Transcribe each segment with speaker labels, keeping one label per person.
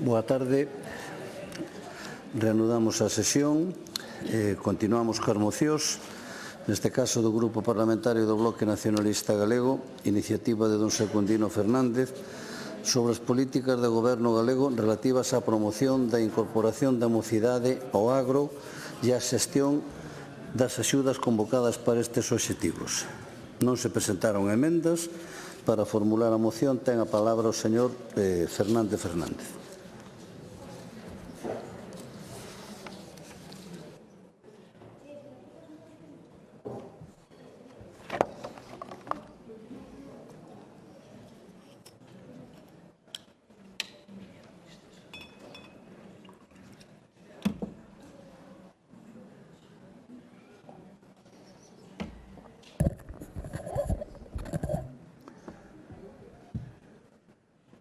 Speaker 1: Boa tarde. Reanudamos a sesión. Continuamos coas mocións. Neste caso do Grupo Parlamentario do Bloque Nacionalista Galego, iniciativa de don Secundino Fernández, sobre as políticas de goberno galego relativas á promoción da incorporación da mocidade ao agro e á xestión das axudas convocadas para estes obxectivos. Non se presentaron emendas. Para formular a moción ten a palabra o señor Fernández Fernández.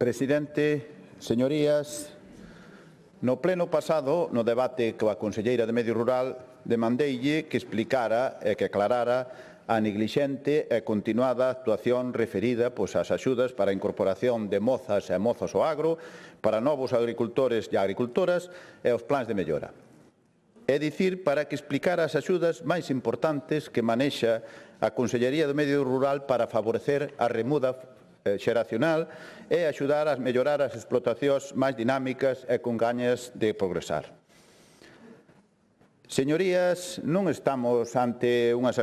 Speaker 2: Presidente, señorías, no pleno pasado, no debate coa conselleira de Medio Rural, demandeille que explicara e que aclarara a neglixente e continuada actuación referida ás axudas para a incorporación de mozas e mozos ao agro, para novos agricultores e agricultoras e os plans de mellora. É dicir, para que explicara as axudas máis importantes que manexa a Consellería do Medio Rural para favorecer a remuda xeracional e axudar a mellorar as explotacións máis dinámicas e con gañas de progresar. Señorías, non estamos ante unhas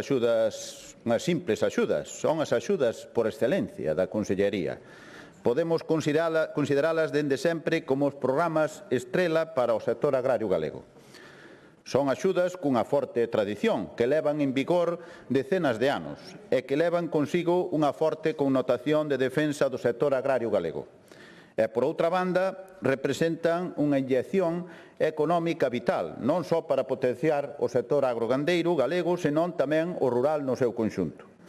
Speaker 2: simples axudas, son as axudas por excelencia da Consellería. Podemos consideralas dende sempre como os programas estrela para o sector agrario galego. Son axudas cunha forte tradición que levan en vigor decenas de anos e que levan consigo unha forte connotación de defensa do sector agrario galego. E, por outra banda, representan unha inyección económica vital, non só para potenciar o sector agrogandeiro galego, senón tamén o rural no seu conxunto.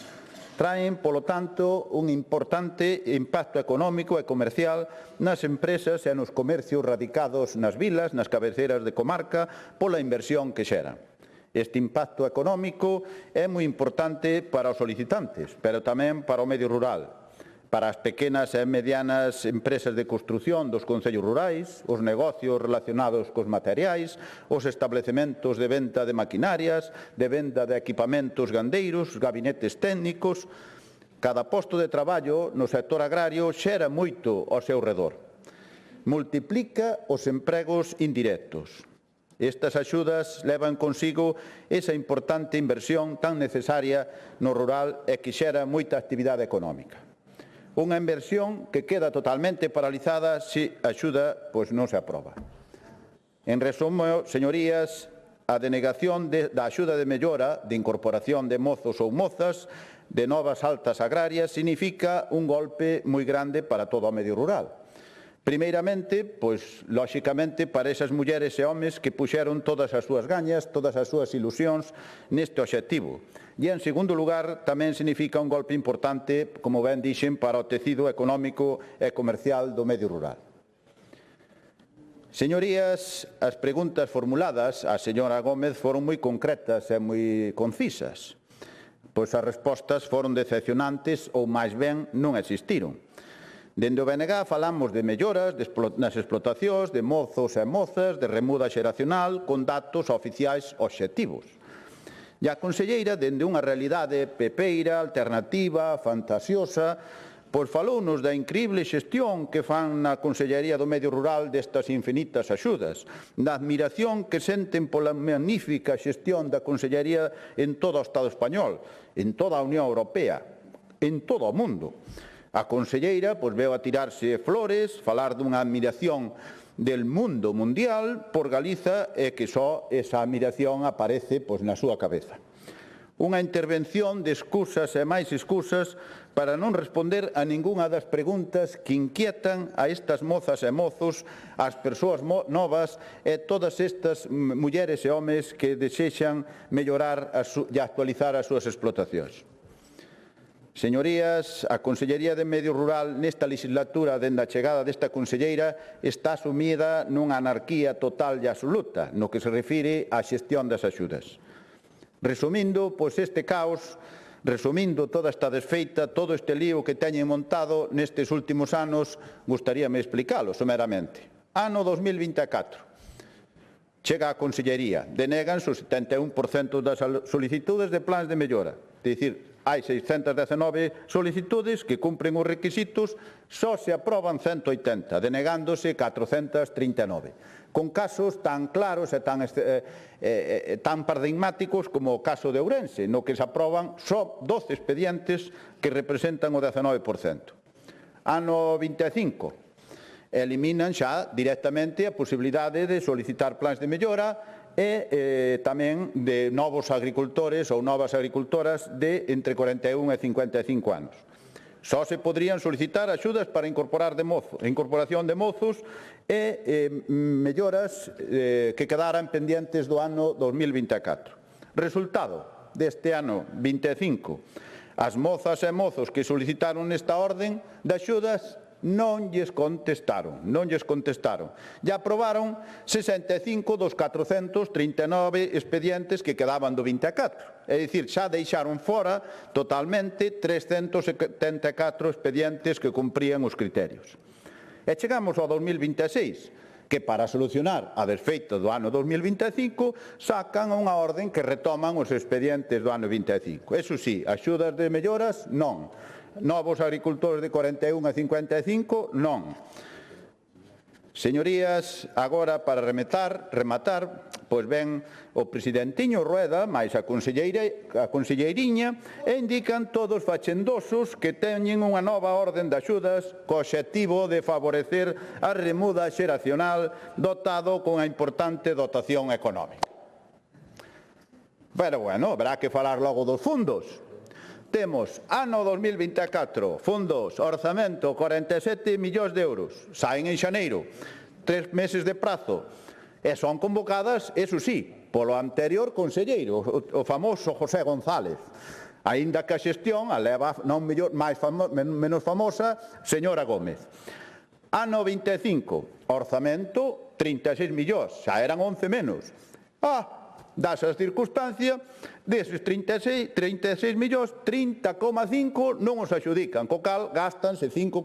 Speaker 2: Traen, polo tanto, un importante impacto económico e comercial nas empresas e nos comercios radicados nas vilas, nas cabeceras de comarca, pola inversión que xeran. Este impacto económico é moi importante para os solicitantes, pero tamén para o medio rural, para as pequenas e medianas empresas de construción dos concellos rurais, os negocios relacionados cos materiais, os establecementos de venta de maquinarias, de venda de equipamentos gandeiros, gabinetes técnicos. Cada posto de traballo no sector agrario xera moito ao seu redor. Multiplica os empregos indirectos. Estas axudas levan consigo esa importante inversión tan necesaria no rural e que xera moita actividade económica. Unha inversión que queda totalmente paralizada se a axuda non se aproba. En resumo, señorías, a denegación da axuda de mellora, de incorporación de mozos ou mozas, de novas altas agrarias, significa un golpe moi grande para todo o medio rural. Primeiramente, lóxicamente, para esas mulleres e homes que puxeron todas as súas gañas, todas as súas ilusións neste obxectivo. E, en segundo lugar, tamén significa un golpe importante, como ben dixen, para o tecido económico e comercial do medio rural. Señorías, as preguntas formuladas á señora Gómez foron moi concretas e moi concisas, pois as respostas foron decepcionantes ou, máis ben, non existiron. Dende o BNG falamos de melloras nas explotacións, de mozos e mozas, de remuda xeracional, con datos oficiais obxectivos. E a conselleira, dende unha realidade pepeira, alternativa, fantasiosa, falounos da incrible xestión que fan na Consellería do Medio Rural destas infinitas axudas, da admiración que senten pola magnífica xestión da Consellería en todo o Estado español, en toda a Unión Europea, en todo o mundo. A conselleira veu a tirarse flores, falar dunha admiración del mundo mundial por Galiza e que só esa admiración aparece na súa cabeza. Unha intervención de excusas e máis excusas para non responder a ningunha das preguntas que inquietan a estas mozas e mozos, as persoas novas e todas estas mulleres e homes que desexan mellorar e actualizar as súas explotacións. Señorías, a Consellería de Medio Rural nesta legislatura, dende a chegada desta conselleira, está sumida nunha anarquía total e absoluta no que se refire á xestión das axudas. Resumindo, este caos, resumindo toda esta desfeita, todo este lío que teñen montado nestes últimos anos, gustaríame explicalo someramente. Ano 2024. Chega a Consellería, denéganse o 71% das solicitudes de plans de mellora. É dicir, hai 619 solicitudes que cumpren os requisitos, só se aproban 180, denegándose 439. Con casos tan claros e tan paradigmáticos como o caso de Ourense, no que se aproban só 12 expedientes que representan o 19%. Ano 25. Eliminan xa directamente a posibilidade de solicitar plans de mellora e tamén de novos agricultores ou novas agricultoras de entre 41 e 55 anos. Só se poderían solicitar axudas para incorporación de mozos e melloras que quedaran pendientes do ano 2024. Resultado deste ano 25. As mozas e mozos que solicitaron nesta orden de axudas non lles contestaron. E aprobaron 65 dos 439 expedientes que quedaban do 24. É dicir, xa deixaron fora totalmente 374 expedientes que cumprían os criterios. E chegamos ao 2026, que para solucionar a desfeita do ano 2025 sacan unha orden que retoman os expedientes do ano 25. Eso sí, axudas de melloras, non. Novos agricultores de 41 a 55, non. Señorías, agora para rematar, pois ven o presidentiño Rueda, máis a conselleiriña, e indican todos fachendosos que teñen unha nova orden de axudas co obxectivo de favorecer a remuda xeracional dotado con a importante dotación económica. Pero, bueno, habrá que falar logo dos fundos. Temos, ano 2024, fundos, orzamento, 47 millóns de euros. Saen en xaneiro, 3 meses de prazo. E son convocadas, eso sí, polo anterior conselleiro, o famoso José González. Aínda que a xestión a leva non menos famosa, señora Gómez. Ano 25, orzamento, 36 millóns. Xa eran 11 menos. Dase a circunstancia, deses 36 millóns, 30,5 non os axudican, co cal gastanse 5,5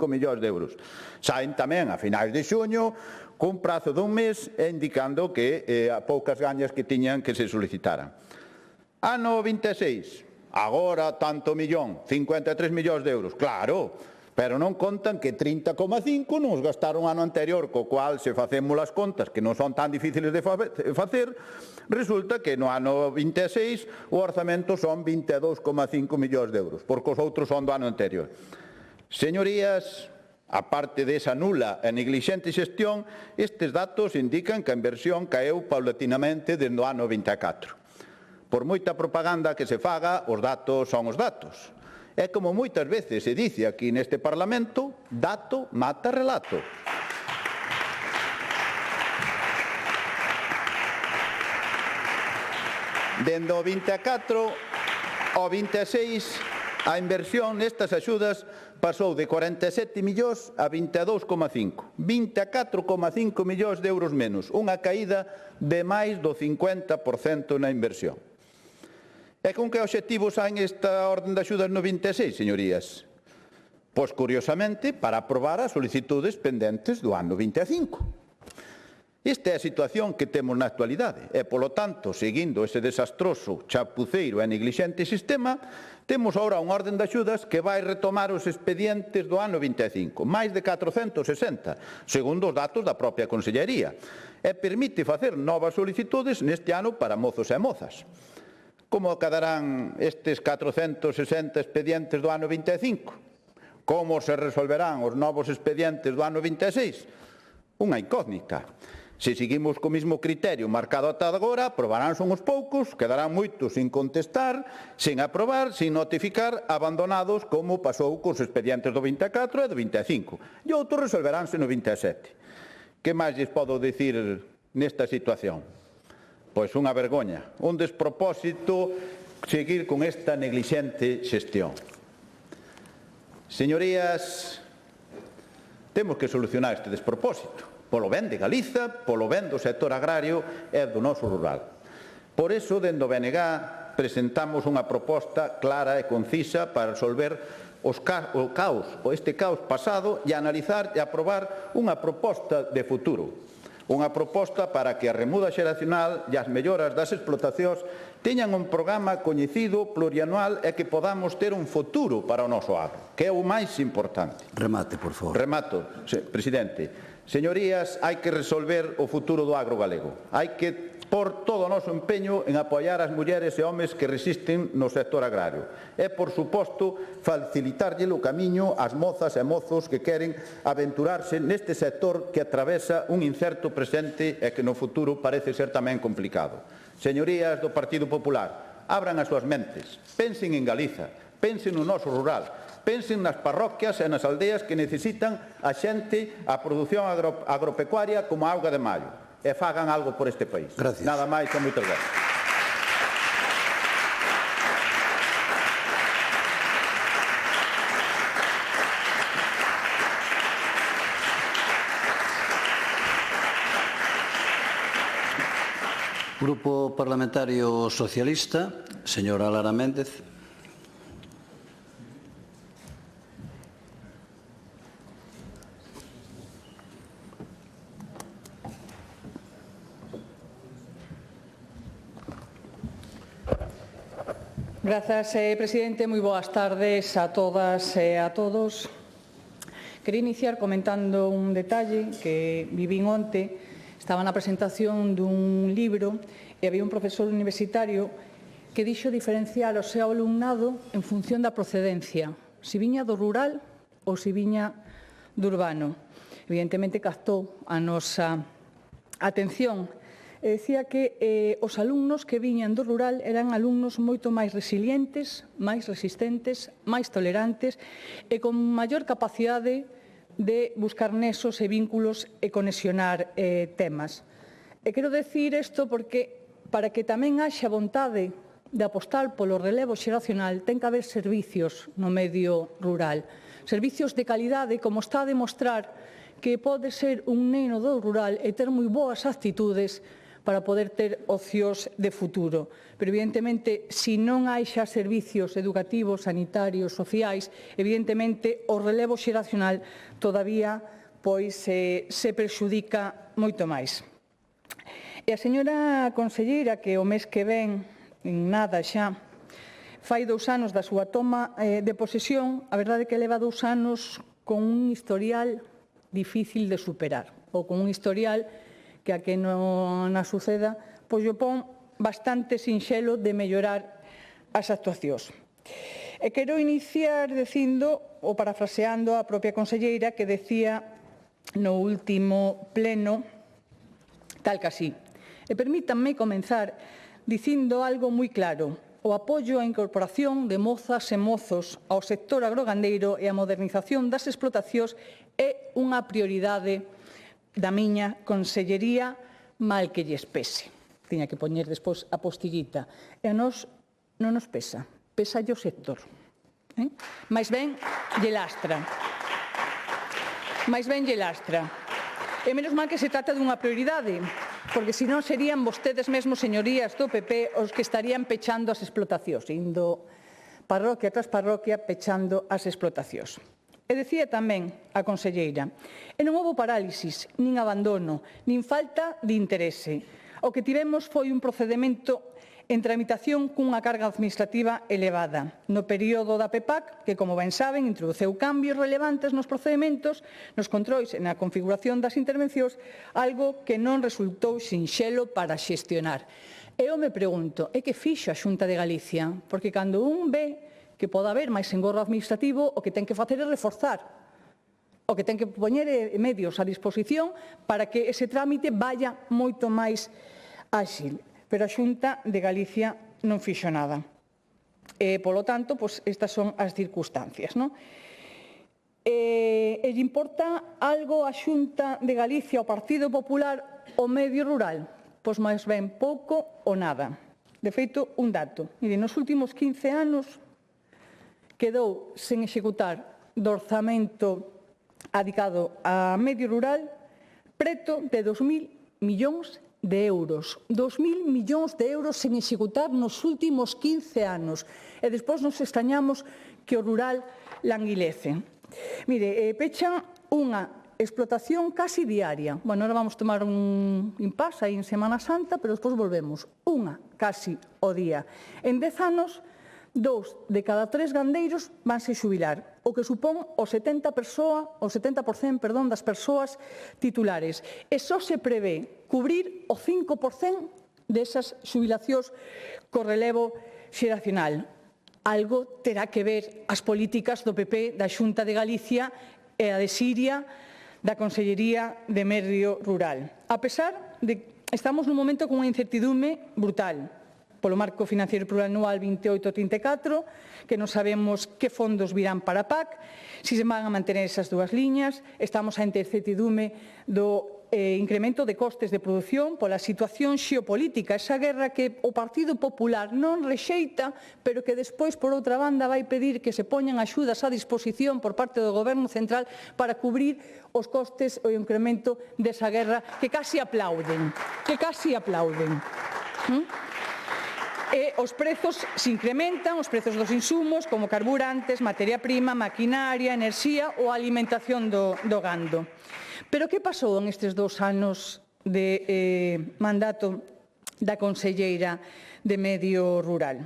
Speaker 2: millóns de euros. Saen tamén a finais de xuño, cun prazo dun mes, indicando que a poucas gañas que tiñan que se solicitaran. Ano 26, agora tanto millón, 53 millóns de euros, claro, pero non contan que 30,5 non os gastaron ano anterior, co cual, se facemos as contas, que non son tan difíciles de facer, resulta que no ano 26 o orzamento son 22,5 millóns de euros, porque os outros son do ano anterior. Señorías, aparte desa nula e neglixente xestión, estes datos indican que a inversión caeu paulatinamente desde o ano 24. Por moita propaganda que se faga, os datos son os datos. É como moitas veces se dice aquí neste Parlamento, dato mata relato. Dende o 24 ao 26, a inversión nestas axudas pasou de 47 millóns a 22,5. 24,5 millóns de euros menos, unha caída de máis do 50% na inversión. E con que obxectivos saen esta orden de axudas no 26, señorías? Pois, curiosamente, para aprobar as solicitudes pendentes do ano 25. Esta é a situación que temos na actualidade e, polo tanto, seguindo ese desastroso, chapuceiro e neglixente sistema, temos agora unha orden de axudas que vai retomar os expedientes do ano 25, máis de 460, segundo os datos da propia Consellería, e permite facer novas solicitudes neste ano para mozos e mozas. Como quedarán estes 460 expedientes do ano 25? Como se resolverán os novos expedientes do ano 26? Unha incógnita. Se seguimos co mesmo criterio marcado ata agora, aprobaránse uns poucos, quedarán moitos sin contestar, sin aprobar, sin notificar, abandonados, como pasou cos expedientes do 24 e do 25. E outros resolveránse no 27. Que máis lles podo dicir nesta situación? Pois unha vergoña, un despropósito seguir con esta neglixente xestión. Señorías, temos que solucionar este despropósito, polo ben de Galiza, polo ben do sector agrario e do noso rural. Por iso, dende o BNG, presentamos unha proposta clara e concisa para resolver o este caos pasado e analizar e aprobar unha proposta de futuro. Unha proposta para que a remuda xeracional e as melloras das explotacións teñan un programa coñecido, plurianual e que podamos ter un futuro para o noso agro, que é o máis importante.
Speaker 1: Remate, por favor.
Speaker 2: Remato, presidente. Señorías, hai que resolver o futuro do agro galego. Hai que por todo o noso empeño en apoiar as mulleres e homes que resisten no sector agrario. E, por suposto, facilitarlle o camiño ás mozas e mozos que queren aventurarse neste sector que atravesa un incerto presente e que no futuro parece ser tamén complicado. Señorías do Partido Popular, abran as súas mentes, pensen en Galiza, pensen no noso rural, pensen nas parroquias e nas aldeas que necesitan a xente a produción agropecuaria como a auga de maio. E fagan algo por este país.
Speaker 1: Gracias.
Speaker 2: Nada máis e moitas gracias.
Speaker 1: Grupo Parlamentario Socialista, señora Lara Méndez.
Speaker 3: Grazas, presidente. Moi boas tardes a todas e a todos. Quería iniciar comentando un detalle que vivín onte. Estaba na presentación dun libro e había un profesor universitario que dixo diferenciar o seu alumnado en función da procedencia, se viña do rural ou se viña do urbano. Evidentemente captou a nosa atención. Decía que os alumnos que viñan do rural eran alumnos moito máis resilientes, máis resistentes, máis tolerantes e con maior capacidade de buscar nexos e vínculos e conexionar temas. E quero decir isto porque para que tamén haxa vontade de apostar polo relevo xeracional ten que haber servicios no medio rural. Servicios de calidade como está a demostrar que pode ser un neno do rural e ter moi boas actitudes para poder ter ocios de futuro. Pero, evidentemente, se non hai xa servicios educativos, sanitarios, sociais, evidentemente, o relevo xeracional todavía se prexudica moito máis. E a señora conselleira, que o mes que ven, en nada xa, fai 2 anos da súa toma de posesión, a verdade é que leva 2 anos con un historial difícil de superar, ou con un historial que a que non suceda, pois o pon bastante sinxelo de mellorar as actuacións. E quero iniciar dicindo, ou parafraseando a propia conselleira, que decía no último pleno, tal que así. E permítanme comenzar dicindo algo moi claro. O apoio á incorporación de mozas e mozos ao sector agrogandeiro e a modernización das explotacións é unha prioridade da miña consellería, mal que lles pese. Tiña que poñer despois a postillita. E a nós non nos pesa, pésalle o sector. Mais ben lle lastra. E menos mal que se trata dunha prioridade, porque senón serían vostedes mesmos, señorías do PP, os que estarían pechando as explotacións, indo parroquia tras parroquia pechando as explotacións. E decía tamén a conselleira, e non houbo parálisis, nin abandono, nin falta de interese. O que tivemos foi un procedemento en tramitación cunha carga administrativa elevada. No período da PEPAC, que, como ben saben, introduceu cambios relevantes nos procedementos, nos controis e na configuración das intervencións, algo que non resultou sinxelo para xestionar. Eu me pregunto, é que fixo a Xunta de Galicia? Porque cando un ve que pode haber máis engorro administrativo, o que ten que facer é reforzar, o que ten que poñer medios a disposición para que ese trámite vaya moito máis áxil. Pero a Xunta de Galicia non fixo nada. E, polo tanto, estas son as circunstancias. E lle importa algo a Xunta de Galicia, ao Partido Popular, o medio rural? Pois máis ben pouco ou nada. De feito, un dato. Mire, nos últimos 15 anos quedou sen executar do orzamento adicado a medio rural preto de 2.000 millóns de euros. 2.000 millóns de euros sen executar nos últimos 15 anos. E despois nos extrañamos que o rural languilece. Mire, pechan unha explotación casi diaria. Bueno, ahora vamos tomar un impasse aí en Semana Santa, pero despois volvemos. Unha casi o día. En 10 anos, 2 de cada 3 gandeiros vanse xubilar, o que supón o 70% das persoas titulares. E só se prevé cubrir o 5% desas xubilacións co relevo xeracional. Algo terá que ver as políticas do PP da Xunta de Galicia e a de Siria da Consellería de Medio Rural. A pesar de que estamos nun momento con unha incertidume brutal, polo marco financiero plurianual 28-34, que non sabemos que fondos virán para a PAC, se se van a manter esas dúas liñas, estamos a incertidume do incremento de costes de produción pola situación xeopolítica, esa guerra que o Partido Popular non rexeita, pero que despois, por outra banda, vai pedir que se poñan axudas a disposición por parte do Goberno Central para cubrir os costes e o incremento desa guerra que casi aplauden. E os prezos se incrementan, os prezos dos insumos, como carburantes, materia prima, maquinaria, enerxía ou alimentación do gando. Pero que pasou en estes 2 anos de mandato da Conselleira de Medio Rural?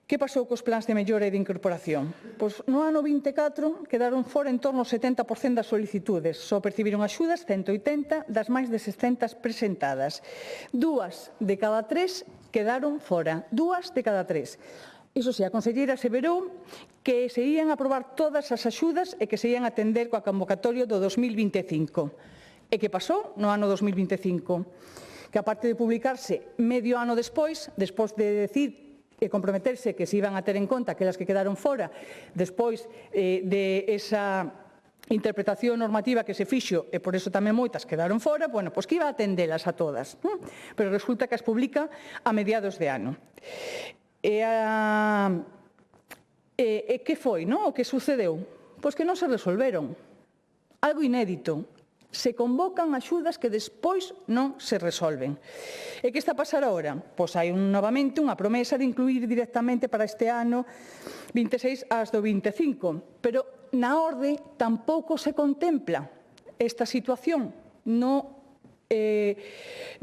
Speaker 3: Que pasou cos plans de mellora e de incorporación? Pois no ano 24 quedaron fora en torno ao 70% das solicitudes. Só percibiron axudas 180 das máis de 600 presentadas. 2 de cada 3 quedaron fora. 2 de cada 3. Iso si, a conselleira aseverou que se ían aprobar todas as axudas e que se ían atender coa convocatoria do 2025. E que pasou no ano 2025? Que aparte de publicarse medio ano despois de decir e comprometerse que se iban a ter en conta aquelas que quedaron fora despois de esa interpretación normativa que se fixo, e por eso tamén moitas quedaron fora, bueno, pois que iba a atendelas a todas. Pero resulta que as publica a mediados de ano. E que foi, non? O que sucedeu? Pois que non se resolveron. Algo inédito. Se convocan axudas que despois non se resolven. E que está a pasar agora? Pois hai novamente unha promesa de incluir directamente para este ano 26 as do 25, pero na orde tampouco se contempla esta situación, non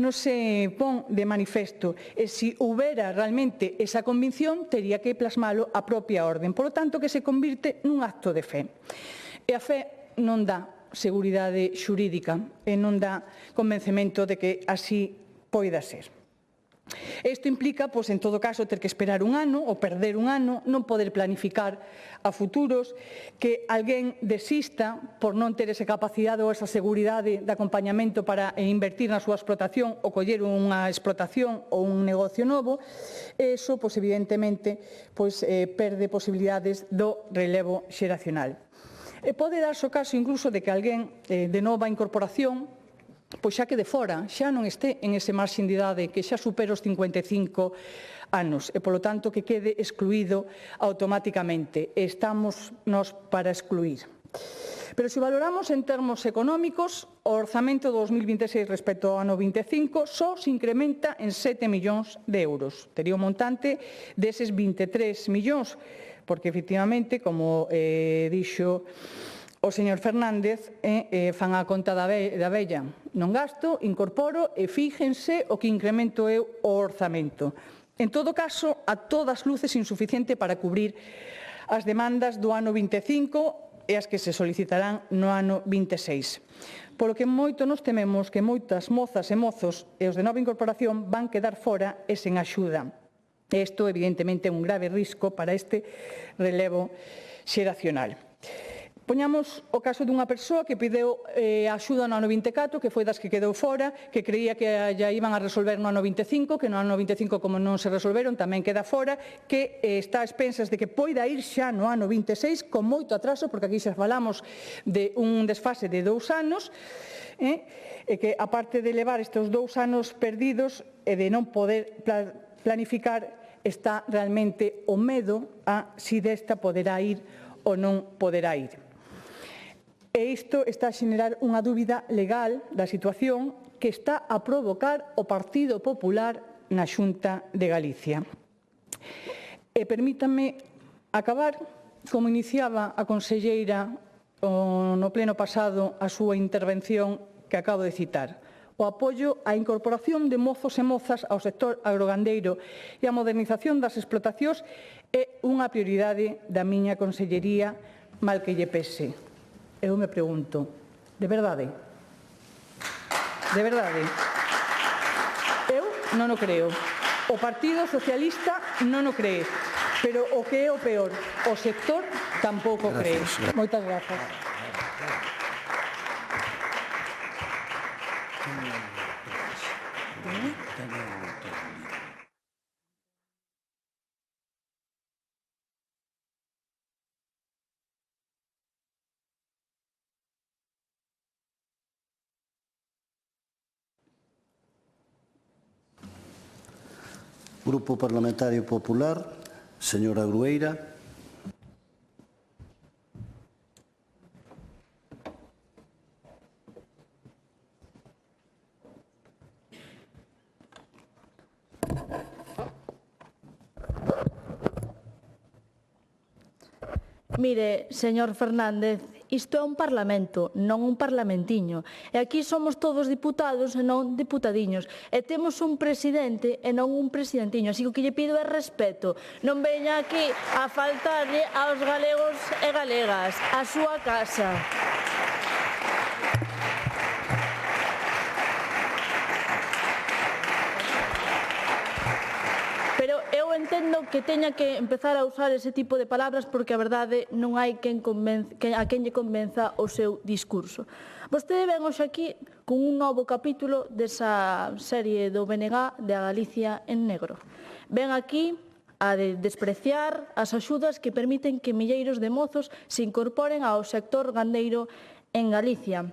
Speaker 3: se pon de manifesto. E se houbera realmente esa convicción, tería que plasmalo a propia orden. Por lo tanto, que se convirte nun acto de fe. E a fe non dá seguridade xurídica e non dá convencemento de que así poida ser. Isto implica, pois, en todo caso, ter que esperar un ano ou perder un ano, non poder planificar a futuros, que alguén desista por non ter esa capacidade ou esa seguridade de acompañamento para invertir na súa explotación ou coller unha explotación ou un negocio novo, e iso, pois, evidentemente, perde posibilidades do relevo xeracional. E pode darse o caso incluso de que alguén de nova incorporación pois xa quede fora, xa non este en ese marxen de idade que xa supera os 55 anos e, polo tanto, que quede excluído automáticamente. Estamos nós para excluir. Pero se valoramos en termos económicos, o orzamento do 2026 respecto ao ano 25 só se incrementa en 7 millóns de euros. Tería un montante deses 23 millóns, porque, efectivamente, como dixo o señor Fernández, fan a conta da vella. Non gasto, incorporo e fíjense o que incremento é o orzamento. En todo caso, a todas luces insuficiente para cubrir as demandas do ano 25 e as que se solicitarán no ano 26. Polo que moito nos tememos que moitas mozas e mozos e os de nova incorporación van quedar fora e sen axuda. Isto, evidentemente, é un grave risco para este relevo xeracional. Poñamos o caso dunha persoa que pideu axuda no ano 24, que foi das que quedou fora, que creía que ya iban a resolver no ano 25, que no ano 25, como non se resolveron, tamén queda fora, que está a expensas de que poida ir xa no ano 26 con moito atraso, porque aquí xa falamos de un desfase de 2 anos, e que, aparte de levar estes 2 anos perdidos e de non poder planificar, está realmente o medo a si desta poderá ir ou non poderá ir. E isto está a xenerar unha dúbida legal da situación que está a provocar o Partido Popular na Xunta de Galicia. E permítanme acabar como iniciaba a conselleira no pleno pasado a súa intervención que acabo de citar. O apoio á incorporación de mozos e mozas ao sector agrogandeiro e a modernización das explotacións é unha prioridade da miña consellería, mal que lle pese. Eu me pregunto, de verdade? De verdade? Eu non o creo. O Partido Socialista non o cree. Pero o que é o peor, o sector tampouco cree. Moitas grazas.
Speaker 1: Grupo Parlamentario Popular, señora Grueira.
Speaker 4: Mire, señor Fernández, isto é un parlamento, non un parlamentiño. E aquí somos todos diputados e non diputadiños. E temos un presidente e non un presidentiño. Así que o que lle pido é respeto. Non veña aquí a faltarlle aos galegos e galegas, a súa casa. Pero eu entendo que teña que empezar a usar ese tipo de palabras porque a verdade non hai a quen lle convenza o seu discurso. Vostede ven hoxe aquí con un novo capítulo desa serie do BNG de a Galicia en negro. Ven aquí a despreciar as axudas que permiten que milleiros de mozos se incorporen ao sector gandeiro en Galicia,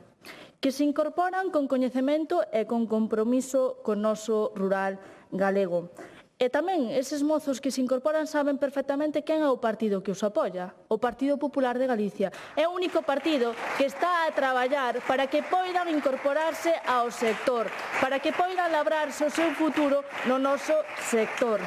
Speaker 4: que se incorporan con coñecemento e con compromiso con noso rural galego. E tamén, eses mozos que se incorporan saben perfectamente quen é o partido que os apoia, o Partido Popular de Galicia. É o único partido que está a traballar para que poidan incorporarse ao sector, para que poidan labrarse o seu futuro no noso sector.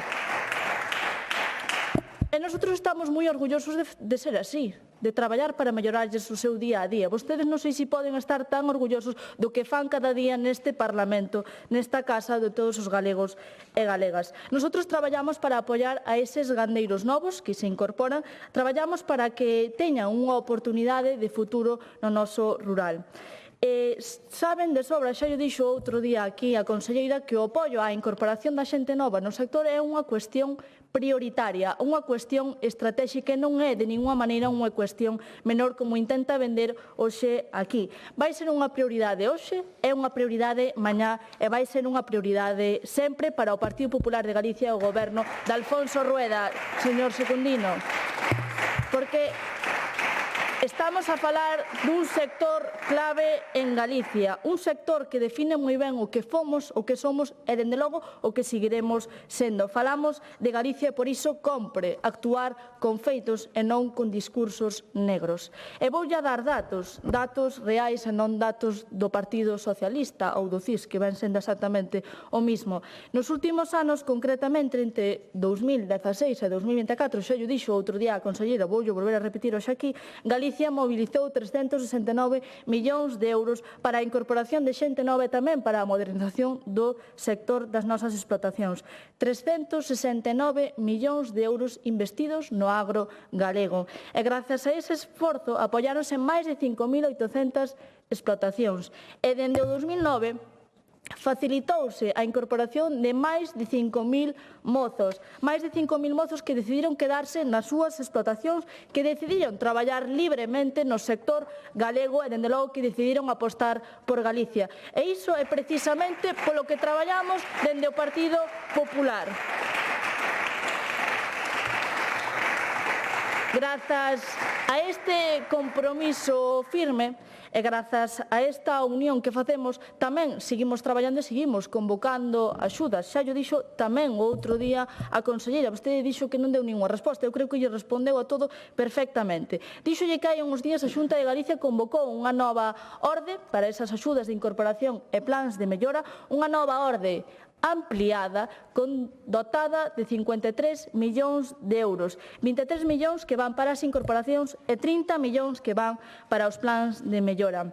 Speaker 4: E nosotros estamos moi orgullosos de ser así, de traballar para mellorarlles o seu día a día. Vostedes non sei se poden estar tan orgullosos do que fan cada día neste Parlamento, nesta casa de todos os galegos e galegas. Nosotros traballamos para apoiar a eses gandeiros novos que se incorporan, traballamos para que teñan unha oportunidade de futuro no noso rural. Saben de sobra, xa lle dixo outro día aquí a conselleira, que o apoio á incorporación da xente nova no sector é unha cuestión prioritaria, unha cuestión estratégica, non é de ninguna maneira unha cuestión menor como intenta vender hoxe aquí. Vai ser unha prioridade hoxe, é unha prioridade mañá e vai ser unha prioridade sempre para o Partido Popular de Galicia e o Goberno de Alfonso Rueda, señor Secundino, porque estamos a falar dun sector clave en Galicia, un sector que define moi ben o que fomos, o que somos e, dende logo, o que seguiremos sendo. Falamos de Galicia e por iso compre actuar con feitos e non con discursos negros. E voulle dar datos reais e non datos do Partido Socialista ou do CIS, que ven sendo exactamente o mismo. Nos últimos anos, concretamente entre 2016 e 2024, xa lle dixo outro día a conselleira, voulle volver a repetir hoxe aquí, Galicia mobilizou 369 millóns de euros para a incorporación de xente nova e tamén para a modernización do sector das nosas explotacións. 369 millóns de euros investidos no agro galego. E grazas a ese esforzo apoiáronse máis de 5.800 explotacións. E dende o 2009 facilitouse a incorporación de máis de 5.000 mozos que decidiron quedarse nas súas explotacións, que decidiron traballar libremente no sector galego e, dende logo, que decidiron apostar por Galicia. E iso é precisamente polo que traballamos dende o Partido Popular. Grazas A este compromiso firme e grazas a esta unión que facemos tamén seguimos traballando e seguimos convocando axudas. Xa llo dixo tamén o outro día a conselleira, vostede dixo que non deu ninguna resposta, eu creo que lle respondeu a todo perfectamente. Díxolle que hai uns días a Xunta de Galicia convocou unha nova orde para esas axudas de incorporación e plans de mellora, unha nova orde ampliada, dotada de 53 millóns de euros. 23 millóns que van para as incorporacións e 30 millóns que van para os plans de mellora.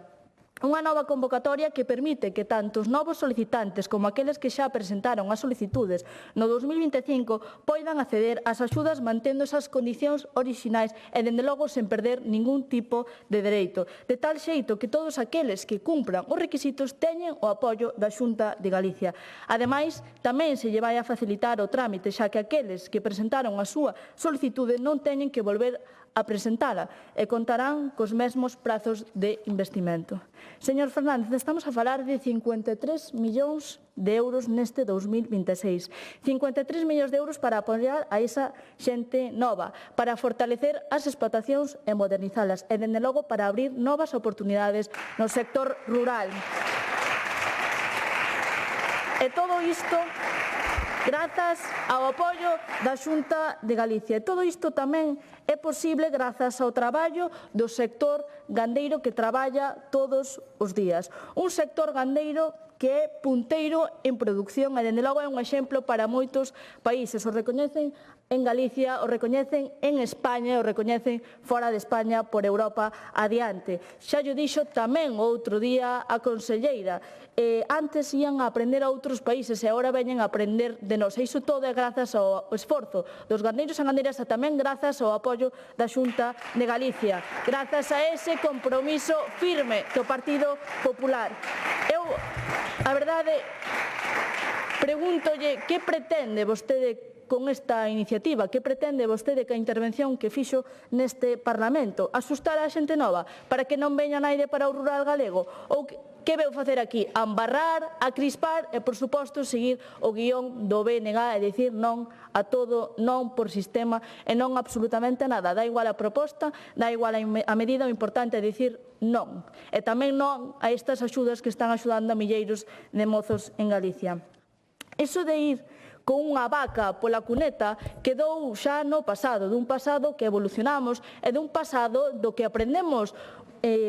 Speaker 4: Unha nova convocatoria que permite que tanto os novos solicitantes como aqueles que xa presentaron as solicitudes no 2025 poidan acceder ás axudas mantendo esas condicións orixinais e, dende logo, sen perder ningún tipo de dereito. De tal xeito que todos aqueles que cumpran os requisitos teñen o apoio da Xunta de Galicia. Ademais, tamén se lle vai a facilitar o trámite, xa que aqueles que presentaron a súa solicitude non teñen que volver a presentala e contarán cos mesmos prazos de investimento. Señor Fernández, estamos a falar de 53 millóns de euros neste 2026. 53 millóns de euros para apoiar a esa xente nova, para fortalecer as explotacións e modernizalas e, dende logo, para abrir novas oportunidades no sector rural. E todo isto grazas ao apoio da Xunta de Galicia. E todo isto tamén é posible grazas ao traballo do sector gandeiro que traballa todos os días. Un sector gandeiro que é punteiro en produción e, dende logo, é un exemplo para moitos países. O recoñecen en Galicia, o recoñecen en España, o recoñecen fora de España, por Europa adiante. Xa llo dixo tamén outro día a conselleira. Antes ian a aprender a outros países e agora veñen a aprender de nós. E iso todo é grazas ao esforzo dos gandeiros e gandeiras e tamén grazas ao apoio da Xunta de Galicia. Grazas a ese compromiso firme do Partido Popular. Eu, a verdade, pregúntolle que pretende vostede con esta iniciativa, que pretende vostede que a intervención que fixo neste Parlamento, asustar a xente nova para que non veña naide para o rural galego, ou que veu facer aquí? Ambarrar, acrispar e, por suposto, seguir o guión do BNG e dicir non a todo, non por sistema e non absolutamente nada. Dá igual a proposta, dá igual a medida, o importante é dicir non. E tamén non a estas axudas que están axudando a milleiros de mozos en Galicia. Iso de ir con unha vaca pola cuneta quedou xa no pasado, dun pasado que evolucionamos e dun pasado do que aprendemos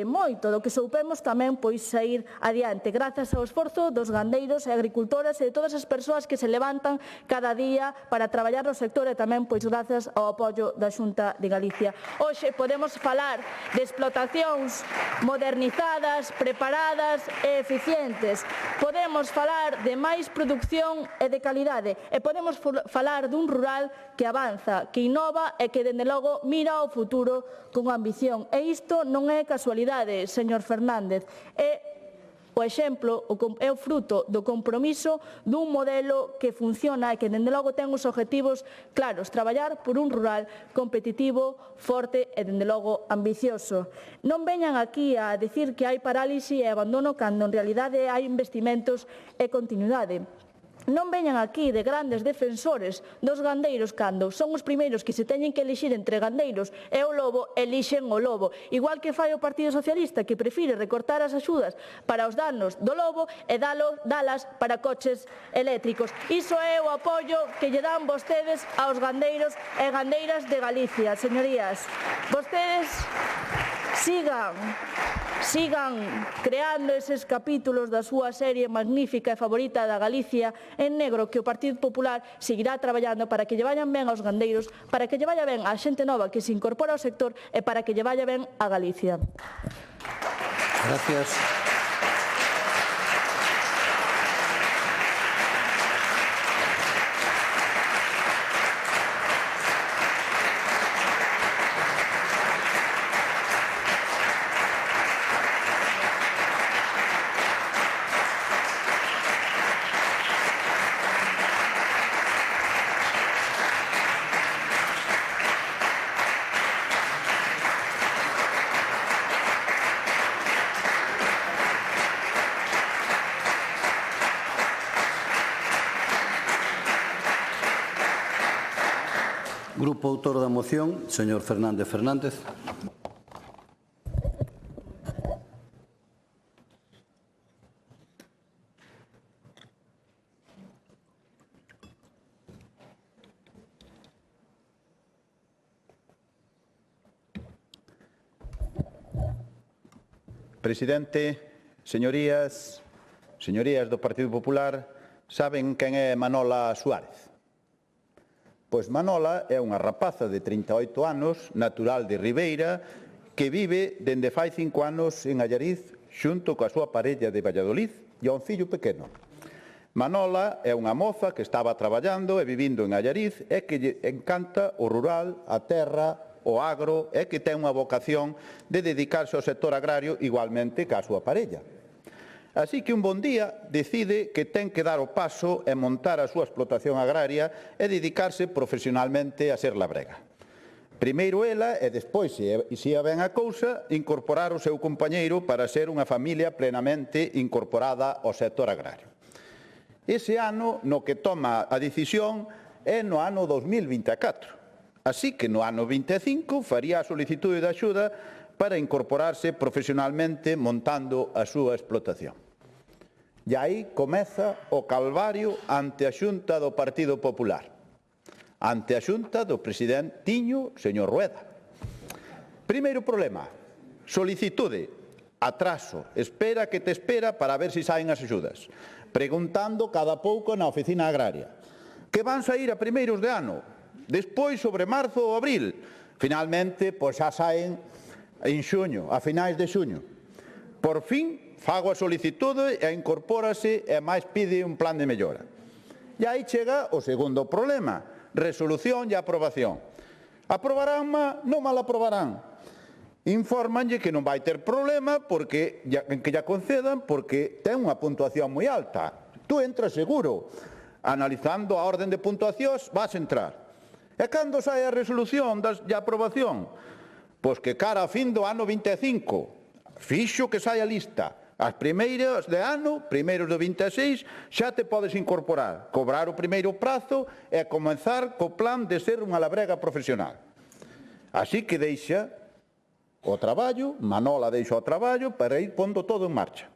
Speaker 4: moito, do que soupemos tamén pois sair adiante, grazas ao esforzo dos gandeiros e agricultoras e de todas as persoas que se levantan cada día para traballar no sector e tamén pois grazas ao apoio da Xunta de Galicia. Hoxe podemos falar de explotacións modernizadas, preparadas e eficientes. Podemos falar de máis produción e de calidade e podemos falar dun rural que avanza, que innova e que, dende logo, mira ao futuro con ambición. E isto non é casualidade, señor Fernández, é o exemplo, é o fruto do compromiso dun modelo que funciona e que, dende logo, ten os objetivos claros: traballar por un rural competitivo, forte e, dende logo, ambicioso. Non veñan aquí a decir que hai parálise e abandono cando, en realidade, hai investimentos e continuidade. Non veñan aquí de grandes defensores dos gandeiros cando son os primeiros que se teñen que elixir entre gandeiros e o lobo, elixen o lobo. Igual que fai o Partido Socialista, que prefire recortar as axudas para os danos do lobo e dalas para coches eléctricos. Iso é o apoio que lle dan vostedes aos gandeiros e gandeiras de Galicia. Señorías, vostedes sigan creando eses capítulos da súa serie magnífica e favorita da Galicia en negro, que o Partido Popular seguirá traballando para que lle vayan ben aos gandeiros, para que lle vaya ben a xente nova que se incorpora ao sector e para que lle vaya ben a Galicia.
Speaker 1: Gracias. Grupo autor da moción, señor Fernández Fernández.
Speaker 2: Presidente, señorías do Partido Popular, saben quen é Manola Suárez? Pois Manola é unha rapaza de 38 anos, natural de Ribeira, que vive dende fai 5 anos en Allariz xunto coa súa parella de Valladolid e un fillo pequeno. Manola é unha moza que estaba traballando e vivindo en Allariz e que lle encanta o rural, a terra, o agro e que ten unha vocación de dedicarse ao sector agrario igualmente que a súa parella. Así que un bon día decide que ten que dar o paso e montar a súa explotación agraria e dedicarse profesionalmente a ser labrega. Primeiro ela e despois, se ia ben a cousa, incorporar o seu compañeiro para ser unha familia plenamente incorporada ao sector agrario. Ese ano no que toma a decisión é no ano 2024. Así que no ano 25 faría a solicitude de axuda para incorporarse profesionalmente montando a súa explotación. E aí comeza o calvario ante a Xunta do Partido Popular, ante a Xunta do presidentiño, señor Rueda. Primeiro problema, solicitude, atraso, espera que te espera para ver se saen as axudas, preguntando cada pouco na oficina agraria, que van sair a primeiros de ano, despois sobre marzo ou abril, finalmente, pois xa saen en xuño, a finais de xuño. Por fin, fago a solicitude e incorpórase e máis pide un plan de mellora. E aí chega o segundo problema, resolución e aprobación. Aprobaránma, non mal aprobarán. Informanlle que non vai ter problema porque que lla concedan porque ten unha puntuación moi alta. Tú entras seguro. Analizando a orden de puntuacións, vas entrar. E cando sai a resolución de aprobación? Pois que cara a fin do ano 25, fixo que sai a lista. As primeiras de ano, primeiros do 26, xa te podes incorporar, cobrar o primeiro prazo e comenzar co plan de ser unha labrega profesional. Así que deixa o traballo, Manola deixa o traballo para ir pondo todo en marcha.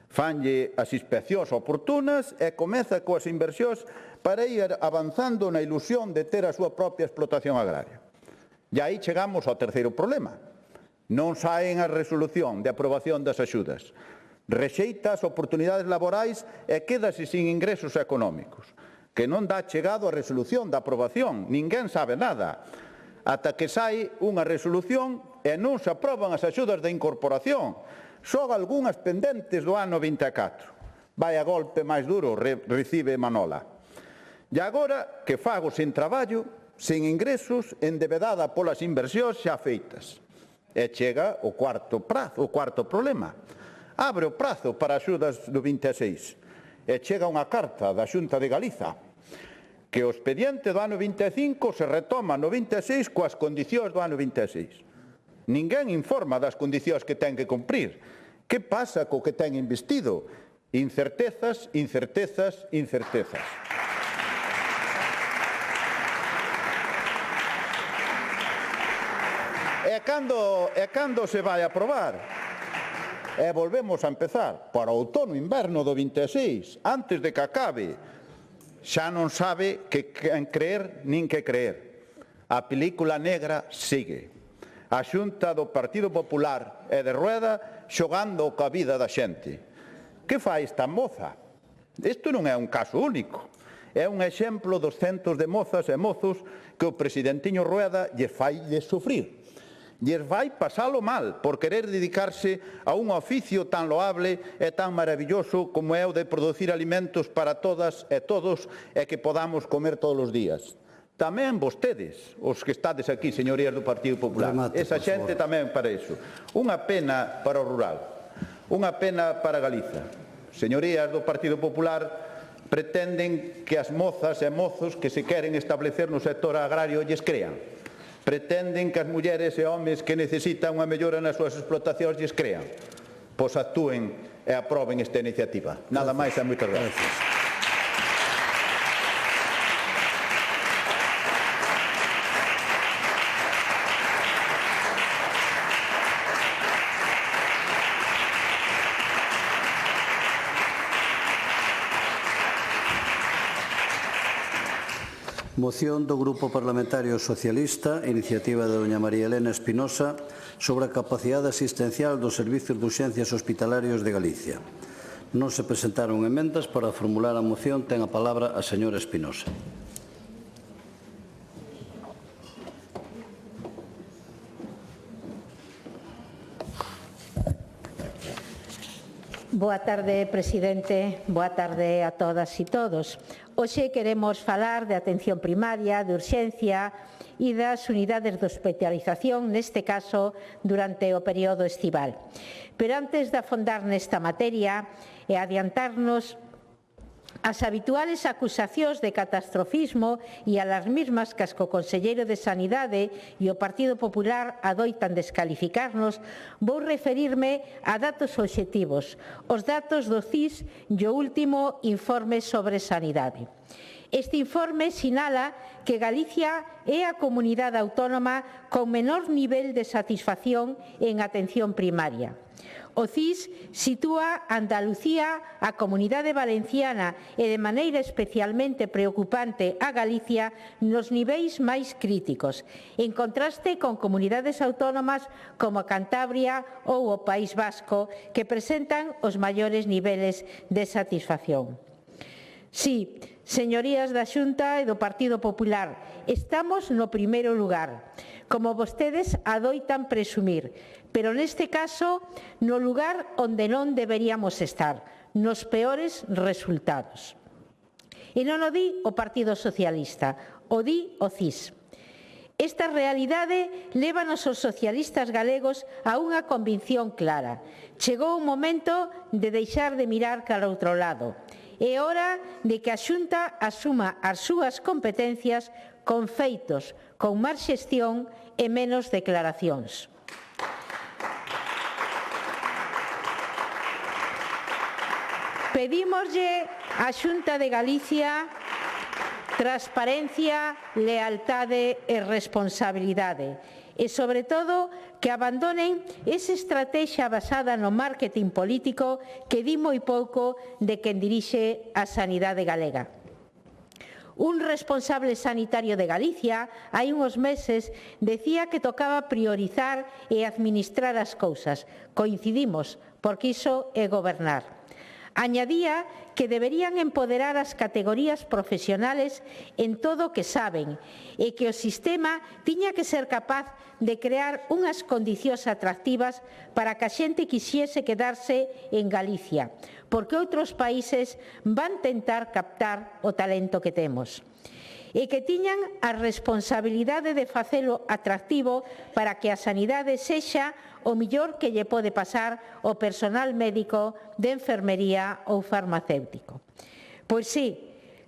Speaker 2: Fanlle as inspeccións oportunas e comeza coas inversións para ir avanzando na ilusión de ter a súa propia explotación agraria. E aí chegamos ao terceiro problema. Non saen a resolución de aprobación das axudas. Rexeita as oportunidades laborais e quédase sin ingresos económicos. Que non dá chegado a resolución da aprobación. Ninguén sabe nada. Ata que sai unha resolución e non se aproban as axudas de incorporación. Só algunhas pendentes do ano 24. Vai a golpe máis duro, recibe Manola. E agora que fago sen traballo, sen ingresos, endebedada polas inversións xa feitas. E chega o cuarto problema. Abre o prazo para axudas do 26. E chega unha carta da Xunta de Galiza que o expediente do ano 25 se retoma no 26 coas condicións do ano 26. Ninguén informa das condicións que ten que cumprir. Que pasa co que ten investido? Incertezas, incertezas, incertezas. E cando se vai a aprobar? E volvemos a empezar para o outono-inverno do 26, antes de que acabe. Xa non sabe que creer nin que creer. A película negra sigue. A Xunta do Partido Popular e de Rueda xogando coa vida da xente. Que fai esta moza? Isto non é un caso único. É un exemplo dos centos de mozas e mozos que o presidentiño Rueda lle fai sufrir. Lles vai pasalo mal por querer dedicarse a un oficio tan loable e tan maravilloso como é o de producir alimentos para todas e todos e que podamos comer todos os días. Tamén vostedes, os que estades aquí, señorías do Partido Popular. Esa xente tamén para iso. Unha pena para o rural, unha pena para Galiza. Señorías do Partido Popular pretenden que as mozas e mozos que se queren establecer no sector agrario lles crean. Pretenden que as mulleres e homes que necesitan unha mellora nas súas explotacións lles crean. Pois actúen e aproben esta iniciativa. Nada máis e moitas gracias.
Speaker 1: Moción do Grupo Parlamentario Socialista, iniciativa de doña María Elena Espinosa, sobre a capacidade asistencial dos servizos de urxencias hospitalarios de Galicia. Non se presentaron emendas. Para formular a moción ten a palabra a señora Espinosa.
Speaker 5: Boa tarde, presidente. Boa tarde a todas e todos. Hoxe queremos falar de atención primaria, de urxencia e das unidades de hospitalización, neste caso, durante o período estival. Pero antes de afondar nesta materia e adiantarnos as habituales acusacións de catastrofismo e alarmismas que o conselleiro de Sanidade e o Partido Popular adoitan descalificarnos, vou referirme a datos obxectivos, os datos do CIS e o último informe sobre sanidade. Este informe sinala que Galicia é a comunidade autónoma con menor nivel de satisfacción en atención primaria. O CIS sitúa a Andalucía, a Comunidade Valenciana e, de maneira especialmente preocupante, a Galicia nos niveis máis críticos, en contraste con comunidades autónomas como a Cantabria ou o País Vasco, que presentan os maiores niveles de satisfacción. Sí, señorías da Xunta e do Partido Popular, estamos no primeiro lugar, como vostedes adoitan presumir, pero neste caso no lugar onde non deberíamos estar, nos peores resultados. E non o di o Partido Socialista, o di o CIS. Esta realidade lévanos os socialistas galegos a unha convicción clara. Chegou o momento de deixar de mirar cara ao outro lado. É hora de que a Xunta asuma as súas competencias con feitos, con máis xestión e menos declaracións. Pedímoslle á Xunta de Galicia transparencia, lealtade e responsabilidade e, sobre todo, que abandonen esa estrategia basada no marketing político que di moi pouco de quen dirixe a sanidade galega. Un responsable sanitario de Galicia, hai uns meses, decía que tocaba priorizar e administrar as cousas. Coincidimos, porque iso é gobernar. Añadía que deberían empoderar as categorías profesionales en todo o que saben e que o sistema tiña que ser capaz de crear unhas condicións atractivas para que a xente quixese quedarse en Galicia, porque outros países van tentar captar o talento que temos. E que tiñan a responsabilidade de facelo atractivo para que a sanidade sexa o mellor que lle pode pasar ao personal médico, de enfermería ou farmacéutico. Pois sí,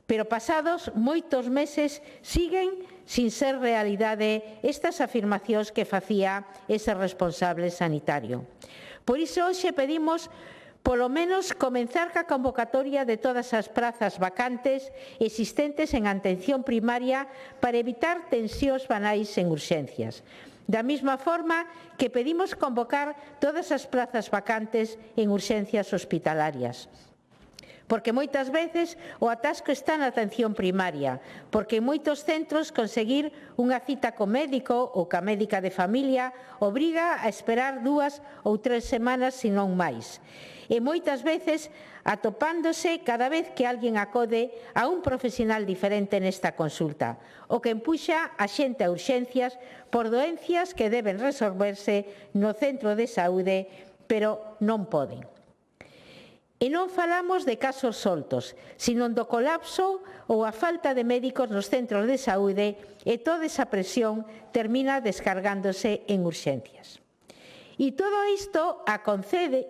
Speaker 5: pero pasados moitos meses siguen sin ser realidade estas afirmacións que facía ese responsable sanitario. Por iso hoxe pedimos polo menos comenzar ca convocatoria de todas as prazas vacantes existentes en atención primaria para evitar tensións banais en urxencias. Da mesma forma que pedimos convocar todas as plazas vacantes en urxencias hospitalarias. Porque moitas veces o atasco está na atención primaria, porque en moitos centros conseguir unha cita co médico ou ca médica de familia obriga a esperar 2 ou 3 semanas, se non máis. E moitas veces atopándose cada vez que alguén acode a un profesional diferente nesta consulta, o que empuxa a xente a urxencias por doencias que deben resolverse no centro de saúde, pero non poden. E non falamos de casos soltos, sino do colapso ou a falta de médicos nos centros de saúde e toda esa presión termina descargándose en urxencias. E todo isto acontece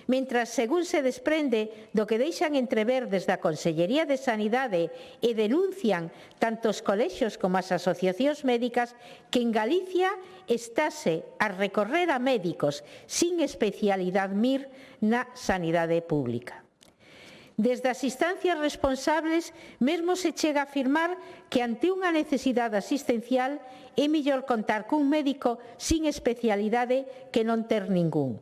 Speaker 5: mentras, según se desprende do que deixan entrever desde a Consellería de Sanidade e denuncian tanto os colexios como as asociacións médicas, que en Galicia estáse a recorrer a médicos sin especialidade MIR na sanidade pública. Desde as instancias responsables mesmo se chega a afirmar que ante unha necesidade asistencial é mellor contar cun médico sin especialidade que non ter ningún,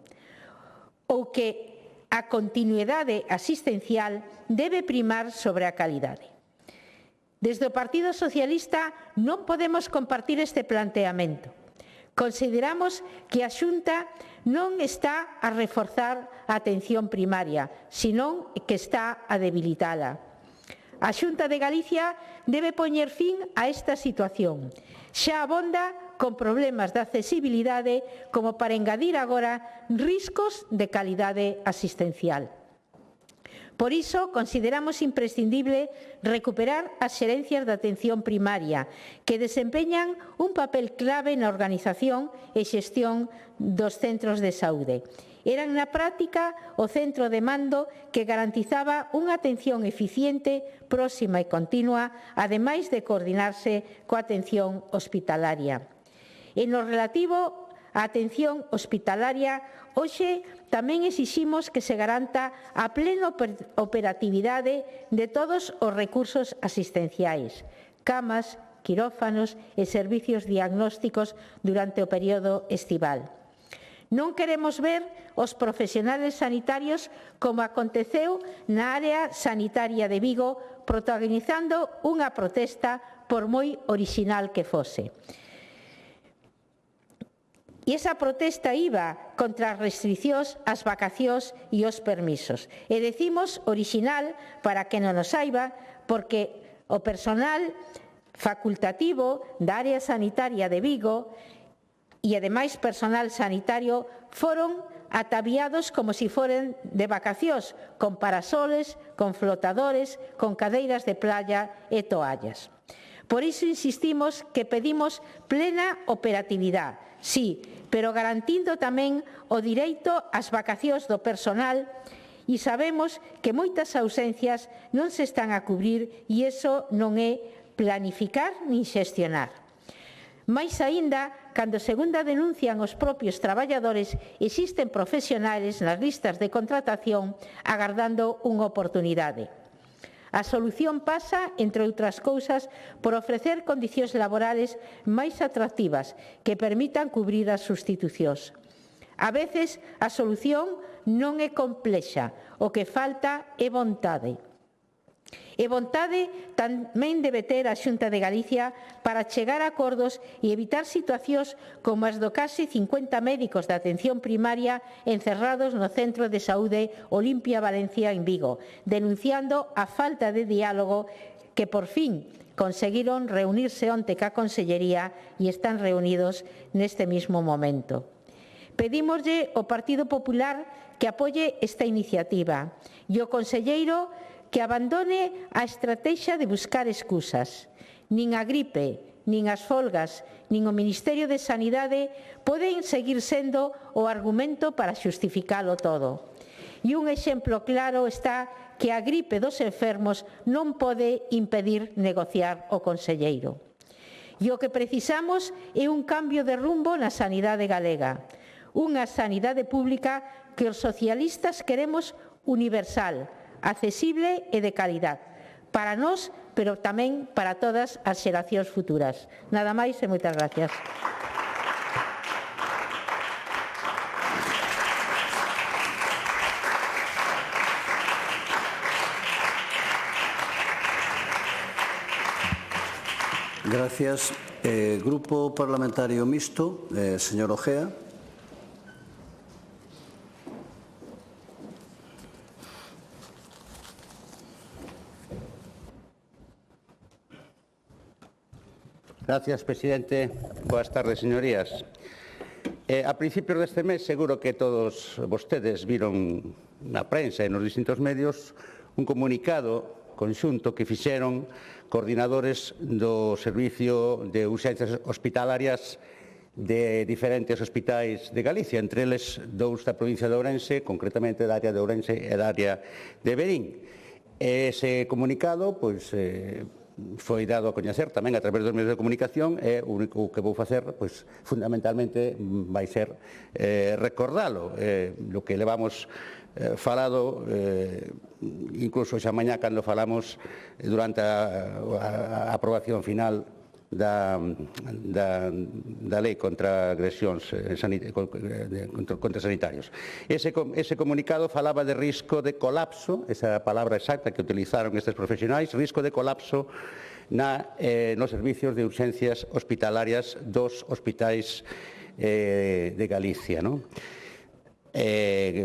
Speaker 5: ou que a continuidade asistencial debe primar sobre a calidade. Desde o Partido Socialista non podemos compartir este planteamento. Consideramos que a Xunta non está a reforzar a atención primaria, senón que está a debilitala. A Xunta de Galicia debe poñer fin a esta situación. Xa abonda con problemas de accesibilidade como para engadir agora riscos de calidade asistencial. Por iso, consideramos imprescindible recuperar as xerencias de atención primaria, que desempeñan un papel clave na organización e xestión dos centros de saúde. Eran na práctica o centro de mando que garantizaba unha atención eficiente, próxima e continua, ademais de coordinarse coa atención hospitalaria. En lo relativo á atención hospitalaria, hoxe tamén exiximos que se garanta a plena operatividade de todos os recursos asistenciais, camas, quirófanos e servicios diagnósticos durante o período estival. Non queremos ver os profesionales sanitarios como aconteceu na área sanitaria de Vigo, protagonizando unha protesta por moi orixinal que fose. E esa protesta iba contra as restriccións, as vacacións e os permisos. E decimos orixinal para que non o saiba, porque o personal facultativo da área sanitaria de Vigo e, ademais, personal sanitario foron ataviados como se foren de vacacións, con parasoles, con flotadores, con cadeiras de playa e toallas. Por iso insistimos que pedimos plena operatividade, sí, pero garantindo tamén o direito ás vacacións do personal, e sabemos que moitas ausencias non se están a cubrir e iso non é planificar nin xestionar. Mais aínda, cando segunda denuncian os propios traballadores, existen profesionales nas listas de contratación agardando unha oportunidade. A solución pasa, entre outras cousas, por ofrecer condicións laborales máis atractivas que permitan cubrir as sustitucións. A veces, a solución non é complexa, o que falta é vontade. E vontade tamén debe ter a Xunta de Galicia para chegar a acordos e evitar situacións como as do case 50 médicos de atención primaria encerrados no Centro de Saúde Olimpia Valencia en Vigo, denunciando a falta de diálogo que por fin conseguiron reunirse onte ca Consellería e están reunidos neste mismo momento. Pedímoslle ao Partido Popular que apoie esta iniciativa e o conselleiro que abandone a estrategia de buscar excusas. Nin a gripe, nin as folgas, nin o Ministerio de Sanidade poden seguir sendo o argumento para xustificalo todo. E un exemplo claro está que a gripe dos enfermos non pode impedir negociar o conselleiro. E o que precisamos é un cambio de rumbo na sanidade galega. Unha sanidade pública que os socialistas queremos universal, accesible e de calidad, para nós, pero tamén para todas as xeracións futuras. Nada máis e moitas gracias.
Speaker 1: Gracias. Grupo Parlamentario Mixto, señor Ojea.
Speaker 6: Gracias, presidente. Boas tardes, señorías. A principios deste mes, seguro que todos vostedes viron na prensa e nos distintos medios un comunicado conxunto que fixeron coordinadores do Servicio de Urxencias Hospitalarias de diferentes hospitais de Galicia, entre eles dous da provincia de Ourense, concretamente da área de Ourense e da área de Verín. Ese comunicado, pois, foi dado a coñecer tamén a través dos medios de comunicación e o único que vou facer, pois, fundamentalmente, vai ser recordalo. Lo que levamos falado, incluso xa mañá cando falamos durante a aprobación final da lei contra agresións contra sanitarios. Ese comunicado falaba de risco de colapso, esa palabra exacta que utilizaron estes profesionais, risco de colapso nos servicios de urxencias hospitalarias dos hospitais de Galicia, non?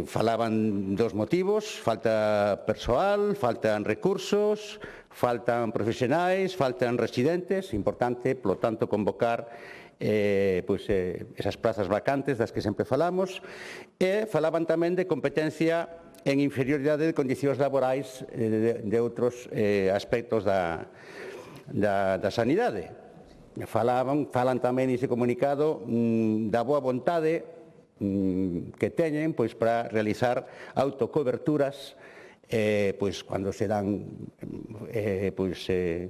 Speaker 6: Falaban dos motivos: falta persoal, faltan recursos, faltan profesionais, faltan residentes. Importante, polo tanto, convocar esas plazas vacantes das que sempre falamos. E falaban tamén de competencia en inferioridade de condicións laborais de outros aspectos da sanidade. Falan tamén nese comunicado da boa vontade que teñen para realizar autocoberturas cando se dan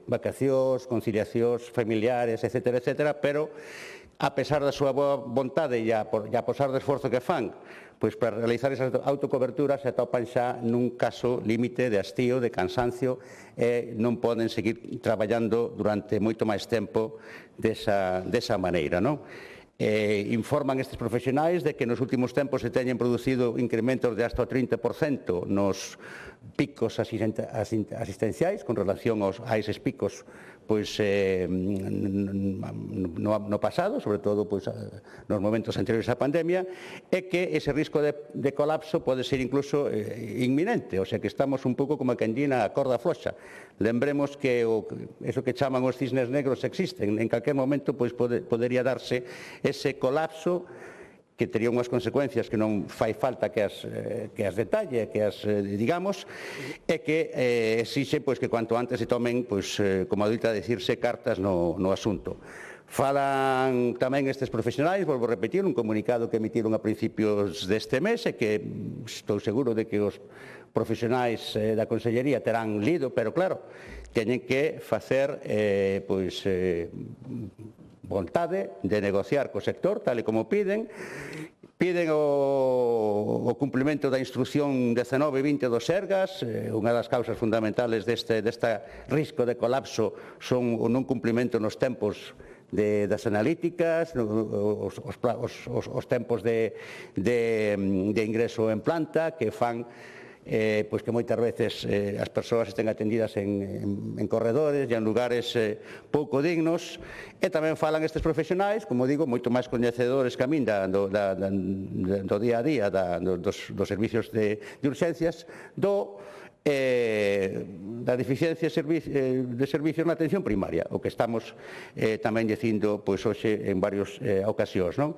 Speaker 6: vacacións, conciliacións familiares, etcétera, pero a pesar da súa boa vontade e a pesar do esforzo que fan para realizar esas autocoberturas, se atopan xa nun caso límite de hastío, de cansancio, e non poden seguir traballando durante moito máis tempo desa maneira, non? Informan estes profesionais de que nos últimos tempos se teñen producido incrementos de hasta o 30% nos picos asistenciais con relación a eses picos no pasado, sobre todo nos momentos anteriores á pandemia, e que ese risco de colapso pode ser incluso inminente, o sea que estamos un pouco como a quen di na corda floxa. Lembremos que eso que chaman os cisnes negros existen, en calquer momento podería darse ese colapso que tería unhas consecuencias que non fai falta que as detalle, que as digamos, e que exixe que cuanto antes se tomen, como adoita decirse, cartas no asunto. Falan tamén estes profesionais, volvo a repetir, un comunicado que emitiron a principios deste mes e que estou seguro de que os profesionais da Consellería terán lido, pero claro, teñen que facer vontade de negociar co sector, tal e como piden o cumprimento da instrucción 19-20 do Sergas. Unha das causas fundamentales deste risco de colapso son o non cumprimento nos tempos das analíticas, os tempos de ingreso en planta, que fan que moitas veces as persoas estén atendidas en corredores e en lugares pouco dignos. E tamén falan estes profesionais, como digo, moito máis coñecedores que a min do día a día dos servicios de urxencias, da deficiencia de servicios na atención primaria, o que estamos tamén dicindo hoxe en varias ocasións, non?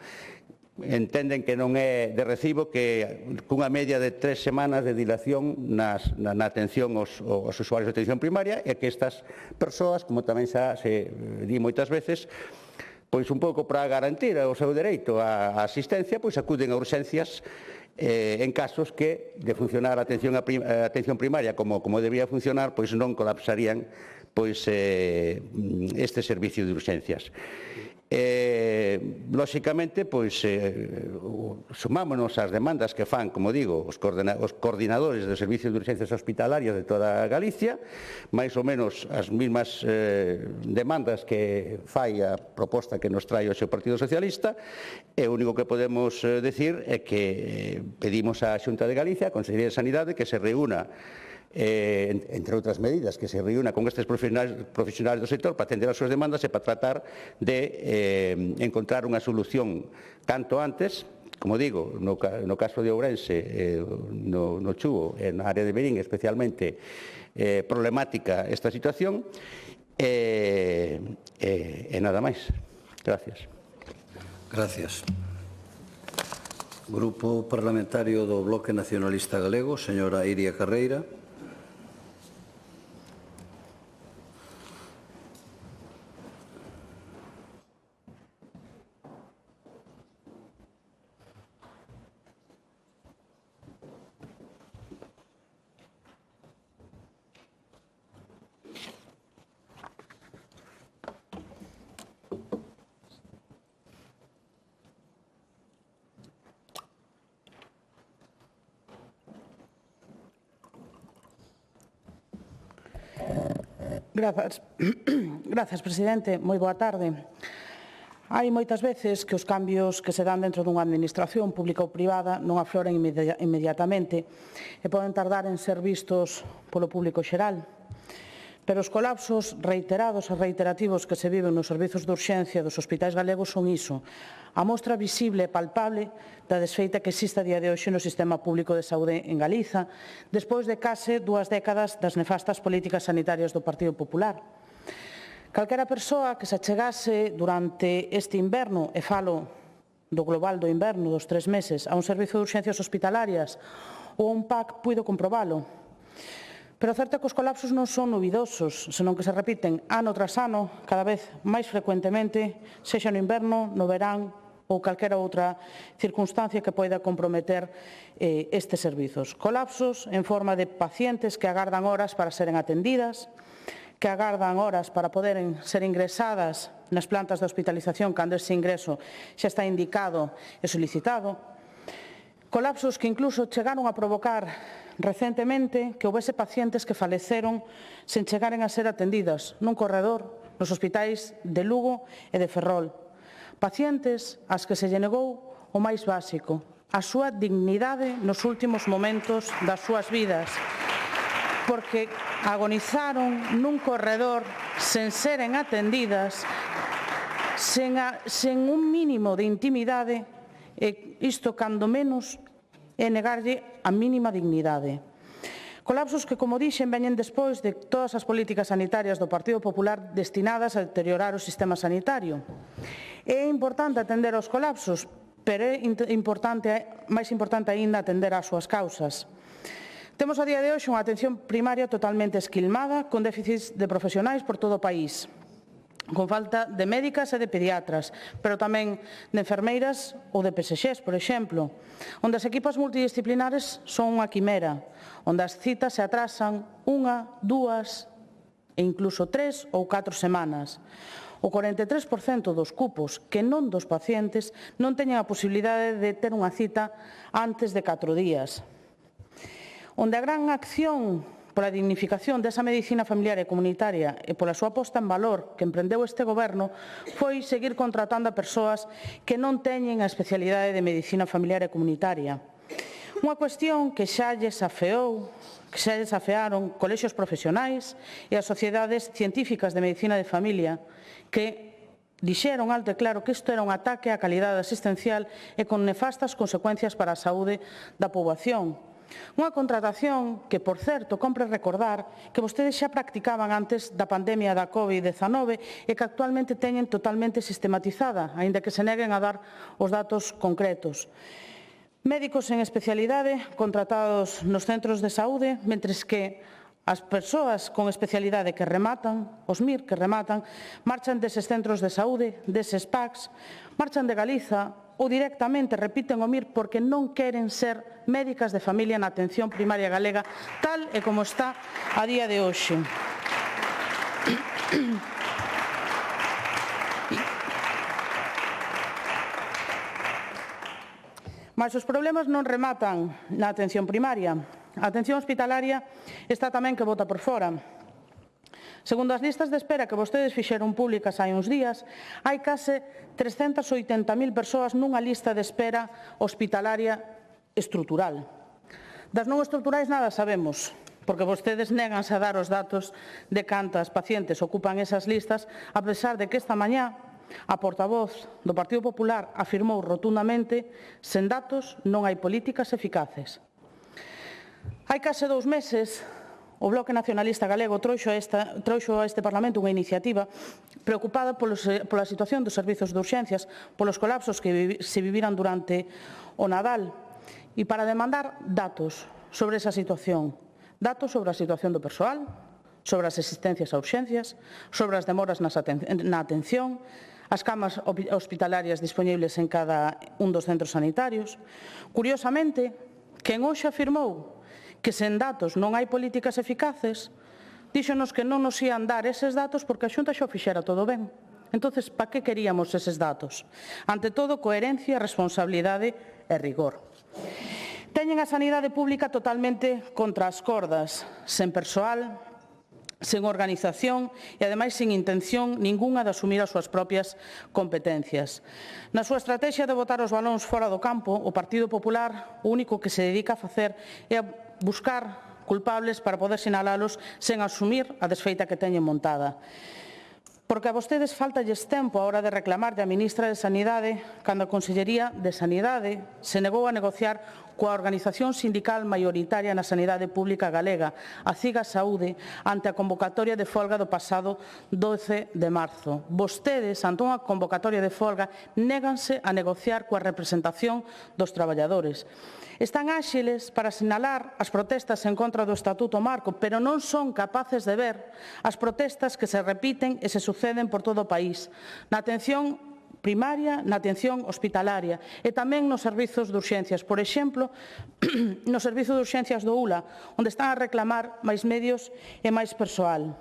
Speaker 6: Entenden que non é de recibo que cunha media de 3 semanas de dilación na atención aos usuarios de atención primaria, e que estas persoas, como tamén xa se di moitas veces, un pouco para garantir o seu dereito á asistencia, acuden a urxencias en casos que, de funcionar a atención primaria como debía funcionar, non colapsarían este servicio de urxencias. Lóxicamente, sumámonos ás demandas que fan, como digo, os coordinadores dos servicios de urxencias hospitalarias de toda Galicia, máis ou menos as mesmas demandas que fai a proposta que nos trae hoxe o Partido Socialista, e o único que podemos decir é que pedimos á Xunta de Galicia, a Consellería de Sanidade, que se reúna, entre outras medidas, que se reúna con estes profesionais do sector para atender as súas demandas e para tratar de encontrar unha solución canto antes. Como digo, no caso de Ourense, no Chuo, na área de Verín especialmente problemática esta situación, e nada máis. Gracias.
Speaker 1: Gracias. Grupo Parlamentario do Bloque Nacionalista Galego, señora Iria Carreira.
Speaker 7: Grazas, presidente. Moi boa tarde. Hai moitas veces que os cambios que se dan dentro dunha administración pública ou privada non afloren inmediatamente e poden tardar en ser vistos polo público xeral. Pero os colapsos reiterados e reiterativos que se viven nos servizos de urxencia dos hospitais galegos son iso, a mostra visible e palpable da desfeita que existe a día de hoxe no sistema público de saúde en Galiza, despois de case 2 décadas das nefastas políticas sanitarias do Partido Popular. Calquera persoa que se achegase durante este inverno, e falo do global do inverno dos 3 meses, a un servizo de urxencias hospitalarias ou a un PAC, puido comprobalo. Pero o certo é que os colapsos non son novidosos, senón que se repiten ano tras ano, cada vez máis frecuentemente, sexa no inverno, no verán ou calquera outra circunstancia que poida comprometer estes servizos. Colapsos en forma de pacientes que agardan horas para seren atendidas, que agardan horas para poder ser ingresadas nas plantas de hospitalización cando ese ingreso xa está indicado e solicitado. Colapsos que incluso chegaron a provocar recentemente que houbese pacientes que faleceron sen chegaren a ser atendidas nun corredor nos hospitais de Lugo e de Ferrol. Pacientes ás que se lle negou o máis básico, a súa dignidade nos últimos momentos das súas vidas, porque agonizaron nun corredor sen seren atendidas, sen un mínimo de intimidade, e isto, cando menos, é negarlle a mínima dignidade. Colapsos que, como dixen, veñen despois de todas as políticas sanitarias do Partido Popular destinadas a deteriorar o sistema sanitario. É importante atender aos colapsos, pero é máis importante aínda atender ás súas causas. Temos a día de hoxe unha atención primaria totalmente esquilmada, con déficits de profesionais por todo o país, con falta de médicas e de pediatras, pero tamén de enfermeiras ou de PSXs, por exemplo, onde as equipas multidisciplinares son unha quimera, onde as citas se atrasan 1, 2 e incluso 3 ou 4 semanas. O 43% dos cupos, que non dos pacientes, non teñen a posibilidade de ter unha cita antes de 4 días. Onde a gran acción pola dignificación desa medicina familiar e comunitaria e pola súa posta en valor que emprendeu este goberno foi seguir contratando a persoas que non teñen a especialidade de medicina familiar e comunitaria. Unha cuestión que xa desafearon colexios profesionais e as sociedades científicas de medicina de familia, que dixeron alto e claro que isto era un ataque á calidade asistencial e con nefastas consecuencias para a saúde da poboación. Unha contratación que, por certo, compre recordar que vostedes xa practicaban antes da pandemia da COVID-19 e que actualmente teñen totalmente sistematizada, aínda que se neguen a dar os datos concretos. Médicos en especialidade contratados nos centros de saúde, mentres que as persoas con especialidade que rematan, os MIR que rematan, marchan deses centros de saúde, deses PACs, marchan de Galiza ou directamente repiten o MIR porque non queren ser médicas de familia na atención primaria galega, tal e como está a día de hoxe. Mas os problemas non rematan na atención primaria. A atención hospitalaria está tamén que bota por fora. Segundo as listas de espera que vostedes fixeron públicas hai uns días, hai case 380.000 persoas nunha lista de espera hospitalaria estrutural. Das non estruturais nada sabemos, porque vostedes néganse a dar os datos de cantas pacientes ocupan esas listas, a pesar de que esta mañá a portavoz do Partido Popular afirmou rotundamente: sen datos non hai políticas eficaces. Hai case 2 meses, o Bloque Nacionalista Galego trouxo a este Parlamento unha iniciativa preocupada pola situación dos servizos de urxencias, polos colapsos que se viviran durante o Nadal e para demandar datos sobre esa situación. Datos sobre a situación do persoal, sobre as asistencias a urxencias, sobre as demoras na atención, as camas hospitalarias dispoñibles en cada un dos centros sanitarios. Curiosamente, quen hoxe afirmou que sen datos non hai políticas eficaces, díxonos que non nos ían dar eses datos porque a Xunta xa o fixera todo ben. Entonces, para que queríamos eses datos? Ante todo, coherencia, responsabilidade e rigor. Teñen a sanidade pública totalmente contra as cordas, sen persoal, sen organización e, ademais, sen intención ningunha de asumir as súas propias competencias. Na súa estrategia de botar os balóns fora do campo, o Partido Popular o único que se dedica a facer é a buscar culpables para poder sinalalos sen asumir a desfeita que teñen montada. Porque a vostedes faltalles tempo a hora de reclamar a ministra de Sanidade cando a Consellería de Sanidade se negou a negociar coa organización sindical maioritaria na sanidade pública galega, a CIGA Saúde, ante a convocatoria de folga do pasado 12 de marzo. Vostedes, ante unha convocatoria de folga, néganse a negociar coa representación dos traballadores. Están áxiles para sinalar as protestas en contra do Estatuto Marco, pero non son capaces de ver as protestas que se repiten e se suceden por todo o país, na atención primaria, na atención hospitalaria e tamén nos servizos de urxencias. Por exemplo, no servizo de urxencias do ULA, onde están a reclamar máis medios e máis persoal.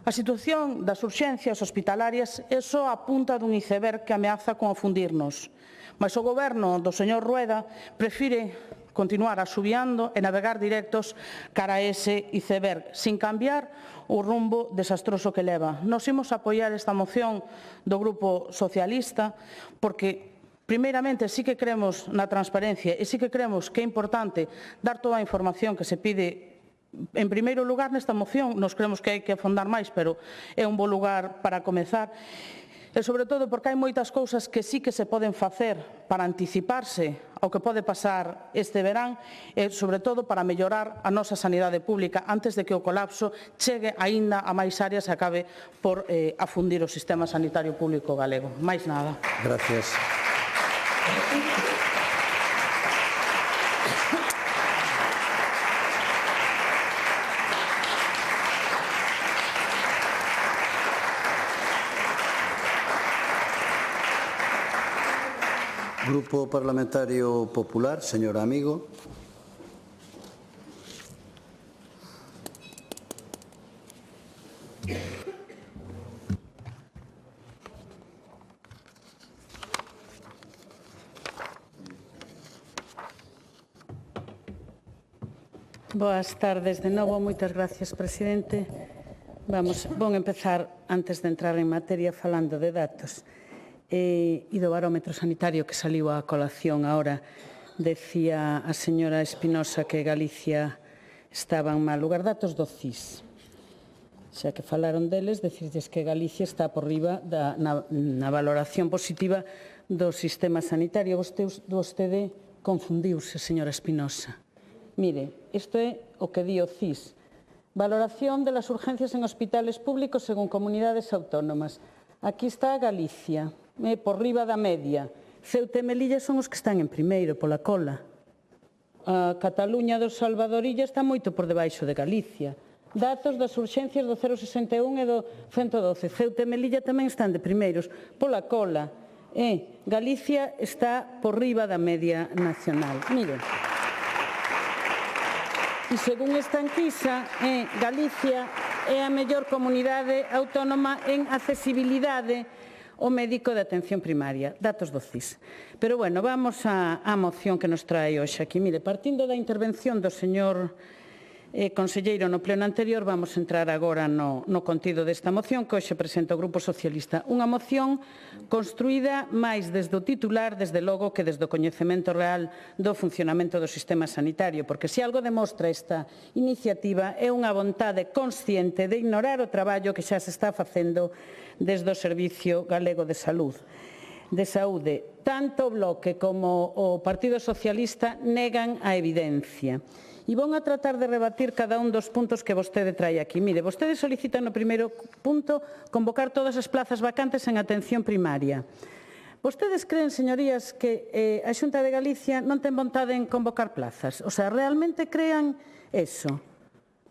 Speaker 7: A situación das urxencias hospitalarias é só a punta dun iceberg que ameaza con afundirnos. Mas o goberno do señor Rueda prefire continuar asubiando e navegar directos cara a ese iceberg, sin cambiar o rumbo desastroso que leva. Nos imos apoiar esta moción do Grupo Socialista porque, primeiramente, sí que creemos na transparencia e sí que creemos que é importante dar toda a información que se pide. En primeiro lugar, nesta moción, nos creemos que hai que afondar máis, pero é un bo lugar para comezar. E, sobre todo, porque hai moitas cousas que sí que se poden facer para anticiparse ao que pode pasar este verán e, sobre todo, para mellorar a nosa sanidade pública antes de que o colapso chegue aínda a máis áreas e acabe por afundir o sistema sanitario público galego. Máis nada.
Speaker 1: Gracias. Grupo Parlamentario Popular, señor Amigo.
Speaker 7: Boas tardes de novo. Moitas gracias, presidente. Vou empezar, antes de entrar en materia, falando de datos. E do barómetro sanitario que saliu á colación agora. Decía a señora Espinosa que Galicia estaba en mal lugar. Datos do CIS. Xa que falaron deles, decirles que Galicia está por riba na valoración positiva do sistema sanitario. Vostede confundiuse, señora Espinosa. Mire, isto é o que di o CIS. Valoración de las urgencias en hospitales públicos según comunidades autónomas. Aquí está Galicia, por riba da media. Ceuta e Melilla son os que están en primeiro, pola cola. A Cataluña do Salvadorilla está moito por debaixo de Galicia. Datos das urxencias do 061 e do 112. Ceuta e Melilla tamén están de primeiros, pola cola. Galicia está por riba da media nacional. Miren. E según esta enquisa, Galicia é a mellor comunidade autónoma en accesibilidade ao médico de atención primaria. Datos do CIS. Pero, bueno, vamos á moción que nos trae hoxe aquí. Mire, partindo da intervención do señor conselleiro no pleno anterior, vamos entrar agora no contido desta moción que hoxe presenta o Grupo Socialista. Unha moción construída máis desde o titular, desde logo, que desde o coñecemento real do funcionamento do sistema sanitario, porque se algo demostra esta iniciativa é unha vontade consciente de ignorar o traballo que xa se está facendo desde o Servicio Galego de Saúde. Tanto o Bloque como o Partido Socialista negan a evidencia. E vou a tratar de rebatir cada un dos puntos que vostede trae aquí. Mire, vostede solicita no primeiro punto convocar todas as plazas vacantes en atención primaria. Vostedes creen, señorías, que a Xunta de Galicia non ten vontade en convocar plazas? O sea, realmente crean eso?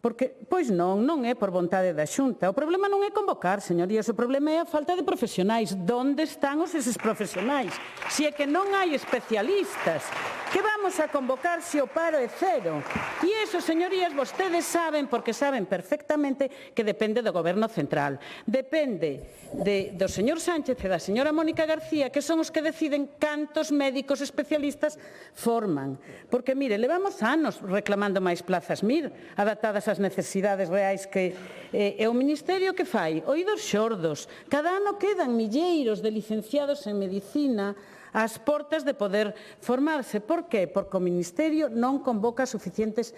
Speaker 7: Porque, pois non é por vontade da Xunta. O problema non é convocar, señorías, o problema é a falta de profesionais. Donde están eses profesionais? Se é que non hai especialistas, que vamos a convocar se o paro é cero? E iso, señorías, vostedes saben, porque saben perfectamente que depende do Goberno central. Depende do señor Sánchez e da señora Mónica García, que son os que deciden cantos médicos especialistas forman. Porque, mire, levamos anos reclamando máis plazas MIR, adaptadas ás necesidades reais que é o Ministerio que fai. Oídos xordos. Cada ano quedan milleiros de licenciados en medicina ás portas de poder formarse. Por que? Porque o Ministerio non convoca suficientes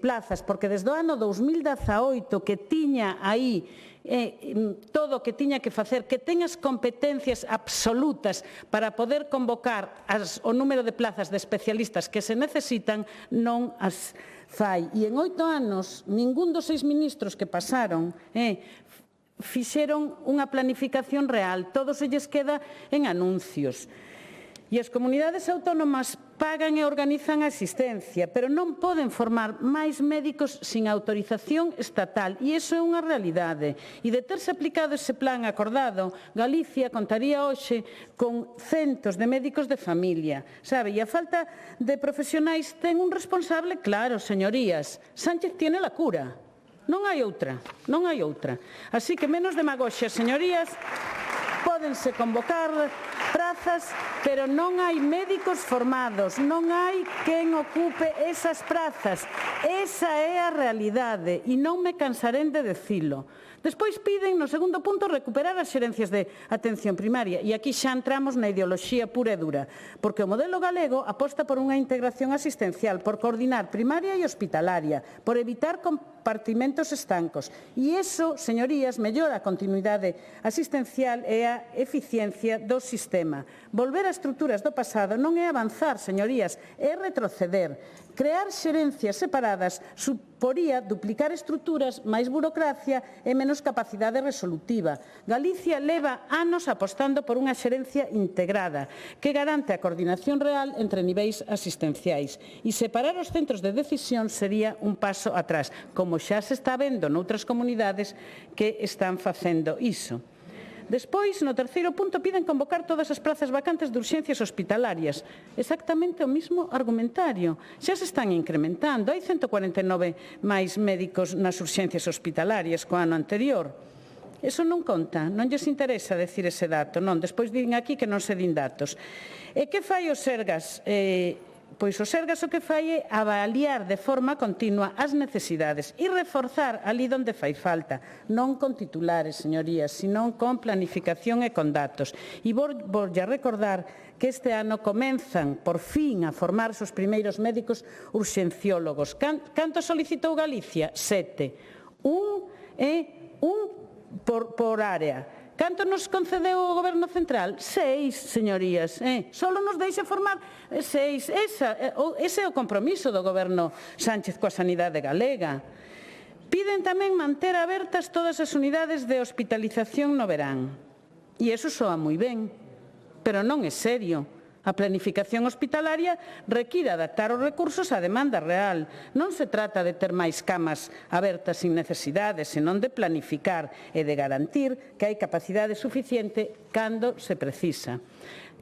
Speaker 7: plazas, porque desde o ano 2018 que tiña aí todo o que tiña que facer, que ten as competencias absolutas para poder convocar o número de plazas de especialistas que se necesitan, non as fai. E en 8 anos, ningún dos 6 ministros que pasaron fixeron unha planificación real, todo se lles queda en anuncios. E as comunidades autónomas pagan e organizan a asistencia, pero non poden formar máis médicos sin autorización estatal, e iso é unha realidade. E de terse aplicado ese plan acordado, Galicia contaría hoxe con centos de médicos de familia, sabe? E a falta de profesionais ten un responsable claro, señorías. Sánchez tiene la cura. Non hai outra, non hai outra. Así que menos demagoxia, señorías, pódense convocar prazas, pero non hai médicos formados, non hai quen ocupe esas prazas. Esa é a realidade e non me cansarén de dicilo. Despois piden, no segundo punto, recuperar as xerencias de atención primaria. E aquí xa entramos na ideoloxía pura e dura, porque o modelo galego aposta por unha integración asistencial, por coordinar primaria e hospitalaria, por evitar compartimentos estancos. E iso, señorías, mellora a continuidade asistencial e a eficiencia do sistema. Volver a estruturas do pasado non é avanzar, señorías, é retroceder. Crear xerencias separadas suporía duplicar estruturas, máis burocracia e menos capacidade resolutiva. Galicia leva anos apostando por unha xerencia integrada que garante a coordinación real entre niveis asistenciais. E separar os centros de decisión sería un paso atrás, como xa se está vendo noutras comunidades que están facendo iso. Despois, no terceiro punto, piden convocar todas as prazas vacantes de urxencias hospitalarias. Exactamente o mismo argumentario. Xa se están incrementando. Hai 149 máis médicos nas urxencias hospitalarias co ano anterior. Eso non conta, non lles interesa decir ese dato. Non, despois din aquí que non se din datos. E que fai o Sergas? Pois o Sergas o que fai é avaliar de forma continua as necesidades e reforzar ali onde fai falta, non con titulares, señorías, senón con planificación e con datos. E voulle recordar que este ano comenzan, por fin, a formarse os primeiros médicos urxenciólogos. Canto solicitou Galicia? 7. Un por área. Canto nos concedeu o Goberno Central? 6, señorías. Solo nos deixa formar 6. Ese é o compromiso do Goberno Sánchez coa sanidade galega. Piden tamén manter abertas todas as unidades de hospitalización no verán. E iso soa moi ben, pero non é serio. A planificación hospitalaria require adaptar os recursos á demanda real. Non se trata de ter máis camas abertas sin necesidades, senón de planificar e de garantir que hai capacidade suficiente cando se precisa.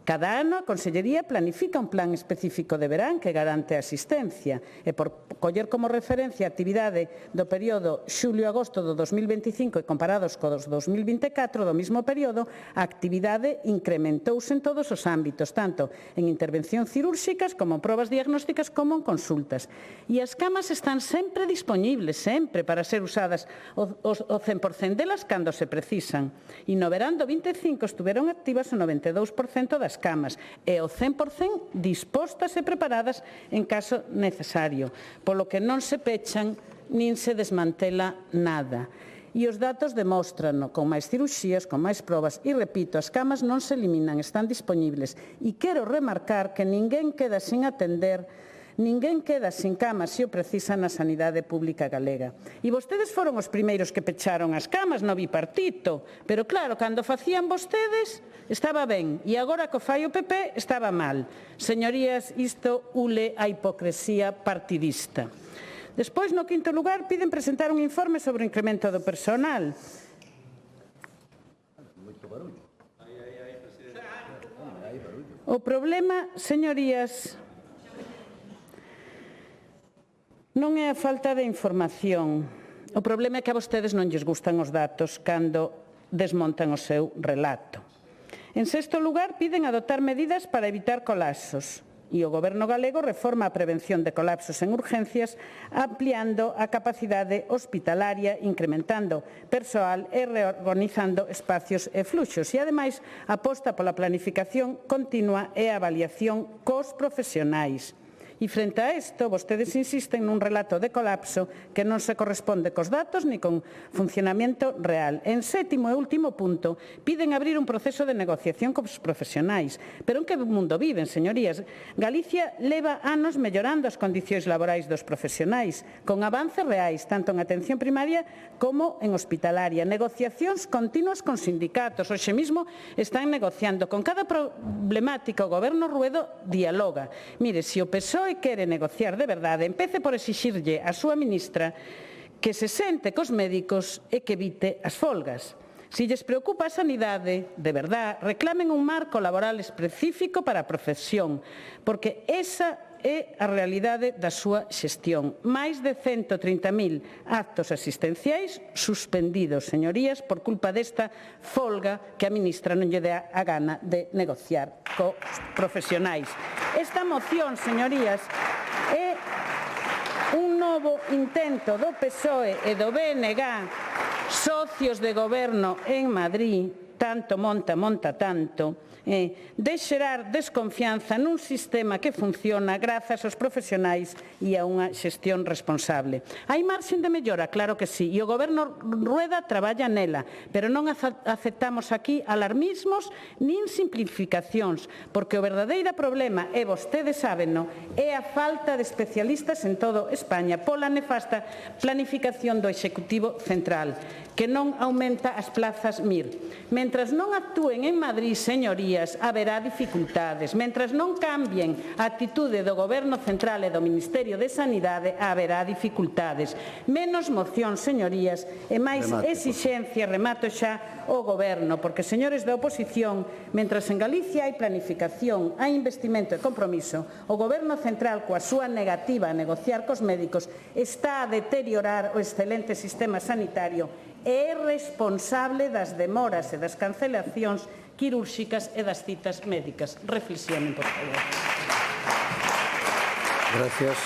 Speaker 7: Cada ano a Consellería planifica un plan específico de verán que garante a asistencia e por coller como referencia a actividade do período xulio-agosto do 2025 e comparados co dos 2024 do mesmo período, a actividade incrementouse en todos os ámbitos, tanto en intervención cirúrxicas como en probas diagnósticas como en consultas. E as camas están sempre disponibles, sempre, para ser usadas o 100% delas cando se precisan. E no verán do 25 estuveron activas o 92% das camas e o 100% dispostas e preparadas en caso necesario, polo que non se pechan nin se desmantela nada. E os datos demóstrano, con máis cirurxías, con máis probas, e repito, as camas non se eliminan, están disponibles. E quero remarcar que ninguén queda sin atender, ninguén queda sin camas se o precisa na sanidade pública galega. E vostedes foron os primeiros que pecharon as camas no bipartito, pero claro, cando facían vostedes estaba ben, e agora que o fai o PP estaba mal. Señorías, isto ule a hipocresía partidista. Despois, no quinto lugar, piden presentar un informe sobre o incremento do personal. O problema, señorías, non é a falta de información. O problema é que a vostedes non lles gustan os datos cando desmontan o seu relato. En sexto lugar, piden adoptar medidas para evitar colapsos. E o Goberno galego reforma a prevención de colapsos en urgencias, ampliando a capacidade hospitalaria, incrementando persoal e reorganizando espacios e fluxos. E, ademais, aposta pola planificación continua e avaliación cos profesionais. E frente a isto, vostedes insisten nun relato de colapso que non se corresponde cos datos ni con funcionamento real. En sétimo e último punto, piden abrir un proceso de negociación cos profesionais. Pero en que mundo viven, señorías? Galicia leva anos mellorando as condicións laborais dos profesionais, con avances reais, tanto en atención primaria como en hospitalaria. Negociacións continuas con sindicatos. Hoxe mesmo están negociando. Con cada problemática, o Goberno Ruedo dialoga. Mire, se o PSOE quere negociar de verdade, empece por exixirlle á súa ministra que se sente cos médicos e que evite as folgas. Se lles preocupa a sanidade, de verdade, reclamen un marco laboral específico para a profesión, porque esa é a realidade da súa xestión. Máis de 130.000 actos asistenciais suspendidos, señorías, por culpa desta folga que a ministra non lle dá a gana de negociar cos profesionais. Esta moción, señorías, é un novo intento do PSOE e do BNG, socios de goberno en Madrid, tanto monta tanto, de xerar desconfianza nun sistema que funciona grazas aos profesionais e a unha xestión responsable. Hai marxen de mellora? Claro que sí, e o Goberno Rueda traballa nela, pero non aceptamos aquí alarmismos nin simplificacións, porque o verdadeiro problema, e vostedes sábenno, é a falta de especialistas en todo España pola nefasta planificación do Executivo Central, que non aumenta as plazas MIR. Mentras non actúen en Madrid, señorías, haberá dificultades. Mentras non cambien a actitude do Goberno Central e do Ministerio de Sanidade, haberá dificultades. Menos moción, señorías, e máis exixencia, remato xa, o Goberno, porque, señores da oposición, mentras en Galicia hai planificación, hai investimento e compromiso, o Goberno Central, coa súa negativa a negociar cos médicos, está a deteriorar o excelente sistema sanitario e é responsable das demoras e das cancelacións quirúrxicas e das citas médicas. Reflexionen, por favor.
Speaker 1: Gracias.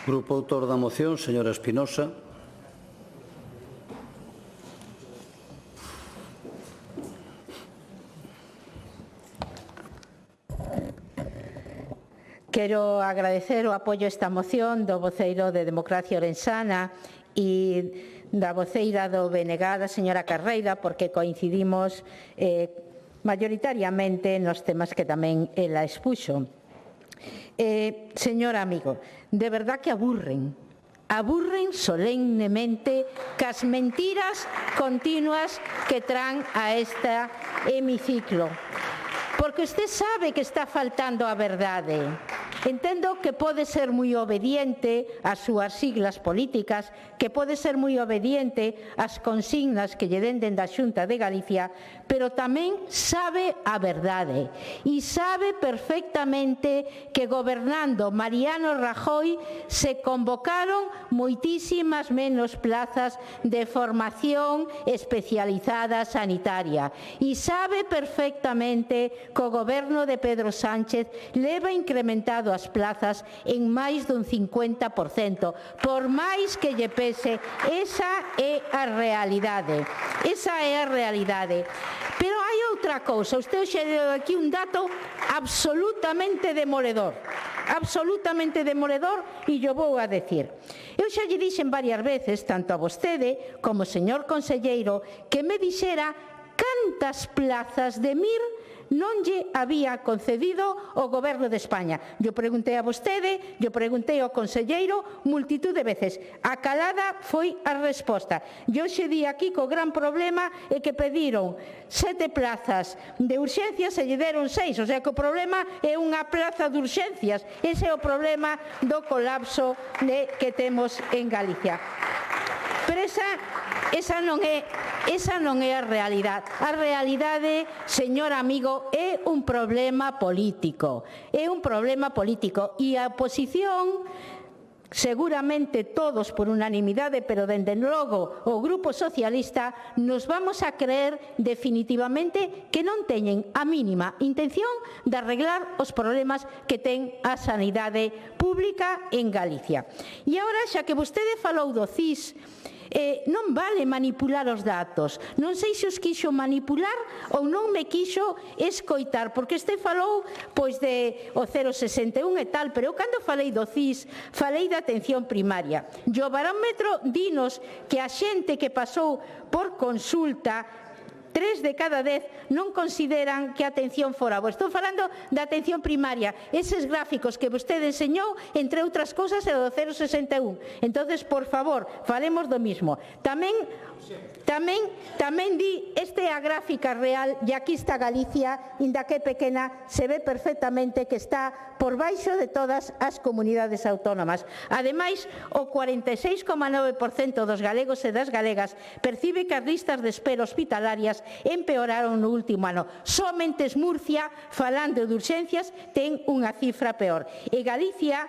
Speaker 1: Grupo autor da moción, señora Espinosa.
Speaker 5: Quero agradecer o apoio a esta moción do voceiro de Democracia Orensana e da voceira do BNG, da señora Carreira, porque coincidimos maioritariamente nos temas que tamén ela expuxo. Señor amigo, de verdad que aburren solemnemente cas mentiras continuas que traen a este hemiciclo. Porque usted sabe que está faltando a verdade. Entendo que pode ser moi obediente ás súas siglas políticas, que pode ser moi obediente ás consignas que lle den dende a Xunta de Galicia, pero tamén sabe a verdade. E sabe perfectamente que gobernando Mariano Rajoy se convocaron moitísimas menos plazas de formación especializada sanitaria. E sabe perfectamente que o goberno de Pedro Sánchez leva incrementado as plazas en máis dun 50%. Por máis que lle pese, esa é a realidade. Esa é a realidade. Pero hai outra cousa. Usted xe deu aquí un dato absolutamente demoledor. Absolutamente demoledor, e yo vou a decir. Eu xa lle dixen varias veces, tanto a vostede como ao señor conselleiro, que me dixera cantas plazas de MIR non lle había concedido o Goberno de España. Yo preguntei a vostede, yo preguntei ao conselleiro multitud de veces. A calada foi a resposta. Yo xe di aquí que o gran problema é que pediron 7 plazas de urxencias e lle deron 6. O sea que o problema é unha plaza de urxencias. Ese é o problema do colapso que temos en Galicia. Pero esa non é a realidade. A realidade, señor amigo, é un problema político. É un problema político. E a oposición seguramente todos por unanimidade, pero dende logo o Grupo Socialista, nos vamos a creer definitivamente que non teñen a mínima intención de arreglar os problemas que ten a sanidade pública en Galicia. E agora, xa que vostede falou do CIS, non vale manipular os datos. Non sei se os quixo manipular ou non me quixo escoitar, porque este falou pois de o 0,61 e tal, pero eu cando falei do CIS, falei da atención primaria. E o barómetro dinos que a xente que pasou por consulta, 3 de cada 10 non consideran que a atención fora boa. Estou falando da atención primaria. Eses gráficos que vostede enseñou, entre outras cousas, é do 0,61. Entonces, por favor, falemos do mismo. Tamén di, este é a gráfica real, e aquí está Galicia, inda que pequena, se ve perfectamente que está por baixo de todas as comunidades autónomas. Ademais, o 46,9% dos galegos e das galegas percibe que as listas de espera hospitalarias empeoraron no último ano. Somente Murcia, falando de urxencias, ten unha cifra peor. E Galicia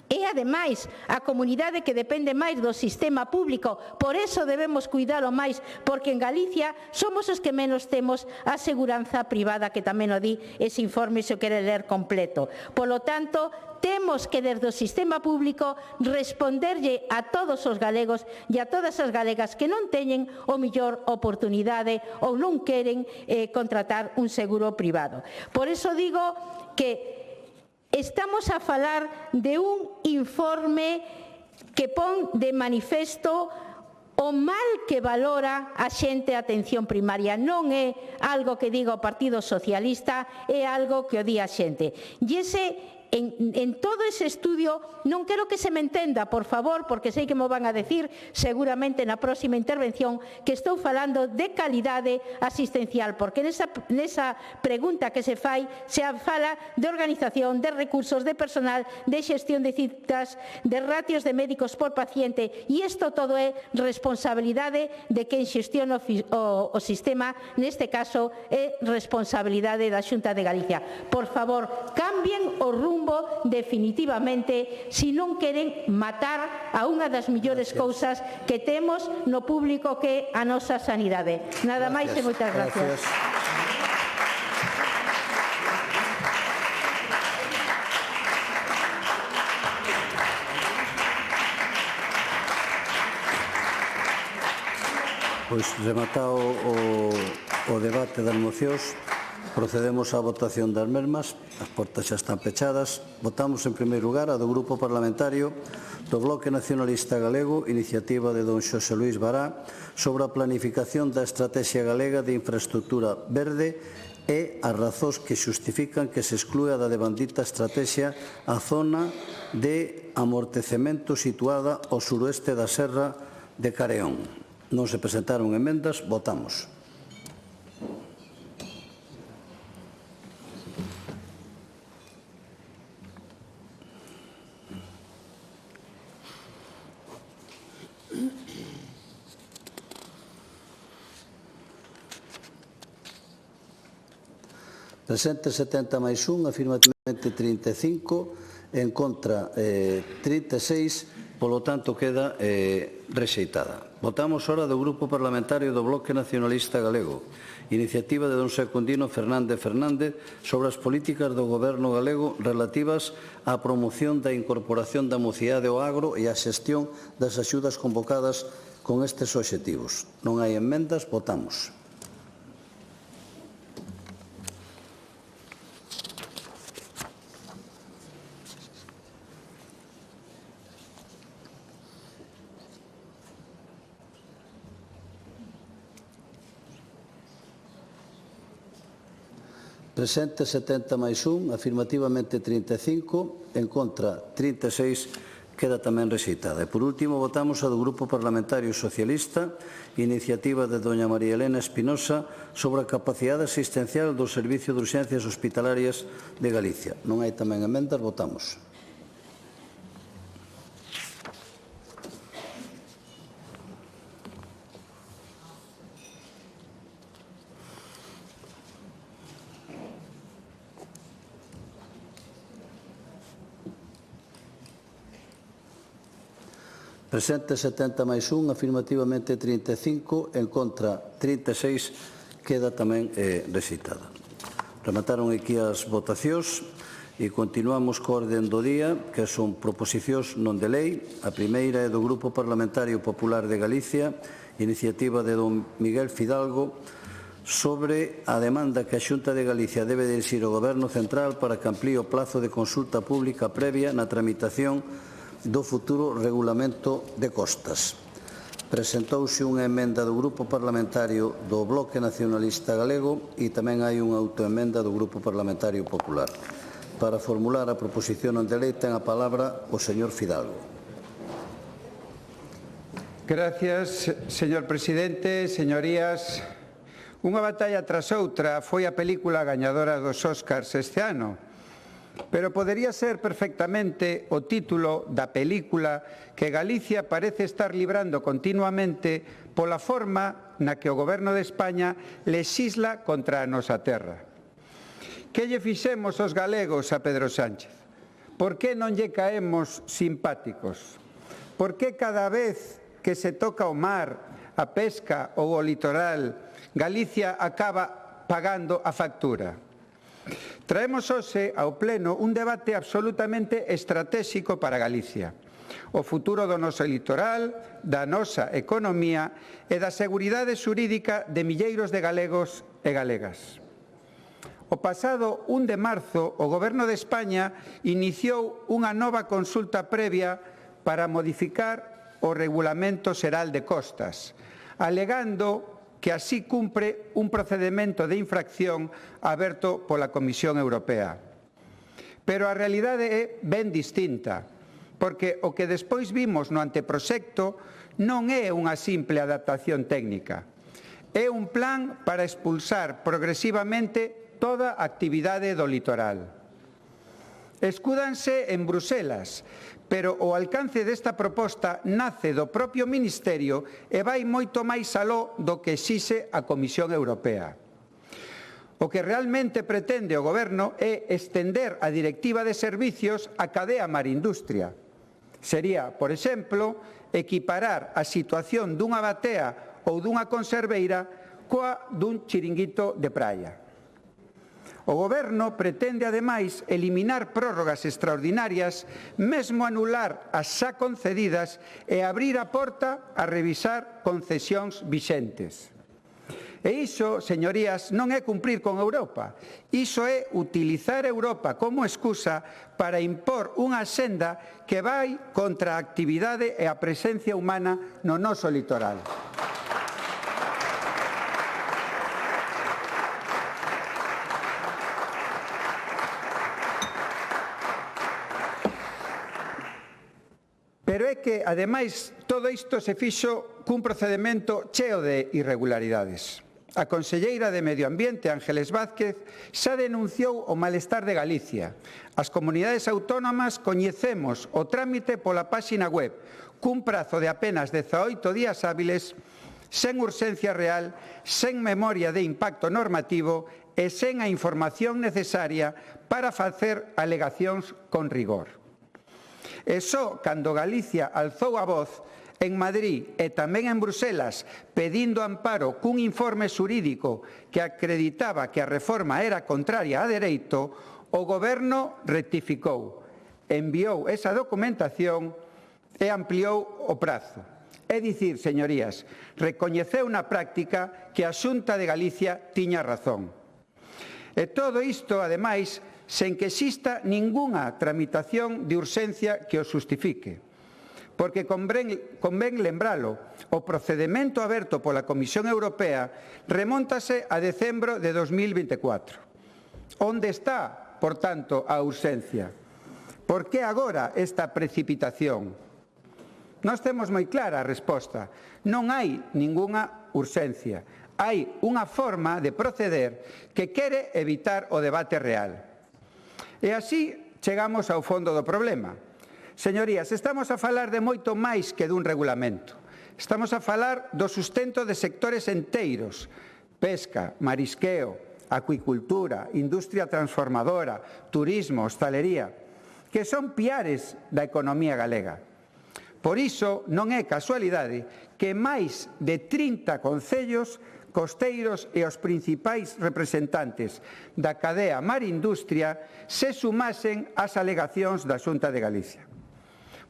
Speaker 5: é, ademais, a comunidade que depende máis do sistema público. Por eso debemos cuidalo máis, porque en Galicia somos os que menos temos a seguranza privada, que tamén o di ese informe, se o quere ler completo. Polo tanto, temos que, desde o sistema público, responderlle a todos os galegos e a todas as galegas que non teñen o mellor oportunidade ou non queren contratar un seguro privado. Por eso digo que estamos a falar de un informe que pon de manifesto o mal que valora a xente a atención primaria. Non é algo que diga o Partido Socialista, é algo que o di a xente. E ese en todo ese estudio, non quero que se me entenda, por favor, porque sei que me van a decir seguramente na próxima intervención que estou falando de calidade asistencial, porque nesa pregunta que se fai se fala de organización, de recursos, de personal, de xestión de citas, de ratios de médicos por paciente, e isto todo é responsabilidade de quen xestiona o sistema, neste caso é responsabilidade da Xunta de Galicia. Por favor, cambien o rumbo definitivamente, se non queren matar a unha das millores cousas que temos no público, que é a nosa sanidade. Nada máis e moitas gracias.
Speaker 1: Pois, rematado o debate das mocións, procedemos á votación das mesmas. As portas xa están pechadas. Votamos en primeiro lugar a do Grupo Parlamentario do Bloque Nacionalista Galego, iniciativa de don Xosé Luís Bará, sobre a planificación da Estrategia Galega de Infraestructura Verde e as razóns que xustifican que se exclúa da devandita estrategia a zona de amortecemento situada ao suroeste da Serra de Careón. Non se presentaron emendas, votamos. Presente 70 máis 1, afirmativamente 35, en contra 36, polo tanto queda rexeitada. Votamos ora do Grupo Parlamentario do Bloque Nacionalista Galego, iniciativa de don Secundino Fernández Fernández, sobre as políticas do Goberno galego relativas á promoción da incorporación da mocidade ao agro e á xestión das axudas convocadas con estes obxectivos. Non hai emendas, votamos. Presente 70 máis 1, afirmativamente 35, en contra 36, queda tamén rexeitada. E por último votamos a do Grupo Parlamentario Socialista, iniciativa de doña María Elena Espinosa, sobre a capacidade asistencial do Servicio de Urxencias Hospitalarias de Galicia. Non hai tamén emendas, votamos. Presente 70 máis 1, afirmativamente 35, en contra 36, queda tamén rexeitada. Remataron aquí as votacións e continuamos co orden do día, que son proposicións non de lei. A primeira é do Grupo Parlamentario Popular de Galicia, iniciativa de don Miguel Fidalgo, sobre a demanda que a Xunta de Galicia debe dirixir ao Goberno Central para que amplíe o plazo de consulta pública previa na tramitación do futuro regulamento de costas. Presentouse unha emenda do Grupo Parlamentario do Bloque Nacionalista Galego e tamén hai unha autoemenda do Grupo Parlamentario Popular. Para formular a proposición non de lei ten a palabra o señor Fidalgo.
Speaker 8: Gracias, señor presidente, señorías. Unha batalla tras outra foi a película gañadora dos Óscars este ano. Pero podería ser perfectamente o título da película que Galicia parece estar librando continuamente pola forma na que o Goberno de España lexisla contra a nosa terra. Que lle fixemos os galegos a Pedro Sánchez? Por que non lle caemos simpáticos? Por que cada vez que se toca o mar, a pesca ou o litoral, Galicia acaba pagando a factura? Traemos hoxe ao Pleno un debate absolutamente estratégico para Galicia. O futuro do noso litoral, da nosa economía e da seguridade xurídica de milleiros de galegos e galegas. O pasado 1 de marzo, o Goberno de España iniciou unha nova consulta previa para modificar o Regulamento Xeral de Costas, alegando que así cumpre un procedimento de infracción aberto pola Comisión Europea. Pero a realidade é ben distinta, porque o que despois vimos no anteproxecto non é unha simple adaptación técnica. É un plan para expulsar progresivamente toda a actividade do litoral. Escúdanse en Bruselas, pero o alcance desta proposta nace do propio Ministerio e vai moito máis aló do que exixe a Comisión Europea. O que realmente pretende o Goberno é estender a Directiva de Servicios á cadea marindustria. Sería, por exemplo, equiparar a situación dunha batea ou dunha conserveira coa dun chiringuito de praia. O Goberno pretende, ademais, eliminar prórrogas extraordinarias, mesmo anular as xa concedidas e abrir a porta a revisar concesións vixentes. E iso, señorías, non é cumprir con Europa. Iso é utilizar Europa como excusa para impor unha senda que vai contra a actividade e a presencia humana no noso litoral. Pero é que, ademais, todo isto se fixo cun procedimento cheo de irregularidades. A conselleira de Medio Ambiente, Ángeles Vázquez, xa denunciou o malestar de Galicia. As comunidades autónomas coñecemos o trámite pola páxina web, cun prazo de apenas 18 días hábiles, sen urxencia real, sen memoria de impacto normativo e sen a información necesaria para facer alegacións con rigor. E só cando Galicia alzou a voz en Madrid e tamén en Bruselas pedindo amparo cun informe xurídico que acreditaba que a reforma era contraria a dereito, o Goberno rectificou, enviou esa documentación e ampliou o prazo. É dicir, señorías, recoñeceu na práctica que a Xunta de Galicia tiña razón. E todo isto, ademais, sen que exista ningunha tramitación de urxencia que o xustifique. Porque convén lembralo, o procedimento aberto pola Comisión Europea remóntase a decembro de 2024. Onde está, por tanto, a urxencia? Por que agora esta precipitación? Nós temos moi clara a resposta. Non hai ningunha urxencia. Hai unha forma de proceder que quere evitar o debate real. E así chegamos ao fondo do problema. Señorías, estamos a falar de moito máis que dun regulamento. Estamos a falar do sustento de sectores enteiros: pesca, marisqueo, acuicultura, industria transformadora, turismo, hostalería, que son piares da economía galega. Por iso, non é casualidade que máis de 30 concellos costeiros e os principais representantes da cadea mar-industria se sumasen ás alegacións da Xunta de Galicia.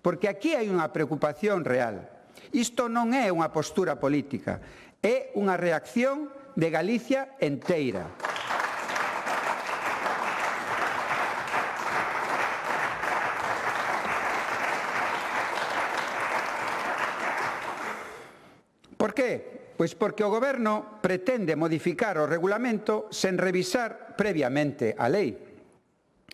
Speaker 8: Porque aquí hai unha preocupación real. Isto non é unha postura política, é unha reacción de Galicia enteira. Por qué? Pois porque o Goberno pretende modificar o regulamento sen revisar previamente a lei.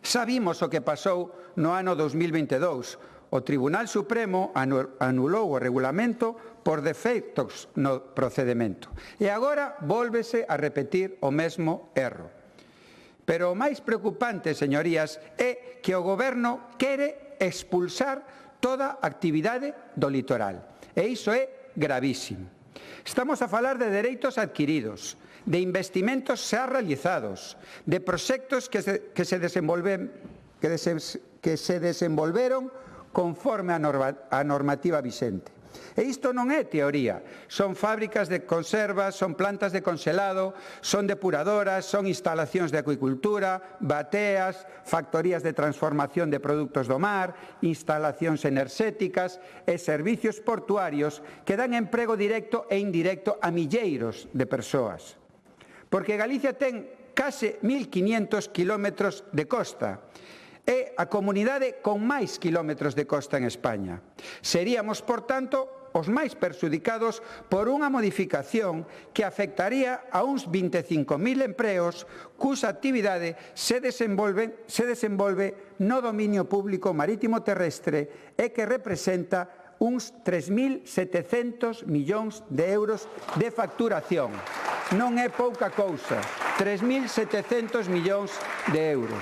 Speaker 8: Sabimos o que pasou no ano 2022. O Tribunal Supremo anulou o regulamento por defectos no procedemento. E agora vólvese a repetir o mesmo erro. Pero o máis preocupante, señorías, é que o Goberno quere expulsar toda a actividade do litoral. E iso é gravísimo. Estamos a falar de dereitos adquiridos, de investimentos xa realizados, de proxectos que se desenvolveron conforme a normativa vixente. E isto non é teoría, son fábricas de conservas, son plantas de conxelado, son depuradoras, son instalacións de acuicultura, bateas, factorías de transformación de produtos do mar, instalacións enerxéticas e servicios portuarios que dan emprego directo e indirecto a milleiros de persoas. Porque Galicia ten case 1.500 kilómetros de costa. É a comunidade con máis kilómetros de costa en España. Seríamos, por tanto, os máis perxudicados por unha modificación que afectaría a uns 25.000 empleos cusa actividade se desenvolve no dominio público marítimo terrestre e que representa uns 3.700 millóns de euros de facturación. Non é pouca cousa, 3.700 millóns de euros.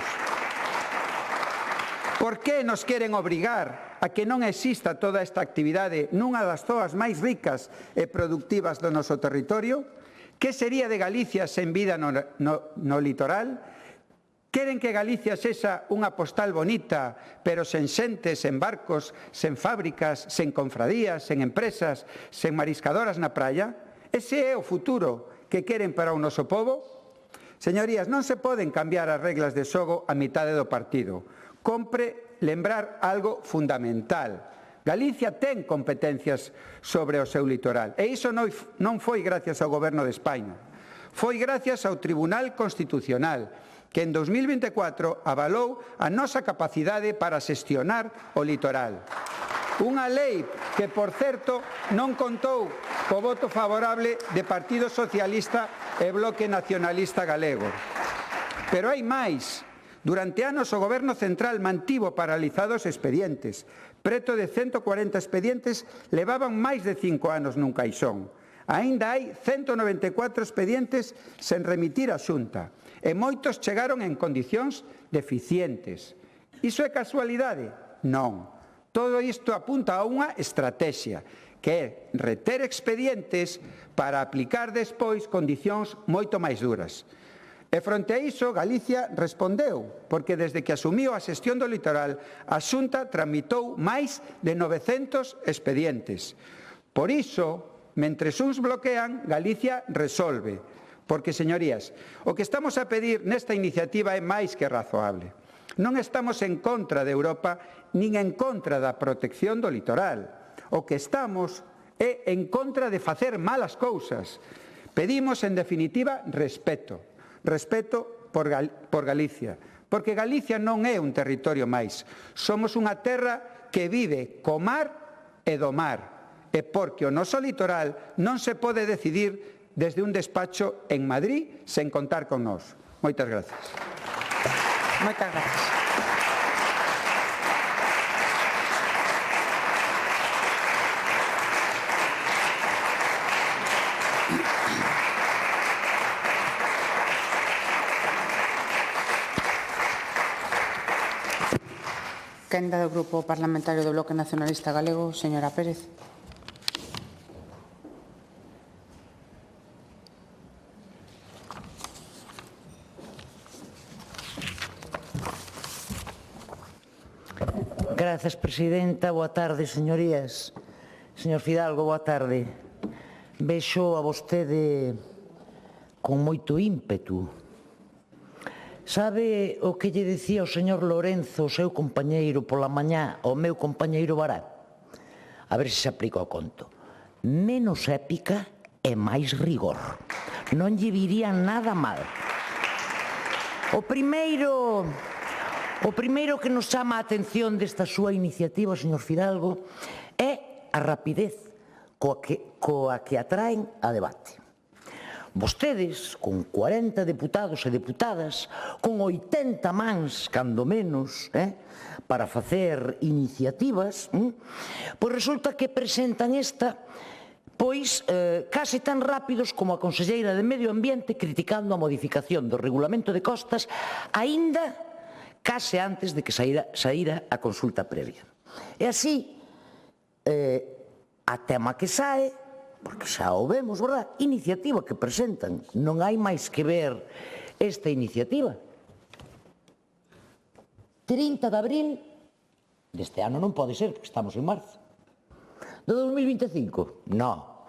Speaker 8: Por que nos queren obrigar a que non exista toda esta actividade nunha das zonas máis ricas e productivas do noso territorio? Que sería de Galicia sen vida no litoral? Queren que Galicia sexa unha postal bonita, pero sen xente, sen barcos, sen fábricas, sen confradías, sen empresas, sen mariscadoras na praia? Ese é o futuro que queren para o noso pobo? Señorías, non se poden cambiar as reglas de xogo a mitade do partido. Compre lembrar algo fundamental. Galicia ten competencias sobre o seu litoral e iso non foi gracias ao Goberno de España. Foi gracias ao Tribunal Constitucional que en 2024 avalou a nosa capacidade para xestionar o litoral. Unha lei que, por certo, non contou co voto favorable de Partido Socialista e Bloque Nacionalista Galego. Pero hai máis. Durante anos o Goberno central mantivo paralizados expedientes. Preto de 140 expedientes levaban máis de 5 anos nun caixón. Aínda hai 194 expedientes sen remitir á Xunta. E moitos chegaron en condicións deficientes. Iso é casualidade? Non. Todo isto apunta a unha estrategia, que é reter expedientes para aplicar despois condicións moito máis duras. E fronte a iso, Galicia respondeu, porque desde que asumiu a xestión do litoral, a Xunta tramitou máis de 900 expedientes. Por iso, mentres uns bloquean, Galicia resolve. Porque, señorías, o que estamos a pedir nesta iniciativa é máis que razoable. Non estamos en contra de Europa, nin en contra da protección do litoral. O que estamos é en contra de facer malas cousas. Pedimos, en definitiva, respeto. Respeto por Galicia, porque Galicia non é un territorio máis. Somos unha terra que vive co mar e do mar, e porque o noso litoral non se pode decidir desde un despacho en Madrid sen contar con nós. Moitas gracias.
Speaker 7: Moitas gracias. Quenda do Grupo Parlamentario do Bloque Nacionalista Galego, señora Pérez.
Speaker 9: Grazas, presidenta. Boa tarde, señorías. Señor Fidalgo, boa tarde. Vexo a vostede con moito ímpetu. Sabe o que lle dicía o señor Lorenzo, o seu compañeiro, pola mañá, ao meu compañeiro Bará? A ver se aplica o conto. Menos épica e máis rigor. Non lle viría nada mal. O primeiro que nos chama a atención desta súa iniciativa, señor Fidalgo, é a rapidez coa que atraen a debate. Vostedes, con 40 deputados e deputadas, con 80 mans, cando menos, para facer iniciativas, pois resulta que presentan esta, pois, case tan rápidos como a conselleira de Medio Ambiente criticando a modificación do regulamento de costas, aínda case antes de que saíra a consulta previa. E así, a tema que sae, porque xa o vemos, verdad? Iniciativa que presentan. Non hai máis que ver esta iniciativa. 30 de abril deste ano non pode ser, porque estamos en marzo. Do 2025? Non.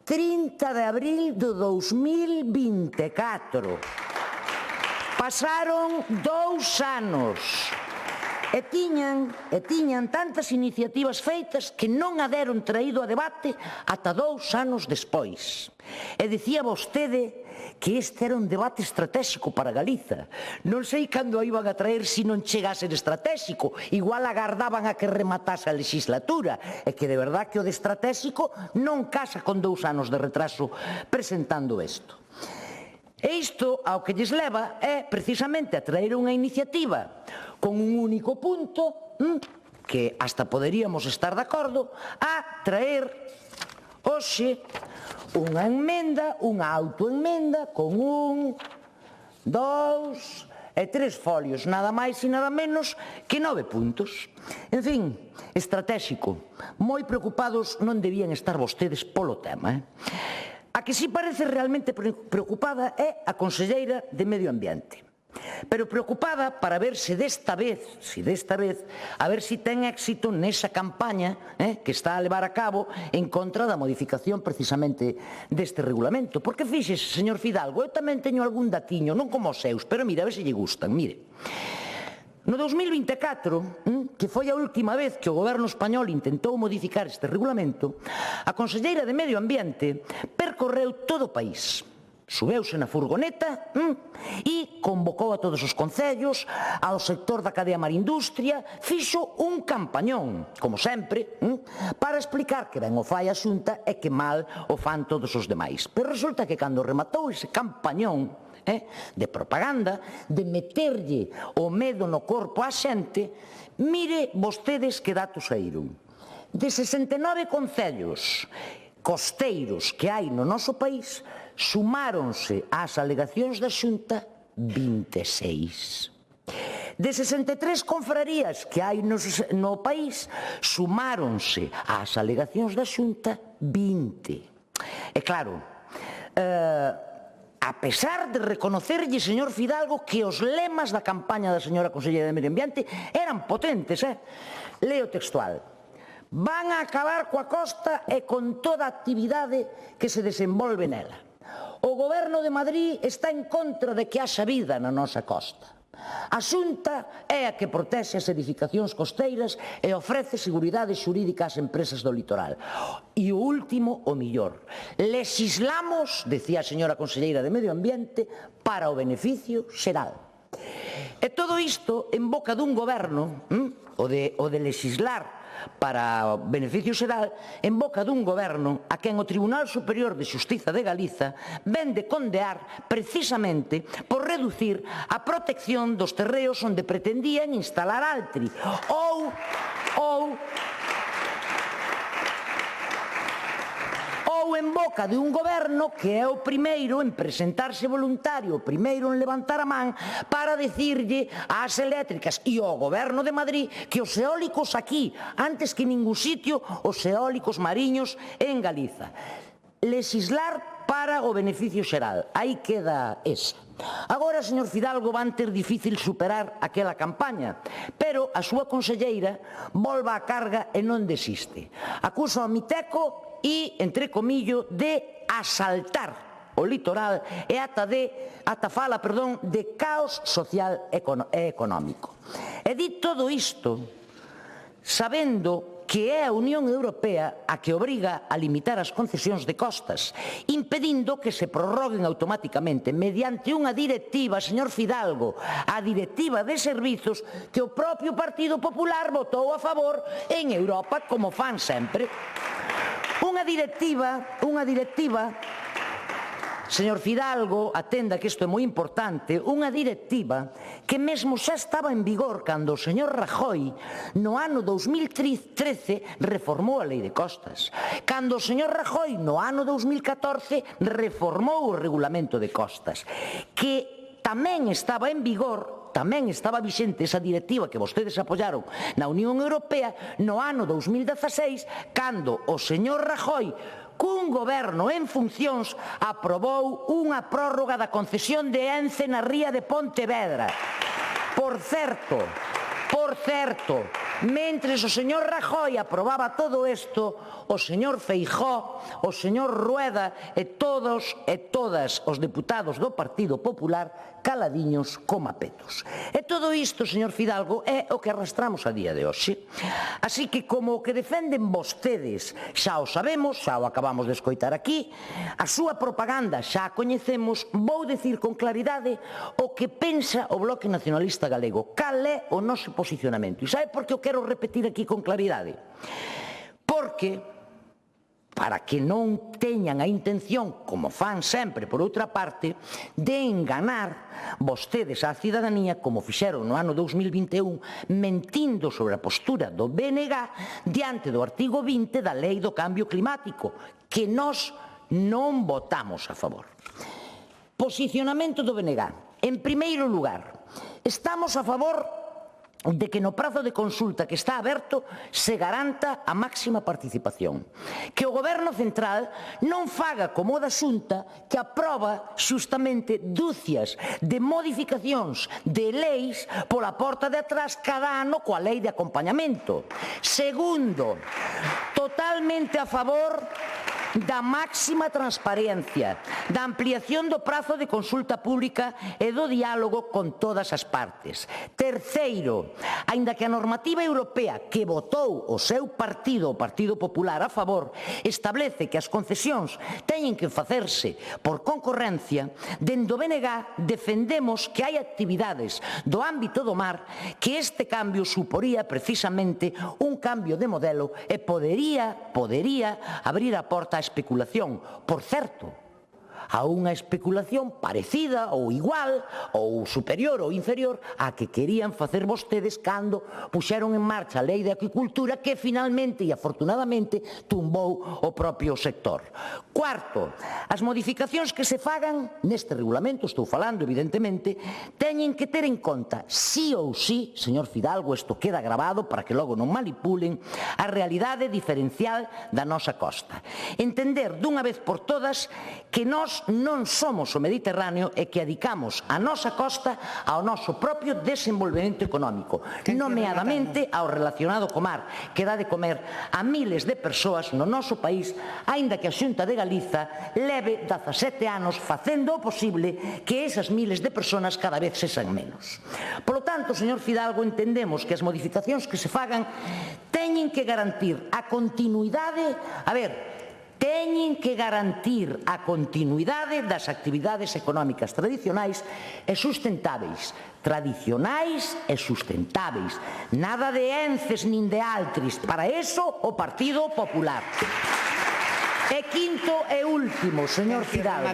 Speaker 9: 30 de abril do 2024. Pasaron 2 anos. E tiñan tantas iniciativas feitas que non a deron traído a debate ata 2 anos despois. E dicía vostede que este era un debate estratégico para Galiza. Non sei cando a iban a traer se non chega a ser estratégico. Igual agardaban a que rematase a legislatura. E que de verdad que o de estratégico non casa con 2 anos de retraso presentando isto. E isto ao que lles leva é precisamente a traer unha iniciativa con un único punto, que hasta poderíamos estar de acordo, a traer hoxe unha emenda, unha autoemenda con 1, 2 e 3 folios, nada máis e nada menos que 9 puntos. En fin, estratégico. Moi preocupados non debían estar vostedes polo tema. A que si parece realmente preocupada é a conselleira de Medio Ambiente. Pero preocupada para ver se desta vez, a ver se ten éxito nesa campaña que está a levar a cabo en contra da modificación precisamente deste regulamento. Porque fíxese, señor Fidalgo, eu tamén teño algún datiño, non como os seus, pero mira, a ver se lle gustan, mire. No 2024, que foi a última vez que o goberno español intentou modificar este regulamento, a conselleira de Medio Ambiente percorreu todo o país. Subeuse na furgoneta e convocou a todos os concellos, ao sector da cadea marindustria, fixo un campañón, como sempre, para explicar que ben o fai a Xunta e que mal o fan todos os demais. Pero resulta que cando rematou ese campañón de propaganda, de meterlle o medo no corpo á xente, mire vostedes que datos saíron. De 69 concellos costeiros que hai no noso país, sumáronse ás alegacións da Xunta 26. De 63 confrarías que hai no país, sumáronse ás alegacións da Xunta 20. E claro, a pesar de reconocerlle, señor Fidalgo, que os lemas da campaña da señora conselleira de Medio Ambiente eran potentes, leo textual. Van a acabar coa costa e con toda a actividade que se desenvolve nela. O goberno de Madrid está en contra de que haxa vida na nosa costa. A Xunta é a que protexe as edificacións costeiras e ofrece seguridade xurídica ás empresas do litoral. E o último, o millor. Legislamos, decía a señora conselleira de Medio Ambiente, para o beneficio xeral. E todo isto en boca dun goberno, o de legislar para o beneficio xeral, en boca dun goberno a quen o Tribunal Superior de Xustiza de Galiza ven de condear precisamente por reducir a protección dos terreos onde pretendían instalar Altri ou en boca de un goberno que é o primeiro en presentarse voluntario, o primeiro en levantar a man para dicirlle ás eléctricas e ao goberno de Madrid que os eólicos aquí, antes que en ningún sitio, os eólicos mariños en Galiza. Legislar para o beneficio xeral. Aí queda esa. Agora, señor Fidalgo, van ter difícil superar aquela campaña, pero a súa conselleira volva a carga e non desiste. Acusa o Miteco e, entre comillo, de asaltar o litoral e ata fala de caos social e económico. E di todo isto sabendo que é a Unión Europea a que obriga a limitar as concesións de costas, impedindo que se prorroguen automáticamente mediante unha directiva, señor Fidalgo, a Directiva de Servizos que o propio Partido Popular votou a favor en Europa, como fan sempre. Unha directiva, señor Fidalgo, atenda que isto é moi importante, unha directiva que mesmo xa estaba en vigor cando o señor Rajoy no ano 2013 reformou a Lei de Costas, cando o señor Rajoy no ano 2014 reformou o Regulamento de Costas, que tamén estaba en vigor, tamén estaba vixente esa directiva que vostedes apoiaron na Unión Europea no ano 2016, cando o señor Rajoy cun goberno en funcións aprobou unha prórroga da concesión de Ence na ría de Pontevedra. Por certo, mentres o señor Rajoy aprobaba todo isto, o señor Feijóo, o señor Rueda e todos e todas os deputados do Partido Popular caladiños como petos. E todo isto, señor Fidalgo, é o que arrastramos a día de hoxe. Así que, como o que defenden vostedes xa o sabemos, xa o acabamos de escoitar aquí, a súa propaganda xa a coñecemos, vou dicir con claridade o que pensa o Bloque Nacionalista Galego, cal é o noso posicionamento. E sabe por que o quero repetir aquí con claridade? Porque para que non teñan a intención, como fan sempre por outra parte, de enganar vostedes á cidadanía, como fixeron no ano 2021, mentindo sobre a postura do BNG diante do artigo 20 da Lei do Cambio Climático, que nós non votamos a favor. Posicionamento do BNG. En primeiro lugar, estamos a favor de que no prazo de consulta que está aberto se garanta a máxima participación. Que o Goberno Central non faga como o da Xunta, que aproba xustamente dúcias de modificacións de leis pola porta de atrás cada ano coa lei de acompañamento. Segundo, totalmente a favor da máxima transparencia, da ampliación do prazo de consulta pública e do diálogo con todas as partes. Terceiro, aínda que a normativa europea que votou o seu partido, o Partido Popular, a favor, establece que as concesións teñen que facerse por concorrencia, dende o BNG defendemos que hai actividades do ámbito do mar que este cambio suporía precisamente un cambio de modelo e podería abrir a porta a especulación. Por certo, a unha especulación parecida ou igual ou superior ou inferior á que querían facer vostedes cando puxeron en marcha a Lei de Acuicultura, que finalmente e afortunadamente tumbou o propio sector. Cuarto, as modificacións que se fagan neste regulamento, estou falando evidentemente, teñen que ter en conta sí ou sí, señor Fidalgo, isto queda grabado para que logo non manipulen, a realidade diferencial da nosa costa. Entender dunha vez por todas que nós non somos o Mediterráneo e que adicamos a nosa costa ao noso propio desenvolvemento económico, nomeadamente ao relacionado co mar, que dá de comer a miles de persoas no noso país, aínda que a Xunta de Galiza leve 17 anos facendo o posible que esas miles de persoas cada vez sexan menos. Polo tanto, señor Fidalgo, entendemos que as modificacións que se fagan teñen que garantir a continuidade, teñen que garantir a continuidade das actividades económicas tradicionais e sustentáveis. Tradicionais e sustentáveis. Nada de ences nin de altris. Para eso, o Partido Popular. E quinto e último, señor Fidalgo,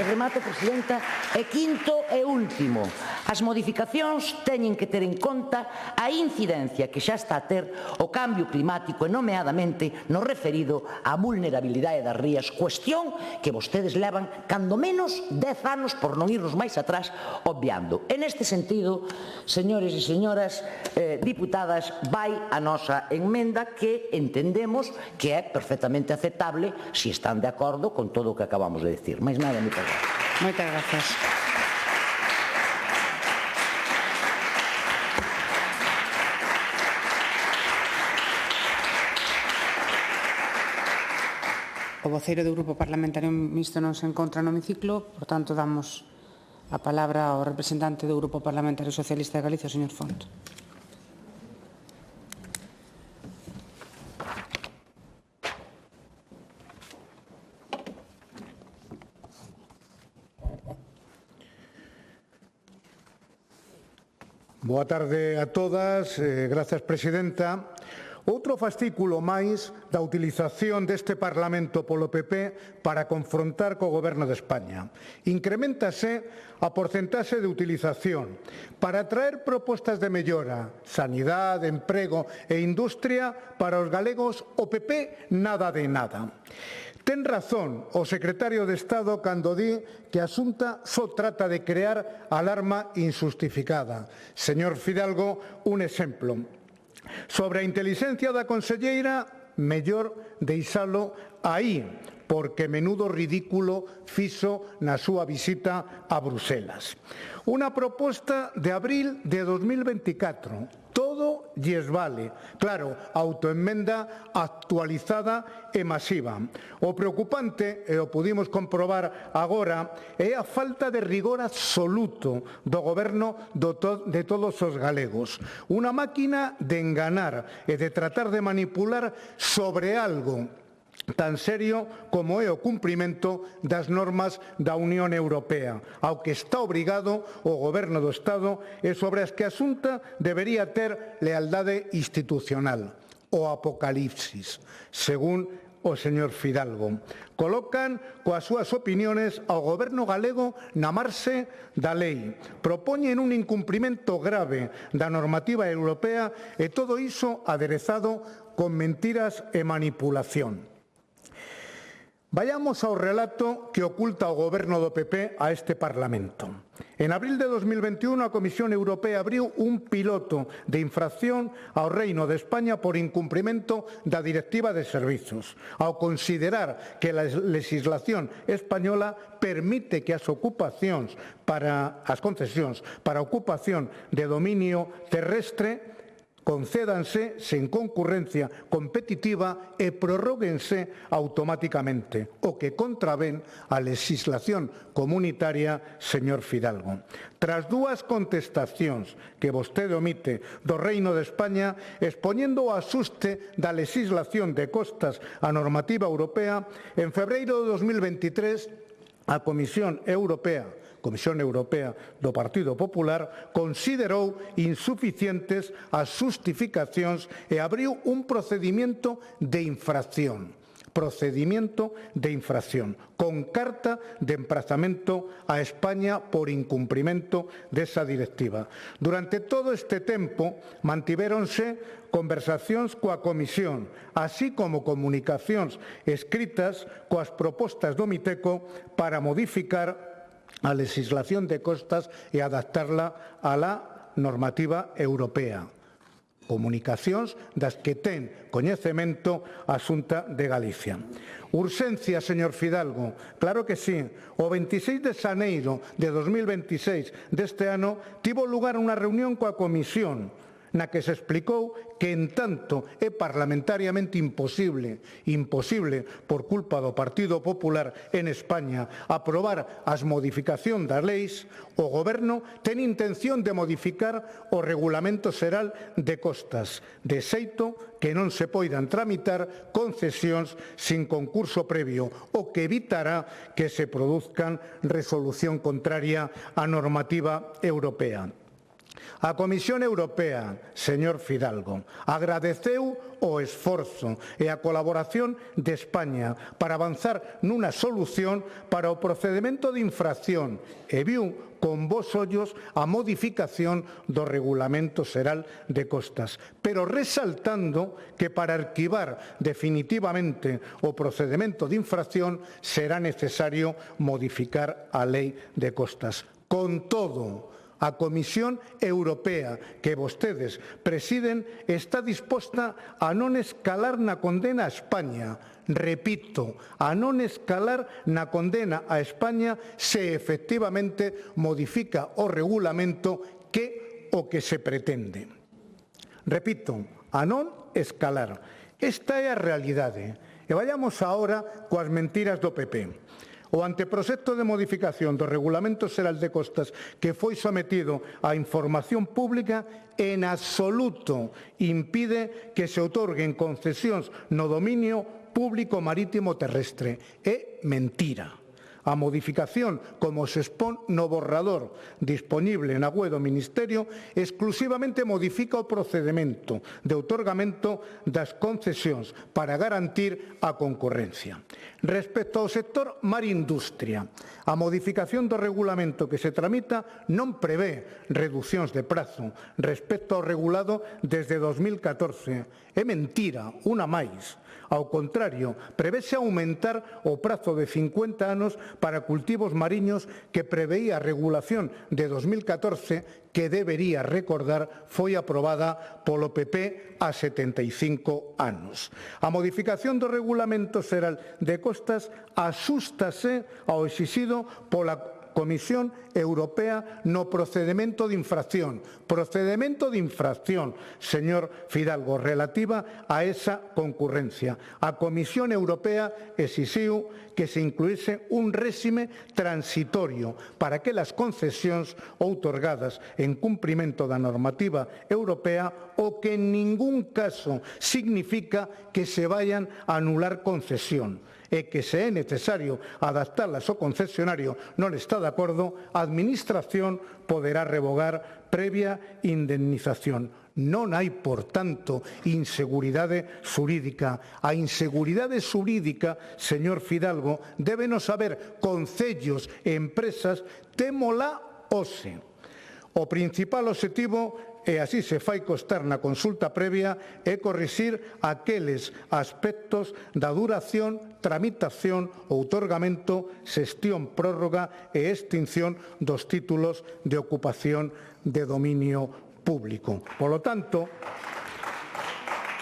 Speaker 9: remato, presidenta, e quinto e último, as modificacións teñen que ter en conta a incidencia que xa está a ter o cambio climático e nomeadamente no referido á vulnerabilidade das rías, cuestión que vostedes levan cando menos 10 anos, por non irnos máis atrás, obviando. En este sentido, señores e señoras diputadas, vai a nosa enmenda que entendemos que é perfectamente aceptable si están de acordo con todo o que acabamos de decir. Mais nada, moitas gracias.
Speaker 5: Moitas gracias.
Speaker 7: O voceiro do Grupo Parlamentario Mixto non se encontra no hemiciclo, por tanto, damos a palabra ao representante do Grupo Parlamentario Socialista de Galicia, o señor Font.
Speaker 10: Boa tarde a todas, grazas, presidenta. Outro fascículo máis da utilización deste Parlamento polo PP para confrontar co Goberno de España. Increméntase a porcentaxe de utilización para traer propostas de mellora, sanidade, emprego e industria para os galegos. O PP nada de nada. Ten razón o secretario de Estado cando di que a Xunta só trata de crear alarma injustificada. Señor Fidalgo, un exemplo. Sobre a intelixencia da conselleira, mellor deixalo aí, porque menudo ridículo fixo na súa visita a Bruselas. Unha proposta de abril de 2024. Todo lles vale. Claro, autoenmenda actualizada e masiva. O preocupante, e o pudimos comprobar agora, é a falta de rigor absoluto do Goberno de todos os galegos. Unha máquina de enganar e de tratar de manipular sobre algo tan serio como é o cumprimento das normas da Unión Europea, ao que está obrigado o Goberno do Estado e sobre as que a Xunta debería ter lealdade institucional. O apocalipsis, según o señor Fidalgo. Colocan coas súas opiniones ao Goberno galego na marxe da lei. Propoñen un incumprimento grave da normativa europea e todo iso aderezado con mentiras e manipulación. Vayamos ao relato que oculta o Goberno do PP a este Parlamento. En abril de 2021, a Comisión Europea abriu un piloto de infracción ao Reino de España por incumprimento da Directiva de Servizos, ao considerar que a legislación española permite que as ocupacións para as concesións para ocupación de dominio terrestre concédanse sen concurrencia competitiva e prorróguense automáticamente, o que contravén a legislación comunitaria, señor Fidalgo. Tras dúas contestacións que vostede omite do Reino de España, expoñendo o asuste da legislación de costas á normativa europea, en febreiro de 2023, a Comisión Europea do Partido Popular considerou insuficientes as xustificacións e abriu un procedimento de infracción. Con carta de emprazamento a España por incumprimento desa directiva. Durante todo este tempo mantivéronse conversacións coa Comisión, así como comunicacións escritas coas propostas do Miteco para modificar a legislación de costas e adaptarla a la normativa europea. Comunicacións das que ten coñecemento a Xunta de Galicia. Urxencia, señor Fidalgo, claro que sí. O 26 de xaneiro de 2026 deste ano tivo lugar unha reunión coa Comisión na que se explicou que, en tanto é parlamentariamente imposible por culpa do Partido Popular en España aprobar as modificacións das leis, o Goberno ten intención de modificar o Regulamento Xeral de Costas, de xeito que non se poidan tramitar concesións sin concurso previo, o que evitará que se produzcan resolución contraria á normativa europea. A Comisión Europea, señor Fidalgo, agradeceu o esforzo e a colaboración de España para avanzar nunha solución para o procedimento de infracción e viu con bos ollos a modificación do Regulamento Xeral de Costas, pero resaltando que para arquivar definitivamente o procedimento de infracción será necesario modificar a Lei de Costas. Con todo, a Comisión Europea que vostedes presiden está disposta a non escalar na condena a España. Repito, a non escalar na condena a España se efectivamente modifica o regulamento que o que se pretende. Repito, a non escalar. Esta é a realidade. E vayamos agora coas mentiras do PP. O anteproxecto de modificación do Regulamento Xeral de Costas que foi sometido á información pública en absoluto impide que se outorguen concesións no dominio público marítimo terrestre. É mentira. A modificación, como se expón no borrador disponible na web do Ministerio, exclusivamente modifica o procedemento de outorgamento das concesións para garantir a concorrencia. Respecto ao sector mar industria, a modificación do regulamento que se tramita non prevé reducións de prazo respecto ao regulado desde 2014. É mentira, unha máis. Ao contrario, prevese aumentar o prazo de 50 anos para cultivos mariños que preveía a regulación de 2014 que debería recordar foi aprobada polo PP a 75 anos. A modificación do Regulamento Xeral de Costas axústase ao exixido pola Comisión Europea no procedemento de infracción. Procedemento de infracción, señor Fidalgo, relativa a esa concurrencia. A Comisión Europea exixiu que se incluíse un réxime transitorio para que as concesións outorgadas en cumprimento da normativa europea o que en ningún caso significa que se vayan a anular concesión. E que se é necesario adaptarlas ao concesionario non está de acordo, a Administración poderá revogar previa indemnización. Non hai, por tanto, inseguridade xurídica. A inseguridade xurídica, señor Fidalgo, débenos saber concellos e empresas, témola hoxe. O principal obxectivo, e así se fai constar na consulta previa, é corrixir aqueles aspectos da duración, tramitación, outorgamento, xestión, prórroga e extinción dos títulos de ocupación de dominio público. Polo tanto,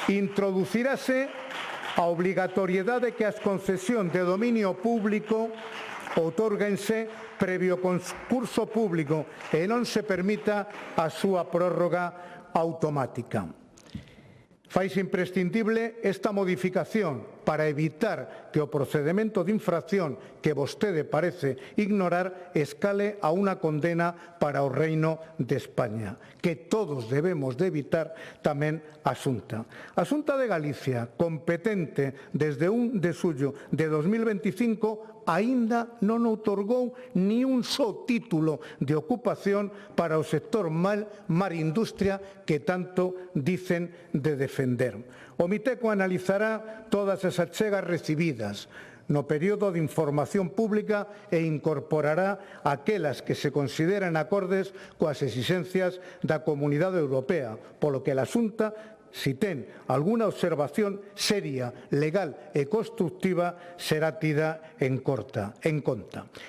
Speaker 10: introducirase a obrigatoriedade que as concesións de dominio público outórguense previo concurso público e non se permita a súa prórroga automática. Faise imprescindible esta modificación para evitar que o procedemento de infracción que vostede parece ignorar escale a unha condena para o Reino de España, que todos debemos de evitar tamén a Xunta. A Xunta de Galicia, competente desde 1 de xullo de 2025, aínda non outorgou ni un só título de ocupación para o sector mar industria que tanto dicen de defender. O Miteco analizará todas as achegas recibidas no período de información pública e incorporará aquelas que se consideran acordes coas exixencias da Comunidade Europea, polo que a Xunta, si ten alguna observación seria, legal e constructiva, será tida en conta.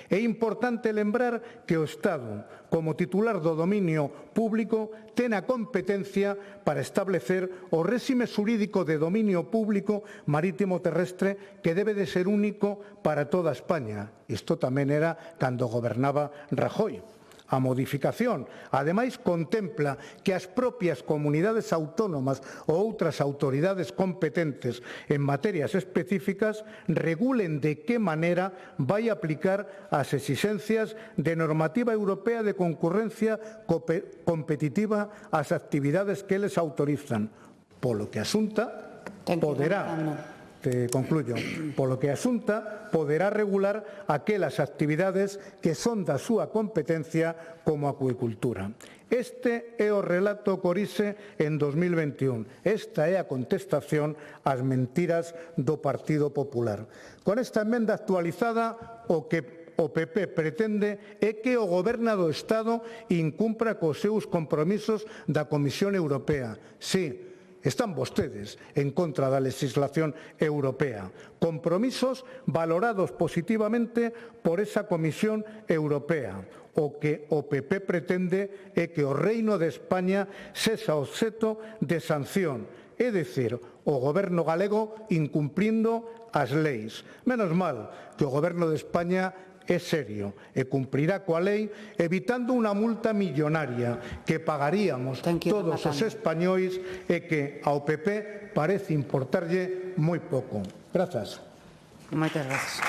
Speaker 10: É importante lembrar que o Estado, como titular do dominio público, ten a competencia para establecer o réxime xurídico de dominio público marítimo terrestre que debe de ser único para toda España. Isto tamén era cando gobernaba Rajoy. A modificación, ademais, contempla que as propias comunidades autónomas ou outras autoridades competentes en materias específicas regulen de que maneira vai aplicar as exixencias de normativa europea de concurrencia competitiva ás actividades que eles autorizan, polo que a Xunta poderá regular aquelas actividades que son da súa competencia como a acuicultura. Este é o relato que orixe en 2021. Esta é a contestación ás mentiras do Partido Popular. Con esta emenda actualizada, o que o PP pretende é que o Goberno do Estado incumpra cos seus compromisos da Comisión Europea. Sí, están vostedes en contra da legislación europea. Compromisos valorados positivamente por esa Comisión Europea. O que o PP pretende é que o Reino de España sexa obxecto de sanción, é dicir, o Goberno galego incumprindo as leis. Menos mal que o Goberno de España é serio e cumprirá coa lei, evitando unha multa millonaria que pagaríamos todos os españois e que ao PP parece importarlle moi pouco. Grazas.
Speaker 5: Moitas grazas.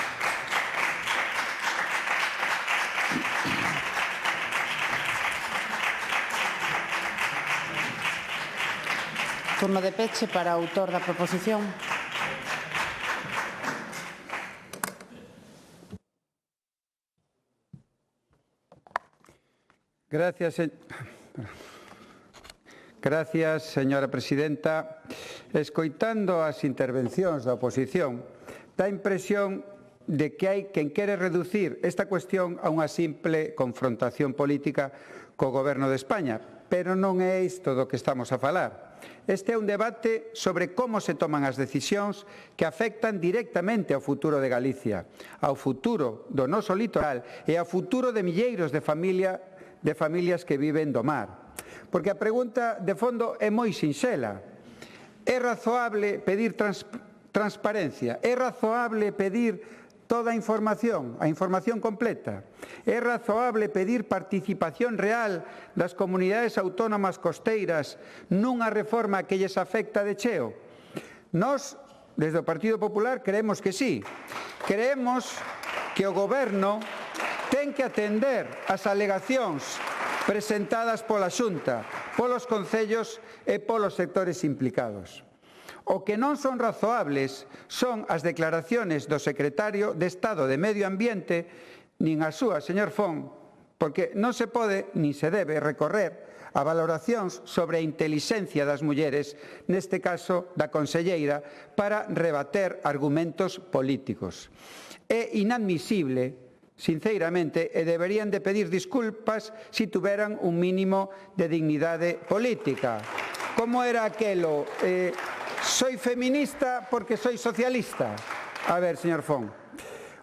Speaker 5: Turno de peche para o autor da proposición.
Speaker 8: Gracias, señora presidenta. Escoitando as intervencións da oposición, dá impresión de que hai quen quere reducir esta cuestión a unha simple confrontación política co Goberno de España, pero non é isto do que estamos a falar. Este é un debate sobre como se toman as decisións que afectan directamente ao futuro de Galicia, ao futuro do noso litoral e ao futuro de milleiros de familias que viven do mar. Porque a pregunta de fondo é moi sinxela. É razoable pedir transparencia? É razoable pedir toda a información completa? É razoable pedir participación real das comunidades autónomas costeiras nunha reforma que lles afecta de cheo? Nós, desde o Partido Popular, creemos que sí. Creemos que o Goberno ten que atender as alegacións presentadas pola Xunta, polos concellos e polos sectores implicados. O que non son razoables son as declaraciones do secretario de Estado de Medio Ambiente, nin as súas, señor Fon, porque non se pode nin se debe recorrer a valoracións sobre a intelixencia das mulleres, neste caso da conselleira, para rebater argumentos políticos. É inadmisible, sinceramente, e deberían de pedir disculpas se tuveran un mínimo de dignidade política. Como era aquelo? Soy feminista porque soy socialista. A ver, señor Fon,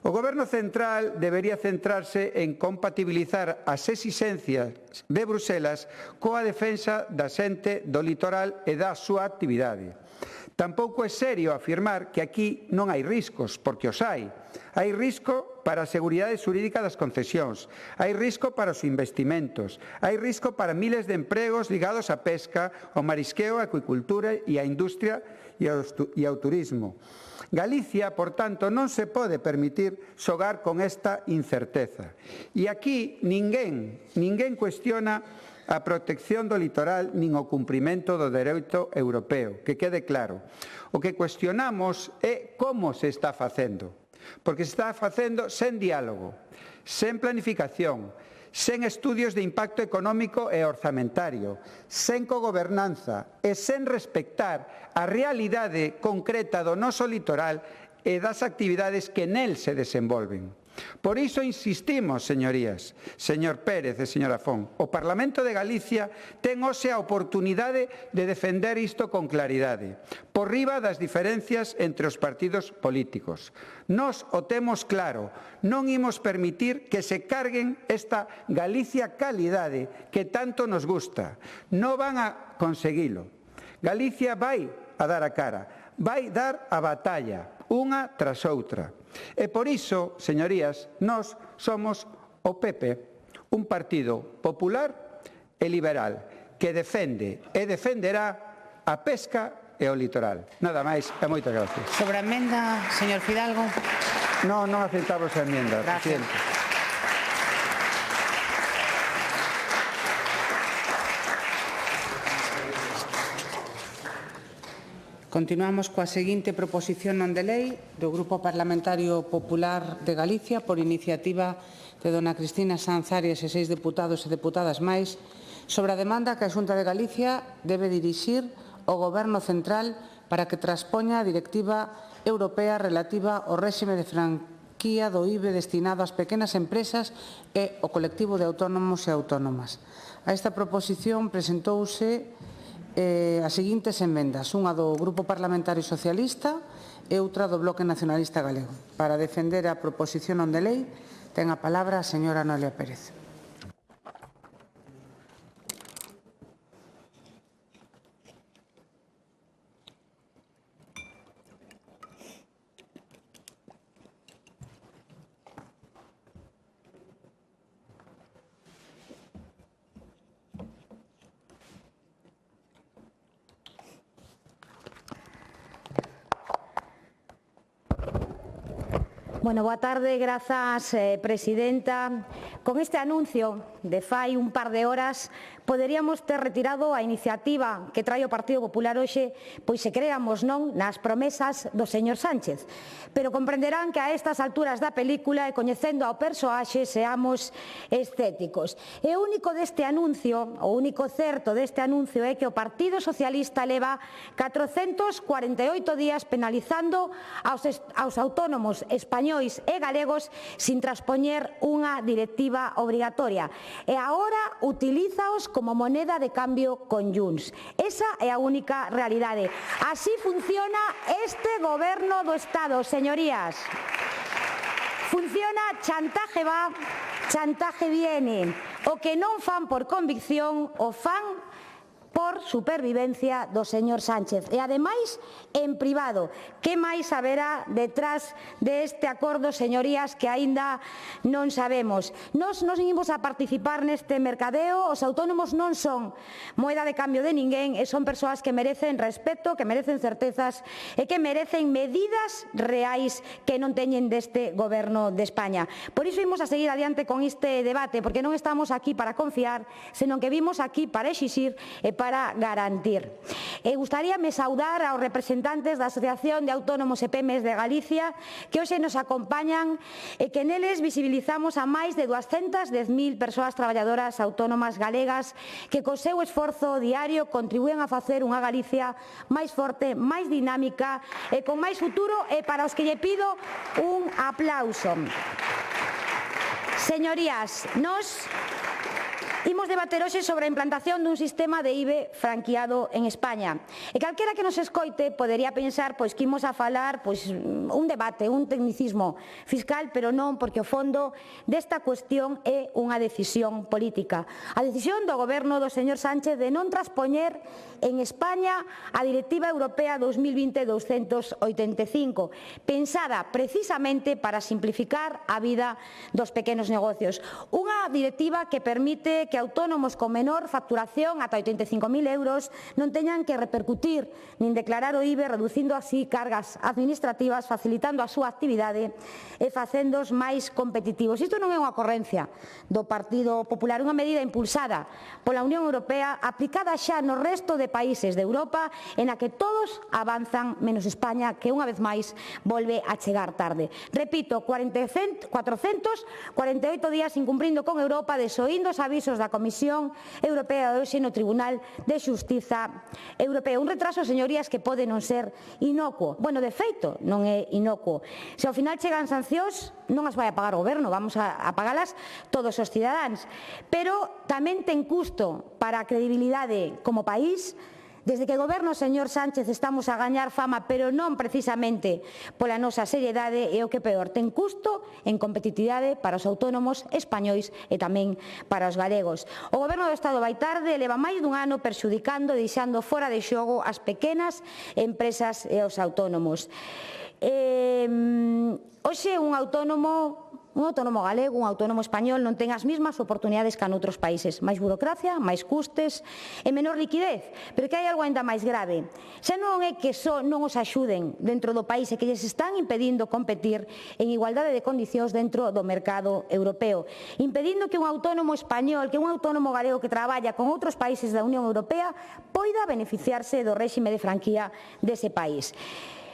Speaker 8: o Goberno central debería centrarse en compatibilizar as exixencias de Bruselas coa defensa da xente do litoral e da súa actividade. Tampouco é serio afirmar que aquí non hai riscos, porque os hai. Hai risco para a seguridade xurídica das concesións, hai risco para os investimentos, hai risco para miles de empregos ligados á pesca, ao marisqueo, á acuicultura e á industria e ao turismo. Galicia, por tanto, non se pode permitir xogar con esta incerteza. E aquí ninguén cuestiona a protección do litoral nin o cumprimento do dereito europeo, que quede claro. O que cuestionamos é como se está facendo, porque se está facendo sen diálogo, sen planificación, sen estudios de impacto económico e orzamentario, sen cogobernanza e sen respectar a realidade concreta do noso litoral e das actividades que nel se desenvolven. Por iso insistimos, señorías, señor Pérez e señora Fon, o Parlamento de Galicia ten hoxe a oportunidade de defender isto con claridade, por riba das diferencias entre os partidos políticos. Nós o temos claro, non imos permitir que se carguen esta Galicia calidade que tanto nos gusta. Non van a conseguilo. Galicia vai a dar a cara, vai dar a batalla, unha tras outra. E por iso, señorías, nós somos o PP, un partido popular e liberal que defende e defenderá a pesca e o litoral. Nada máis e moitas gracias.
Speaker 5: Sobre a emenda, señor Fidalgo.
Speaker 8: Non aceptamos a emenda, presidente.
Speaker 5: Continuamos coa seguinte proposición non de lei do Grupo Parlamentario Popular de Galicia por iniciativa de dona Cristina Sanz Arias e 6 deputados e deputadas máis sobre a demanda que a Xunta de Galicia debe dirixir ao Goberno central para que transpoña a Directiva Europea relativa ao réxime de franquía do IBE destinado ás pequenas empresas e ao colectivo de autónomos e autónomas. A esta proposición presentouse as seguintes emendas, unha do Grupo Parlamentario Socialista e outra do Bloque Nacionalista Galego. Para defender a proposición non de lei, ten a palabra a señora Noelia Pérez.
Speaker 11: Bueno, boa tarde, grazas, presidenta. Con este anuncio de fai un par de horas poderíamos ter retirado a iniciativa que trae o Partido Popular hoxe, pois se creamos non nas promesas do señor Sánchez. Pero comprenderán que a estas alturas da película e coñecendo ao persoaxe seamos escépticos. E o único deste anuncio, o único certo deste anuncio é que o Partido Socialista leva 448 días penalizando aos autónomos españois e galegos sin traspoñer unha directiva obrigatoria. E agora utilízaos como moneda de cambio con Junts. Esa é a única realidade. Así funciona este goberno do Estado, señorías. Funciona chantaje va, chantaje viene. O que non fan por convicción, o fan por supervivencia do señor Sánchez. E, ademais, en privado. Que máis haberá detrás deste acordo, señorías, que aínda non sabemos? Nos imos a participar neste mercadeo. Os autónomos non son moeda de cambio de ninguén e son persoas que merecen respeto, que merecen certezas e que merecen medidas reais que non teñen deste goberno de España. Por iso imos a seguir adiante con este debate, porque non estamos aquí para confiar, senón que vimos aquí para exixir e para garantir. Gustaríame saudar aos representantes da Asociación de Autónomos e Pemes de Galicia que hoxe nos acompañan e que neles visibilizamos a máis de 210.000 persoas traballadoras autónomas galegas que co seu esforzo diario contribúen a facer unha Galicia máis forte, máis dinámica e con máis futuro, e para os que lle pido un aplauso. Señorías, nos imos debater hoxe sobre a implantación dun sistema de IBE franqueado en España. E calquera que nos escoite podería pensar pois que imos a falar un debate, un tecnicismo fiscal, pero non, porque o fondo desta cuestión é unha decisión política. A decisión do goberno do señor Sánchez de non traspoñer en España a Directiva Europea 2020-285, pensada precisamente para simplificar a vida dos pequenos negocios. Unha directiva que permite que autónomos con menor facturación ata 85.000 euros non teñan que repercutir nin declarar o IBE, reducindo así cargas administrativas, facilitando a súa actividade e facéndoos máis competitivos. Isto non é unha ocorrencia do Partido Popular, unha medida impulsada pola Unión Europea, aplicada xa no resto de países de Europa, en a que todos avanzan menos España, que unha vez máis volve a chegar tarde. Repito, 448 días incumprindo con Europa, desoíndo os avisos da Comisión Europea de hoxe no Tribunal de Xustiza Europeo. Un retraso, señorías, que pode non ser inocuo. Bueno, de feito, non é inocuo. Se ao final chegan sancións, non as vai a pagar o goberno, vamos a pagalas todos os cidadáns. Pero tamén ten custo para a credibilidade como país. Desde que goberno o señor Sánchez estamos a gañar fama, pero non precisamente pola nosa seriedade, e o que peor, ten custo en competitividade para os autónomos españois e tamén para os galegos. O goberno do Estado vai tarde, leva máis dun ano perxudicando e deixando fora de xogo as pequenas empresas e os autónomos. Hoxe un autónomo galego, un autónomo español non ten as mesmas oportunidades que noutros países. Máis burocracia, máis custes e menor liquidez. Pero que hai algo ainda máis grave. Xa non é que só non os axuden dentro do país, e que lles están impedindo competir en igualdade de condicións dentro do mercado europeo. Impedindo que un autónomo español, que un autónomo galego que traballa con outros países da Unión Europea poida beneficiarse do réxime de franquía dese país.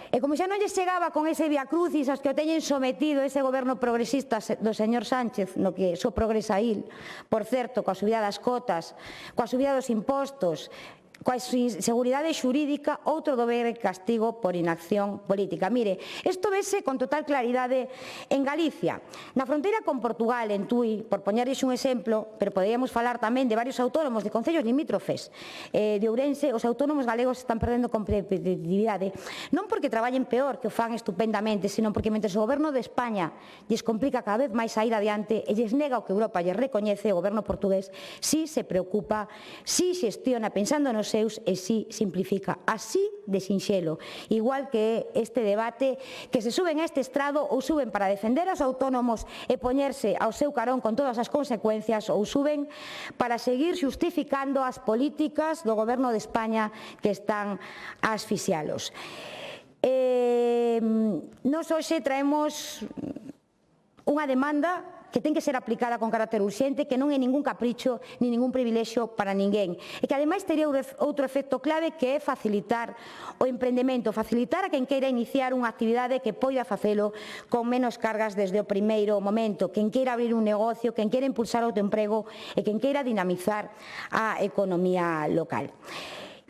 Speaker 11: E como xa non lles chegaba con ese viacrucis aos que o teñen sometido ese goberno progresista do señor Sánchez, no que só progresa il, por certo, coa subida das cotas, coa subida dos impostos, coa inseguridade xurídica, outro dobre castigo por inacción política. Mire, isto vese con total claridade en Galicia. Na fronteira con Portugal, en Tui, por poñerles un exemplo, pero poderíamos falar tamén de varios autónomos de concellos limítrofes de Ourense, os autónomos galegos están perdendo competitividade. Non porque traballen peor, que o fan estupendamente, senón porque mentre o goberno de España lles complica cada vez máis sair adiante e lles nega o que Europa lles recoñece, o goberno portugués sí se preocupa, sí xestiona pensando nos seus e si simplifica. Así de sinxelo. Igual que este debate que se suben a este estrado ou suben para defender aos autónomos e poñerse ao seu carón con todas as consecuencias, ou suben para seguir xustificando as políticas do goberno de España que están a asfixialos. Nos hoxe traemos unha demanda que ten que ser aplicada con carácter urxente, que non é ningún capricho ni ningún privilexio para ninguén, e que ademais tería outro efecto clave, que é facilitar o emprendemento, facilitar a quen queira iniciar unha actividade que poida facelo con menos cargas desde o primeiro momento, quen queira abrir un negocio, quen queira impulsar o autoemprego e quen queira dinamizar a economía local.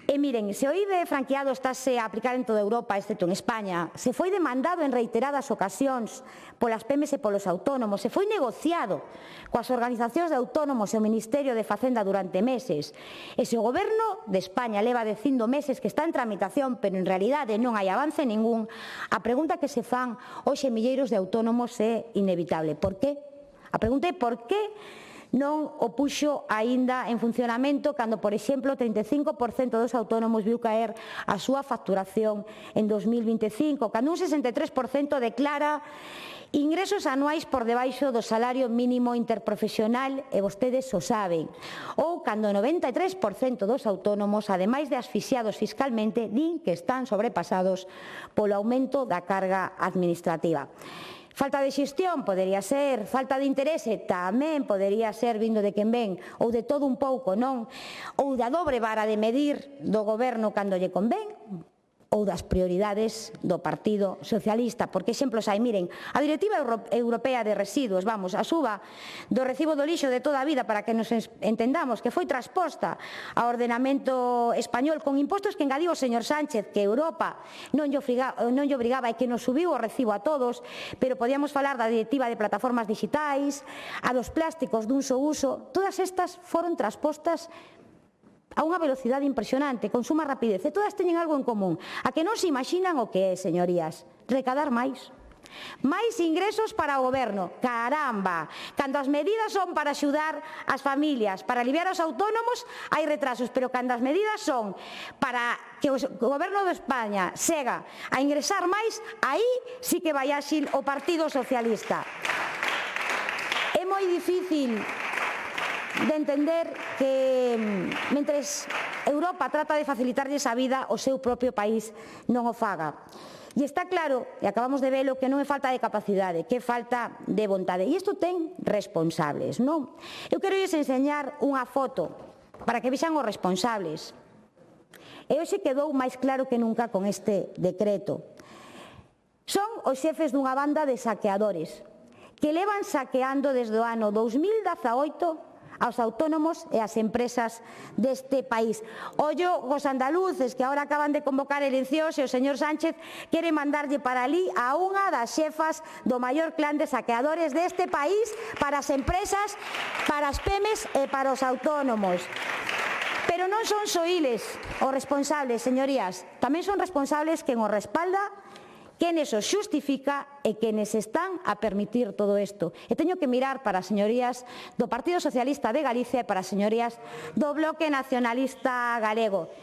Speaker 11: E miren, se o IBE franqueado estáse a aplicar en toda Europa, excepto en España, se foi demandado en reiteradas ocasións polas PEMES e polos autónomos, se foi negociado coas organizacións de autónomos e o Ministerio de Facenda durante meses, e se o Goberno de España leva dicindo meses que está en tramitación, pero en realidade non hai avance ningún, a pregunta que se fan hoxe milleiros de autónomos é inevitable. Por qué? A pregunta é por qué non o puxo aínda en funcionamento cando, por exemplo, o 35% dos autónomos viu caer a súa facturación en 2025, cando un 63% declara ingresos anuais por debaixo do salario mínimo interprofesional, e vostedes o saben, ou cando o 93% dos autónomos, ademais de asfixiados fiscalmente, din que están sobrepasados polo aumento da carga administrativa. Falta de xestión podería ser, falta de interese tamén podería ser, vindo de quen ven, ou de todo un pouco, non? Ou da dobre vara de medir do goberno cando lle convén, ou das prioridades do Partido Socialista, porque exemplos hai, miren, a Directiva Europea de Residuos, vamos, a suba do recibo do lixo de toda a vida, para que nos entendamos, que foi transposta ao ordenamento español con impostos que engadiu o señor Sánchez, que Europa non lle obrigaba e que nos subiu o recibo a todos, pero podíamos falar da Directiva de Plataformas Digitais, a dos plásticos dun só uso, todas estas foron transpostas a unha velocidade impresionante, con suma rapidez, e todas teñen algo en común, a que non se imaginan o que é, señorías, recadar máis. Máis ingresos para o goberno, caramba, cando as medidas son para axudar as familias, para aliviar os autónomos, hai retrasos, pero cando as medidas son para que o goberno de España sega a ingresar máis, aí sí que vai áxil o Partido Socialista. É moi difícil de entender que, mentres Europa trata de facilitarlles a vida, o seu propio país non o faga. E está claro, e acabamos de velo, que non é falta de capacidade, que é falta de vontade. E isto ten responsables, non? Eu quero enseñar unha foto para que vexan os responsables. E hoxe quedou máis claro que nunca con este decreto. Son os xefes dunha banda de saqueadores que levan saqueando desde o ano 2018 aos autónomos e ás empresas deste país. Ollo os andaluces que agora acaban de convocar eleccións e o señor Sánchez quere mandarlle para ali a unha das xefas do maior clan de saqueadores deste país, para as empresas, para as PEMES e para os autónomos. Pero non son só eles os responsables, señorías, tamén son responsables quen os respalda, quen eso xustifica e quenes están a permitir todo isto. E teño que mirar para as señorías do Partido Socialista de Galicia e para as señorías do Bloque Nacionalista Galego.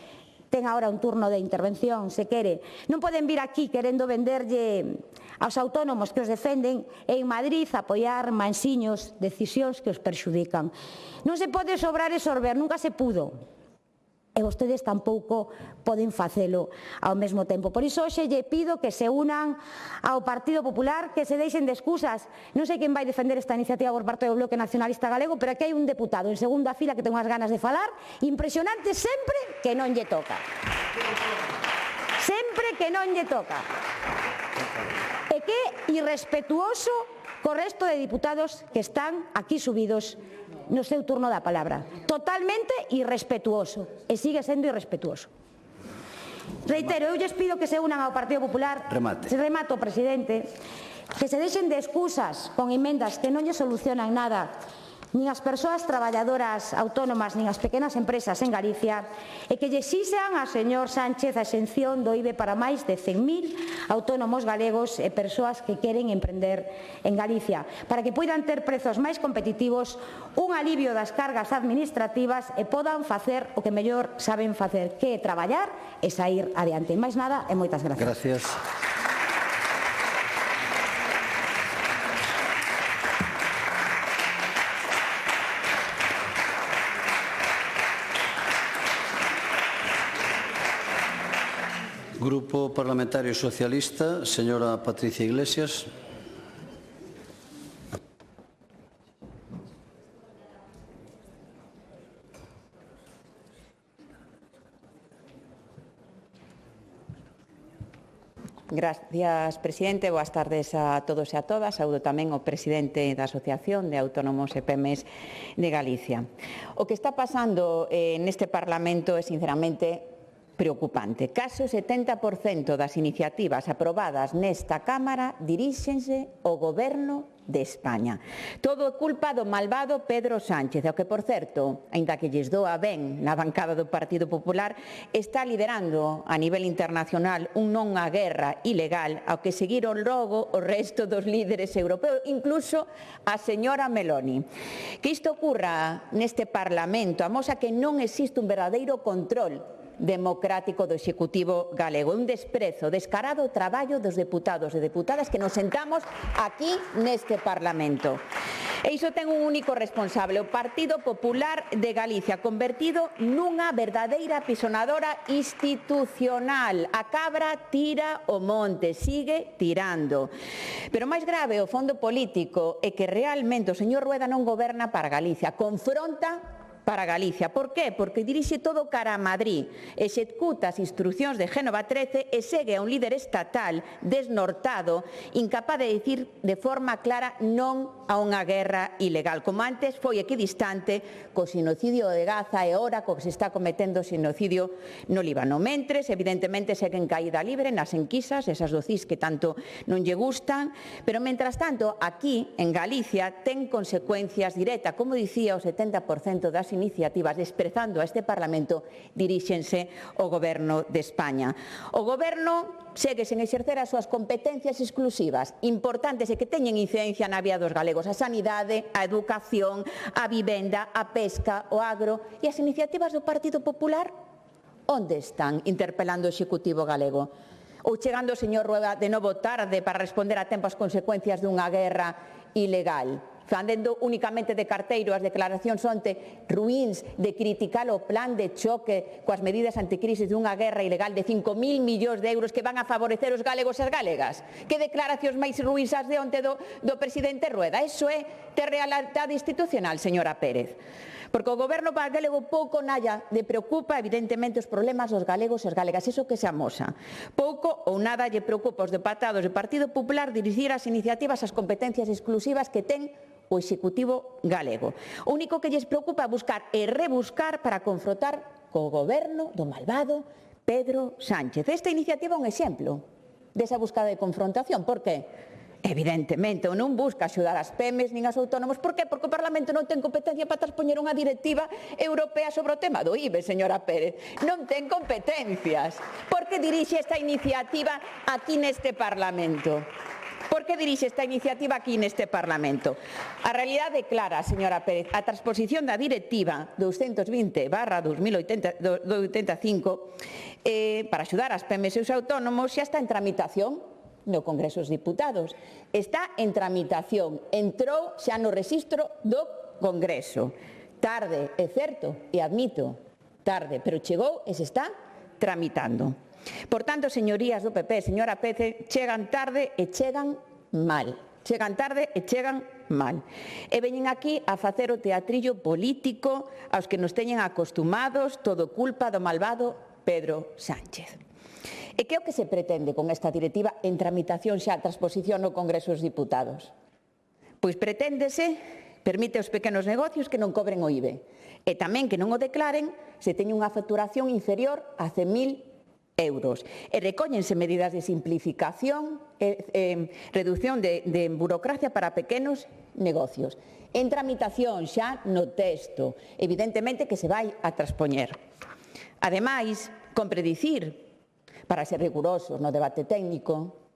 Speaker 11: Ten agora un turno de intervención, se quere. Non poden vir aquí querendo venderlle aos autónomos que os defenden e en Madrid apoiar mansiños decisións que os perxudican. Non se pode sobrar e sorber, nunca se pudo. E vostedes tampouco poden facelo ao mesmo tempo. Por iso hoxe lle pido que se unan ao Partido Popular, que se deixen de excusas. Non sei quen vai defender esta iniciativa por parte do Bloque Nacionalista Galego, pero aquí hai un deputado en segunda fila que ten unhas ganas de falar impresionante sempre que non lle toca. Sempre que non lle toca. E que irrespetuoso co resto de diputados que están aquí subidos no seu turno da palabra. Totalmente irrespetuoso. E sigue sendo irrespetuoso. Reitero, eu lles pido que se unan ao Partido Popular.
Speaker 1: Remate.
Speaker 11: Se remato, presidente. Que se deixen de excusas con emendas que non lle solucionan nada nin as persoas traballadoras autónomas nin as pequenas empresas en Galicia, e que lle exixan ao señor Sánchez a exención do IBE para máis de 100.000 autónomos galegos e persoas que queren emprender en Galicia, para que poidan ter prezos máis competitivos, un alivio das cargas administrativas e podan facer o que mellor saben facer, que é traballar e sair adiante. Máis nada e moitas gracias.
Speaker 1: Gracias. Grupo Parlamentario Socialista, señora Patricia Iglesias.
Speaker 12: Gracias, presidente. Boas tardes a todos e a todas. Saúdo tamén o presidente da Asociación de Autónomos e PEMES de Galicia. O que está pasando neste Parlamento é, sinceramente, preocupante. Case o 70% das iniciativas aprobadas nesta Cámara diríxense ao Goberno de España. Todo é culpa do malvado Pedro Sánchez, o que, por certo, aínda que lles doa ben na bancada do Partido Popular, está liderando a nivel internacional unha guerra ilegal ao que seguiron logo o resto dos líderes europeos, incluso a señora Meloni. Que isto ocurra neste Parlamento amosa que non existe un verdadeiro control democrático do Executivo galego. É un desprezo descarado o traballo dos deputados e deputadas que nos sentamos aquí neste Parlamento. E iso ten un único responsable, o Partido Popular de Galicia, convertido nunha verdadeira pisonadora institucional. A cabra tira o monte, sigue tirando. Pero máis grave, o fondo político é que realmente o señor Rueda non goberna para Galicia, confronta para Galicia. Por qué? Porque dirixe todo cara a Madrid, executa as instruccións de Génova 13 e segue a un líder estatal desnortado, incapaz de dicir de forma clara non a unha guerra ilegal, como antes foi equidistante co xenocidio de Gaza e ora co que se está cometendo o xenocidio no Líbano. Mentres, evidentemente, seguen caída libre nas enquisas, esas do CIS que tanto non lle gustan, pero, mentras tanto, aquí, en Galicia, ten consecuencias directas. Como dicía, o 70% das iniciativas desprezando a este Parlamento diríxense ao Goberno de España. O Goberno segue sen exercer as súas competencias exclusivas, importantes e que teñen incidencia na vida dos galegos, a sanidade, a educación, a vivenda, a pesca, o agro e as iniciativas do Partido Popular. Onde están interpelando o Executivo galego? Ou chegando o señor Rueda de novo tarde para responder a tempo as consecuencias dunha guerra ilegal? Facendo únicamente de carteiro as declaracións onte ruíns de criticar o plan de choque coas medidas anticrisis dunha guerra ilegal de 5.000 millóns de euros que van a favorecer os galegos e as galegas. Que declaracións máis ruíns as de onte do presidente Rueda? Iso é ter realidade institucional, señora Pérez. Porque o Goberno galego pouco nada lle preocupa, evidentemente, os problemas dos galegos e as galegas, iso que se amosa. Pouco ou nada lle preocupa aos deputados do Partido Popular dirixir as iniciativas, as competencias exclusivas que ten o Executivo galego. O único que lles preocupa é buscar e rebuscar para confrontar co Goberno do malvado Pedro Sánchez. Esta iniciativa é un exemplo desa buscada de confrontación. Por que? Evidentemente, non busca axudar as PEMES nin as autónomos. Por que? Porque o Parlamento non ten competencia para transpoñer unha directiva europea sobre o tema do IBE, señora Pérez. Non ten competencias. Por que dirixe esta iniciativa aquí neste Parlamento? Por que dirixe esta iniciativa aquí neste Parlamento? A realidade é clara, señora Pérez. A transposición da directiva 220/2085 para axudar as PEMES e os autónomos xa está en tramitación no Congreso dos Diputados. Está en tramitación. Entrou xa no rexistro do Congreso. Tarde, é certo, e admito, tarde, pero chegou e se está tramitando. Por tanto, señorías do PP, señora Pérez, chegan tarde e chegan mal. Chegan tarde e chegan mal. E veñen aquí a facer o teatrillo político aos que nos teñen acostumados, todo culpa do malvado Pedro Sánchez. E que é o que se pretende con esta directiva en tramitación xa a transposición no Congreso dos Diputados? Pois preténdese, permite aos pequenos negocios que non cobren o IBE e tamén que non o declaren se teñen unha facturación inferior a 100.000 euros. E recóllense medidas de simplificación e reducción de burocracia para pequenos negocios. En tramitación xa no texto, evidentemente que se vai a transpoñer. Ademais, compre dicir, para ser rigurosos no debate técnico,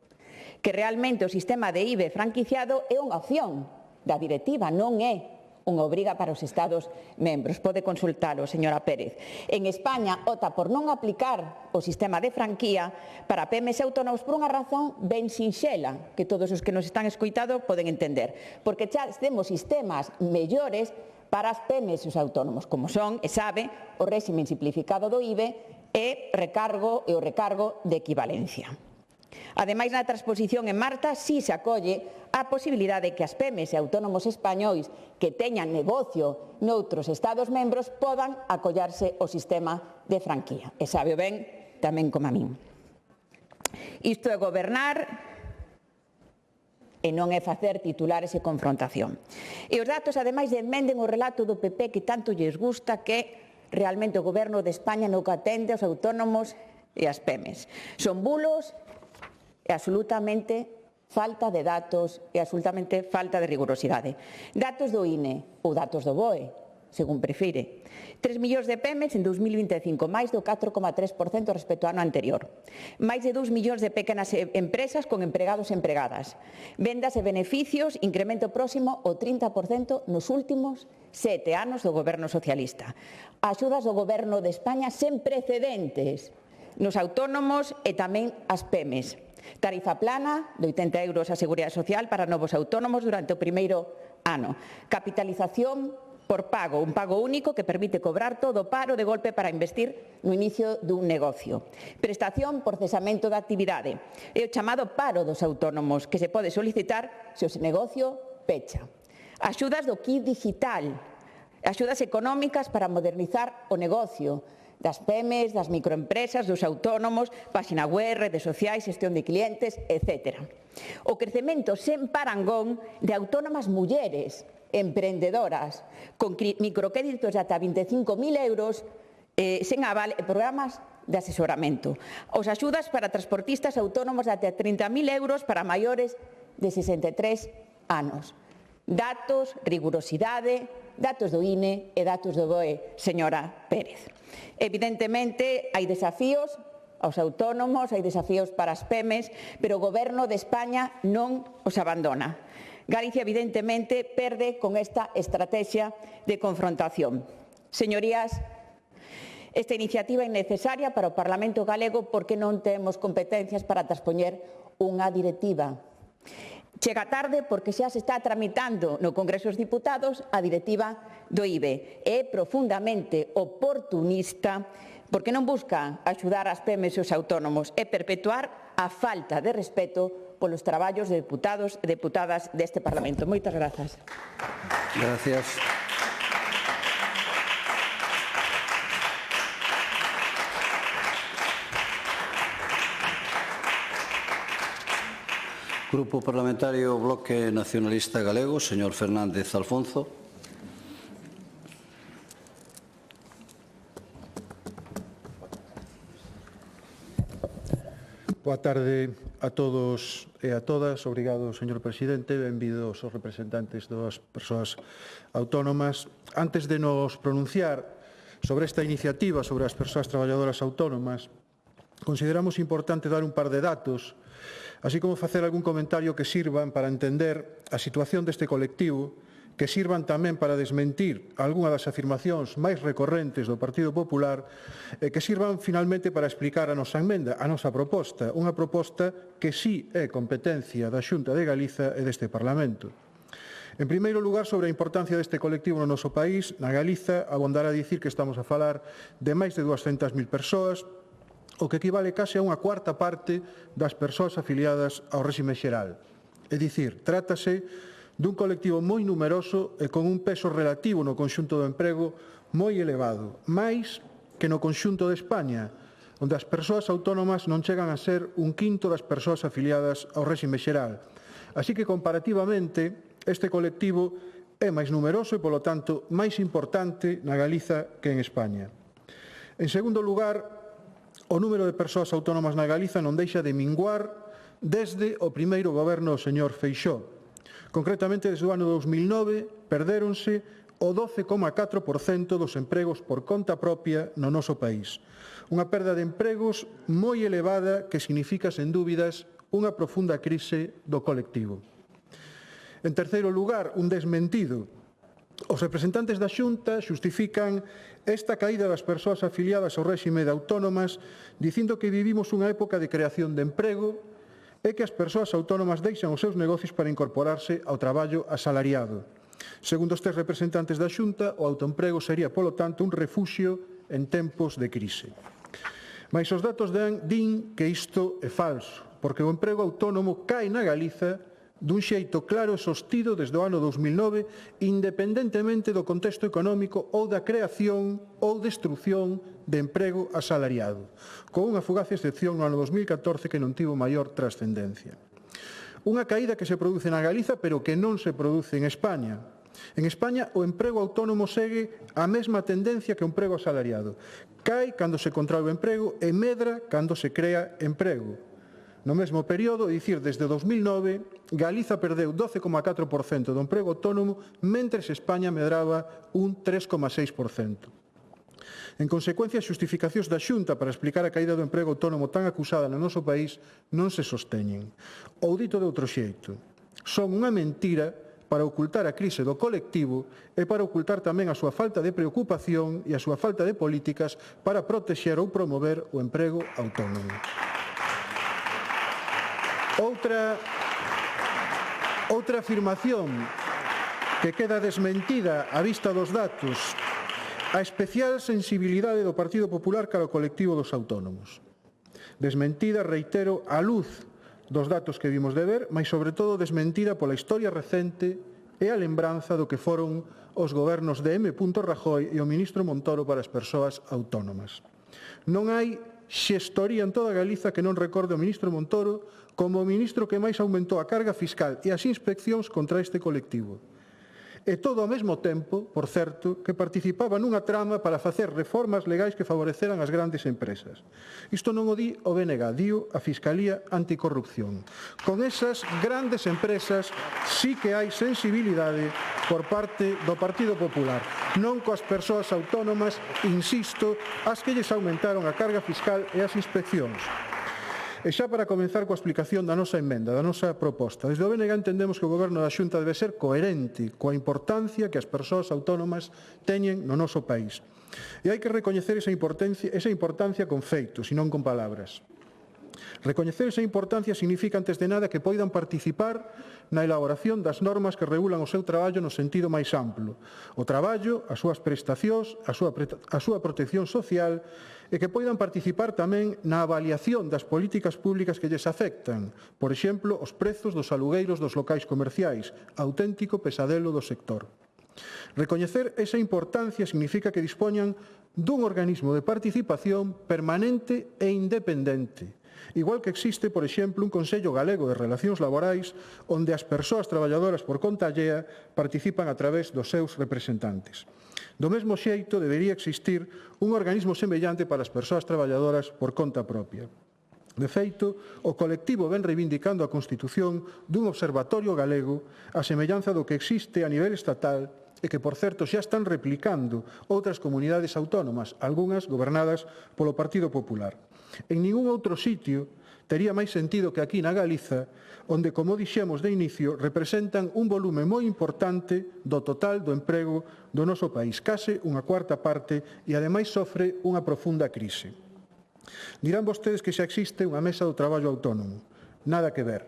Speaker 12: que realmente o sistema de IBE franquiciado é unha opción da directiva, non é unha obriga para os Estados membros. Pode consultalo, señora Pérez. En España opta por non aplicar o sistema de franquía para PEMES e autónomos por unha razón ben sinxela, que todos os que nos están escoitando poden entender. Porque xa temos sistemas mellores para as PEMES e os autónomos, como son, e sabe, o réximen simplificado do IBE e o recargo de equivalencia. Ademais, na transposición en marcha, si se acolle a posibilidade de que as PEMES e autónomos españois que teñan negocio noutros Estados membros podan acollarse ao sistema de franquía. E sabe ben tamén como a min. Isto é gobernar e non é facer titulares e confrontación. E os datos, ademais, desmenden o relato do PP que tanto lles gusta, que realmente o Goberno de España non atende aos autónomos e as PEMES. Son bulos e absolutamente falta de datos e absolutamente falta de rigurosidade. Datos do INE ou datos do BOE, según prefire. 3 millóns de PEMES en 2025, máis do 4,3% respecto ao ano anterior. Máis de 2 millóns de pequenas empresas con empregados e empregadas. Vendas e beneficios, incremento próximo ao 30% nos últimos 7 anos do Goberno socialista. Axudas do Goberno de España sen precedentes nos autónomos e tamén as PEMES. Tarifa plana de 80 euros a Seguridade Social para novos autónomos durante o primeiro ano. Capitalización por pago, un pago único que permite cobrar todo o paro de golpe para investir no inicio dun negocio. Prestación por cesamento da actividade. É o chamado paro dos autónomos que se pode solicitar se o negocio pecha. Axudas do kit digital. Axudas económicas para modernizar o negocio das PEMES, das microempresas, dos autónomos, páxina web, redes sociais, xestión de clientes, etc. O crecemento sen parangón de autónomas mulleres emprendedoras con microcréditos de ata 25.000 euros sen aval e programas de asesoramento. Os axudas para transportistas autónomos de ata 30.000 euros para maiores de 63 anos. Datos, rigurosidade, datos do INE e datos do BOE, señora Pérez. Evidentemente, hai desafíos aos autónomos, hai desafíos para as PEMES, pero o Goberno de España non os abandona. Galicia, evidentemente, perde con esta estrategia de confrontación. Señorías, esta iniciativa é necesaria para o Parlamento galego porque non temos competencias para transpoñer unha directiva. Chega tarde porque xa se está tramitando no Congreso dos Diputados a directiva do IBE. É profundamente oportunista porque non busca axudar as PEMES e os autónomos e perpetuar a falta de respeto polos traballos de deputados e deputadas deste Parlamento. Moitas grazas.
Speaker 1: Gracias. Grupo Parlamentario Bloque Nacionalista Galego, señor Fernández Alfonso.
Speaker 13: Boa tarde a todos e a todas. Obrigado, señor presidente. Benvidos os representantes das persoas autónomas. Antes de nos pronunciar sobre esta iniciativa sobre as persoas traballadoras autónomas, consideramos importante dar un par de datos, así como facer algún comentario que sirvan para entender a situación deste colectivo, que sirvan tamén para desmentir algunha das afirmacións máis recorrentes do Partido Popular e que sirvan finalmente para explicar a nosa emenda, a nosa proposta, unha proposta que sí é competencia da Xunta de Galiza e deste Parlamento. En primeiro lugar, sobre a importancia deste colectivo no noso país, na Galiza abondará a dicir que estamos a falar de máis de 200.000 persoas, o que equivale case a unha cuarta parte das persoas afiliadas ao réxime xeral. É dicir, trátase dun colectivo moi numeroso e con un peso relativo no conxunto do emprego moi elevado, máis que no conxunto de España, onde as persoas autónomas non chegan a ser un quinto das persoas afiliadas ao réxime xeral. Así que, comparativamente, este colectivo é máis numeroso e, polo tanto, máis importante na Galiza que en España. En segundo lugar, o número de persoas autónomas na Galiza non deixa de minguar desde o primeiro goberno do señor Feixóo. Concretamente, desde o ano 2009, perdéronse o 12,4% dos empregos por conta propia no noso país. Unha perda de empregos moi elevada que significa, sen dúbidas, unha profunda crise do colectivo. En terceiro lugar, un desmentido. Os representantes da Xunta xustifican esta caída das persoas afiliadas ao réxime de autónomas dicindo que vivimos unha época de creación de emprego e que as persoas autónomas deixan os seus negocios para incorporarse ao traballo asalariado. Segundo os tres representantes da Xunta, o autoemprego sería, polo tanto, un refuxio en tempos de crise. Mais os datos din que isto é falso, porque o emprego autónomo cae na Galiza dun xeito claro e sostido desde o ano 2009, independentemente do contexto económico ou da creación ou destrucción de emprego asalariado, con unha fugaz excepción no ano 2014 que non tivo maior trascendencia. Unha caída que se produce na Galiza, pero que non se produce en España. En España, o emprego autónomo segue a mesma tendencia que o emprego asalariado. Cae cando se contrae o emprego e medra cando se crea emprego. No mesmo período, é dicir, desde 2009, Galiza perdeu 12,4% do emprego autónomo, mentres España medraba un 3,6%. En consecuencia, as xustificacións da Xunta para explicar a caída do emprego autónomo tan acusada no noso país non se sosteñen. Ou dito de outro xeito, son unha mentira para ocultar a crise do colectivo e para ocultar tamén a súa falta de preocupación e a súa falta de políticas para protexer ou promover o emprego autónomo. Outra afirmación que queda desmentida á vista dos datos: a especial sensibilidade do Partido Popular cara ao colectivo dos autónomos. Desmentida, reitero, á luz dos datos que vimos de ver, mas sobre todo desmentida pola historia recente e a lembranza do que foron os gobernos de M. Rajoy e o ministro Montoro para as persoas autónomas. Non hai xestoría en toda Galiza que non recorde o ministro Montoro como o ministro que máis aumentou a carga fiscal e as inspeccións contra este colectivo. E todo ao mesmo tempo, por certo, que participaba nunha trama para facer reformas legais que favoreceran as grandes empresas. Isto non o di o BNG, dio a Fiscalía Anticorrupción. Con esas grandes empresas sí que hai sensibilidade por parte do Partido Popular. Non coas persoas autónomas, insisto, as que lles aumentaron a carga fiscal e as inspeccións. E xa para comenzar coa explicación da nosa emenda, da nosa proposta. Desde o BNG entendemos que o Goberno da Xunta debe ser coherente coa importancia que as persoas autónomas teñen no noso país. E hai que recoñecer esa importancia con feitos e non con palabras. Recoñecer esa importancia significa, antes de nada, que poidan participar na elaboración das normas que regulan o seu traballo no sentido máis amplo. O traballo, as súas prestacións, a súa protección social, e que poidan participar tamén na avaliación das políticas públicas que lles afectan, por exemplo, os prezos dos alugueiros dos locais comerciais, auténtico pesadelo do sector. Recoñecer esa importancia significa que dispoñan dun organismo de participación permanente e independente, igual que existe, por exemplo, un Consello Galego de Relacións Laborais onde as persoas traballadoras por conta allea participan a través dos seus representantes. Do mesmo xeito, debería existir un organismo semellante para as persoas traballadoras por conta propia. De feito, o colectivo ven reivindicando a constitución dun observatorio galego a semellanza do que existe a nivel estatal e que, por certo, xa están replicando outras comunidades autónomas, algunhas gobernadas polo Partido Popular. En ningún outro sitio tería máis sentido que aquí na Galiza, onde, como dixemos de inicio, representan un volume moi importante do total do emprego do noso país, case unha cuarta parte, e ademais sofre unha profunda crise. Dirán vostedes que xa existe unha mesa do traballo autónomo. Nada que ver.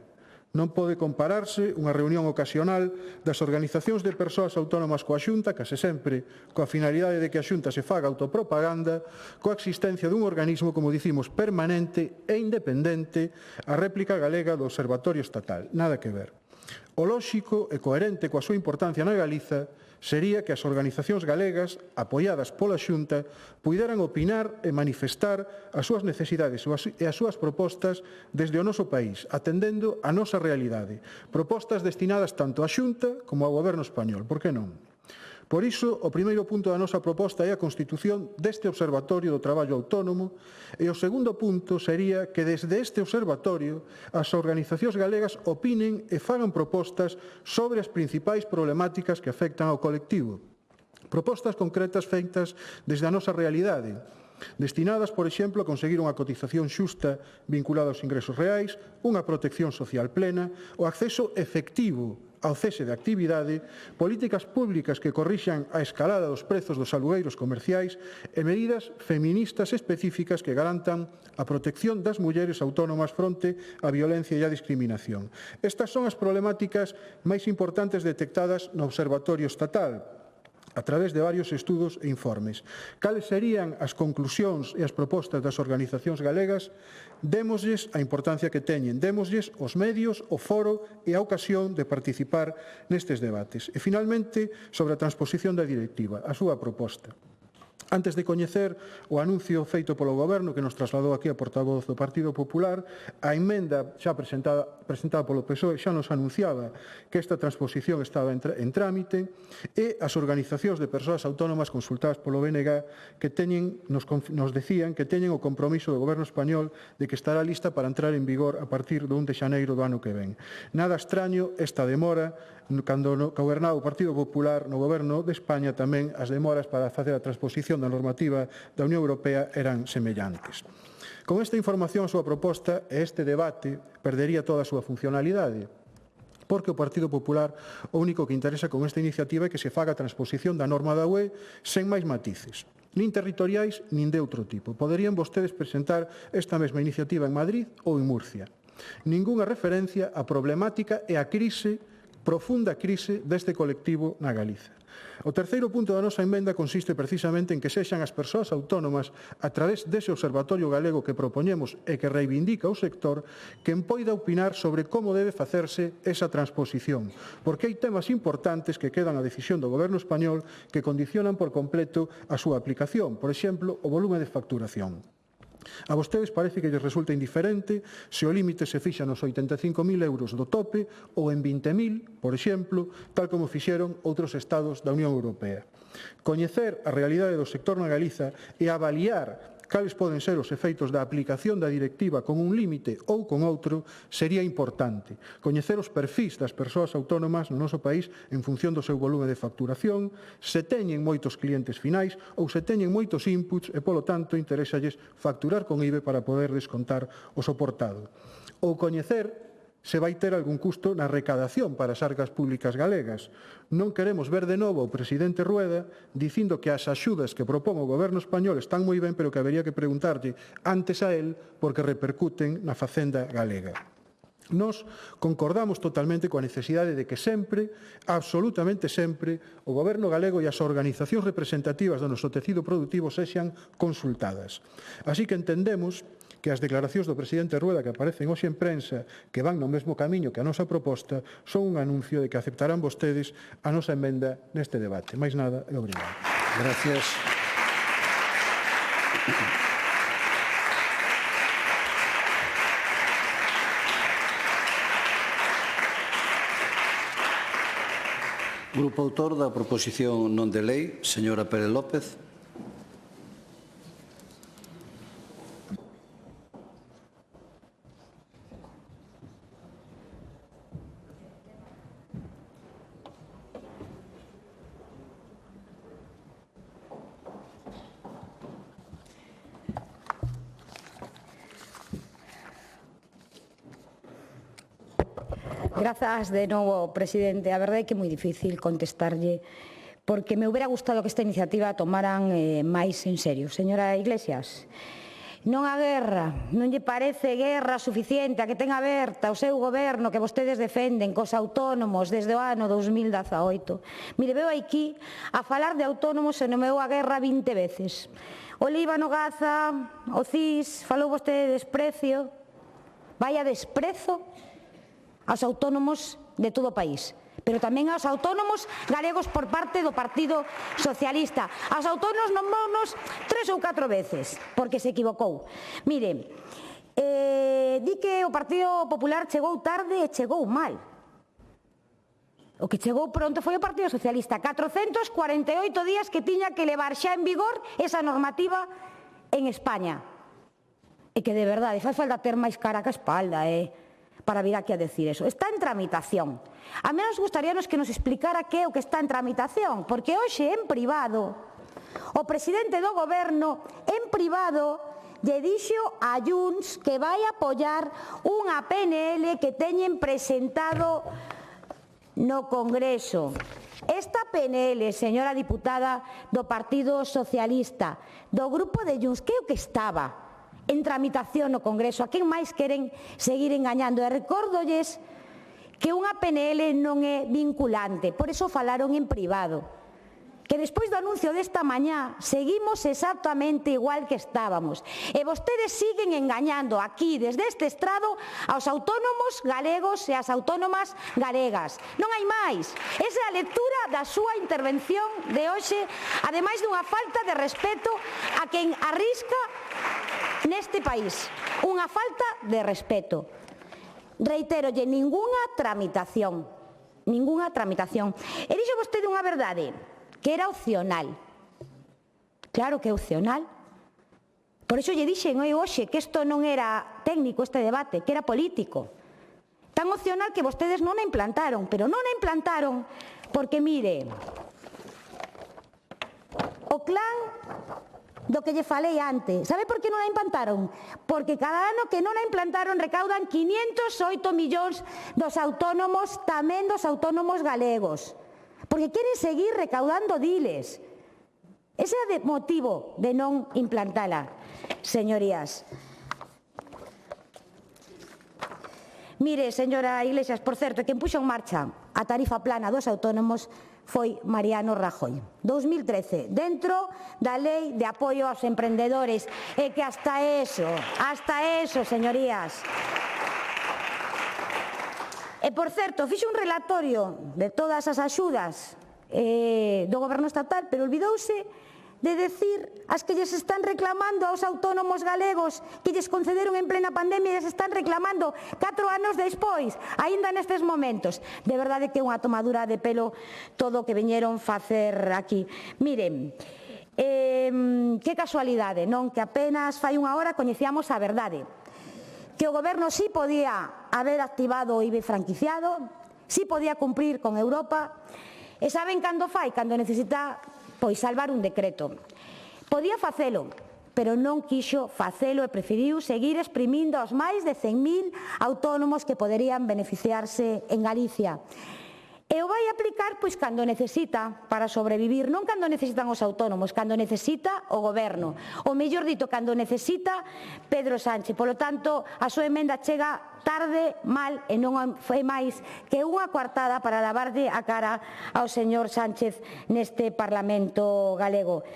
Speaker 13: Non pode compararse unha reunión ocasional das organizacións de persoas autónomas coa Xunta, case sempre coa finalidade de que a Xunta se faga autopropaganda, coa existencia dun organismo, como dicimos, permanente e independente, a réplica galega do Observatorio Estatal. Nada que ver. O lóxico e coherente coa súa importancia na Galiza sería que as organizacións galegas, apoiadas pola Xunta, puideran opinar e manifestar as súas necesidades e as súas propostas desde o noso país, atendendo a nosa realidade. Propostas destinadas tanto á Xunta como ao Goberno español. Por que non? Por iso, o primeiro punto da nosa proposta é a constitución deste Observatorio do Traballo Autónomo e o segundo punto sería que desde este observatorio as organizacións galegas opinen e fagan propostas sobre as principais problemáticas que afectan ao colectivo. Propostas concretas feitas desde a nosa realidade, destinadas, por exemplo, a conseguir unha cotización xusta vinculada aos ingresos reais, unha protección social plena, o acceso efectivo ao cese de actividade, políticas públicas que corrixan a escalada dos prezos dos alugueiros comerciais e medidas feministas específicas que garantan a protección das mulleres autónomas fronte á violencia e á discriminación. Estas son as problemáticas máis importantes detectadas no Observatorio Estatal. a través de varios estudos e informes. Cales serían as conclusións e as propostas das organizacións galegas? Démoslles a importancia que teñen, démoslles os medios, o foro e a ocasión de participar nestes debates. E, finalmente, sobre a transposición da directiva, a súa proposta. Antes de coñecer o anuncio feito polo Goberno, que nos trasladou aquí a portavoz do Partido Popular, a emenda xa presentada polo PSOE xa nos anunciaba que esta transposición estaba en trámite, e as organizacións de persoas autónomas consultadas polo BNG que nos decían que teñen o compromiso do Goberno español de que estará lista para entrar en vigor a partir do 1 de xaneiro do ano que ven. Nada extraño esta demora. Cando gobernaba o Partido Popular no Goberno de España, tamén as demoras para facer a transposición da normativa da Unión Europea eran semellantes. Con esta información, a súa proposta e este debate perdería toda a súa funcionalidade, porque o Partido Popular o único que interesa con esta iniciativa é que se faga a transposición da norma da UE sen máis matices, nin territoriais nin de outro tipo. Poderían vostedes presentar esta mesma iniciativa en Madrid ou en Murcia. Ningunha referencia á problemática e á profunda crise deste colectivo na Galiza. O terceiro punto da nosa emenda consiste precisamente en que sexan as persoas autónomas, a través dese observatorio galego que propoñemos e que reivindica o sector, quen poida opinar sobre como debe facerse esa transposición, porque hai temas importantes que quedan a decisión do Goberno español que condicionan por completo a súa aplicación, por exemplo, o volume de facturación. A vostedes parece que lles resulta indiferente se o límite se fixa nos 85.000 euros do tope ou en 20.000, por exemplo, tal como fixeron outros estados da Unión Europea. Coñecer a realidade do sector na Galiza e avaliar cales poden ser os efeitos da aplicación da directiva con un límite ou con outro sería importante. Coñecer os perfís das persoas autónomas no noso país en función do seu volume de facturación, se teñen moitos clientes finais ou se teñen moitos inputs e, polo tanto, interésalles facturar con IVA para poder descontar o soportado. Ou coñecer se vai ter algún custo na recadación para as arcas públicas galegas. Non queremos ver de novo o presidente Rueda dicindo que as axudas que propón o Goberno español están moi ben, pero que habería que preguntarlle antes a él porque repercuten na facenda galega. Nos concordamos totalmente coa necesidade de que sempre, absolutamente sempre, o Goberno galego e as organizacións representativas do noso tecido productivo sexan consultadas. Así que entendemos que as declaracións do presidente Rueda que aparecen hoxe en prensa, que van no mesmo camiño que a nosa proposta, son un anuncio de que aceptarán vostedes a nosa emenda neste debate. Mais nada e obrigado.
Speaker 1: Gracias. Grupo autor da proposición non de lei, señora Pérez López.
Speaker 11: Grazas de novo, presidente. A verdade é que é moi difícil contestarlle porque me hubiera gustado que esta iniciativa a tomaran máis en serio. Señora Iglesias, non a guerra, non lle parece guerra suficiente a que ten aberta o seu goberno que vostedes defenden cos autónomos desde o ano 2018. Mire, veo aquí a falar de autónomos e nomeou a guerra 20 veces. O Líbano, Gaza, o CIS, falou vostede de desprecio. Vaya desprezo aos autónomos de todo o país, pero tamén aos autónomos galegos por parte do Partido Socialista. Aos autónomos nomounos 3 ou 4 veces, porque se equivocou. Mire, di que o Partido Popular chegou tarde e chegou mal. O que chegou pronto foi o Partido Socialista. 448 días que tiña que levar xa en vigor esa normativa en España. E que de verdade fai falta ter máis cara que a espalda, para vir aquí a decir eso. Está en tramitación. A menos gustaríanos que nos explicara que é o que está en tramitación, porque hoxe en privado, o presidente do goberno en privado lle dixo a Junts que vai apoiar unha PNL que teñen presentado no Congreso. Esta PNL, señora diputada do Partido Socialista, do grupo de Junts, que é o que estaba en tramitación no Congreso, a quen máis queren seguir engañando. E recórdolles que unha PNL non é vinculante, por iso falaron en privado, que despois do anuncio desta mañá seguimos exactamente igual que estábamos. E vostedes siguen engañando aquí, desde este estrado, aos autónomos galegos e ás autónomas galegas. Non hai máis. Esa é a lectura da súa intervención de hoxe, ademais dunha falta de respeto a quen arrisca neste país. Unha falta de respeto. Reitérolle, ningunha tramitación. Ningunha tramitación. E dixo vostede unha verdade, que era opcional. Claro que é opcional. Por iso lle dixen hoxe que isto non era técnico, este debate, que era político. Tan opcional que vostedes non a implantaron, pero non a implantaron porque, mire, o clan do que lle falei antes. Sabe por que non a implantaron? Porque cada ano que non a implantaron recaudan 508 millóns dos autónomos, tamén dos autónomos galegos. Porque queren seguir recaudando diles. Ese é o motivo de non implantala, señorías. Mire, señora Iglesias, por certo, quen puxo en marcha a tarifa plana dos autónomos foi Mariano Rajoy. 2013, dentro da lei de apoio aos emprendedores. E que hasta eso, señorías. E, por certo, fixe un relatorio de todas as axudas do goberno estatal, pero olvidouse de decir as que lles están reclamando aos autónomos galegos que lles concederon en plena pandemia e lles están reclamando 4 anos despois, aínda nestes momentos. De verdade que é unha tomadura de pelo todo o que viñeron facer aquí. Miren, que casualidade, non? Que apenas fai unha hora coñecíamos a verdade. Que o goberno sí podía haber activado o IBI franquiciado, sí podía cumprir con Europa, e saben cando fai? Cando necesita pois salvar un decreto. Podía facelo, pero non quixo facelo e preferiu seguir exprimindo aos máis de 100.000 autónomos que poderían beneficiarse en Galicia. E o vai aplicar pois cando necesita para sobrevivir, non cando necesitan os autónomos, cando necesita o goberno. O mellor dito, cando necesita Pedro Sánchez. Polo tanto, a súa emenda chega tarde, mal e non foi máis que unha coartada para lavarlle a cara ao señor Sánchez neste Parlamento galego.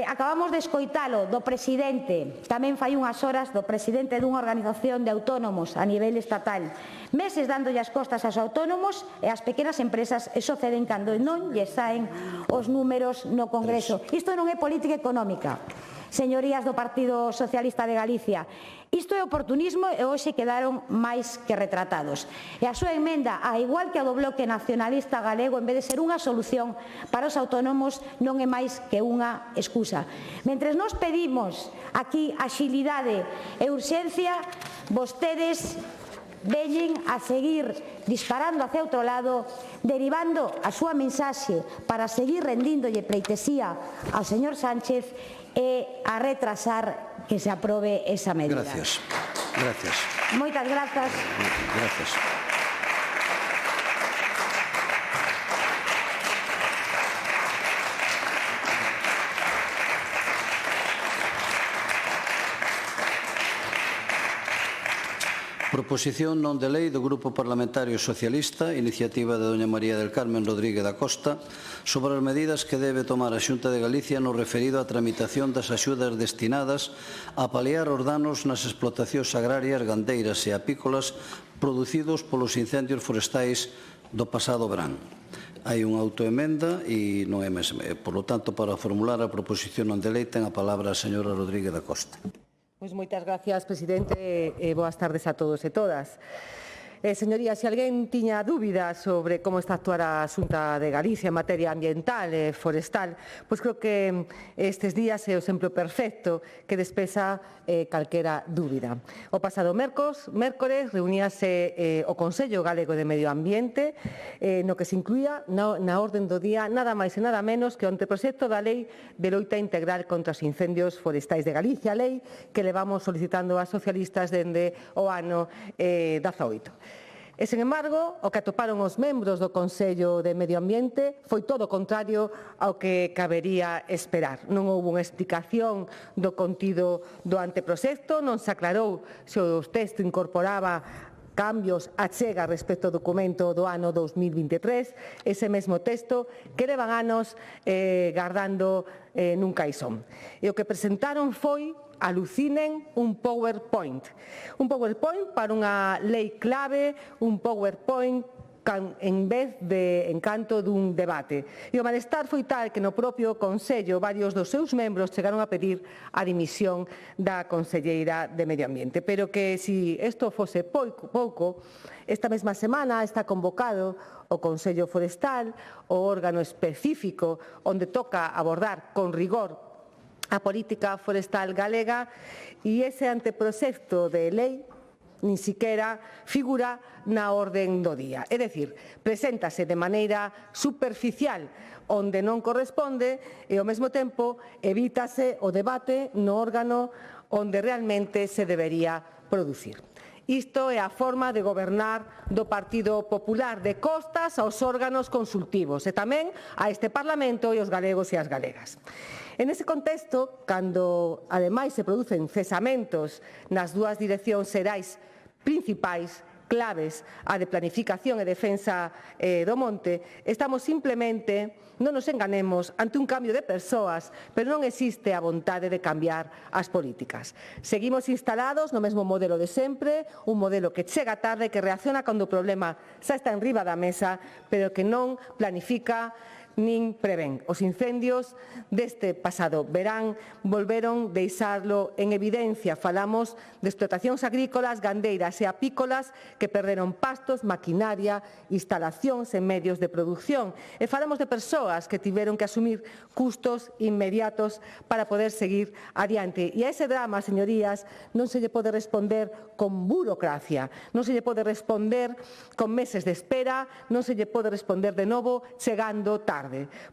Speaker 11: Acabamos de escoitalo do presidente, tamén fai unhas horas, do presidente dunha organización de autónomos a nivel estatal. Meses dándolle as costas aos autónomos e ás pequenas empresas, e suceden cando non lle saen os números no Congreso. Isto non é política económica, señorías do Partido Socialista de Galicia. Isto é oportunismo e hoxe quedaron máis que retratados. E a súa emenda, a igual que a do Bloque Nacionalista Galego, en vez de ser unha solución para os autónomos, non é máis que unha excusa. Mentres nos pedimos aquí axilidade e urxencia, vostedes veñen a seguir disparando hacia outro lado, derivando a súa mensaxe para seguir rendíndolle pleitesía ao señor Sánchez e a retrasar que se aprobe esa medida.
Speaker 1: Gracias.
Speaker 11: Moitas grazas.
Speaker 1: Gracias. Proposición non de lei do Grupo Parlamentario Socialista, iniciativa de doña María del Carmen Rodríguez da Costa, sobre as medidas que debe tomar a Xunta de Galicia no referido á tramitación das axudas destinadas a paliar os danos nas explotacións agrarias, gandeiras e apícolas producidos polos incendios forestais do pasado verán. Hai unha autoemenda e non é máis. Por lo tanto, para formular a proposición non de lei ten a palabra a señora Rodríguez da Costa.
Speaker 14: Pois moitas gracias, presidente, e boas tardes a todos e todas. Señorías, se alguén tiña dúbidas sobre como está a actuar a Xunta de Galicia en materia ambiental e forestal, pois creo que estes días é o exemplo perfecto que despesa calquera dúbida. O pasado mércores reuníase o Consello Galego de Medio Ambiente, no que se incluía na orden do día nada máis e nada menos que o anteproxecto da Lei de Loita Integral contra os Incendios Forestais de Galicia, a lei que levamos solicitando as socialistas dende o ano 18. E, sen embargo, o que atoparon os membros do Consello de Medio Ambiente foi todo o contrario ao que cabería esperar. Non houve unha explicación do contido do anteproxecto, non se aclarou se o texto incorporaba cambios achega respecto ao documento do ano 2023, ese mesmo texto que levan anos gardando nun caixón. E o que presentaron foi, alucinen, un PowerPoint. Un PowerPoint para unha lei clave, un PowerPoint en vez de encanto dun debate. E o malestar foi tal que no propio Consello varios dos seus membros chegaron a pedir a dimisión da Conselleira de Medio Ambiente. Pero que se isto fose pouco, esta mesma semana está convocado o Consello Forestal, o órgano específico onde toca abordar con rigor a política forestal galega, e ese anteproxecto de lei nin siquiera figura na orden do día. É dicir, preséntase de maneira superficial onde non corresponde e ao mesmo tempo evítase o debate no órgano onde realmente se debería producir. Isto é a forma de gobernar do Partido Popular, de costas aos órganos consultivos e tamén a este Parlamento e aos galegos e as galegas. En ese contexto, cando ademais se producen cesamentos nas dúas direccións xerais principais, claves, a de planificación e defensa do monte, estamos simplemente, non nos enganemos, ante un cambio de persoas, pero non existe a vontade de cambiar as políticas. Seguimos instalados no mesmo modelo de sempre, un modelo que chega tarde, que reacciona cando o problema xa está en riba da mesa, pero que non planifica nin prevén. Os incendios deste pasado verán volveron deixarlo en evidencia. Falamos de explotacións agrícolas, gandeiras e apícolas que perderon pastos, maquinaria, instalacións e medios de produción. E falamos de persoas que tiveron que asumir custos inmediatos para poder seguir adiante. E a ese drama, señorías, non se lle pode responder con burocracia, non se lle pode responder con meses de espera, non se lle pode responder de novo chegando tarde.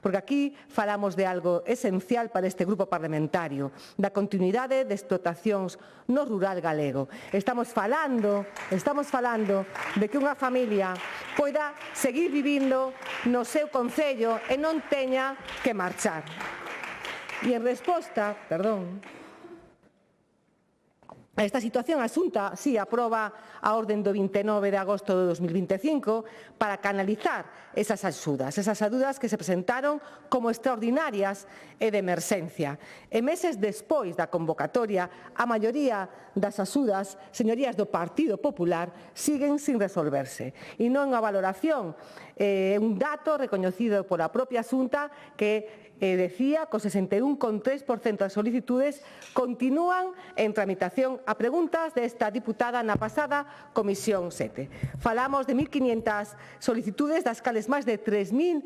Speaker 14: Porque aquí falamos de algo esencial para este grupo parlamentario, da continuidade de explotacións no rural galego. Estamos falando de que unha familia poida seguir vivindo no seu concello e non teña que marchar. E en resposta, a esta situación, a Xunta si aproba a orden do 29 de agosto de 2025 para canalizar esas axudas que se presentaron como extraordinarias e de emerxencia. E meses despois da convocatoria, a maioría das axudas, señorías do Partido Popular, siguen sin resolverse. E non a valoración, un dato recoñecido pola propia Xunta que decía que o 61,3% das solicitudes continúan en tramitación a preguntas desta diputada na pasada Comisión 7. Falamos de 1.500 solicitudes, das cales máis de 1.300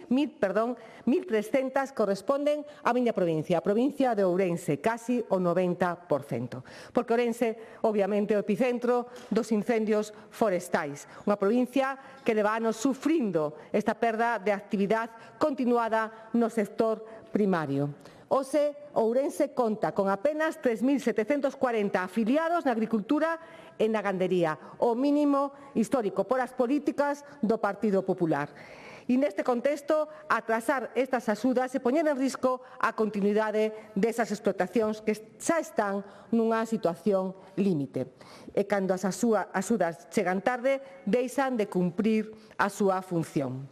Speaker 14: corresponden á miña provincia, a provincia de Ourense, casi o 90%. Porque Ourense, obviamente, é o epicentro dos incendios forestais. Unha provincia que leva anos sufrindo esta perda de actividade continuada no sector primario. Hoxe, Ourense conta con apenas 3.740 afiliados na agricultura e na gandería, o mínimo histórico por as políticas do Partido Popular. E neste contexto, atrasar estas axudas e poñer en risco a continuidade desas explotacións que xa están nunha situación límite. E cando as axudas chegan tarde, deixan de cumprir a súa función.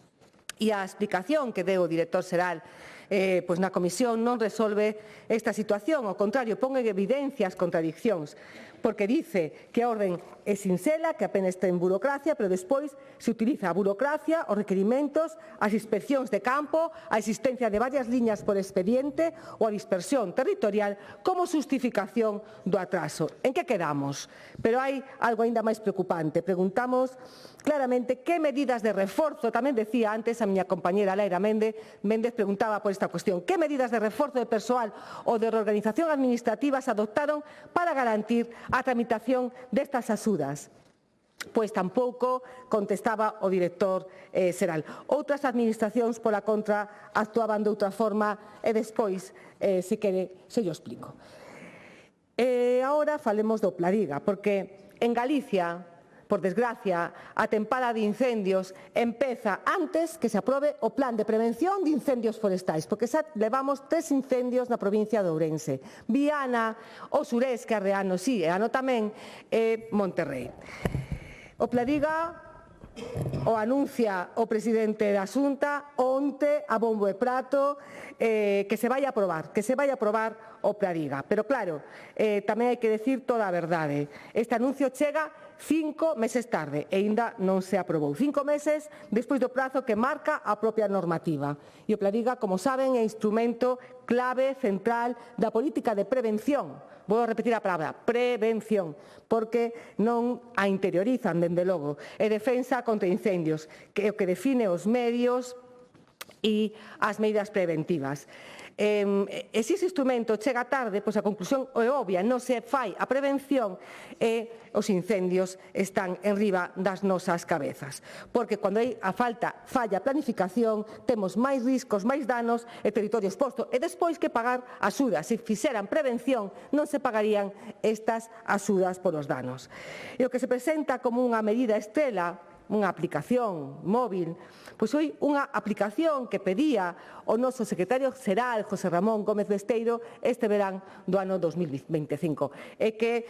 Speaker 14: E a explicación que deu o director xeral na comisión non resolve esta situación, ao contrario, pon en evidencia as contradiccións, porque dice que a orden é sinxela, que apenas ten burocracia, pero despois se utiliza a burocracia, os requerimentos, as inspeccións de campo, a existencia de varias liñas por expediente ou a dispersión territorial como xustificación do atraso. En que quedamos? Pero hai algo aínda máis preocupante. Preguntamos claramente que medidas de reforzo, tamén decía antes a miña compañera Laira Méndez preguntaba por esta cuestión, que medidas de reforzo de persoal ou de reorganización administrativa se adoptaron para garantir a tramitación destas axudas. Pois tampouco contestaba o director xeral. Outras administracións, pola contra, actuaban de outra forma e despois, se quere, se yo explico. Agora falemos do Pladiga, porque en Galicia, por desgracia, a tempada de incendios empeza antes que se aprobe o Plan de Prevención de Incendios Forestais, porque xa levamos 3 incendios na provincia de Ourense. Viana, o Surés, que é Reano, sí, e Ano tamén, e Monterrey. O Pladiga o anuncia o presidente da Xunta onte a bombo e prato que se vai a aprobar o Pladiga. Pero claro, tamén hai que decir toda a verdade. Este anuncio chega 5 meses tarde e aínda non se aprobou. 5 meses despois do prazo que marca a propia normativa. E o Pladiga, como saben, é instrumento clave central da política de prevención. Vou repetir a palabra, prevención, porque non a interiorizan, dende logo. É defensa contra incendios, que é o que define os medios e as medidas preventivas. E se ese instrumento chega tarde, pois a conclusión é obvia, non se fai a prevención e os incendios están enriba das nosas cabezas. Porque cando hai falla a planificación, temos máis riscos, máis danos e territorio exposto. E despois que pagar axudas. Se fixeran prevención, non se pagarían estas axudas polos danos. E o que se presenta como unha medida estrela, unha aplicación móvil, pois foi unha aplicación que pedía o noso secretario xeral, José Ramón Gómez Besteiro, este verán do ano 2025. E que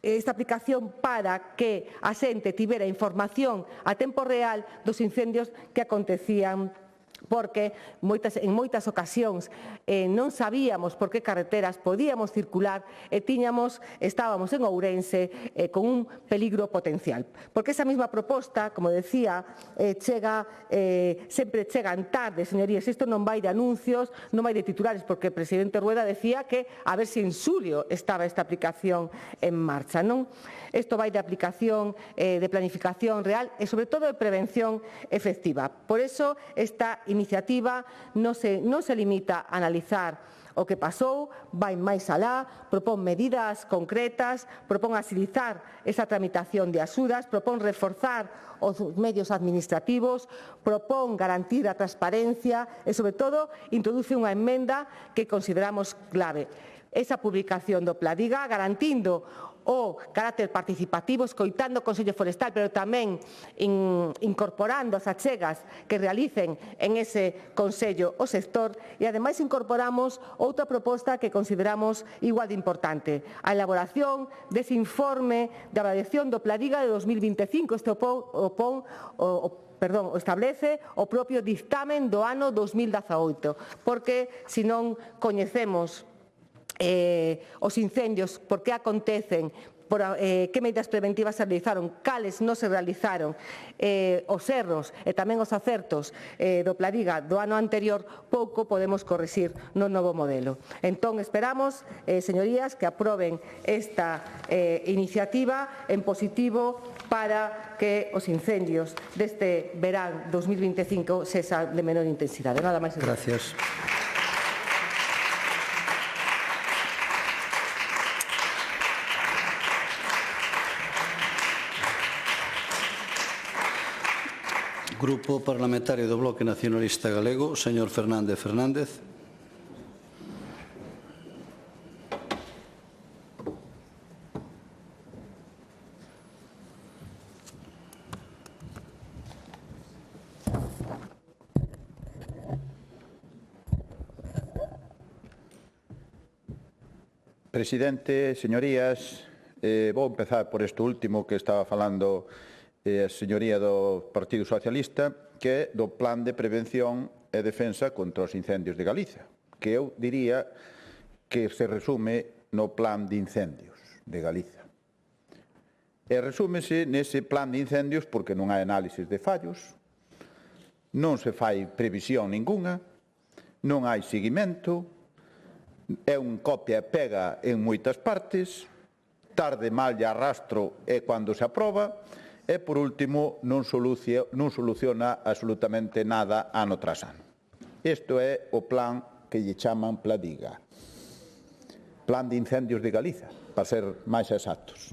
Speaker 14: esta aplicación para que a xente tivera información a tempo real dos incendios que acontecían, porque en moitas ocasións non sabíamos por que carreteras podíamos circular e estábamos en Ourense con un peligro potencial. Porque esa mesma proposta, como decía, sempre chegan tarde, señorías. Isto non vai de anuncios, non vai de titulares, porque o presidente Rueda decía que a ver se en xulio estaba esta aplicación en marcha, non? Isto vai de aplicación, de planificación real e, sobre todo, de prevención efectiva. Por eso, esta iniciativa non se limita a analizar o que pasou, vai máis alá, propón medidas concretas, propón agilizar esa tramitación de axudas, propón reforzar os medios administrativos, propón garantir a transparencia e, sobre todo, introduce unha emenda que consideramos clave. Esa publicación do Pladiga, garantindo o carácter participativo, escoitando o Consello Forestal, pero tamén incorporando as achegas que realicen en ese Consello o sector, e ademais incorporamos outra proposta que consideramos igual de importante, a elaboración dese informe de avaliación do Pladiga de 2025. Este establece o propio dictamen do ano 2018, porque se non coñecemos os incendios, por que acontecen, que medidas preventivas se realizaron, cales non se realizaron, os erros e tamén os acertos do Pladiga do ano anterior, pouco podemos corrixir no novo modelo. Entón, esperamos, señorías, que aproben esta iniciativa en positivo para que os incendios deste verán 2025 sexan de menor intensidade. Nada máis.
Speaker 1: Gracias. Grupo Parlamentario do Bloque Nacionalista Galego, señor Fernández Fernández.
Speaker 2: Presidente, señorías, vou empezar por isto último que estaba falando a señoría do Partido Socialista, que é do Plan de Prevención e Defensa contra os Incendios de Galicia, que eu diría que se resume no Plan de Incendios de Galicia. E resúmese nese Plan de Incendios porque non hai análisis de fallos, non se fai previsión ninguna, non hai seguimento, é un copia e pega en moitas partes, tarde, mal e arrastro é cando se aproba, e, por último, non soluciona absolutamente nada ano tras ano. Isto é o plan que lle chaman Pladiga. Plan de Incendios de Galiza, para ser máis exactos.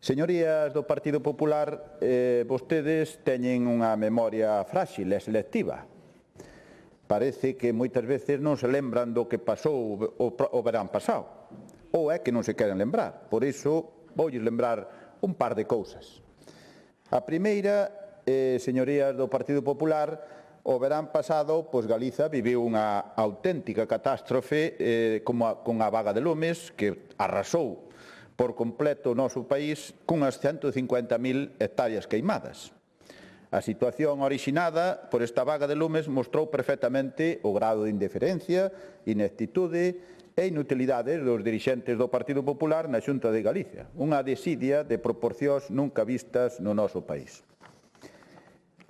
Speaker 2: Señorías do Partido Popular, vostedes teñen unha memoria frágil e selectiva. Parece que moitas veces non se lembran do que pasou o verán pasado, ou é que non se queren lembrar. Por iso, voulles lembrar un par de cousas. A primeira, señorías do Partido Popular, o verán pasado, pois Galiza viviu unha auténtica catástrofe con a vaga de lumes que arrasou por completo o noso país cunhas 150.000 hectáreas queimadas. A situación orixinada por esta vaga de lumes mostrou perfectamente o grado de indiferencia, ineptitude e inutilidade dos dirixentes do Partido Popular na Xunta de Galicia, unha desidia de proporcións nunca vistas no noso país.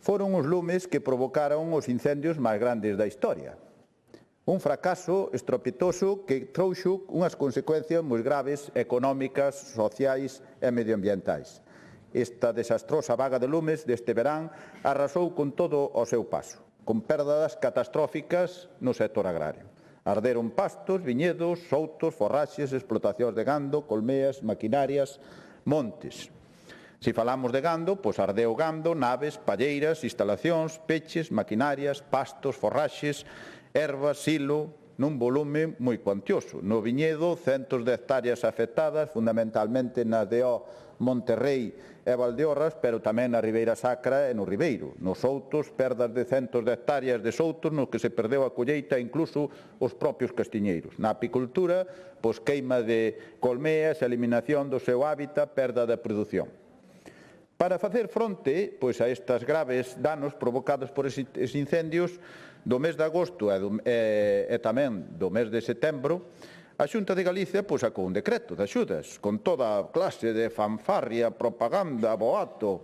Speaker 2: Foron os lumes que provocaron os incendios máis grandes da historia. Un fracaso estropitoso que trouxo unhas consecuencias moi graves económicas, sociais e medioambientais. Esta desastrosa vaga de lumes deste verán arrasou con todo o seu paso, con perdas catastróficas no sector agrario. Arderon pastos, viñedos, soutos, forraxes, explotacións de gando, colmeas, maquinarias, montes. Se falamos de gando, pois ardeu gando, naves, palleiras, instalacións, peches, maquinarias, pastos, forraxes, ervas, silo, nun volume moi cuantioso. No viñedo, centos de hectáreas afectadas, fundamentalmente nas de Monterrei e Valdeorras, pero tamén na Ribeira Sacra e no Ribeiro. Nos outos, perdas de centos de hectáreas de soutos nos que se perdeu a colleita incluso os propios castiñeiros. Na apicultura, pois queima de colmeas, eliminación do seu hábitat, perda da produción. Para facer fronte pois, a estas graves danos provocados por estes incendios, do mes de agosto e tamén do mes de setembro, a Xunta de Galicia sacou un decreto de axudas, con toda a clase de fanfarria, propaganda, boato,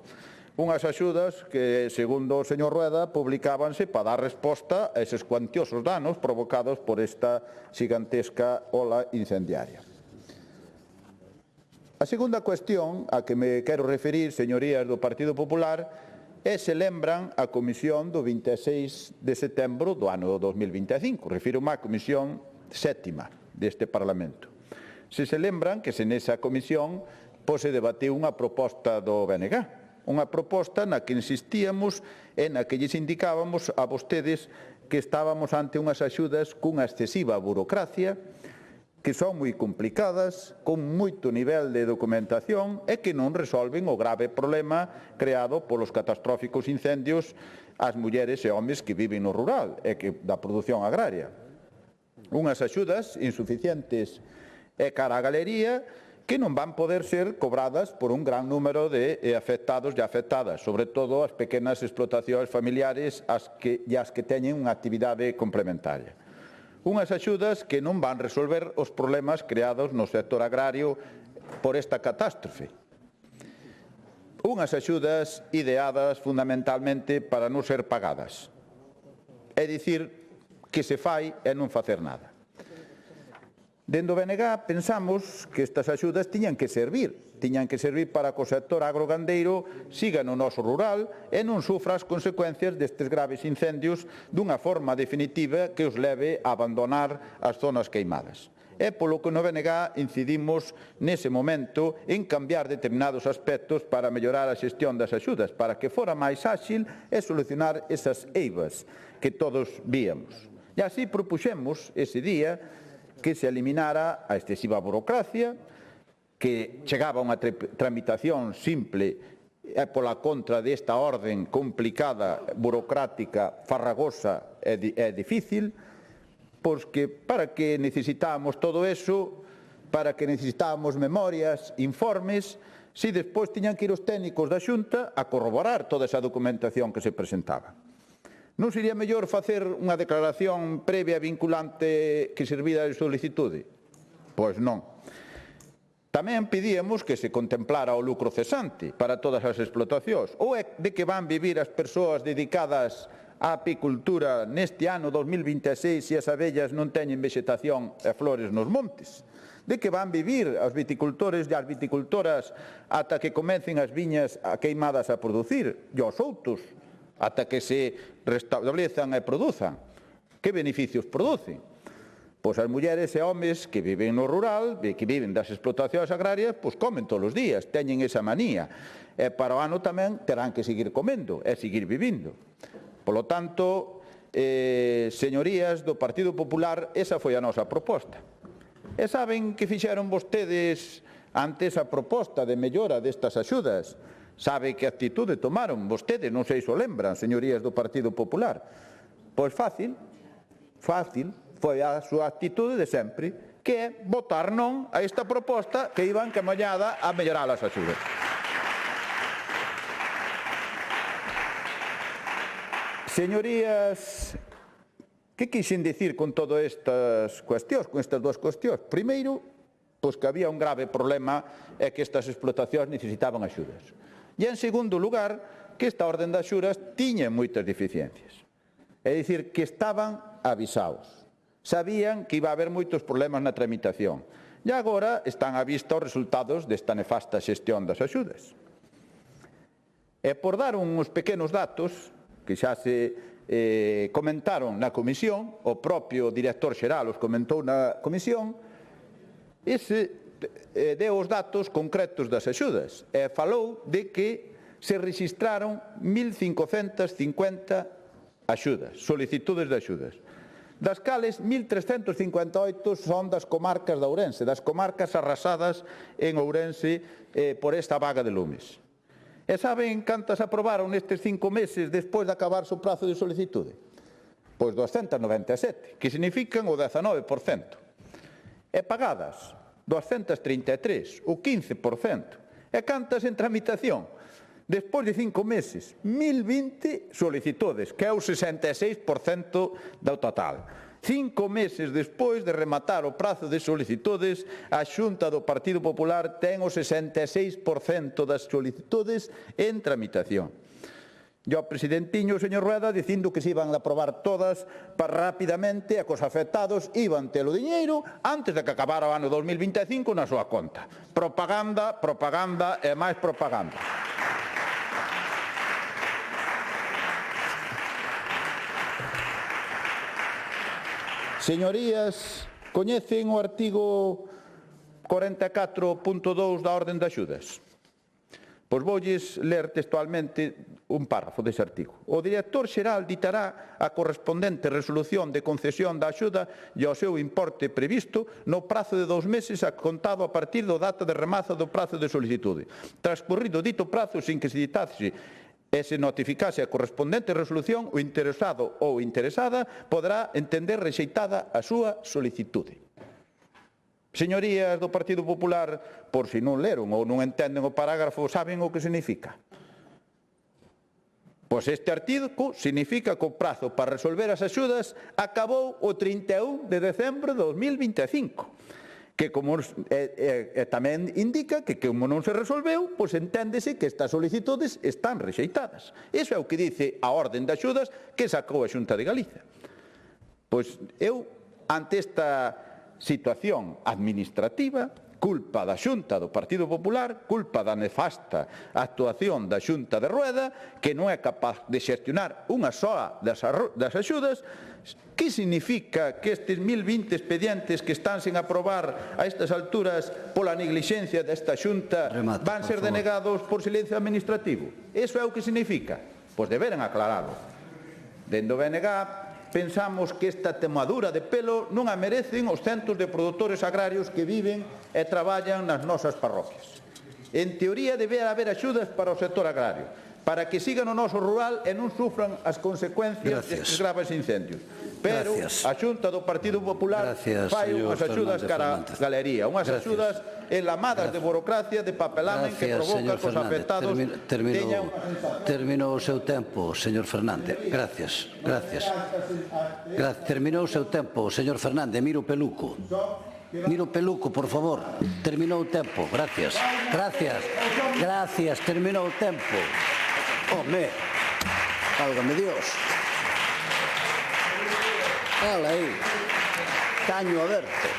Speaker 2: unhas axudas que, segundo o señor Rueda, publicábanse para dar resposta a eses cuantiosos danos provocados por esta xigantesca ola incendiaria. A segunda cuestión a que me quero referir, señorías do Partido Popular, e se lembran a comisión do 26 de setembro do ano 2025. Refiro má comisión sétima deste Parlamento. Se lembran que se nesa comisión se debateu unha proposta do BNG, unha proposta na que insistíamos e na que lles indicábamos a vostedes que estábamos ante unhas axudas cunha excesiva burocracia, que son moi complicadas, con moito nivel de documentación e que non resolven o grave problema creado polos catastróficos incendios ás mulleres e homes que viven no rural e que da produción agraria. Unhas axudas insuficientes e cara á galería que non van poder ser cobradas por un gran número de afectados e afectadas, sobre todo as pequenas explotacións familiares as que teñen unha actividade complementaria. Unhas axudas que non van resolver os problemas creados no sector agrario por esta catástrofe. Unhas axudas ideadas fundamentalmente para non ser pagadas. É dicir, que se fai e non facer nada. Dende o BNG pensamos que estas axudas tiñan que servir para que o sector agrogandeiro siga no noso rural e non sufra as consecuencias destes graves incendios dunha forma definitiva que os leve a abandonar as zonas queimadas. É polo que no BNG incidimos nese momento en cambiar determinados aspectos para mellorar a xestión das axudas, para que fora máis áxil e solucionar esas eivas que todos víamos. E así propuxemos ese día que se eliminara a excesiva burocracia, que chegaba a unha tramitación simple pola contra desta orden complicada, burocrática, farragosa e difícil, pois que para que necesitábamos todo eso, para que necesitábamos memorias, informes, se despois tiñan que ir os técnicos da Xunta a corroborar toda esa documentación que se presentaba. Non sería mellor facer unha declaración previa vinculante que servira de solicitude? Pois non. Tamén pedíamos que se contemplara o lucro cesante para todas as explotacións. Ou é de que van vivir as persoas dedicadas á apicultura neste ano 2026 se as abellas non teñen vegetación e flores nos montes? De que van vivir os viticultores e as viticultoras ata que comecen as viñas queimadas a producir? E os outros, ata que se restablezan e produzan? Que beneficios producen? Pois as mulleres e homes que viven no rural, que viven das explotacións agrarias, pois comen todos os días, teñen esa manía. E para o ano tamén terán que seguir comendo e seguir vivindo. Polo tanto, señorías do Partido Popular, esa foi a nosa proposta. E saben que fixeron vostedes ante esa proposta de mellora destas axudas? Sabe que actitude tomaron vostedes? Non sei se o lembran, señorías do Partido Popular. Pois fácil, foi a súa actitude de sempre, que é votar non a esta proposta que iba encaminhada a mellorar as axudas. Señorías, que quixen dicir con todas estas cuestións, con estas dúas cuestións? Primeiro, pois que había un grave problema e que estas explotacións necesitaban axudas. E, en segundo lugar, que esta orden de axudas tiña moitas deficiencias. É dicir, que estaban avisados. Sabían que iba a haber moitos problemas na tramitación. E agora están á vista os resultados desta nefasta xestión das axudas. E por dar uns pequenos datos que xa se comentaron na comisión, o propio director xeral os comentou na comisión, deu os datos concretos das axudas e falou de que se registraron 1.550 axudas, solicitudes de axudas, das cales 1.358 son das comarcas de Ourense, das comarcas arrasadas en Ourense por esta vaga de lumes. E saben cantas aprobaron nestes 5 meses despois de acabar o prazo de solicitude? Pois 297, que significan o 19%. E pagadas 233, o 15%. E cantas en tramitación? Despois de 5 meses, 1.020 solicitudes, que é o 66% do total. 5 meses despois de rematar o prazo de solicitudes, a Xunta do Partido Popular ten o 66% das solicitudes en tramitación. E o presidentiño, o señor Rueda, dicindo que se iban a aprobar todas para rapidamente e cos afectados iban ter o diñeiro antes de que acabara o ano 2025 na súa conta. Propaganda, propaganda e máis propaganda. Señorías, coñecen o artigo 44.2 da orden de axudas? Pois voulles ler textualmente un párrafo dese artigo. O director xeral ditará a correspondente resolución de concesión da axuda e o seu importe previsto no prazo de 2 meses contado a partir da data de remazo do prazo de solicitude. Transcorrido dito prazo sin que se ditase e se notificase a correspondente resolución, o interesado ou interesada poderá entender rexeitada a súa solicitude. Señorías do Partido Popular, por si non leron ou non entenden o parágrafo, saben o que significa? Pois este artigo significa que o prazo para resolver as axudas acabou o 31 de decembro de 2025. Que tamén indica que como non se resolveu, pois enténdese que estas solicitudes están rexeitadas. Iso é o que dice a orden de axudas que sacou a Xunta de Galicia. Pois eu, ante esta situación administrativa, culpa da Xunta do Partido Popular, culpa da nefasta actuación da Xunta de Rueda, que non é capaz de xestionar unha soa das axudas. Que significa que estes 1.020 expedientes que están sen aprobar a estas alturas pola neglixencia desta Xunta van ser denegados por silencio administrativo? Iso é o que significa? Pois deberan aclararlo. Dende o BNG pensamos que esta temadura de pelo non a merecen os centos de produtores agrarios que viven e traballan nas nosas parroquias. En teoría debería haber axudas para o sector agrario, para que sigan o noso rural e non sufran as consecuencias destes graves incendios. Pero a Xunta do Partido Popular fai unhas axudas cara a galería, unhas axudas enlamadas de burocracia, de papelamen que provoca que os afectados teñan...
Speaker 1: Terminou o seu tempo, señor Fernández. Gracias. Terminou o seu tempo, señor Fernández. Miro Peluco. Miro Peluco, por favor. Terminou o tempo. Gracias. Terminou o tempo. Home, válgame Dios. Hala aí, caño aberto.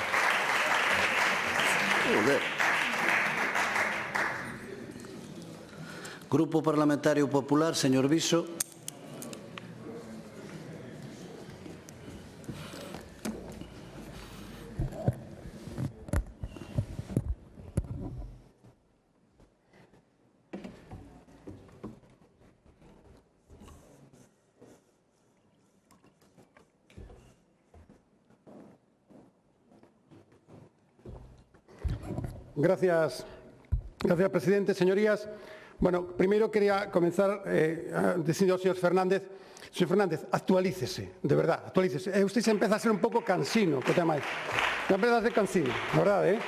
Speaker 1: Joder. Grupo Parlamentario Popular, señor Viso.
Speaker 15: Gracias, presidente. Señorías, Bueno, primeiro quería comenzar dicindo ao señor Fernández, actualícese, de verdad, actualícese. Usted se empeza a ser un pouco cansino, que tema máis. Se empeza a ser cansino, na verdade,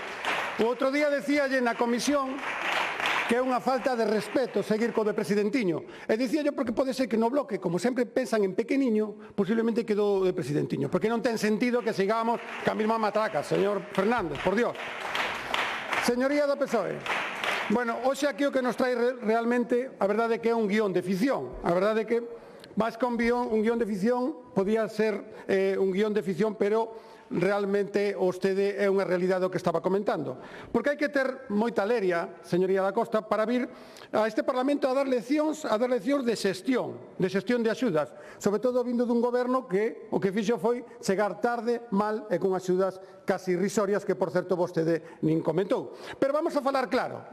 Speaker 15: O outro día decíalle na comisión que é unha falta de respeto seguir co de presidentiño. E dicía yo porque pode ser que no bloque, como sempre pensan en pequeniño, posiblemente quedou de presidentiño. Porque non ten sentido que sigamos ca mesma matraca, señor Fernández, por Dios. Señoría do PSOE, bueno, hoxe aquí o que nos trae realmente, a verdade é que é un guión de ficción. A verdade é que máis que un guión de ficción, podía ser un guión de ficción, pero realmente vostede é unha realidade o que estaba comentando. Porque hai que ter moita leria, señoría da Costa, para vir a este Parlamento a dar leccións de xestión de axudas, sobre todo vindo dun goberno que o que fixo foi chegar tarde, mal e con axudas casi irrisorias que, por certo, vostede nin comentou. Pero vamos a falar claro.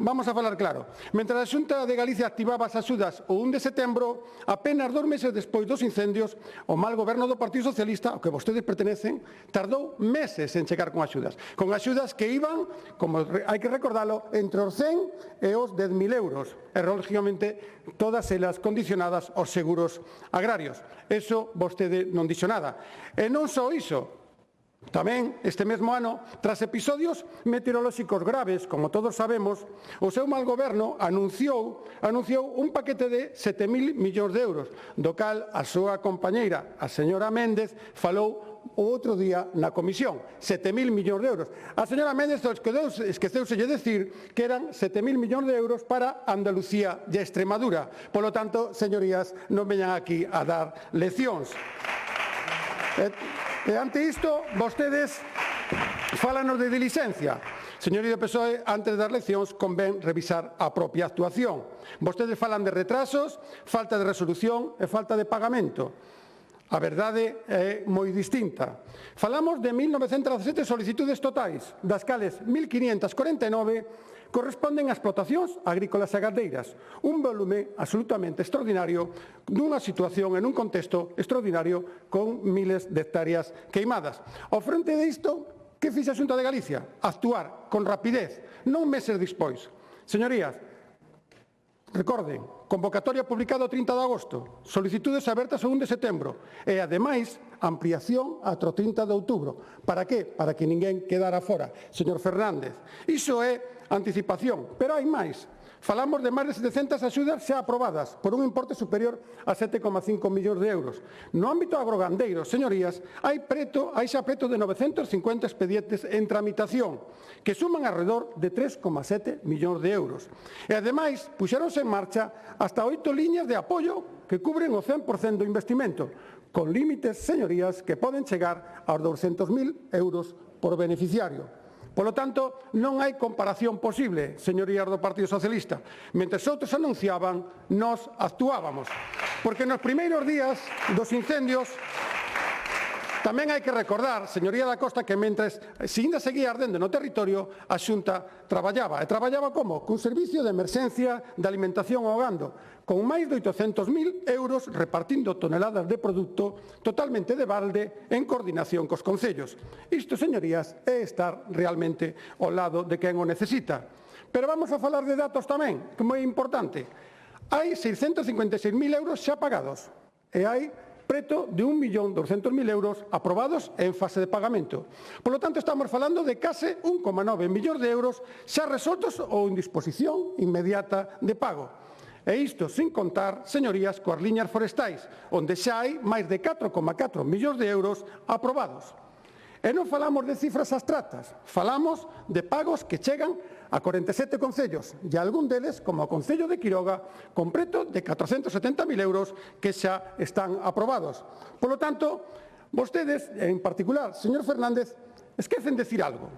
Speaker 15: Mentre a Xunta de Galicia activaba as axudas o 1 de setembro, apenas 2 meses despois dos incendios, o mal goberno do Partido Socialista, ao que vostedes pertenecen, tardou meses en chegar con axudas que iban, como hai que recordalo, entre os 100 e os 10.000 euros, e lógicamente todas elas condicionadas aos seguros agrarios. Eso vostede non dixo nada. E non só iso, tamén este mesmo ano, tras episodios meteorolóxicos graves, como todos sabemos, o seu mal goberno anunciou un paquete de 7.000 millóns de euros, do cal a súa compañeira, a señora Méndez, falou o outro día na comisión, 7.000 millóns de euros. A señora Méndez esqueceuselle decir que eran 7.000 millóns de euros para Andalucía e Extremadura. Polo tanto, señorías, non veñan aquí a dar leccións. E ante isto, vostedes fálanos de diligencia. Señoría do PSOE, antes das leccións, convén revisar a propia actuación. Vostedes falan de retrasos, falta de resolución e falta de pagamento. A verdade é moi distinta. Falamos de 1.917 solicitudes totais, das cales 1.549 corresponden a explotacións agrícolas e gandeiras, un volume absolutamente extraordinario nunha situación, en un contexto extraordinario con miles de hectáreas queimadas. Ao fronte disto, que fixa a Xunta de Galicia? Actuar con rapidez, non meses despois. Señorías, recorden, convocatoria publicada o 30 de agosto, solicitudes abertas o 1 de setembro e, ademais, ampliación ata o 30 de outubro. Para que? Para que ninguén quedara fora. Señor Fernández, iso é anticipación, pero hai máis. Falamos de máis de 700 axudas xa aprobadas por un importe superior a 7,5 millóns de euros. No ámbito agrogandeiro, señorías, hai xa preto de 950 expedientes en tramitación, que suman alrededor de 3,7 millóns de euros. E, ademais, puxeronse en marcha hasta 8 liñas de apoio que cubren o 100% do investimento, con límites, señorías, que poden chegar aos 200.000 euros por beneficiario. Polo tanto, non hai comparación posible, señorías do Partido Socialista. Mentres outros anunciaban, nós actuábamos. Porque nos primeiros días dos incendios tamén hai que recordar, señoría da Costa, que mentres se ainda seguía ardendo no territorio, a Xunta traballaba. E traballaba como? Cun servicio de emerxencia de alimentación ao gando, con máis de 800.000 euros repartindo toneladas de produto totalmente de balde en coordinación cos concellos. Isto, señorías, é estar realmente ao lado de quen o necesita. Pero vamos a falar de datos tamén, que é moi importante. Hai 656.000 euros xa pagados e hai preto de 1.200.000 euros aprobados en fase de pagamento. Por lo tanto, estamos falando de case 1,9 millóns de euros xa resoltos ou en disposición inmediata de pago. E isto sin contar, señorías, coas liñas forestais, onde xa hai máis de 4,4 millóns de euros aprobados. E non falamos de cifras abstractas, falamos de pagos que chegan a 47 concellos, e algún deles, como o Concello de Quiroga, con preto de 470.000 euros que xa están aprobados. Por lo tanto, vostedes, en particular, señor Fernández, esquecen decir algo.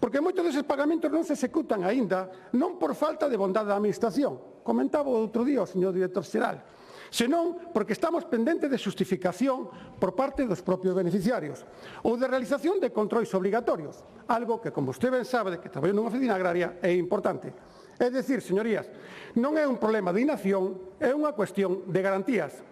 Speaker 15: Porque moitos deses pagamentos non se executan aínda, non por falta de bondade da Administración, comentaba o outro día o señor director xeral, senón porque estamos pendentes de xustificación por parte dos propios beneficiarios ou de realización de controis obrigatorios, algo que, como usted ben sabe, que traballa nunha oficina agraria, é importante. É dicir, señorías, non é un problema de inacción, é unha cuestión de garantías.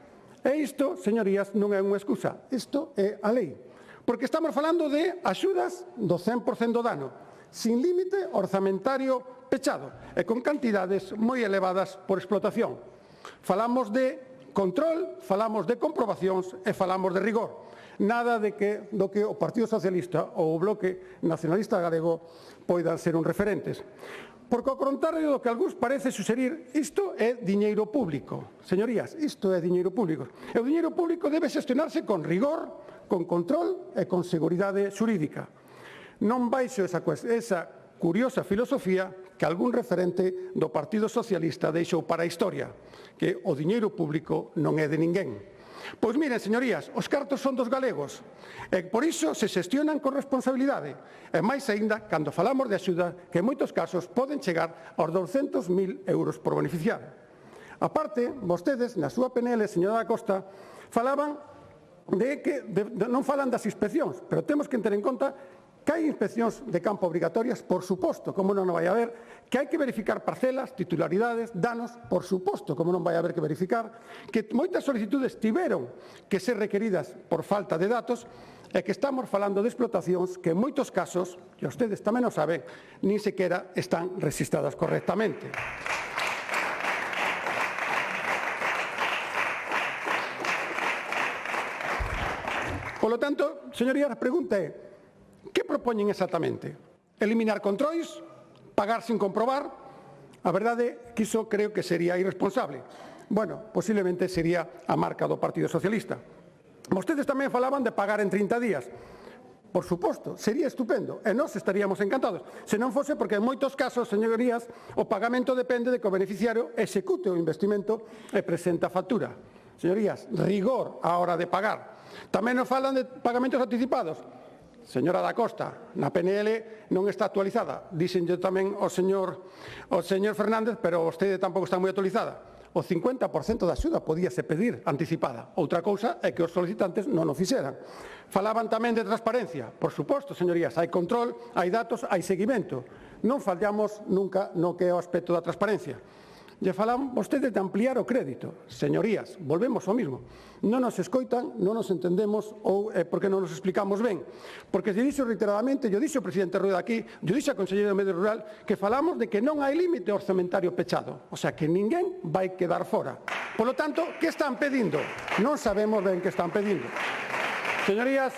Speaker 15: E isto, señorías, non é unha excusa, isto é a lei. Porque estamos falando de axudas do 100% do dano, sin límite orzamentario pechado e con cantidades moi elevadas por explotación. Falamos de control, falamos de comprobacións e falamos de rigor. Nada do que o Partido Socialista ou o Bloque Nacionalista Galego poidan ser uns referentes. Porque, ao contrario do que algúns parece suxerir, isto é diñeiro público. Señorías, isto é diñeiro público. E o diñeiro público debe xestionarse con rigor, con control e con seguridade xurídica. Non baixo esa curiosa filosofía que algún referente do Partido Socialista deixou para a historia, que o diñeiro público non é de ninguén. Pois miren, señorías, os cartos son dos galegos e por iso se xestionan con responsabilidade e máis aínda cando falamos de axuda que en moitos casos poden chegar aos 200.000 euros por beneficiario. A parte, vostedes, na súa PNL, señora da Costa, falaban non falan das inspeccións, pero temos que ter en conta que hai inspeccións de campo obrigatorias, por suposto, como non vai haber, que hai que verificar parcelas, titularidades, danos, por suposto, como non vai haber que verificar, que moitas solicitudes tiveron que ser requeridas por falta de datos e que estamos falando de explotacións que en moitos casos, e ustedes tamén o saben, nin sequera están rexistradas correctamente. Polo tanto, señorías, a pregunta é: que propoñen exactamente? Eliminar controis? Pagar sin comprobar? A verdade é que iso creo que sería irresponsable. Bueno, posiblemente sería a marca do Partido Socialista. Vostedes tamén falaban de pagar en 30 días. Por suposto, sería estupendo e nós estaríamos encantados. Se non fose porque en moitos casos, señorías, o pagamento depende de que o beneficiario execute o investimento e presente a factura. Señorías, rigor á hora de pagar. Tamén nos falan de pagamentos anticipados. Señora da Costa, na PNL non está actualizada. Díxenlle tamén ao señor Fernández, pero vostede tampouco está moi actualizada. O 50% da axuda podíase pedir anticipada. Outra cousa é que os solicitantes non o fixeran. Falaban tamén de transparencia. Por suposto, señorías, hai control, hai datos, hai seguimento. Non fallamos nunca no que é o aspecto da transparencia. Lle falan vostedes de ampliar o crédito. Señorías, volvemos ao mismo. Non nos escoitan, non nos entendemos ou é porque non nos explicamos ben. Porque se dixo reiteradamente, yo dixo o presidente Rueda aquí, yo dixo a conselleira do Medio Rural, que falamos de que non hai límite orzamentario pechado. O sea, que ninguén vai quedar fora. Por lo tanto, que están pedindo? Non sabemos ben que están pedindo. Señorías,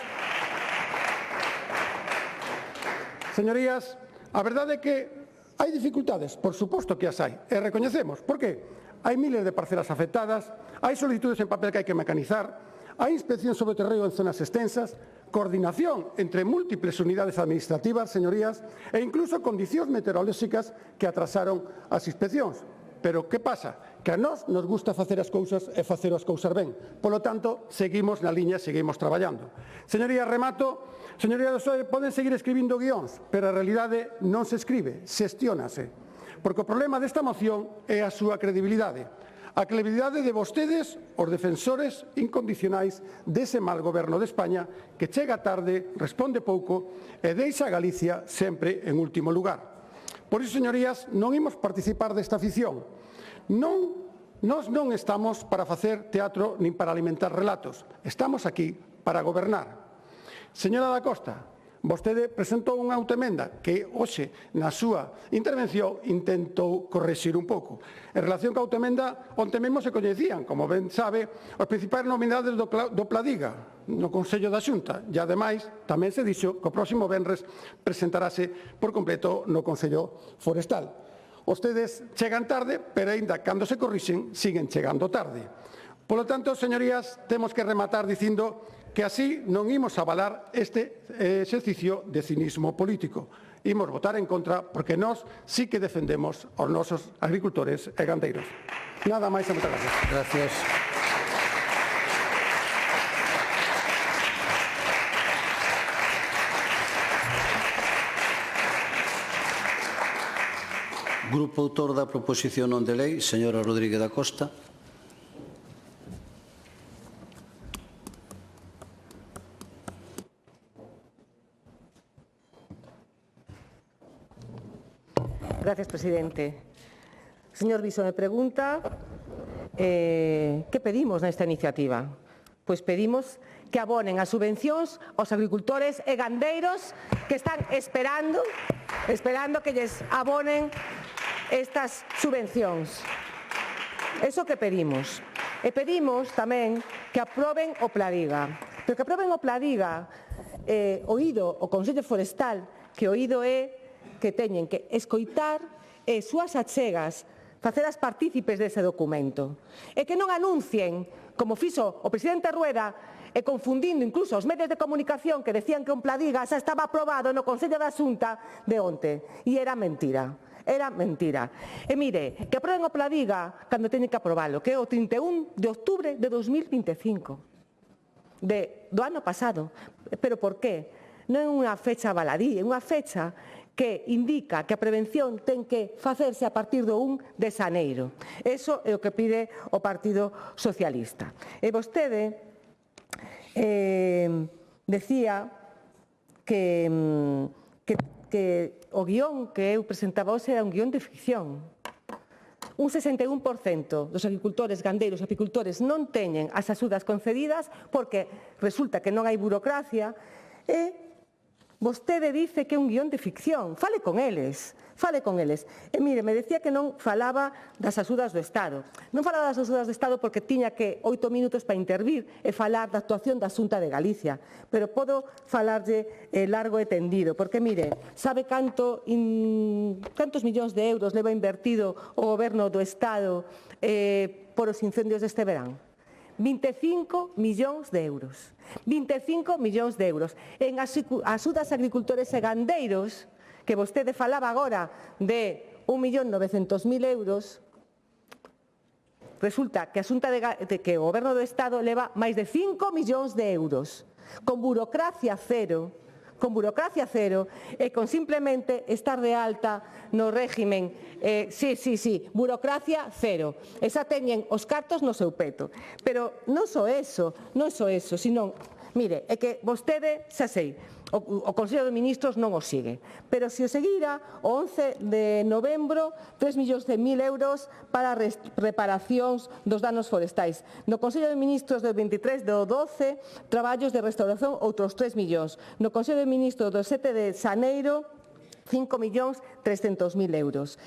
Speaker 15: a verdade é que hai dificultades, por suposto que as hai, e recoñecemos. Por que? Hai miles de parcelas afectadas, hai solicitudes en papel que hai que mecanizar, hai inspección sobre o terreo en zonas extensas, coordinación entre múltiples unidades administrativas, señorías, e incluso condicións meteorolóxicas que atrasaron as inspeccións. Pero que pasa? Que a nós nos gusta facer as cousas e facer as cousas ben. Polo tanto, seguimos na liña, seguimos traballando. Señorías, remato. Señorías do PSOE, poden seguir escribindo guións, pero a realidade non se escribe, xestiónase. Porque o problema desta moción é a súa credibilidade. A credibilidade de vostedes, os defensores incondicionais dese mal goberno de España, que chega tarde, responde pouco e deixa a Galicia sempre en último lugar. Por iso, señorías, non imos participar desta ficción. Nós non estamos para facer teatro nin para alimentar relatos. Estamos aquí para gobernar. Señora da Costa, vostede presentou unha autoemenda que hoxe, na súa intervención, intentou correxir un pouco. En relación coa autoemenda, onte mesmo se coñecían, como ben sabe, os principais nominadades do Pladiga, no Consello da Xunta, e ademais tamén se dixo que o próximo venres presentarase por completo no Consello Forestal. Vostedes chegan tarde, pero aínda cando se corrixen, siguen chegando tarde. Polo tanto, señorías, temos que rematar dicindo que así non imos avalar este exercicio de cinismo político. Imos votar en contra porque nós sí que defendemos aos nosos agricultores e gandeiros. Nada máis e moitas gracias.
Speaker 1: Gracias. Grupo autor da proposición non de lei, señora Rodríguez da Costa.
Speaker 14: Gracias, presidente. Señor Viso, me pregunta ¿qué pedimos nesta iniciativa? Pois pedimos que abonen as subvencións aos agricultores e gandeiros que están esperando que lles abonen estas subvencións. Eso que pedimos. E pedimos tamén que aproben o Pladiga. Pero que aproben o Pladiga, oído o Consello Forestal, que oído é que teñen que escoitar súas achegas, facelas partícipes dese documento. E que non anuncien, como fixo o presidente Rueda, e confundindo incluso os medios de comunicación que decían que un Pladiga xa estaba aprobado no Consello da Xunta de onte. E era mentira. Era mentira. E mire, que aproben o Pladiga cando teñen que aprobalo, que é o 31 de outubro de 2025, do ano pasado. Pero por qué? Non é unha fecha baladí, é unha fecha que indica que a prevención ten que facerse a partir do 1 de xaneiro. Eso é o que pide o Partido Socialista. E vostede decía que o guión que eu presentaba hoxe era un guión de ficción. Un 61% dos agricultores, gandeiros e apicultores non teñen as axudas concedidas porque resulta que non hai burocracia e vostede dice que é un guión de ficción. Fale con eles. E mire, me decía que non falaba das axudas do Estado. Non falaba das axudas do Estado porque tiña que 8 minutos para intervir e falar da actuación da Xunta de Galicia. Pero podo falarlle largo e tendido, porque mire, sabe cantos millóns de euros leva invertido o Goberno do Estado por os incendios deste verán? 25 millóns de euros. 25 millóns de euros. En axudas a agricultores e gandeiros, que vostede falaba agora de 1.900.000 euros, resulta que que o Goberno do Estado leva máis de 5 millóns de euros, con burocracia cero, e con simplemente estar de alta no régimen. Burocracia cero. E xa teñen os cartos no seu peto. Pero non só eso, senón, mire, é que vostede, xa sei, o Consello de Ministros non o sigue, pero se o seguira, o 11 de novembro, 3.100.000 euros para reparacións dos danos forestais. No Consello de Ministros do 23 do 12, traballos de restauración, outros 3 millóns. No Consello de Ministros do 7 de xaneiro, 5.300.000 euros.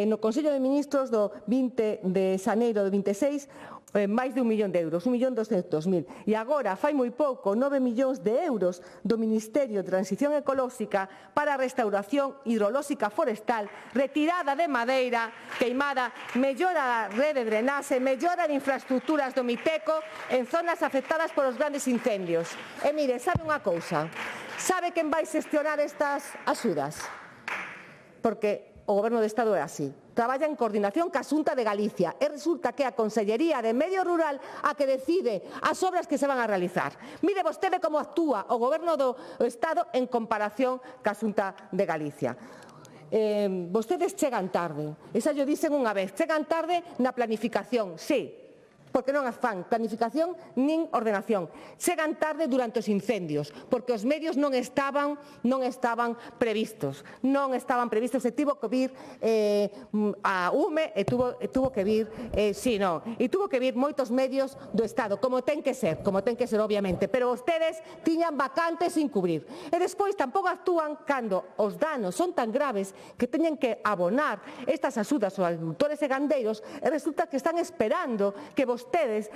Speaker 14: No Consello de Ministros do 20 de xaneiro do 26, máis de 1 millón de euros, 1.200.000. E agora, fai moi pouco, 9 millóns de euros do Ministerio de Transición Ecolóxica para a restauración hidrolóxica forestal, retirada de madeira, queimada, mellora da rede de drenaxe, mellora de infraestructuras do Miteco en zonas afectadas por os grandes incendios. E mire, sabe unha cousa? Sabe quen vai xestionar estas axudas? Porque o Goberno do Estado é así. Traballa en coordinación ca Xunta de Galicia e resulta que é a Consellería de Medio Rural a que decide as obras que se van a realizar. Mire vostede como actúa o Goberno do Estado en comparación ca Xunta de Galicia. Vostedes chegan tarde, esa yo dicen unha vez, chegan tarde na planificación, sí, porque non fan planificación nin ordenación. Chegan tarde durante os incendios, porque os medios non estaban previstos. Se tivo que vir a UME e tuvo que vir, e tuvo que vir moitos medios do Estado, como ten que ser, obviamente, pero vostedes tiñan vacantes sin cubrir. E despois tampouco actúan cando os danos son tan graves que teñen que abonar estas axudas aos agricultores e gandeiros e resulta que están esperando que vostedes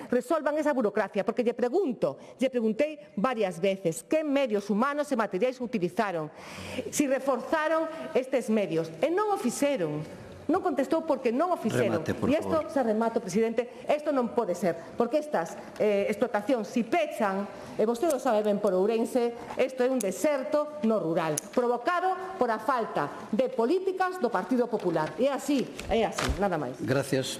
Speaker 14: resolvan esa burocracia, porque lle preguntei varias veces que medios humanos e materiais utilizaron, si reforzaron estes medios, e non o fixeron. Non contestou porque non o fixeron. E isto, se remato, presidente, isto non pode ser, porque estas explotacións, si pechan, e vostede o sabe ben por Ourense, isto é un deserto no rural, provocado por a falta de políticas do Partido Popular. É así, nada máis.
Speaker 1: Gracias.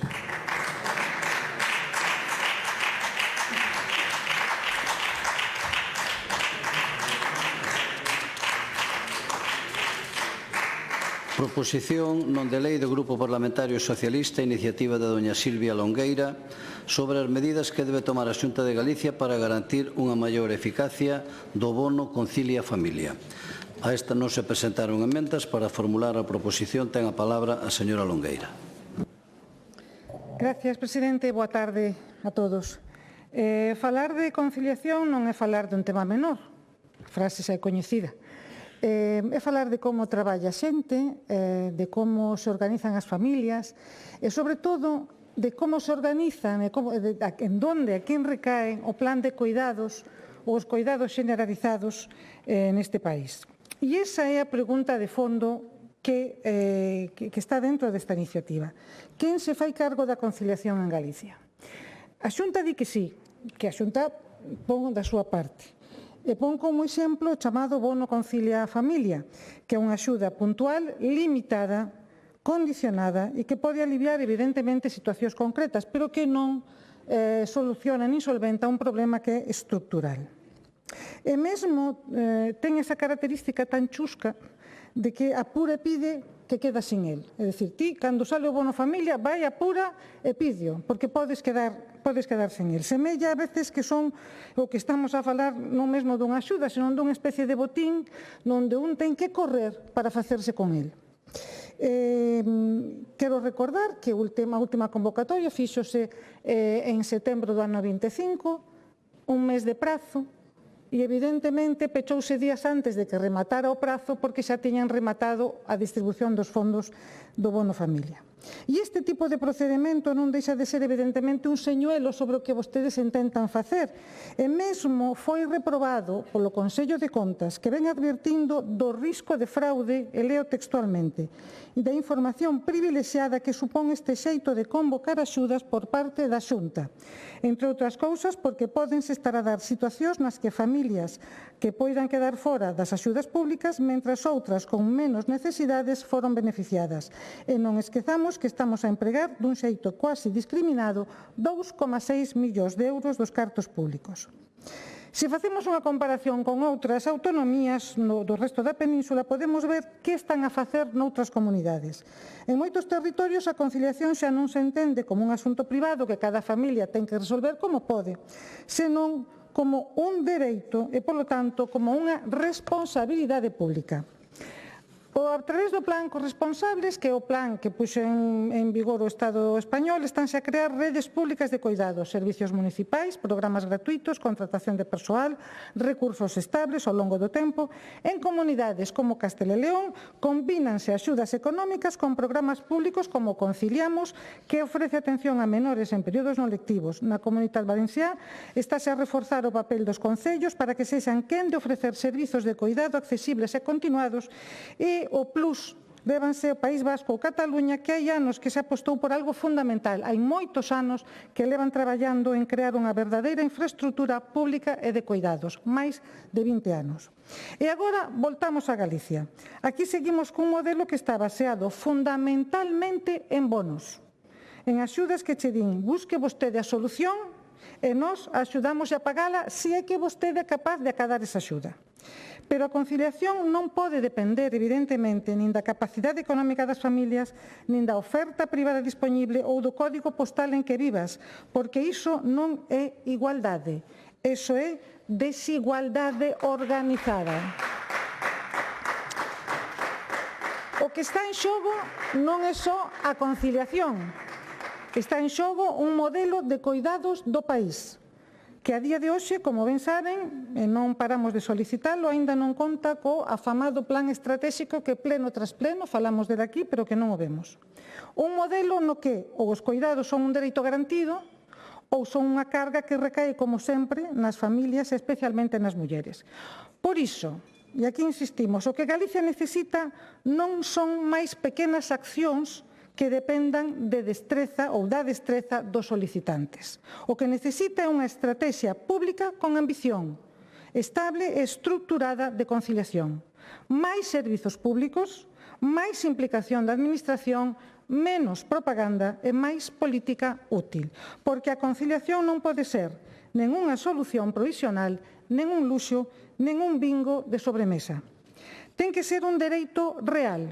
Speaker 1: Proposición non de lei do Grupo Parlamentario Socialista, iniciativa da doña Silvia Longueira, sobre as medidas que debe tomar a Xunta de Galicia para garantir unha maior eficacia do bono Concilia Familia. A esta non se presentaron emendas. Para formular a proposición ten a palabra a señora Longueira.
Speaker 16: Gracias, presidente. Boa tarde a todos. Falar de conciliación non é falar dun tema menor, a frase xa é coñecida. É falar de como traballa a xente, de como se organizan as familias e, sobre todo, de como se organizan, en donde, a quen recaen o plan de cuidados ou os cuidados generalizados neste país. E esa é a pregunta de fondo que está dentro desta iniciativa. Quen se fai cargo da conciliación en Galicia? A Xunta di que sí, que a Xunta pon da súa parte. E pon como exemplo o chamado bono Concilia a Familia, que é unha axuda puntual, limitada, condicionada e que pode aliviar evidentemente situacións concretas, pero que non soluciona nin solventa un problema que é estructural. E mesmo ten esa característica tan chusca de que apura e pide que queda sin el. É dicir, ti, cando sale o bono familia, vai apura e pídeo, porque podes quedar sen el. Semella a veces que son o que estamos a falar non mesmo dunha axuda, senón dunha especie de botín onde un ten que correr para facerse con el. Quero recordar que a última convocatoria fíxose en setembro do ano 25, un mes de prazo, e evidentemente pechouse días antes de que rematara o prazo porque xa tiñan rematado a distribución dos fondos do bono familia. E este tipo de procedimento non deixa de ser evidentemente un señuelo sobre o que vostedes intentan facer. E mesmo foi reprobado polo Consello de Contas, que ven advertindo do risco de fraude, e leo textualmente, e da información privilexiada que supón este xeito de convocar axudas por parte da Xunta. Entre outras cousas, porque pódense estar a dar situacións nas que familias que poidan quedar fora das axudas públicas, mentras outras con menos necesidades foron beneficiadas. E non esquezamos que estamos a empregar dun xeito quasi discriminado 2,6 millóns de euros dos cartos públicos. Se facemos unha comparación con outras autonomías do resto da península, podemos ver que están a facer noutras comunidades. En moitos territorios a conciliación xa non se entende como un asunto privado que cada familia ten que resolver como pode, senón como un dereito e, polo tanto, como unha responsabilidade pública. A través do plan Corresponsables, que é o plan que puxo en vigor o Estado español, estánse a crear redes públicas de cuidados, servicios municipais, programas gratuitos, contratación de persoal, recursos estables ao longo do tempo. En comunidades como Castela e León, combínanse axudas económicas con programas públicos como Conciliamos, que ofrece atención a menores en períodos non lectivos. Na Comunitat Valenciá estáse a reforzar o papel dos concellos para que sexan quen de ofrecer servizos de cuidado accesibles e continuados, e o plus lévanse o País Vasco ou Cataluña, que hai anos que se apostou por algo fundamental. Hai moitos anos que levan traballando en crear unha verdadeira infraestrutura pública e de cuidados, máis de 20 anos. E agora voltamos a Galicia. Aquí seguimos cun modelo que está baseado fundamentalmente en bonos, en axudas que che din, busque vostede a solución e nós axudamos a pagala se é que vostede é capaz de acadar esa axuda. Pero a conciliación non pode depender, evidentemente, nin da capacidade económica das familias, nin da oferta privada disponible ou do código postal en que vivas, porque iso non é igualdade, iso é desigualdade organizada. O que está en xogo non é só a conciliación, está en xogo un modelo de coidados do país, que a día de hoxe, como ben saben, e non paramos de solicitalo, aínda non conta co afamado plan estratégico que pleno tras pleno falamos dele aquí, pero que non o vemos. Un modelo no que ou os coidados son un dereito garantido ou son unha carga que recae, como sempre, nas familias, especialmente nas mulleres. Por iso, e aquí insistimos, o que Galicia necesita non son máis pequenas accións que dependan de destreza ou da destreza dos solicitantes. O que necesita é unha estrategia pública con ambición, estable e estruturada de conciliación. Máis servizos públicos, máis implicación da Administración, menos propaganda e máis política útil. Porque a conciliación non pode ser nen unha solución provisional, nen un luxo, nen un bingo de sobremesa. Ten que ser un dereito real,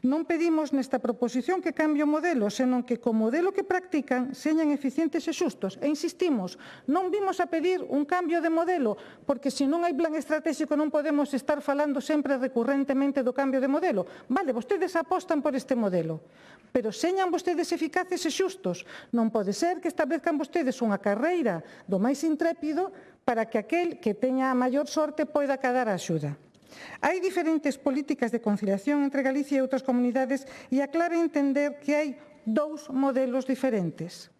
Speaker 16: Non pedimos nesta proposición que cambie o modelo, senón que co modelo que practican señan eficientes e xustos. E insistimos, non vimos a pedir un cambio de modelo, porque se non hai plan estratégico non podemos estar falando sempre recurrentemente do cambio de modelo. Vale, vostedes apostan por este modelo, pero señan vostedes eficaces e xustos. Non pode ser que establezcan vostedes unha carreira do máis intrépido para que aquel que teña a maior sorte poida cadar a axuda. Hai diferentes políticas de conciliación entre Galicia e outras comunidades e a clave é entender que hai dous modelos diferentes.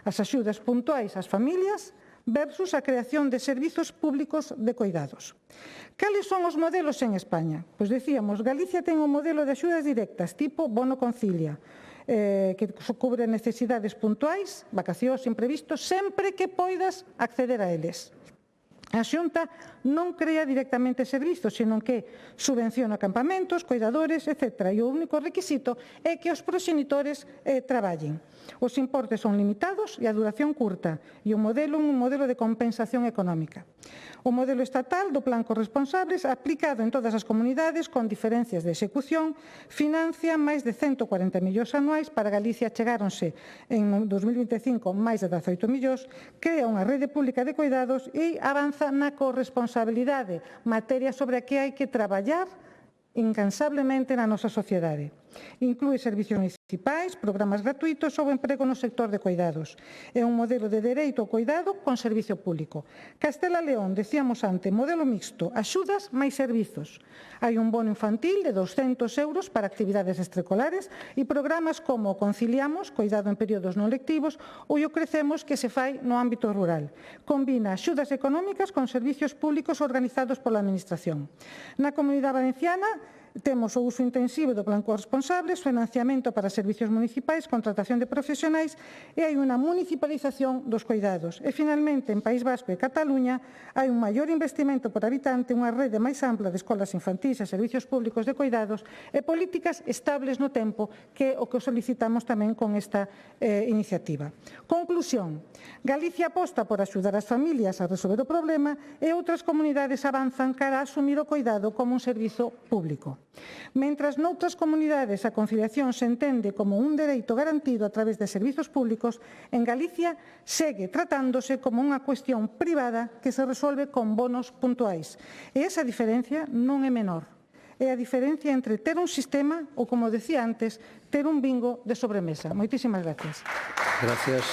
Speaker 16: As axudas puntuais ás familias versus a creación de servizos públicos de coidados. Cales son os modelos en España? Pois decíamos, Galicia ten un modelo de axudas directas tipo bono concilia, que cubre necesidades puntuais, vacacións, imprevistos, sempre que poidas acceder a eles. A Xunta non crea directamente servizos, senón que subvenciona campamentos, cuidadores, etc. E o único requisito é que os proxenitores traballen. Os importes son limitados e a duración curta, e o modelo é un modelo de compensación económica. O modelo estatal do plan corresponsables, aplicado en todas as comunidades con diferencias de execución, financia máis de 140 millóns anuais, para Galicia chegáronse en 2025 máis de 18 millóns, crea unha rede pública de cuidados e avanza na corresponsabilidade, materia sobre a que hai que traballar incansablemente na nosa sociedade. Inclúe servicios municipais, programas gratuitos ou emprego no sector de cuidados. É un modelo de dereito ao cuidado con servicio público. Castela e León, decíamos antes, modelo mixto, axudas máis servizos. Hai un bono infantil de 200 euros para actividades extraescolares e programas como Conciliamos, cuidado en períodos non lectivos, ou o Crecemos, que se fai no ámbito rural. Combina axudas económicas con servicios públicos organizados pola Administración. Na Comunidade Valenciana, temos o uso intensivo do plan corresponsables, financiamento para servicios municipais, contratación de profesionais e hai unha municipalización dos cuidados. E, finalmente, en País Vasco e Cataluña hai un maior investimento por habitante, unha rede máis ampla de escolas infantís e servicios públicos de cuidados e políticas estables no tempo, que é o que solicitamos tamén con esta iniciativa. Conclusión. Galicia aposta por axudar as familias a resolver o problema e outras comunidades avanzan cara a asumir o cuidado como un servizo público. Mentras noutras comunidades a conciliación se entende como un dereito garantido a través de servizos públicos, en Galicia segue tratándose como unha cuestión privada que se resolve con bonos puntuais. E esa diferencia non é menor. É a diferencia entre ter un sistema ou, como decía antes, ter un bingo de sobremesa. Moitísimas gracias.
Speaker 1: Gracias.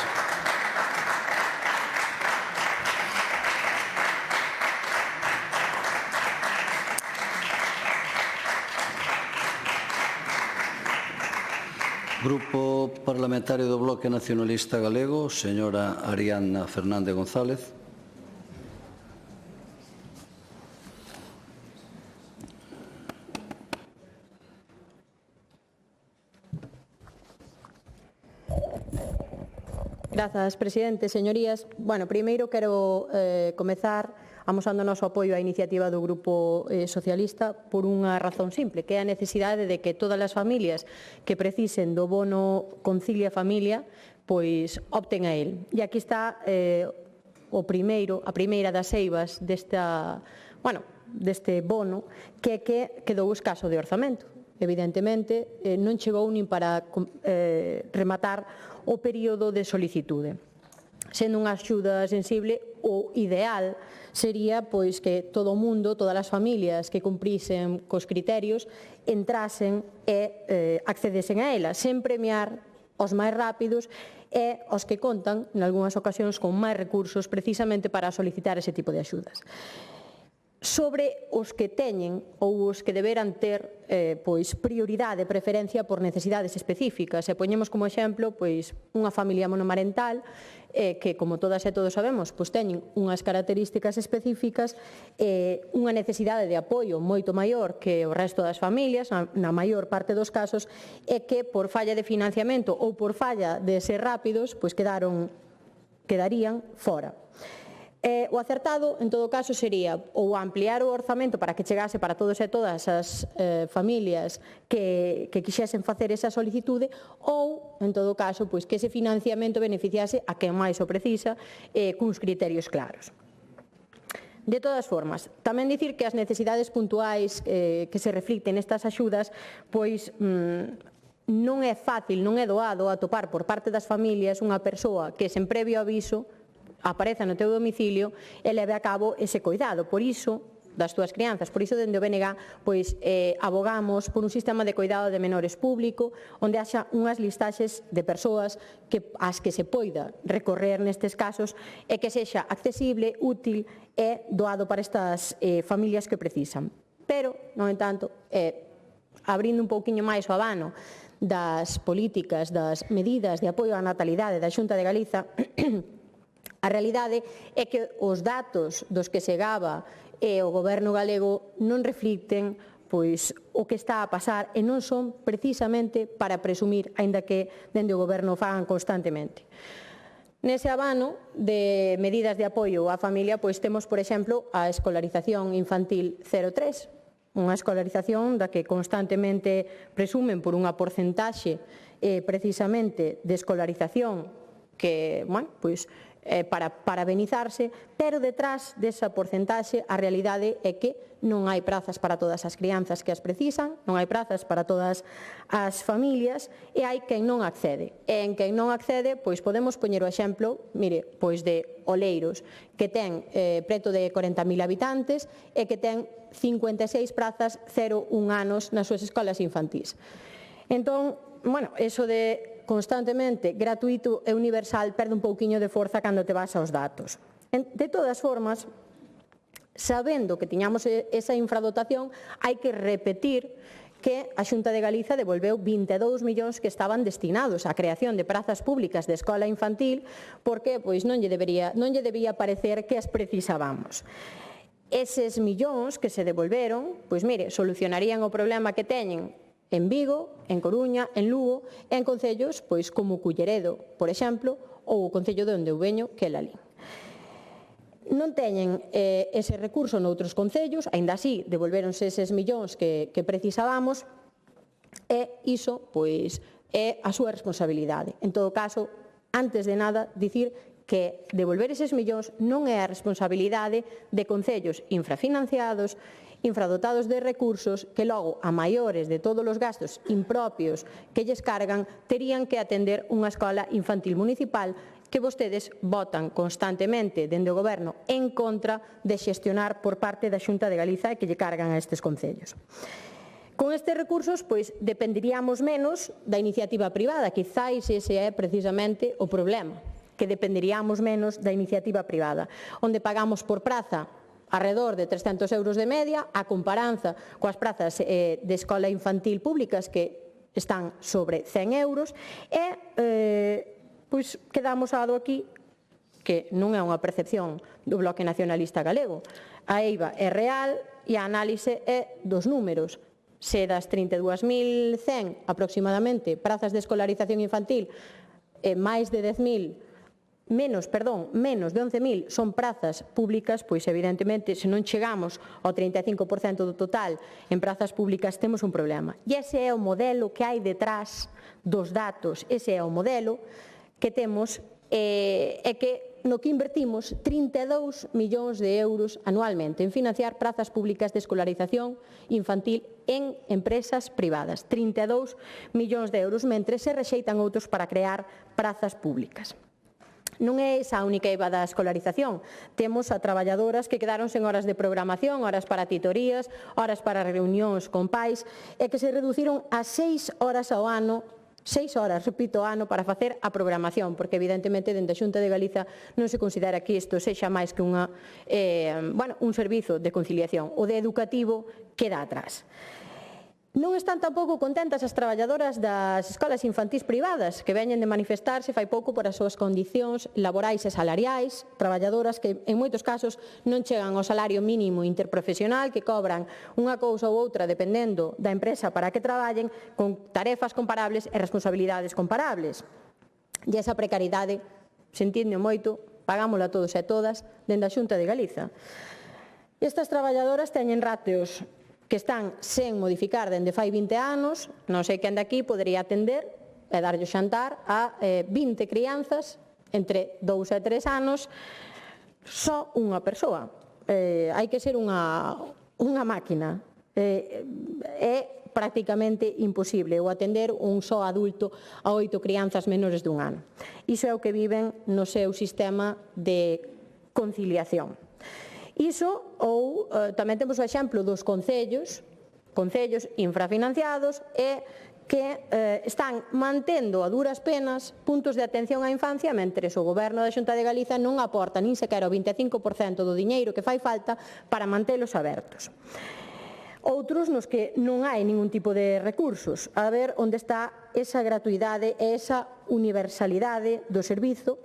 Speaker 1: Grupo Parlamentario do Bloque Nacionalista Galego, señora Ariadna Fernández González.
Speaker 17: Grazas, presidente. Señorías, primeiro quero comezar amosando o noso apoio á iniciativa do Grupo Socialista por unha razón simple, que é a necesidade de que todas as familias que precisen do bono Concilia Familia pois opten a él. E aquí está a primeira das eivas deste bono, que é que quedou escaso de orzamento. Evidentemente, non chegou nin para rematar o período de solicitude. Sendo unha axuda sensible, o ideal sería pois que todo o mundo, todas as familias que cumprisen cos criterios, entrasen e accedesen a ela, sen premiar os máis rápidos e os que contan, en algunhas ocasións, con máis recursos precisamente para solicitar ese tipo de axudas. Sobre os que teñen ou os que deberan ter prioridade, preferencia por necesidades específicas. E poñemos como exemplo unha familia monomarental que, como todas e todos sabemos, teñen unhas características específicas, unha necesidade de apoio moito maior que o resto das familias, na maior parte dos casos, e que por falla de financiamento ou por falla de ser rápidos, quedarían fora. O acertado, en todo caso, sería ou ampliar o orzamento para que chegase para todos e todas as familias que quixesen facer esa solicitude, ou, en todo caso, que ese financiamento beneficiase a quen máis o precisa cuns criterios claros. De todas formas, tamén dicir que as necesidades puntuais que se reflicten nestas axudas, pois non é fácil, non é doado atopar por parte das familias unha persoa que sen previo aviso apareza no teu domicilio e leve a cabo ese coidado. Por iso, das túas crianzas. Por iso, dende o BNG, pois, abogamos por un sistema de coidado de menores público, onde haxa unhas listaxes de persoas ás que se poida recorrer nestes casos e que sexa accesible, útil e doado para estas familias que precisan. Pero, no entanto, abrindo un pouquiño máis o abano das políticas, das medidas de apoio á natalidade da Xunta de Galiza, a realidade é que os datos dos que se gaba e o Goberno galego non reflicten pois o que está a pasar e non son precisamente para presumir, aínda que dende o Goberno fagan constantemente. Nese abano de medidas de apoio á familia, pois temos, por exemplo, a escolarización infantil 03, unha escolarización da que constantemente presumen por unha porcentaxe precisamente de escolarización que, bueno, pois para benizarse, pero detrás desa porcentaxe a realidade é que non hai prazas para todas as crianzas que as precisan, non hai prazas para todas as familias e hai quen non accede. E en quen non accede, pois podemos poñer o exemplo, mire, pois de Oleiros, que ten preto de 40.000 habitantes e que ten 56 prazas 0-1 anos nas súas escolas infantís. Entón, bueno, eso de constantemente gratuito e universal perde un pouquiño de forza cando te vas aos datos. De todas formas, sabendo que tiñamos esa infradotación, hai que repetir que a Xunta de Galiza devolveu 22 millóns que estaban destinados á creación de prazas públicas de escola infantil porque pois non lle debía parecer que as precisábamos. Eses millóns que se devolveron, pois mire, solucionarían o problema que teñen en Vigo, en Coruña, en Lugo e en concellos pois como Culleredo, por exemplo, ou o concello de onde eu veño, que é Lalín. Non teñen ese recurso noutros concellos, aínda así devolvéronse eses millóns que precisábamos e iso pois é a súa responsabilidade. En todo caso, antes de nada, dicir que devolver eses millóns non é a responsabilidade de concellos infrafinanciados, infradotados de recursos que logo, a maiores de todos os gastos impropios que lles cargan, terían que atender unha escola infantil municipal que vostedes votan constantemente dende o Goberno en contra de xestionar por parte da Xunta de Galiza e que lle cargan a estes concellos. Con estes recursos, pois, dependeríamos menos da iniciativa privada, quizáis ese é precisamente o problema, que dependeríamos menos da iniciativa privada, onde pagamos por praza arredor de 300 euros de media, a comparanza coas prazas de escola infantil públicas que están sobre 100 euros e pois quedamos a do aquí que non é unha percepción do Bloque Nacionalista Galego. A eiva é real e a análise é dos números. Se das 32.100 aproximadamente prazas de escolarización infantil máis de 10.000 menos de 11.000 son prazas públicas, pois evidentemente se non chegamos ao 35% do total en prazas públicas temos un problema. E ese é o modelo que hai detrás dos datos, ese é o modelo que temos e que no que invertimos 32 millóns de euros anualmente en financiar prazas públicas de escolarización infantil en empresas privadas. 32 millóns de euros, mentre se rexeitan outros para crear prazas públicas. Non é esa a única eiva da escolarización. Temos a traballadoras que quedaron sen horas de programación, horas para titorías, horas para reunións con pais, e que se reduciron a 6 horas ao ano, 6 horas, repito, ao ano para facer a programación, porque evidentemente dende a Xunta de Galiza non se considera que isto sexa máis que un servizo de conciliación. O de educativo queda atrás. Non están tampouco contentas as traballadoras das escolas infantís privadas que veñen de manifestarse fai pouco por as súas condicións laborais e salariais, traballadoras que en moitos casos non chegan ao salario mínimo interprofesional, que cobran unha cousa ou outra dependendo da empresa para que traballen, con tarefas comparables e responsabilidades comparables. E esa precariedade, sentindo moito, pagámola todos e todas dende a Xunta de Galiza. Estas traballadoras teñen ratios que están sen modificar dende fai 20 anos, non sei quen de aquí podería atender e darlle xantar a 20 crianzas entre 2 e 3 anos, só unha persoa. hai que ser unha máquina. É prácticamente imposible o atender un só adulto a 8 crianzas menores dun ano. Iso é o que viven no seu sistema de conciliación. Iso, ou tamén temos o exemplo dos concellos infrafinanciados e que están mantendo a duras penas puntos de atención á infancia mentres o Goberno da Xunta de Galiza non aporta nin sequera o 25% do diñeiro que fai falta para mantelos abertos. Outros nos que non hai ningún tipo de recursos. A ver onde está esa gratuidade e esa universalidade do servizo,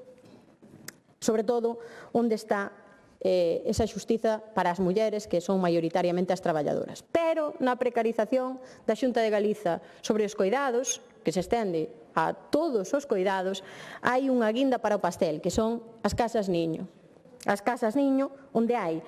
Speaker 17: sobre todo onde está esa xustiza para as mulleres que son maioritariamente as traballadoras. Pero na precarización da Xunta de Galiza sobre os coidados, que se estende a todos os coidados, hai unha guinda para o pastel, que son as casas niño. As casas niño onde hai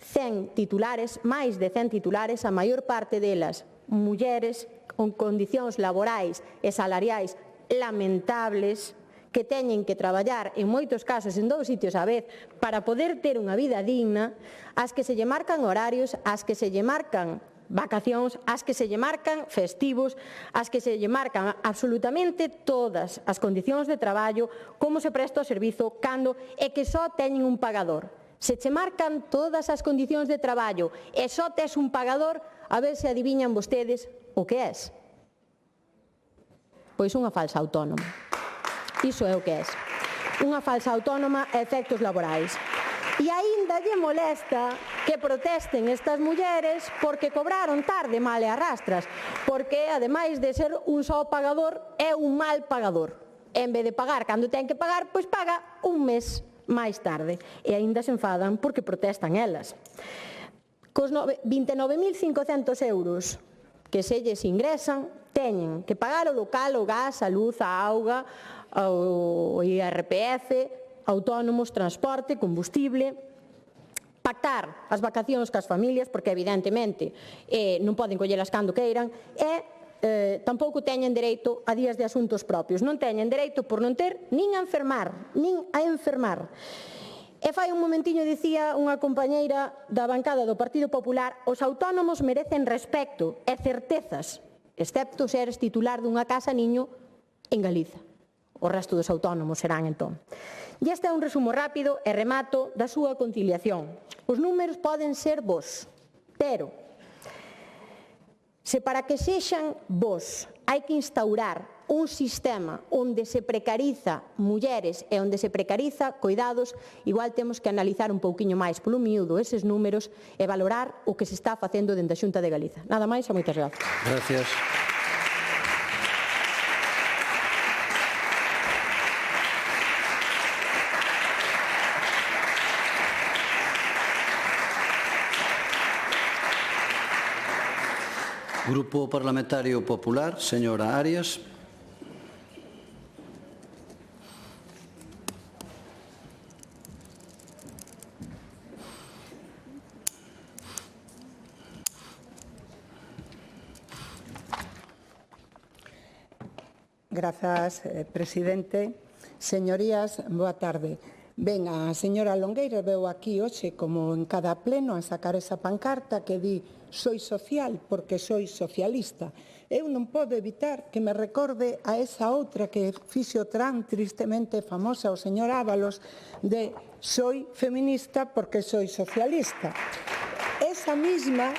Speaker 17: 100 titulares, máis de 100 titulares, a maior parte delas mulleres con condicións laborais e salariais lamentables, que teñen que traballar en moitos casos en 2 sitios á vez para poder ter unha vida digna, as que se lle marcan horarios, as que se lle marcan vacacións, as que se lle marcan festivos, as que se lle marcan absolutamente todas as condicións de traballo, como se presta o servizo, cando, e que só teñen un pagador. Se che marcan todas as condicións de traballo e só tes un pagador, a ver se adiviñan vostedes o que és. Pois unha falsa autónoma. Iso é o que és. Unha falsa autónoma a efectos laborais. E aínda lle molesta que protesten estas mulleres porque cobraron tarde, mal e arrastras, porque, ademais de ser un só pagador, é un mal pagador. En vez de pagar cando ten que pagar, pois paga un mes máis tarde, e aínda se enfadan porque protestan elas. Cos 29.500 euros que se lles ingresan, teñen que pagar o local, o gas, a luz, a auga, o IRPF, autónomos, transporte, combustible, pactar as vacacións cas familias, porque evidentemente non poden collelas cando queiran, e tampouco teñen dereito a días de asuntos propios. Non teñen dereito por non ter nin a enfermar. E fai un momentiño dicía unha compañeira da bancada do Partido Popular: os autónomos merecen respecto e certezas, excepto se eres titular dunha casa niño en Galiza. O resto dos autónomos serán entón. E este é un resumo rápido e remato da súa conciliación. Os números poden ser bons, pero se para que sexan bons hai que instaurar un sistema onde se precariza mulleres e onde se precariza coidados, igual temos que analizar un pouquiño máis polo miúdo eses números e valorar o que se está facendo dende a Xunta de Galiza. Nada máis e moitas grazas.
Speaker 1: Gracias. Grupo Parlamentario Popular, señora Arias.
Speaker 18: Grazas, presidente. Señorías, boa tarde. Ben, a señora Longueira veu aquí hoxe, como en cada pleno, a sacar esa pancarta que di «Soy social porque soy socialista». Eu non podo evitar que me recorde a esa outra que fixo tan tristemente famosa, o señor Ábalos, de «Soy feminista porque soy socialista». Esa misma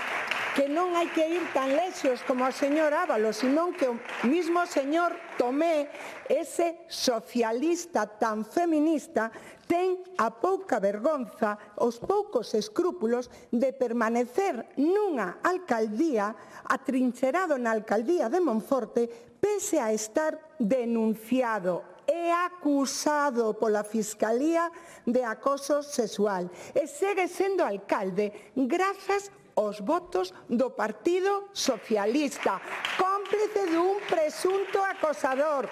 Speaker 18: que non hai que ir tan lexos como o señor Ábalos, senón que o mismo señor Tomé, ese socialista tan feminista, ten a pouca vergonza, os poucos escrúpulos de permanecer nunha alcaldía, atrincherado na alcaldía de Monforte, pese a estar denunciado e acusado pola Fiscalía de acoso sexual. E segue sendo alcalde grazas os votos do Partido Socialista, cómplice dun presunto acosador.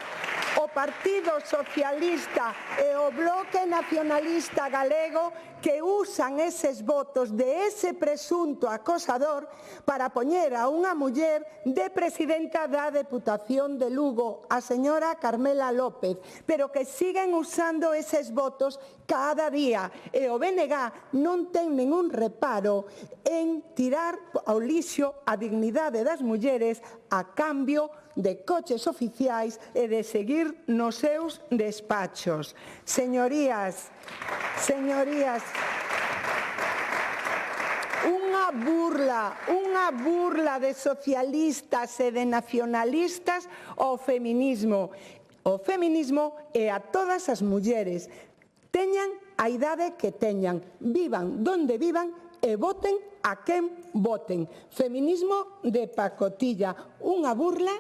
Speaker 18: o Partido Socialista e o Bloque Nacionalista Galego que usan eses votos de ese presunto acosador para poñer a unha muller de presidenta da Deputación de Lugo, a señora Carmela López, pero que siguen usando eses votos cada día. E o BNG non ten ningún reparo en tirar ao lixo a dignidade das mulleres a cambio de coches oficiais e de seguir nos seus despachos. Señorías, unha burla de socialistas e de nacionalistas ao feminismo. O feminismo é a todas as mulleres, teñan a idade que teñan, vivan donde vivan e voten a quen voten. Feminismo de pacotilla, unha burla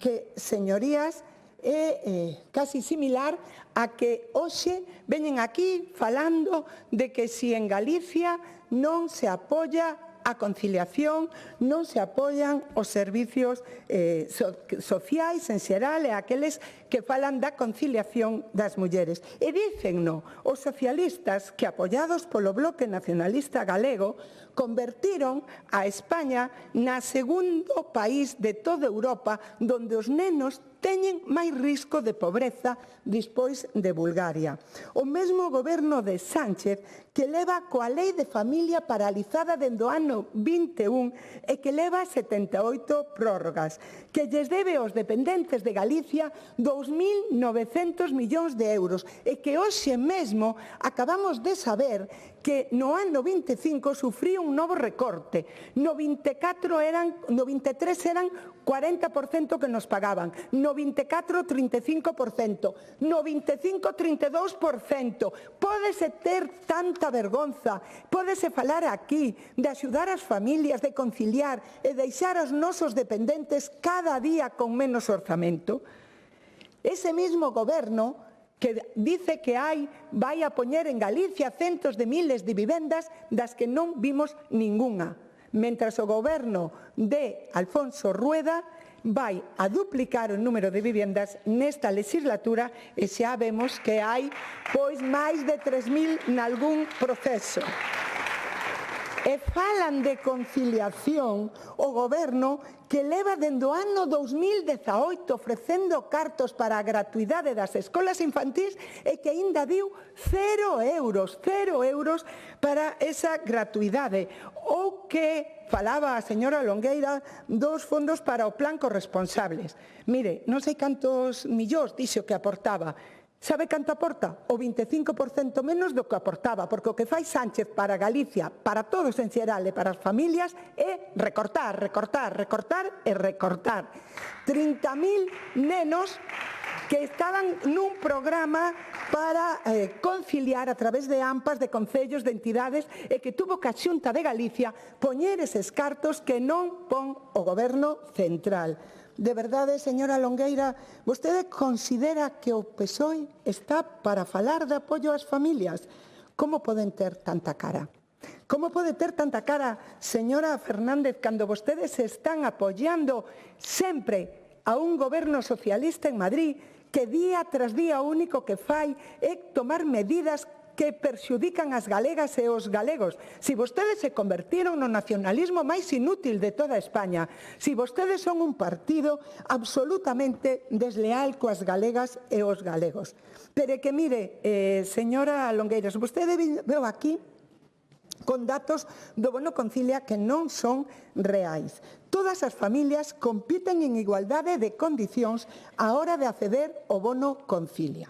Speaker 18: que, señorías, é casi similar a que hoxe veñen aquí falando de que si en Galicia non se apoia a conciliación, non se apoian os servicios sociais en xeral e aqueles que falan da conciliación das mulleres. E dícenno os socialistas que, apoiados polo Bloque Nacionalista Galego, convertiron a España na segundo país de toda Europa donde os nenos teñen máis risco de pobreza despois de Bulgaria. O mesmo goberno de Sánchez, que leva coa lei de familia paralizada dende o ano 21 e que leva 78 prórrogas, que lles debe aos dependentes de Galicia 2.900 millóns de euros e que hoxe mesmo acabamos de saber que no ano 25 sufría un novo recorte. No 23 eran 40% que nos pagaban, no 24 35%, no 25 32%. Pódese ter tanta vergonza, pódese falar aquí de axudar as familias, de conciliar e deixar os nosos dependentes cada día con menos orzamento. Ese mismo goberno que dice que vai a poñer en Galicia centos de miles de vivendas das que non vimos ningunha, mentras o goberno de Alfonso Rueda vai a duplicar o número de vivendas nesta legislatura e xa vemos que hai pois máis de 3.000 nalgún proceso. E falan de conciliación o goberno que leva dende o ano 2018 ofrecendo cartos para a gratuidade das escolas infantís e que aínda diu 0 euros para esa gratuidade. Ou que falaba a señora Longueira dos fondos para o plan corresponsables. Mire, non sei cantos millóns dixo que aportaba. Sabe canto aporta? O 25% menos do que aportaba, porque o que fai Sánchez para Galicia, para todos en xeral e para as familias, é recortar, recortar, recortar e recortar. 30.000 nenos que estaban nun programa para conciliar a través de AMPAs, de concellos, de entidades, e que tuvo que a Xunta de Galicia poñer eses cartos que non pon o goberno central. De verdade, señora Longueira, vostede considera que o PSOE está para falar de apoio ás familias? Como poden ter tanta cara? Como pode ter tanta cara, señora Fernández, cando vostedes están apoiando sempre a un goberno socialista en Madrid que día tras día o único que fai é tomar medidas que perxudican as galegas e os galegos? Si vostedes se convertiron no nacionalismo máis inútil de toda España, si vostedes son un partido absolutamente desleal coas galegas e os galegos. Pero que mire, señora Longueiras, vostede veo aquí con datos do bono Concilia que non son reais. Todas as familias compiten en igualdade de condicións á hora de acceder ao bono Concilia.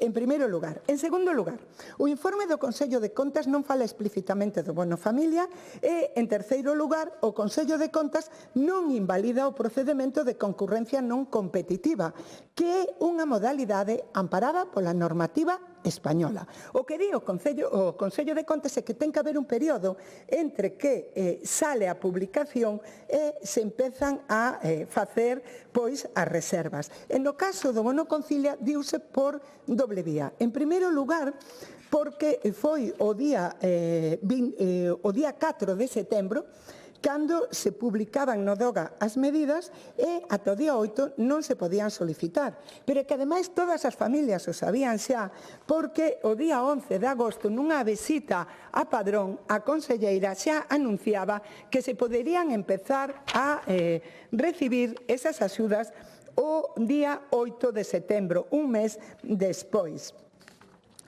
Speaker 18: En primeiro lugar. En segundo lugar, o informe do Consello de Contas non fala explícitamente do bono familia e, en terceiro lugar, o Consello de Contas non invalida o procedemento de concurrencia non competitiva, que é unha modalidade amparada pola normativa española. O que di o Consello de Contas é que ten que haber un período entre que sale a publicación e se empezan a facer pois as reservas. En no caso do bono Concilia diuse por doble vía. En primeiro lugar, porque foi o día 4 de setembro cando se publicaban no DOGA as medidas e ata o día 8 non se podían solicitar. Pero que ademais todas as familias o sabían xa, porque o día 11 de agosto nunha visita a Padrón a conselleira xa anunciaba que se poderían empezar a recibir esas axudas o día 8 de setembro, un mes despois.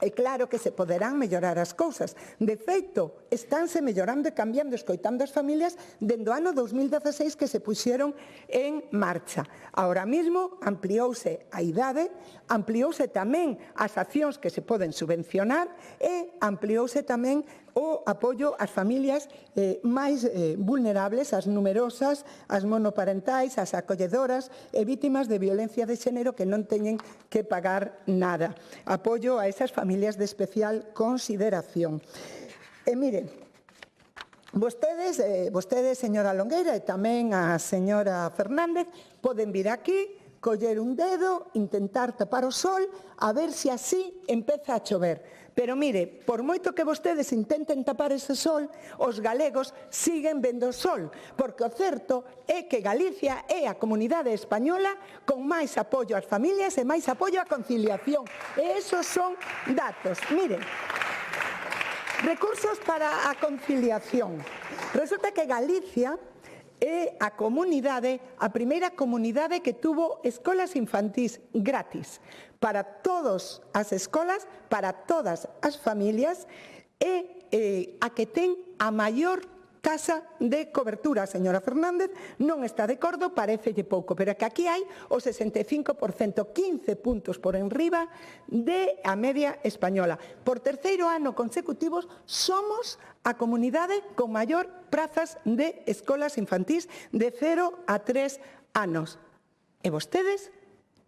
Speaker 18: É claro que se poderán mellorar as cousas. De feito, estánse mellorando e cambiando, escoitando as familias dende o ano 2016 que se puxeron en marcha. Ahora mesmo ampliouse a idade, ampliouse tamén as accións que se poden subvencionar e ampliouse tamén o apoio ás familias máis vulnerables, as numerosas, as monoparentais, as acolledoras e vítimas de violencia de xénero que non teñen que pagar nada. Apoio a esas familias de especial consideración. E miren, vostedes, señora Longueira, e tamén a señora Fernández, poden vir aquí, coller un dedo, intentar tapar o sol, a ver se así empeza a chover. Pero mire, por moito que vostedes intenten tapar ese sol, os galegos siguen vendo o sol, porque o certo é que Galicia é a comunidade española con máis apoio ás familias e máis apoio á conciliación. E esos son datos. Mire, recursos para a conciliación. Resulta que Galicia é a comunidade, a primeira comunidade que tuvo escolas infantís gratis para todas as escolas, para todas as familias e a que ten a maior taxa de cobertura. A señora Fernández non está de acordo, parecelle pouco, pero que aquí hai o 65%, 15 puntos por enriba de a media española. Por terceiro ano consecutivos somos a comunidade con maior prazas de escolas infantís de 0 a 3 anos. E vostedes,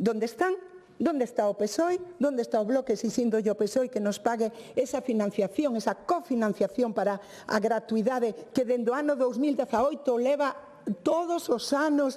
Speaker 18: onde están? Onde está o PSOE? Onde está o Bloque exixindo o PSOE que nos pague esa financiación, esa cofinanciación para a gratuidade que dende o ano 2018 leva todos os anos,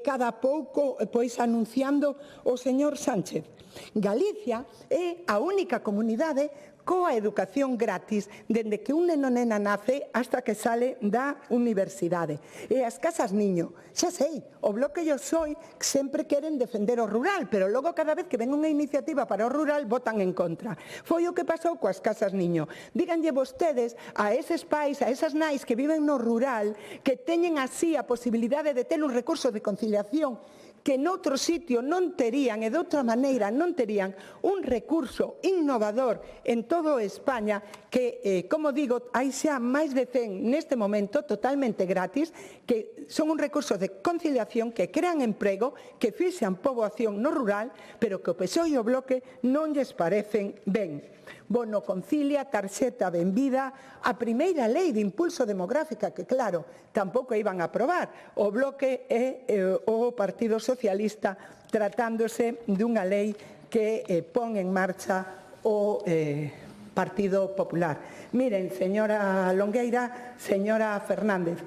Speaker 18: cada pouco, pois anunciando o señor Sánchez? Galicia é a única comunidade coa educación gratis dende que un neno nena nace hasta que sale da universidade. E as casas niño, xa sei, o Bloque e o PSOE sempre queren defender o rural, pero logo cada vez que ven unha iniciativa para o rural votan en contra. Foi o que pasou coas casas niño. Díganlle vostedes a eses pais, a esas nais que viven no rural, que teñen así a posibilidade de ter un recurso de conciliación que noutro sitio non terían e de outra maneira non terían un recurso innovador en todo España que, como digo, hai xa máis de 100 neste momento totalmente gratis, que son un recurso de conciliación que crean emprego, que fixan poboación no rural, pero que o PSOE e o Bloque non lles parecen ben. Bono Concilia, tarxeta benvida, a primeira lei de impulso demográfica que, claro, tampouco iban a aprobar o Bloque e o Partido Socialista tratándose dunha lei que pon en marcha o Partido Popular. Miren, señora Longueira, señora Fernández,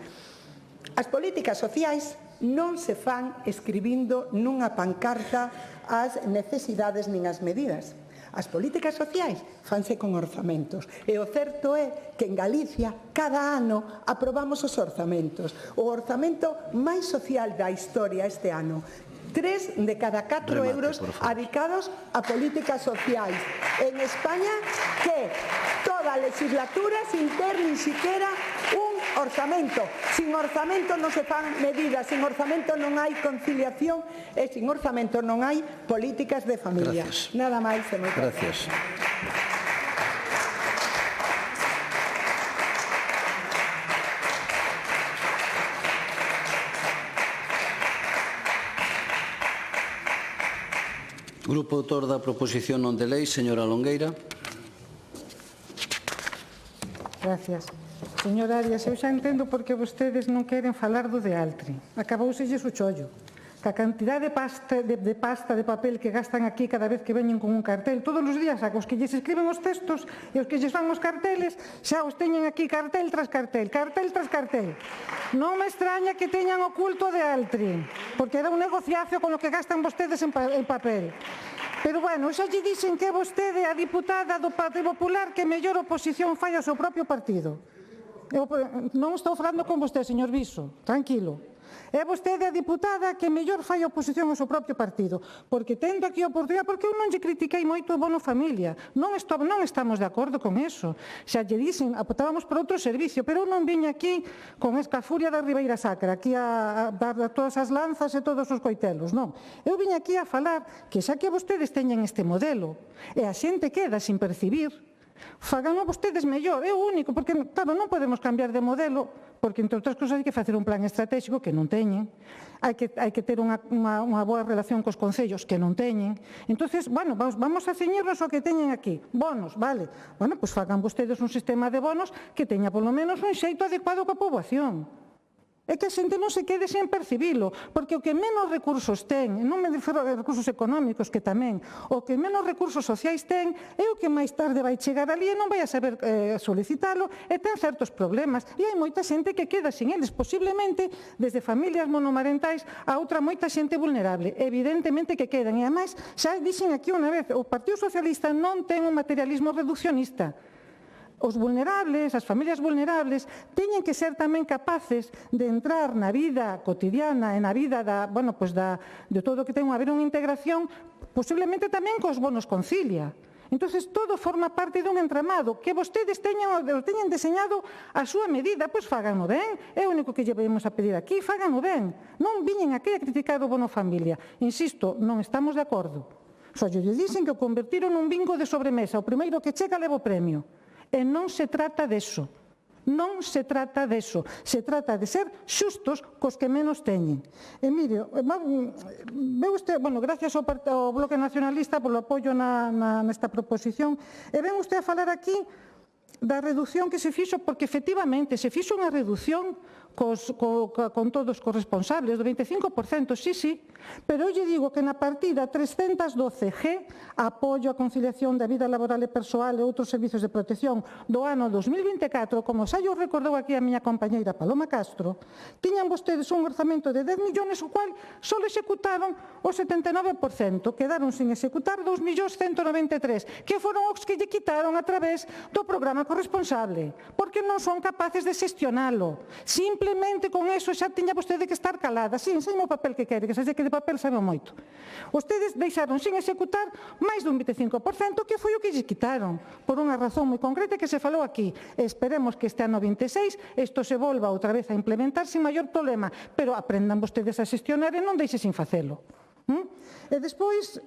Speaker 18: as políticas sociais non se fan escribindo nunha pancarta as necesidades nin as medidas. As políticas sociais fanse con orzamentos. E o certo é que en Galicia cada ano aprobamos os orzamentos. O orzamento máis social da historia este ano. 3 de cada 4 euros adicados a políticas sociais. En España, que toda a legislatura sin ter nin siquiera un orzamento. Sin orzamento non se fan medidas, sin orzamento non hai conciliación e sin orzamento non hai políticas de familia.
Speaker 1: Gracias.
Speaker 18: Nada máis e moitas
Speaker 1: gracias. Grupo autor da proposición non de lei, señora Longueira.
Speaker 16: Gracias. Señor Arias, eu xa entendo por que vostedes non queren falar do de Altri. Acabouselles o chollo. Que a cantidade de pasta de papel que gastan aquí cada vez que veñen con un cartel, todos os días, a os que lles escriben os textos e os que lles fan os carteles, xa os teñen aquí cartel tras cartel, cartel tras cartel. Non me extraña que teñan oculto de Altri, porque era un negociacio con o que gastan vostedes en papel. Pero, bueno, xa lle dixen que é vostede a diputada do Partido Popular que mellor oposición fai ao seu propio partido. Non estou falando con vostede, señor Viso, tranquilo. É vostede a diputada que mellor fai oposición ao seu propio partido, porque tendo aquí a oportunidade, porque eu non lle critiquei moito o bono familia, non estamos de acordo con eso. Xa lle dixen, apostábamos por outro servicio, pero eu non viña aquí con esta furia da Ribeira Sacra, aquí a dar todas as lanzas e todos os coitelos, non. Eu viña aquí a falar que xa que vostedes teñen este modelo e a xente queda sin percibir, fagan vostedes mellor, é o único, porque, claro, non podemos cambiar de modelo, porque, entre outras cousas, hai que facer un plan estratégico que non teñen, hai que ter unha boa relación cos concellos que non teñen. Entonces, bueno, vamos a ceñirnos ao que teñen aquí. Bonos, vale. Bueno, pois fagan vostedes un sistema de bonos que teña, polo menos, un xeito adecuado coa poboación. É que a xente non se quede sen percibilo, porque o que menos recursos ten, non me refiro a recursos económicos, que tamén, o que menos recursos sociais ten é o que máis tarde vai chegar ali e non vai a saber solicitalo e ten certos problemas. E hai moita xente que queda sin eles, posiblemente desde familias monomarentais a outra moita xente vulnerable. Evidentemente que quedan. E, ademais, xa dixen aquí unha vez, o Partido Socialista non ten un materialismo reduccionista. Os vulnerables, as familias vulnerables, teñen que ser tamén capaces de entrar na vida cotidiana e na vida de todo o que ten a haber unha integración, posiblemente tamén cos bonos Concilia. Entonces, todo forma parte dun entramado que vostedes teñen deseñado a súa medida, pois fáganlo ben. É o único que lle podemos a pedir aquí, fáganlo ben. Non viñen aquí a criticar o bono familia. Insisto, non estamos de acordo. Só lle dicen que o convertiron nun bingo de sobremesa. O primeiro que chega leva o premio. E non se trata deso. Non se trata deso. Se trata de ser xustos cos que menos teñen. E mire, veu usted, gracias ao Bloque Nacionalista polo apoio nesta proposición, e ven usted a falar aquí da reducción que se fixo, porque efectivamente se fixo unha reducción con todos os responsables, do 25%, sí, pero eu lle digo que na partida 312G, apoio á conciliación da vida laboral e persoal e outros servizos de protección do ano 2024, como xa yo recordou aquí a miña compañeira Paloma Castro, tiñan vostedes un orzamento de 10 millóns, o cual só executaron o 79%, quedaron sin executar 2.193.000, que foron os que lle quitaron a través do programa corresponsable, porque non son capaces de xestionalo. Simplemente con eso xa tiña vostede que estar calada. Si, enseño o papel que quere, que xa sei que de papel sabe moito. Vostedes deixaron sin executar máis dun 25%, que foi o que lle quitaron, por unha razón moi concreta que se falou aquí. Esperemos que este ano 26 isto se volva outra vez a implementar sin maior problema, pero aprendan vostedes a xestionar e non deixe sin facelo. E despois,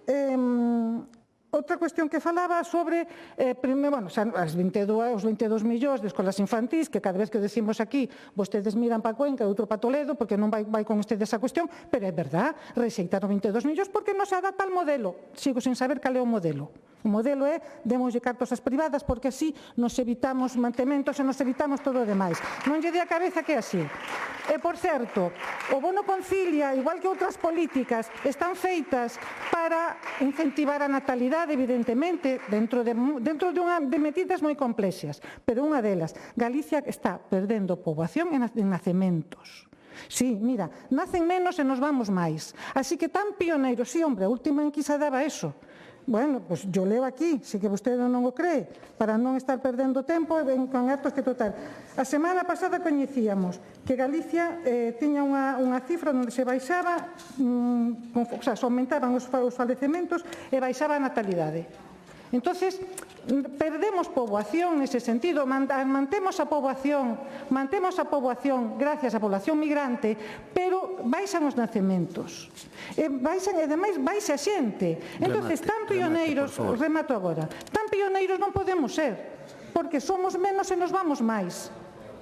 Speaker 16: outra cuestión que falaba sobre os 22 millóns de escolas infantís, que cada vez que o decimos aquí, vostedes miran para Cuenca e outro para Toledo, porque non vai con ustedes esa cuestión, pero é verdad, rexeitaron 22 millóns porque non se adapta al modelo. Sigo sin saber cal é o modelo. O modelo é, demoslle cartos ás privadas, porque así nos evitamos mantementos e nos evitamos todo o demais. Non lle dé a cabeza que é así. E, por certo, o bono Concilia, igual que outras políticas, están feitas para incentivar a natalidade, evidentemente, dentro de medidas moi complexas. Pero unha delas, Galicia está perdendo poboación en nacementos. Sí, mira, nacen menos e nos vamos máis. Así que tan pioneiros, sí, hombre, a última enquisa daba eso. Bueno, pois yo leo aquí, se que vostede non o cree, para non estar perdendo tempo con actos que total. A semana pasada coñecíamos que Galicia tiña unha cifra onde se baixaba, se aumentaban os falecementos e baixaba a natalidade. Entonces, perdemos poboación nese sentido, mantemos a poboación gracias á población migrante, pero baixan os nacementos. E ademais baixa a xente. Entonces, tan pioneiros, remato agora, tan pioneiros non podemos ser, porque somos menos e nos vamos máis.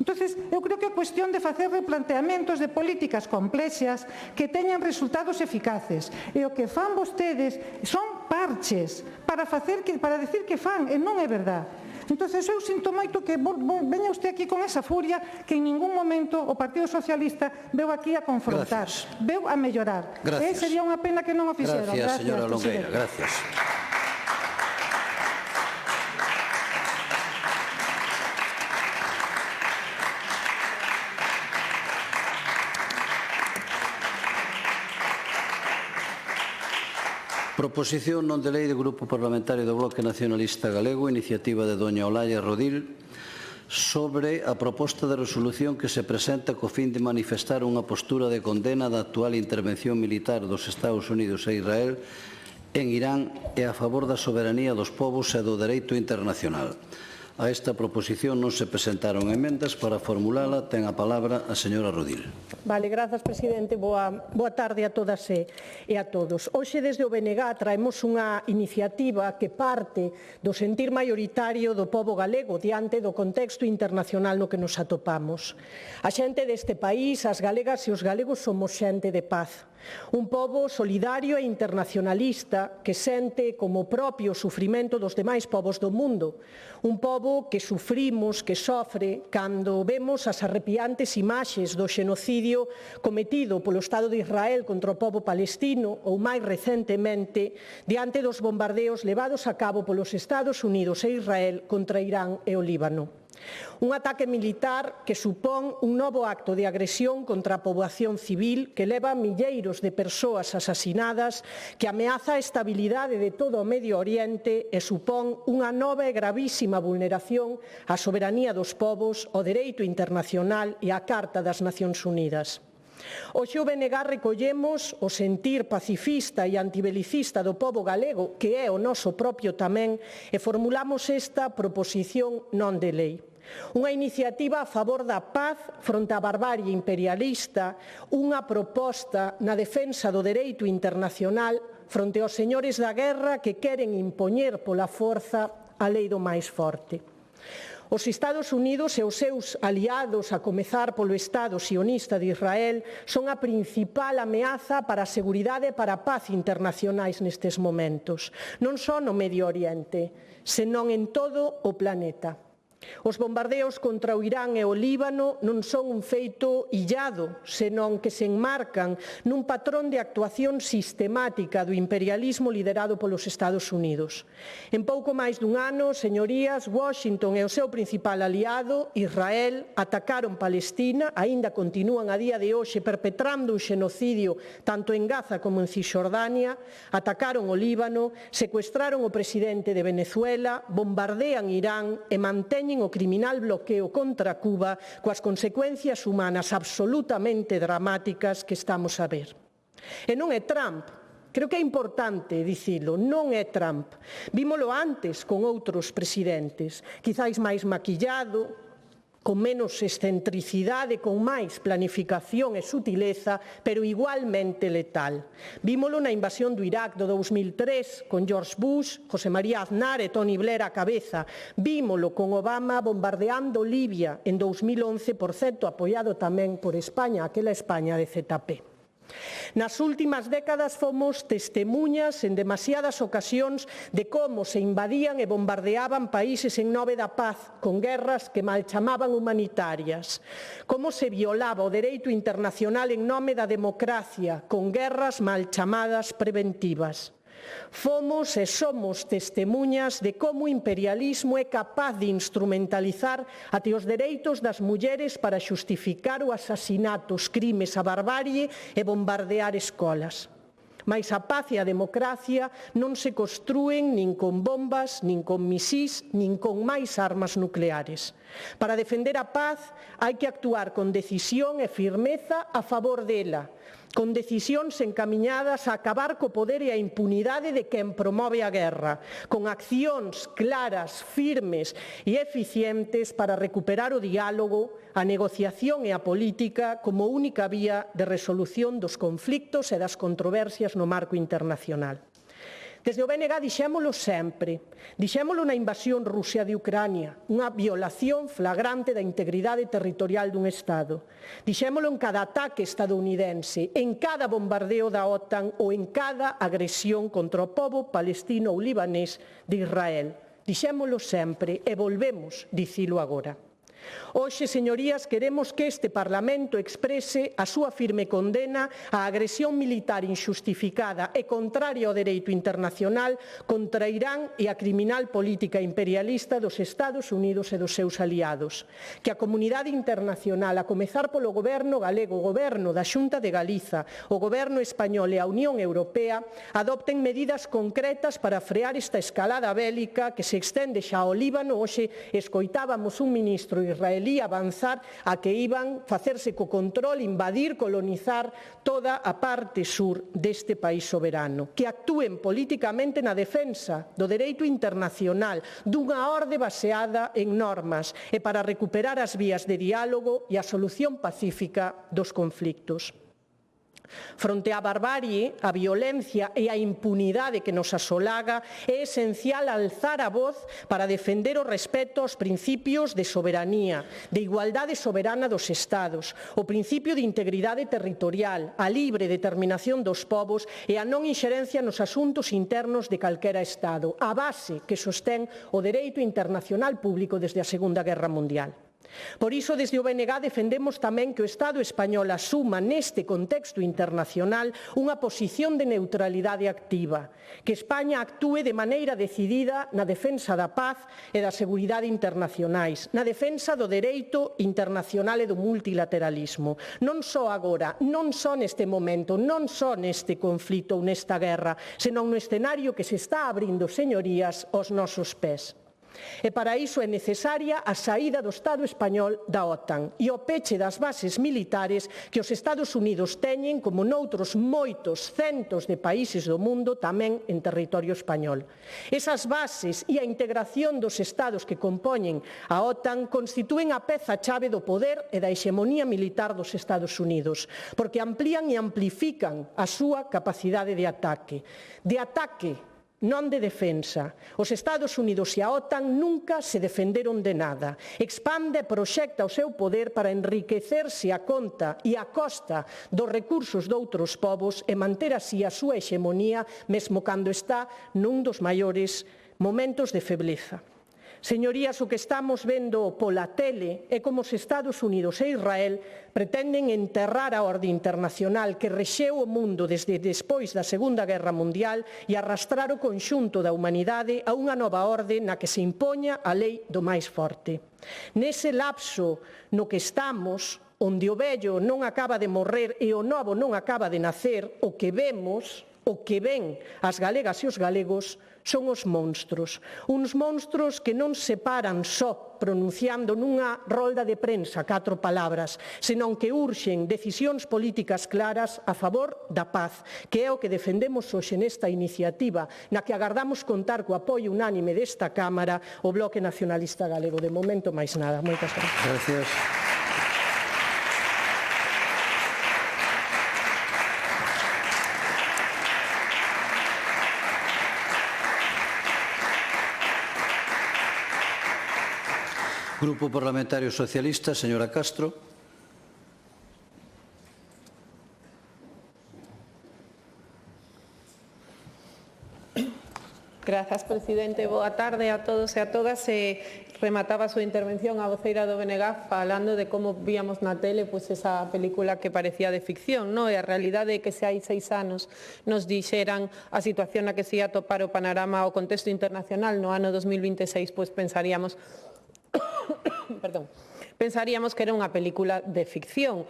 Speaker 16: Entonces, eu creo que é cuestión de facer replanteamentos de políticas complexas que teñan resultados eficaces. E o que fan vostedes son parches para decir que fan, e non é verdad. Entonces, eu sinto moito que veña usted aquí con esa furia que en ningún momento o Partido Socialista veu aquí a confrontar, veu a mellorar. E sería unha pena que non o fixeron.
Speaker 1: Gracias, señora Longueira. Gracias. Proposición non de lei do Grupo Parlamentario do Bloque Nacionalista Galego, iniciativa de doña Olalla Rodil, sobre a proposta de resolución que se presenta co fin de manifestar unha postura de condena da actual intervención militar dos Estados Unidos e Israel en Irán e a favor da soberanía dos povos e do dereito internacional. A esta proposición non se presentaron emendas. Para formulala ten a palabra a señora Rodil.
Speaker 19: Vale, grazas, presidente. Boa tarde a todas e a todos. Hoxe, desde o BNG, traemos unha iniciativa que parte do sentir maioritario do pobo galego diante do contexto internacional no que nos atopamos. A xente deste país, as galegas e os galegos, somos xente de paz. Un pobo solidario e internacionalista que sente como propio o sufrimento dos demais povos do mundo. Un pobo que sufrimos, que sofre, cando vemos as arrepiantes imaxes do xenocidio cometido polo Estado de Israel contra o pobo palestino ou, máis recentemente, diante dos bombardeos levados a cabo polos Estados Unidos e Israel contra Irán e o Líbano. Un ataque militar que supón un novo acto de agresión contra a poboación civil que leva milleiros de persoas asasinadas, que ameaza a estabilidade de todo o Medio Oriente e supón unha nova e gravísima vulneración á soberanía dos povos, ao dereito internacional e á Carta das Nacións Unidas. Hoxe o BNG recollemos o sentir pacifista e antibelicista do pobo galego, que é o noso propio tamén, e formulamos esta proposición non de lei. Unha iniciativa a favor da paz fronte á barbarie imperialista, unha proposta na defensa do dereito internacional fronte aos señores da guerra que queren impoñer pola forza a lei do máis forte. Os Estados Unidos e os seus aliados, a comezar polo Estado sionista de Israel, son a principal ameaza para a seguridade e para a paz internacionais nestes momentos. Non só no Medio Oriente, senón en todo o planeta. Os bombardeos contra o Irán e o Líbano non son un feito illado, senón que se enmarcan nun patrón de actuación sistemática do imperialismo liderado polos Estados Unidos. En pouco máis dun ano, señorías, Washington e o seu principal aliado, Israel, atacaron Palestina, aínda continúan a día de hoxe perpetrando un xenocidio tanto en Gaza como en Cisxordania, atacaron o Líbano, secuestraron o presidente de Venezuela, bombardean Irán e manteñen o criminal bloqueo contra Cuba coas consecuencias humanas absolutamente dramáticas que estamos a ver. E non é Trump. Creo que é importante dicilo, non é Trump. Vímolo antes con outros presidentes, quizáis máis maquillado, con menos excentricidade, con máis planificación e sutileza, pero igualmente letal. Vímolo na invasión do Irak do 2003, con George Bush, José María Aznar e Tony Blair á cabeza. Vímolo con Obama bombardeando Libia en 2011, por certo, apoiado tamén por España, aquela España de ZP. Nas últimas décadas fomos testemuñas en demasiadas ocasións de como se invadían e bombardeaban países en nome da paz, con guerras que mal chamaban humanitarias. Como se violaba o dereito internacional en nome da democracia, con guerras mal chamadas preventivas. Fomos e somos testemuñas de como o imperialismo é capaz de instrumentalizar até os dereitos das mulleres para xustificar o asasinato, os crimes, a barbarie e bombardear escolas. Mais a paz e a democracia non se construen nin con bombas, nin con misís, nin con máis armas nucleares. Para defender a paz hai que actuar con decisión e firmeza a favor dela, con decisións encamiñadas a acabar co poder e a impunidade de quen promove a guerra, con accións claras, firmes e eficientes para recuperar o diálogo, a negociación e a política como única vía de resolución dos conflictos e das controversias no marco internacional. Desde o BNG dixémolo sempre, dixémolo na invasión rusa de Ucrania, unha violación flagrante da integridade territorial dun Estado. Dixémolo en cada ataque estadounidense, en cada bombardeo da OTAN ou en cada agresión contra o pobo palestino ou libanés de Israel. Dixémolo sempre e volvemos dicilo agora. Hoxe, señorías, queremos que este Parlamento exprese a súa firme condena á agresión militar inxustificada e contraria ao dereito internacional contra Irán e a criminal política imperialista dos Estados Unidos e dos seus aliados. Que a comunidade internacional, a comezar polo Goberno galego, o Goberno da Xunta de Galiza, o Goberno español e a Unión Europea adopten medidas concretas para frear esta escalada bélica que se extende xa ao Líbano. Hoxe escoitábamos un ministro israelí avanzar a que iban facerse co control, invadir, colonizar toda a parte sur deste país soberano. Que actúen políticamente na defensa do dereito internacional, dunha orde baseada en normas e para recuperar as vías de diálogo e a solución pacífica dos conflictos. Fronte á barbarie, a violencia e a impunidade que nos asolaga, é esencial alzar a voz para defender o respeto aos principios de soberanía, de igualdade soberana dos Estados, o principio de integridade territorial, a libre determinación dos povos e a non inxerencia nos asuntos internos de calquera Estado, a base que sostén o dereito internacional público desde a Segunda Guerra Mundial. Por iso, desde o BNG defendemos tamén que o Estado español asuma neste contexto internacional unha posición de neutralidade activa, que España actúe de maneira decidida na defensa da paz e da seguridade internacionais, na defensa do dereito internacional e do multilateralismo. Non só agora, non só neste momento, non só neste conflito ou nesta guerra, senón no escenario que se está abrindo, señorías, aos nosos pés. E para iso é necesaria a saída do Estado español da OTAN e o peche das bases militares que os Estados Unidos teñen, como noutros moitos centos de países do mundo, tamén en territorio español. Esas bases e a integración dos Estados que compoñen a OTAN constitúen a peza chave do poder e da hexemonía militar dos Estados Unidos, porque amplían e amplifican a súa capacidade de ataque non de defensa. Os Estados Unidos e a OTAN nunca se defenderon de nada. Expande e proxecta o seu poder para enriquecerse a conta e a costa dos recursos doutros povos e manter así a súa hexemonía, mesmo cando está nun dos maiores momentos de febleza. Señorías, o que estamos vendo pola tele é como os Estados Unidos e Israel pretenden enterrar a orde internacional que rexeu o mundo desde despois da Segunda Guerra Mundial e arrastrar o conxunto da humanidade a unha nova orde na que se impoña a lei do máis forte. Nese lapso no que estamos, onde o vello non acaba de morrer e o novo non acaba de nacer, o que vemos, o que ven as galegas e os galegos son os monstros. Uns monstros que non se paran só pronunciando nunha rolda de prensa 4 palabras, senón que urxen decisións políticas claras a favor da paz, que é o que defendemos hoxe nesta iniciativa, na que agardamos contar co apoio unánime desta Cámara, o Bloque Nacionalista Galego. De momento, máis nada. Moitas gracias.
Speaker 1: Grupo Parlamentario Socialista, señora Castro.
Speaker 20: Grazas, presidente. Boa tarde a todos e a todas. Remataba a súa intervención a voceira do BNG falando de como víamos na tele esa película que parecía de ficción, e a realidade é que se hai 6 anos nos dixeran a situación na que se ia topar o panorama o contexto internacional no ano 2026, pensaríamos pensaríamos que era unha película de ficción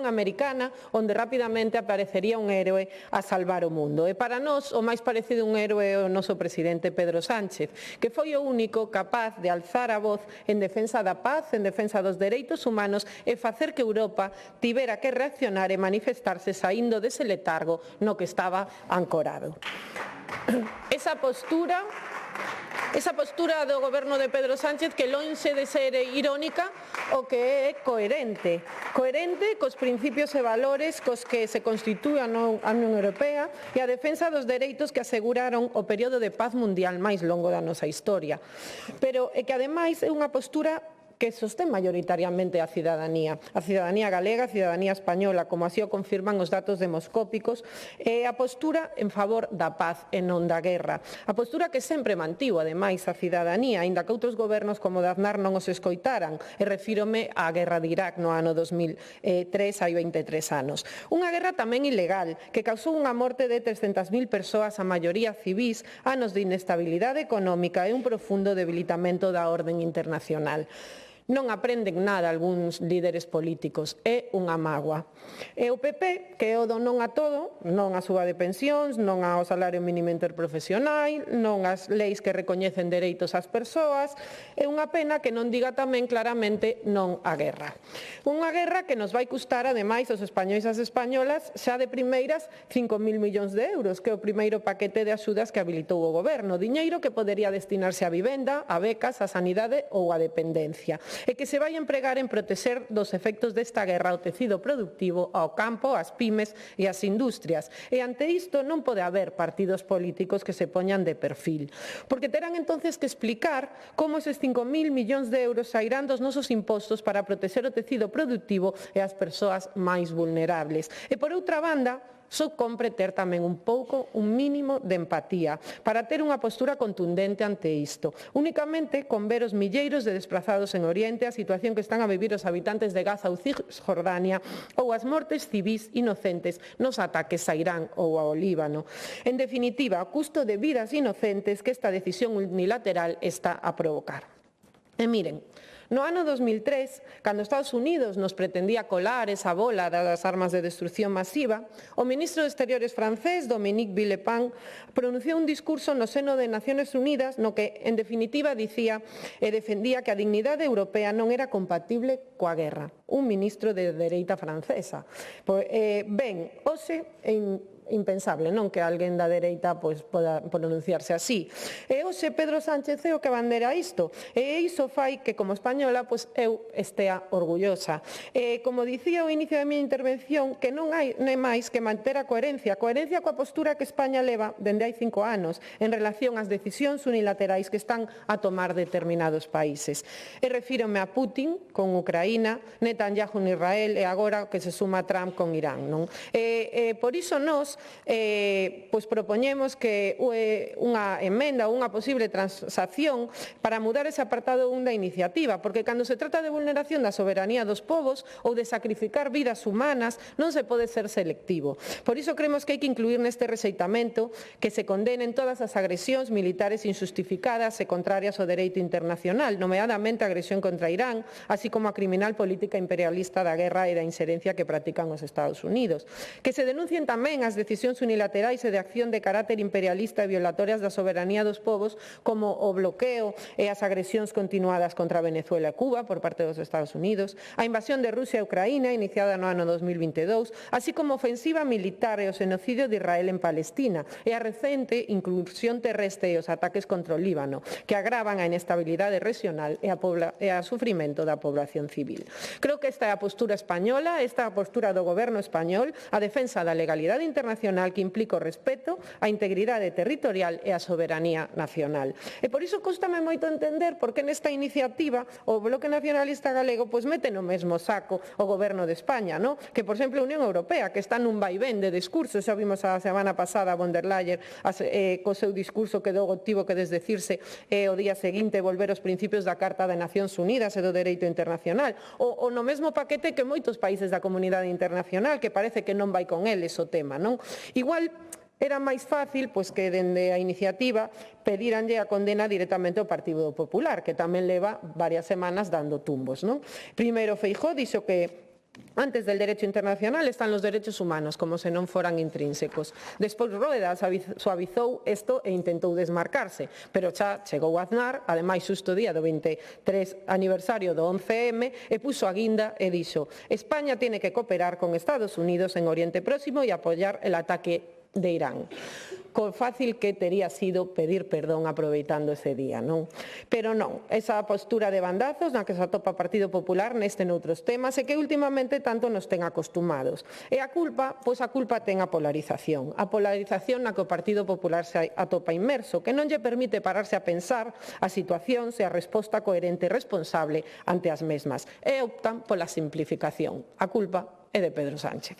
Speaker 20: americana onde rapidamente aparecería un héroe a salvar o mundo. E para nós o máis parecido a un héroe é o noso presidente Pedro Sánchez, que foi o único capaz de alzar a voz en defensa da paz, en defensa dos dereitos humanos e facer que Europa tivera que reaccionar e manifestarse saindo dese letargo no que estaba ancorado. Esa postura do goberno de Pedro Sánchez que lonxe de ser irónica o que é coherente cos principios e valores cos que se constitúe a Unión Europea e a defensa dos dereitos que aseguraron o período de paz mundial máis longo da nosa historia. Pero é que ademais é unha postura que sostén maioritariamente a cidadanía galega, a cidadanía española, como así o confirman os datos demoscópicos, e a postura en favor da paz e non da guerra. A postura que sempre mantivo, ademais, a cidadanía, aínda que outros gobernos como o de Aznar non os escoitaran, e refírome á guerra de Irak no ano 2003, hai 23 anos. Unha guerra tamén ilegal, que causou unha morte de 300.000 persoas, a maioría civís, anos de inestabilidade económica e un profundo debilitamento da orden internacional. Non aprenden nada algúns líderes políticos, é unha mágoa. E o PP, que é o do non a todo, non a suba de pensións, non ao salario mínimo interprofesional, non as leis que recoñecen dereitos ás persoas, é unha pena que non diga tamén claramente non á guerra. Unha guerra que nos vai custar, ademais, aos españois e as españolas, xa de primeiras 5.000 millóns de euros, que é o primeiro paquete de axudas que habilitou o goberno. Diñeiro que podería destinarse a vivenda, a becas, a sanidade ou a dependencia, e que se vai empregar en protexer dos efectos desta guerra ao tecido productivo, ao campo, ás pymes e ás industrias. E ante isto non pode haber partidos políticos que se poñan de perfil, porque terán entonces que explicar como eses 5.000 millóns de euros sairán dos nosos impostos para protexer o tecido productivo e as persoas máis vulnerables. E por outra banda, só compre ter tamén un mínimo de empatía para ter unha postura contundente ante isto. Únicamente con ver os milleiros de desplazados en Oriente, a situación que están a vivir os habitantes de Gaza ou Cisjordania, ou as mortes civís inocentes nos ataques a Irán ou ao Líbano. En definitiva, o custo de vidas inocentes que esta decisión unilateral está a provocar. E miren, no ano 2003, cando Estados Unidos nos pretendía colar esa bola das armas de destrucción masiva, o ministro de Exteriores francés, Dominique Villepin, pronunciou un discurso no seno de Nacións Unidas no que, en definitiva, dicía e defendía que a dignidade europea non era compatible coa guerra. Un ministro de dereita francesa. Ben, hoxe impensable, non que alguén da dereita poda pronunciarse así. E hoxe Pedro Sánchez é o que bandera isto, e iso fai que como española eu estea orgullosa. Como dicía ao inicio da miña intervención, que non hai máis que manter a coherencia coa postura que España leva dende hai 5 anos en relación ás decisións unilaterais que están a tomar determinados países. E refírome a Putin con Ucraína, Netanyahu en Israel e agora que se suma Trump con Irán, non? Por iso nós propoñemos que unha emenda ou unha posible transacción para mudar ese apartado 1 da iniciativa, porque cando se trata de vulneración da soberanía dos povos ou de sacrificar vidas humanas non se pode ser selectivo. Por iso creemos que hai que incluir neste rexeitamento que se condenen todas as agresións militares injustificadas e contrarias ao dereito internacional, nomeadamente a agresión contra Irán, así como a criminal política imperialista da guerra e da inxerencia que practican os Estados Unidos. Que se denuncien tamén as decisións unilaterais e de acción de carácter imperialista e violatorias da soberanía dos povos, como o bloqueo e as agresións continuadas contra Venezuela e Cuba por parte dos Estados Unidos, a invasión de Rusia e Ucraína iniciada no ano 2022, así como a ofensiva militar e o xenocidio de Israel en Palestina e a recente incursión terrestre e os ataques contra o Líbano, que agravan a inestabilidade regional e a sufrimento da población civil. Creo que esta é a postura española, esta é a postura do goberno español, a defensa da legalidade internacional que implica o respeto, a integridade territorial e a soberanía nacional. E por iso cóstame moito entender por que nesta iniciativa o Bloque Nacionalista Galego mete no mesmo saco o goberno de España, no? Que, por exemplo, a Unión Europea, que está nun vaivén de discursos, xa vimos a semana pasada a von der Leyen co seu discurso que tivo que desdecirse o día seguinte volver aos principios da Carta de Nacións Unidas e do Dereito Internacional, ou no mesmo paquete que moitos países da comunidade internacional, que parece que non vai con eles o tema, non? Igual era máis fácil que dende a iniciativa pediranlle a condena directamente ao Partido Popular, que tamén leva varias semanas dando tumbos, non? Primeiro Feijóo dixo que antes del derecho internacional están los derechos humanos, como se non foran intrínsecos. Despois Rueda suavizou isto e intentou desmarcarse, pero xa chegou Aznar, ademais xusto día do 23 aniversario do 11M, e puxo a guinda e dixo: España tiene que cooperar con Estados Unidos en Oriente Próximo y apoyar el ataque de Irán. Co fácil que tería sido pedir perdón aproveitando ese día, non? Pero non, esa postura de bandazos na que se atopa o Partido Popular neste noutros temas e que últimamente tanto nos ten acostumados. E a culpa, pois a culpa ten a polarización na que o Partido Popular se atopa inmerso, que non lle permite pararse a pensar a situación e a resposta coherente e responsable ante as mesmas, e optan pola simplificación. A culpa é de Pedro Sánchez.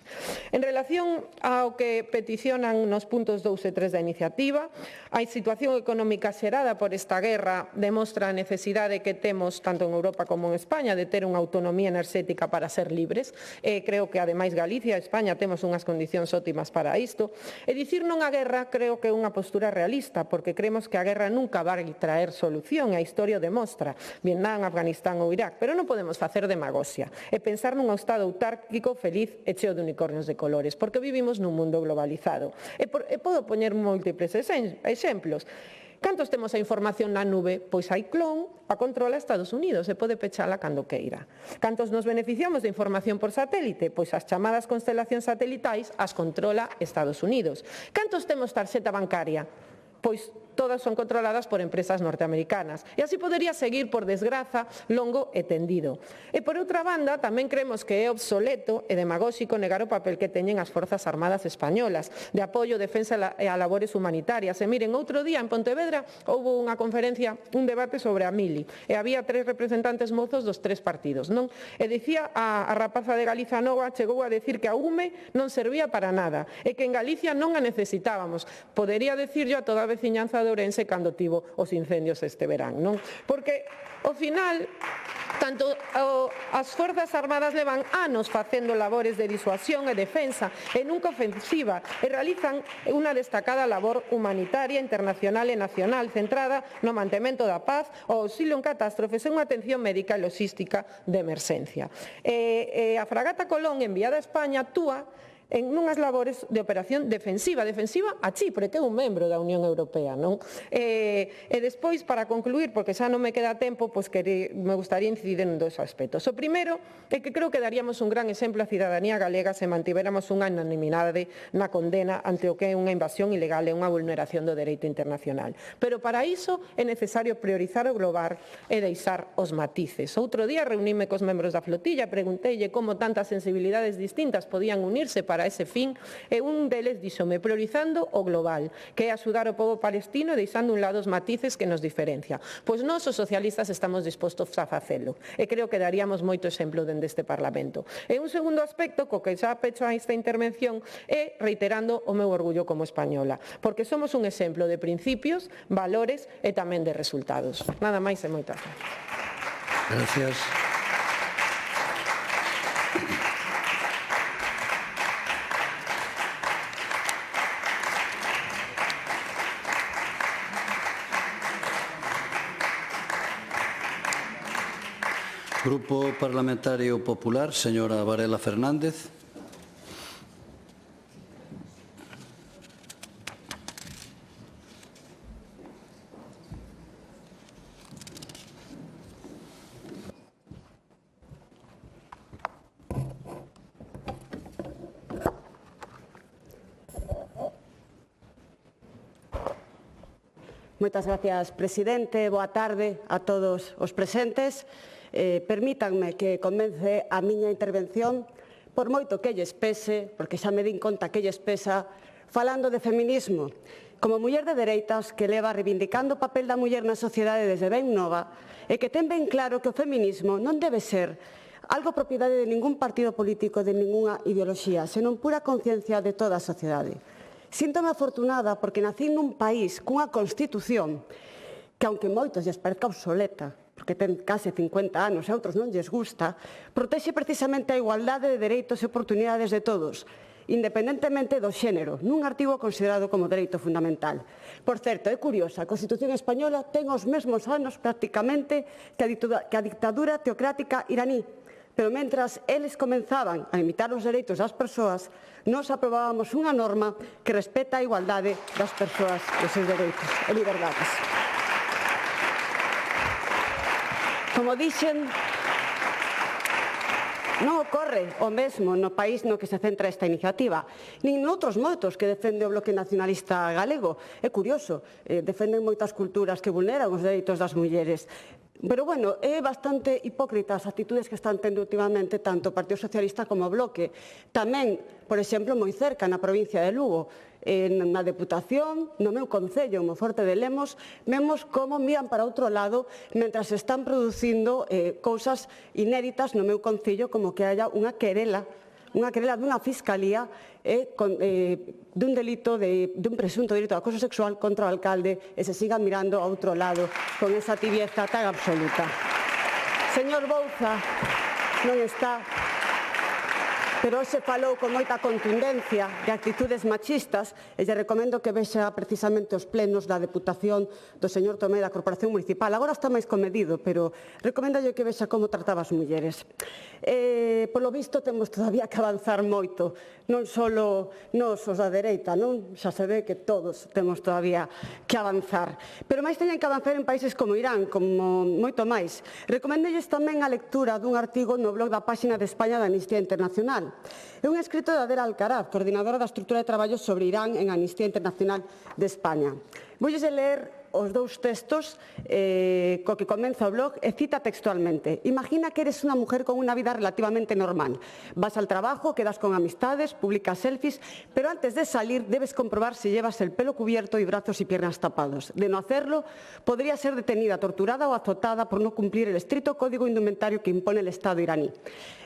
Speaker 20: En relación ao que peticionan nos puntos 2 e 3 da iniciativa, a situación económica xerada por esta guerra demostra a necesidade que temos tanto en Europa como en España de ter unha autonomía enerxética para ser libres. Creo que, ademais, Galicia e España temos unhas condicións óptimas para isto. E dicir non á guerra creo que é unha postura realista, porque creemos que a guerra nunca vai traer solución, e a historia o demostra, Vietnam, Afganistán ou Irak, pero non podemos facer demagoxia e pensar nun estado autárquico feliz e cheo de unicornios de colores, porque vivimos nun mundo globalizado. E podo poñer múltiples exemplos. Cantos temos a información na nube? Pois hai clon, a controla Estados Unidos e pode pechala cando queira. Cantos nos beneficiamos de información por satélite? Pois as chamadas constelacións satelitais as controla Estados Unidos. Cantos temos tarxeta bancaria? Pois todas son controladas por empresas norteamericanas. E así podería seguir, por desgraza, longo e tendido. E, por outra banda, tamén creemos que é obsoleto e demagóxico negar o papel que teñen as Forzas Armadas españolas de apoio, defensa e a labores humanitarias. E miren, outro día en Pontevedra houve unha conferencia, un debate sobre a mili, e había 3 representantes mozos dos 3 partidos, non? E dicía a rapaza de Galiza Nova, chegou a decir que a UME non servía para nada e que en Galicia non a necesitábamos. Podería decir yo a toda a veciñanza de Ourense cando tivo os incendios este verán, non? Porque, ao final, tanto as Forzas Armadas levan anos facendo labores de disuasión e defensa e nunca ofensiva e realizan unha destacada labor humanitaria, internacional e nacional centrada no mantemento da paz, o auxilio en catástrofes e unha atención médica e logística de emerxencia. A fragata Colón enviada a España actúa en unhas labores de operación defensiva a Chipre, que é un membro da Unión Europea, non? E despois, para concluir, porque xa non me queda tempo, pois me gustaría incidir en 2 aspectos. O primeiro é que creo que daríamos un gran exemplo á cidadanía galega se mantiveramos unha unanimidade na condena ante o que é unha invasión ilegal e unha vulneración do dereito internacional. Pero para iso é necesario priorizar o global e deixar os matices. Outro día reuníme cos membros da flotilla, pregunteille como tantas sensibilidades distintas podían unirse para ese fin, e un deles díxome priorizando o global, que é axudar o pobo palestino e deixando un lado os matices que nos diferencia. Pois nós, os socialistas, estamos dispostos a facelo, e creo que daríamos moito exemplo dende este Parlamento. E un segundo aspecto, co que xa pecho a esta intervención, é reiterando o meu orgullo como española, porque somos un exemplo de principios, valores e tamén de resultados. Nada máis e moitas gracias.
Speaker 1: Gracias. Grupo Parlamentario Popular, señora Varela Fernández.
Speaker 21: Moitas gracias, presidente. Boa tarde a todos os presentes. Permítanme que comece a miña intervención, por moito que lles pese, porque xa me din conta que lles pesa, falando de feminismo. Como muller de dereitas que leva reivindicando o papel da muller na sociedade desde ben nova e que ten ben claro que o feminismo non debe ser algo propiedade de ningún partido político, de ninguna ideoloxía, senón pura conciencia de toda a sociedade. Síntome afortunada porque nací nun país cunha constitución que, aunque moitos lles parezca obsoleta, porque ten case 50 anos e a outros non lles gusta, protexe precisamente a igualdade de dereitos e oportunidades de todos, independentemente do xénero, nun artigo considerado como dereito fundamental. Por certo, é curiosa, a Constitución española ten os mesmos anos prácticamente que a dictadura teocrática iraní, pero mentras eles comenzaban a limitar os dereitos das persoas, nós aprobábamos unha norma que respeta a igualdade das persoas e os seus dereitos e liberdades. Como dixen, Non ocorre o mesmo no país no que se centra esta iniciativa, nin noutros moitos que defende o Bloque Nacionalista Galego. É curioso, defenden moitas culturas que vulneran os dereitos das mulleres. Pero, bueno, é bastante hipócrita as actitudes que están tendo últimamente tanto o Partido Socialista como o Bloque. Tamén, por exemplo, moi cerca, na provincia de Lugo, na Deputación, no meu concello, no Forte de Lemos, vemos como miran para outro lado mentras se están producindo cousas inéditas no meu concello, como que haya unha querela dunha fiscalía dun delito, dun presunto delito de acoso sexual contra o alcalde e se sigan mirando a outro lado con esa tibieza tan absoluta. Señor Bouza non está, pero hoxe falou con moita contundencia de actitudes machistas e lle recomendo que vexa precisamente os plenos da Deputación do señor Tomé da Corporación Municipal. Agora está máis comedido, pero recomendo que vexa como trataba as mulleres. Polo visto, temos todavía que avanzar moito, non só nos os da dereita, non? Xa se ve que todos temos todavía que avanzar. Pero máis teñen que avanzar en países como Irán, como moito máis. Recomendolles tamén a lectura dun artigo no blog da páxina de España da Amnistía Internacional. É un escrito de Adela Alcaraz, coordinadora da estrutura de traballo sobre Irán en Amnistía Internacional de España. Voulles ler os dous textos co que comeza o blog e cita textualmente: imagina que eres unha mujer con unha vida relativamente normal. Vas al trabajo, quedas con amistades, publicas selfies, pero antes de salir debes comprobar si llevas el pelo cubierto y brazos y piernas tapados. De no hacerlo, podría ser detenida, torturada o azotada por no cumplir el estricto código indumentario que impone el Estado iraní.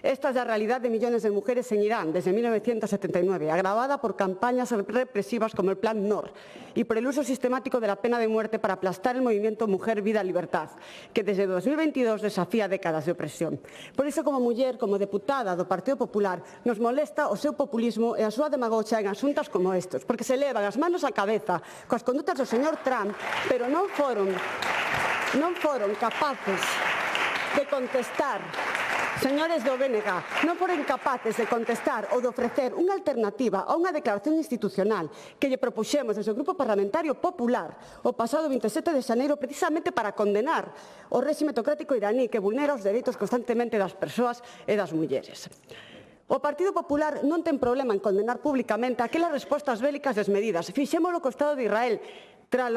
Speaker 21: Esta es la realidad de millones de mujeres en Irán desde 1979, agravada por campañas represivas como el Plan NOR y por el uso sistemático de la pena de muerte para aplastar el movimiento Mujer, Vida, Libertad, que desde 2022 desafía décadas de opresión. Por iso, como muller, como deputada do Partido Popular, nos molesta o seu populismo e a súa demagogia en asuntos como estes, porque se levan as manos á cabeza coas condutas do señor Trump, pero non foron capaces de contestar. Señores do BNG, non foron capaces de contestar ou de ofrecer unha alternativa a unha declaración institucional que lle propuxemos desde o Grupo Parlamentario Popular o pasado 27 de xaneiro precisamente para condenar o réxime autocrático iraní que vulnera os dereitos constantemente das persoas e das mulleres. O Partido Popular non ten problema en condenar públicamente aquelas respostas bélicas desmedidas. Fixémolo co Estado de Israel tras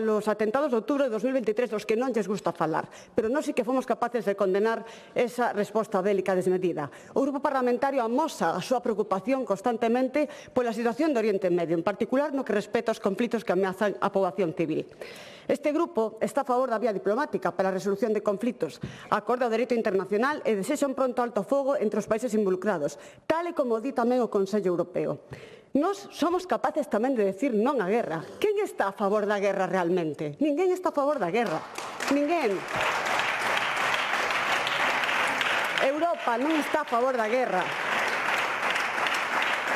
Speaker 21: os atentados de outubro de 2023 dos que non lles gusta falar, pero nós sí que fomos capaces de condenar esa resposta bélica desmedida. O Grupo Parlamentario amosa a súa preocupación constantemente pola situación do Oriente Medio, en particular no que respecta aos conflitos que ameazan a poboación civil. Este grupo está a favor da vía diplomática para a resolución de conflitos, acorde ao dereito internacional e desexa un pronto alto fogo entre os países involucrados, tal e como di tamén o Consello Europeo. Nós somos capaces tamén de decir non á guerra. Quen está a favor da guerra realmente? Ninguén está a favor da guerra. Ninguén. Europa non está a favor da guerra.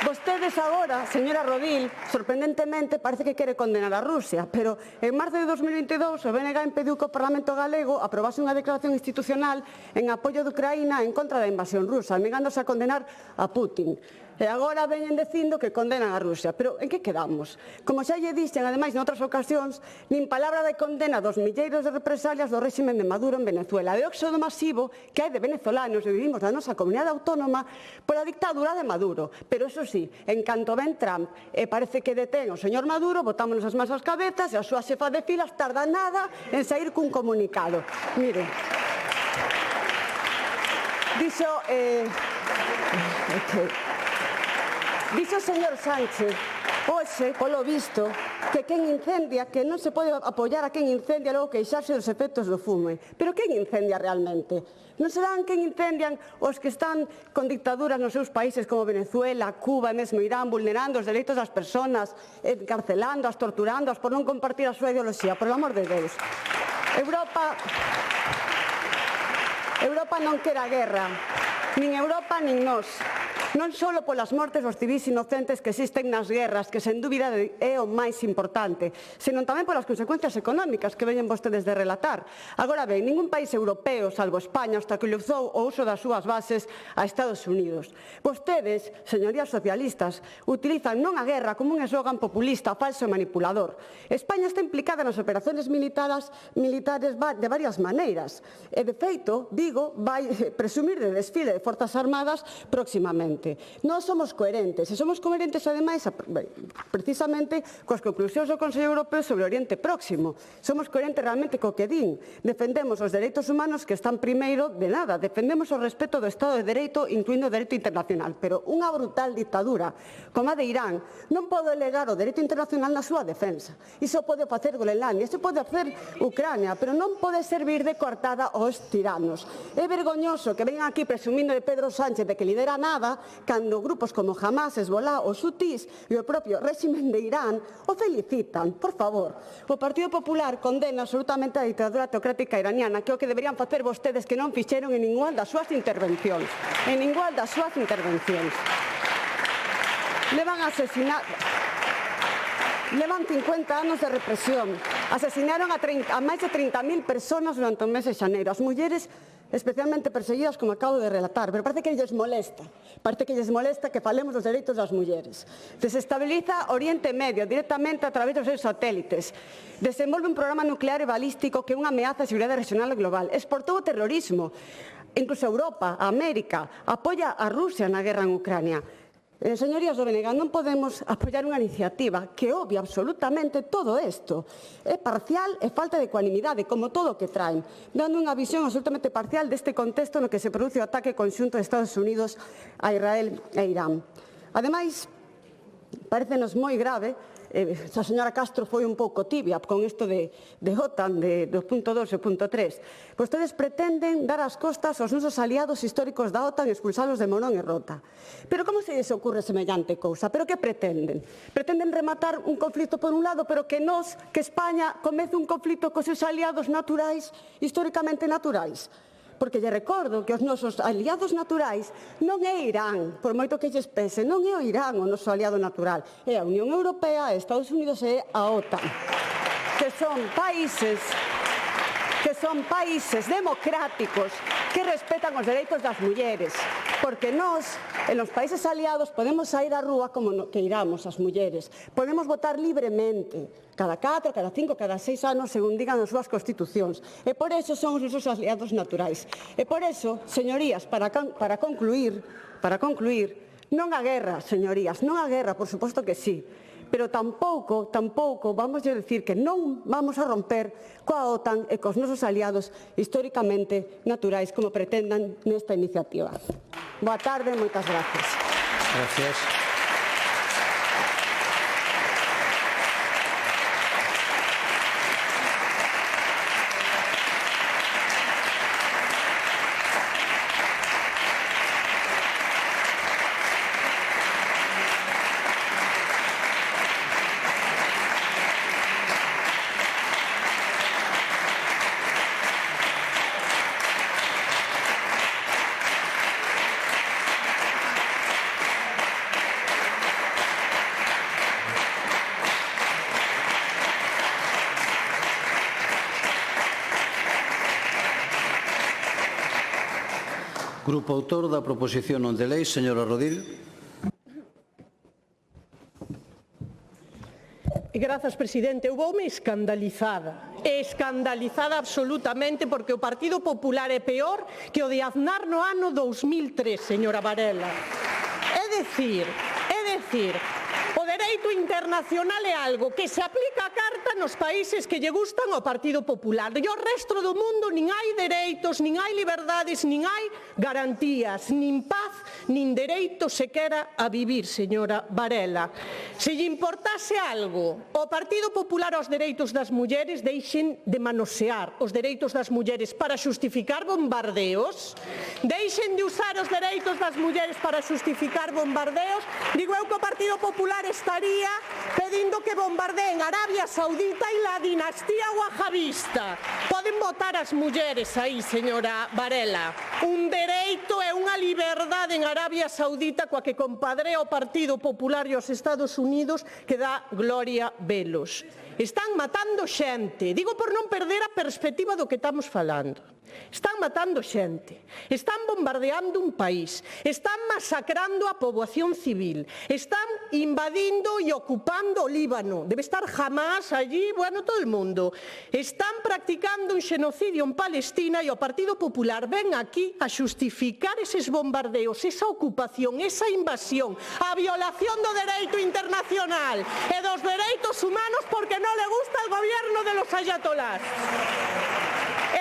Speaker 21: Vostedes agora, señora Rodil, sorprendentemente parece que quere condenar a Rusia, pero en marzo de 2022 o BNG impediu que o Parlamento galego aprobase unha declaración institucional en apoio de Ucraína en contra da invasión rusa, negándose a condenar a Putin. E agora veñen dicindo que condenan a Rusia. Pero en que quedamos? Como xa lle dixen, ademais, noutras ocasións, nin palabra de condena dos milleiros de represalias do réxime de Maduro en Venezuela, de éxodo masivo que hai de venezolanos que vivimos na nosa comunidade autónoma pola dictadura de Maduro. Pero, eso sí, en canto ven Trump e parece que detén o señor Maduro, botámonos as mans ás cabezas e a súa xefa de filas tarda nada en sair cun comunicado. Mire, dixo o señor Sánchez hoxe, polo visto, que quen incendia, que non se pode apoiar a quen incendia logo queixarse dos efectos do fume. Pero quen incendia realmente? Non serán quen incendian os que están con dictaduras nos seus países como Venezuela, Cuba e mesmo Irán, vulnerando os dereitos das persoas, encarcelándoas, torturándoas por non compartir a súa ideoloxía, por el amor de Deus. Europa non quere a guerra, nin Europa nin nós. Non só polas mortes dos civis inocentes que existen nas guerras, que sen dúbida é o máis importante, senón tamén polas consecuencias económicas que veñen vostedes de relatar. Agora ben, ningún país europeo, salvo España, obstaculizou o uso das súas bases a Estados Unidos. Vostedes, señorías socialistas, utilizan non a guerra como un eslogan populista, falso e manipulador. España está implicada nas operaciones militares de varias maneiras. E, de feito, Vigo vai presumir de desfile de Forzas Armadas próximamente. Nós somos coherentes, e somos coherentes, ademais, precisamente coas conclusións do Consello Europeo sobre o Oriente Próximo. Somos coherentes realmente co que din. Defendemos os dereitos humanos que están primeiro de nada. Defendemos o respeto do Estado de Dereito, incluindo o dereito internacional. Pero unha brutal dictadura como a de Irán non pode delegar o dereito internacional na súa defensa. Iso pode facer Groenlandia, iso pode facer Ucrania, pero non pode servir de coartada aos tiranos. É vergoñoso que vengan aquí presumindo de Pedro Sánchez de que lidera nada, cando grupos como Hamás, Hezbollah, os Hutís e o propio réximen de Irán o felicitan. Por favor, o Partido Popular condena absolutamente a ditadura teocrática iraniana, que é o que deberían facer vostedes que non fixeron en ninguna das súas intervencións. En ninguna das súas intervencións. Levan 50 anos de represión. Asesinaron a máis de 30.000 persoas durante o mes de xaneiro. As mulleres especialmente perseguidas, como acabo de relatar, pero parece que lles molesta que falemos dos dereitos das mulleres. Desestabiliza Oriente Medio directamente a través dos seus satélites. Desenvolve un programa nuclear e balístico que é unha ameaza á seguridade regional e global. Exportou o terrorismo, incluso a Europa, a América, apoia a Rusia na guerra en Ucrania. Señorías do BNG, non podemos apoiar unha iniciativa que obvia absolutamente todo isto. É parcial e falta de ecuanimidade, como todo o que traen, dando unha visión absolutamente parcial deste contexto no que se produce o ataque conxunto de Estados Unidos a Israel e Irán. Ademais, parécenos moi grave, a señora Castro foi un pouco tibia con isto de OTAN, do punto 2 e o punto 3. Vostedes pretenden dar as costas aos nosos aliados históricos da OTAN e expulsalos de Morón e Rota. Pero como se lles ocurre semellante cousa? Pero que pretenden? Pretenden rematar un conflito por un lado, pero que España comece un conflito cos seus aliados naturais, históricamente naturais. Porque lle recordo que os nosos aliados naturais non é Irán, por moito que lles pese, non é o Irán o noso aliado natural, é a Unión Europea, Estados Unidos e a OTAN, que son países democráticos que respetan os dereitos das mulleres, porque nós, en os países aliados, podemos sair á rúa como que iramos as mulleres, podemos votar libremente, cada 4, cada 5, cada 6 anos, según digan as súas constitucións. E por eso son os nosos aliados naturais. E por eso, señorías, para concluir, non a guerra, señorías, non a guerra, por suposto que sí, pero tampouco vamos a decir que non vamos a romper coa OTAN e cos nosos aliados históricamente naturais, como pretendan nesta iniciativa. Boa tarde, moitas gracias.
Speaker 1: Gracias. Grupo autor da proposición non de lei, señora Rodil.
Speaker 19: Grazas, presidente. Eu voume escandalizada absolutamente, porque o Partido Popular é peor que o de Aznar no ano 2003, señora Varela. É dicir, o dereito internacional é algo que se aplica a carta nos países que lle gustan ao Partido Popular. E ao resto do mundo nin hai dereitos, nin hai liberdades, nin hai garantías, nin paz, nin dereito sequera a vivir, señora Varela. Se lle importase algo ao Partido Popular aos dereitos das mulleres, deixen de manosear os dereitos das mulleres para xustificar bombardeos, deixen de usar os dereitos das mulleres para xustificar bombardeos. Digo eu que o Partido Popular estaría pedindo que bombardeen Arabia Saudí saudita e la dinastía wahabista. Poden votar as mulleres aí, señora Varela. Un dereito e unha liberdade en Arabia Saudita coa que compadrea o Partido Popular e os Estados Unidos que dá gloria velos. Están matando xente. Digo por non perder a perspectiva do que estamos falando. Están matando xente, están bombardeando un país, están masacrando a poboación civil, están invadindo e ocupando o Líbano, debe estar Hamás allí, bueno, todo el mundo. Están practicando un xenocidio en Palestina e o Partido Popular ven aquí a xustificar eses bombardeos, esa ocupación, esa invasión, a violación do dereito internacional e dos dereitos humanos porque non le gusta el gobierno de los ayatolás.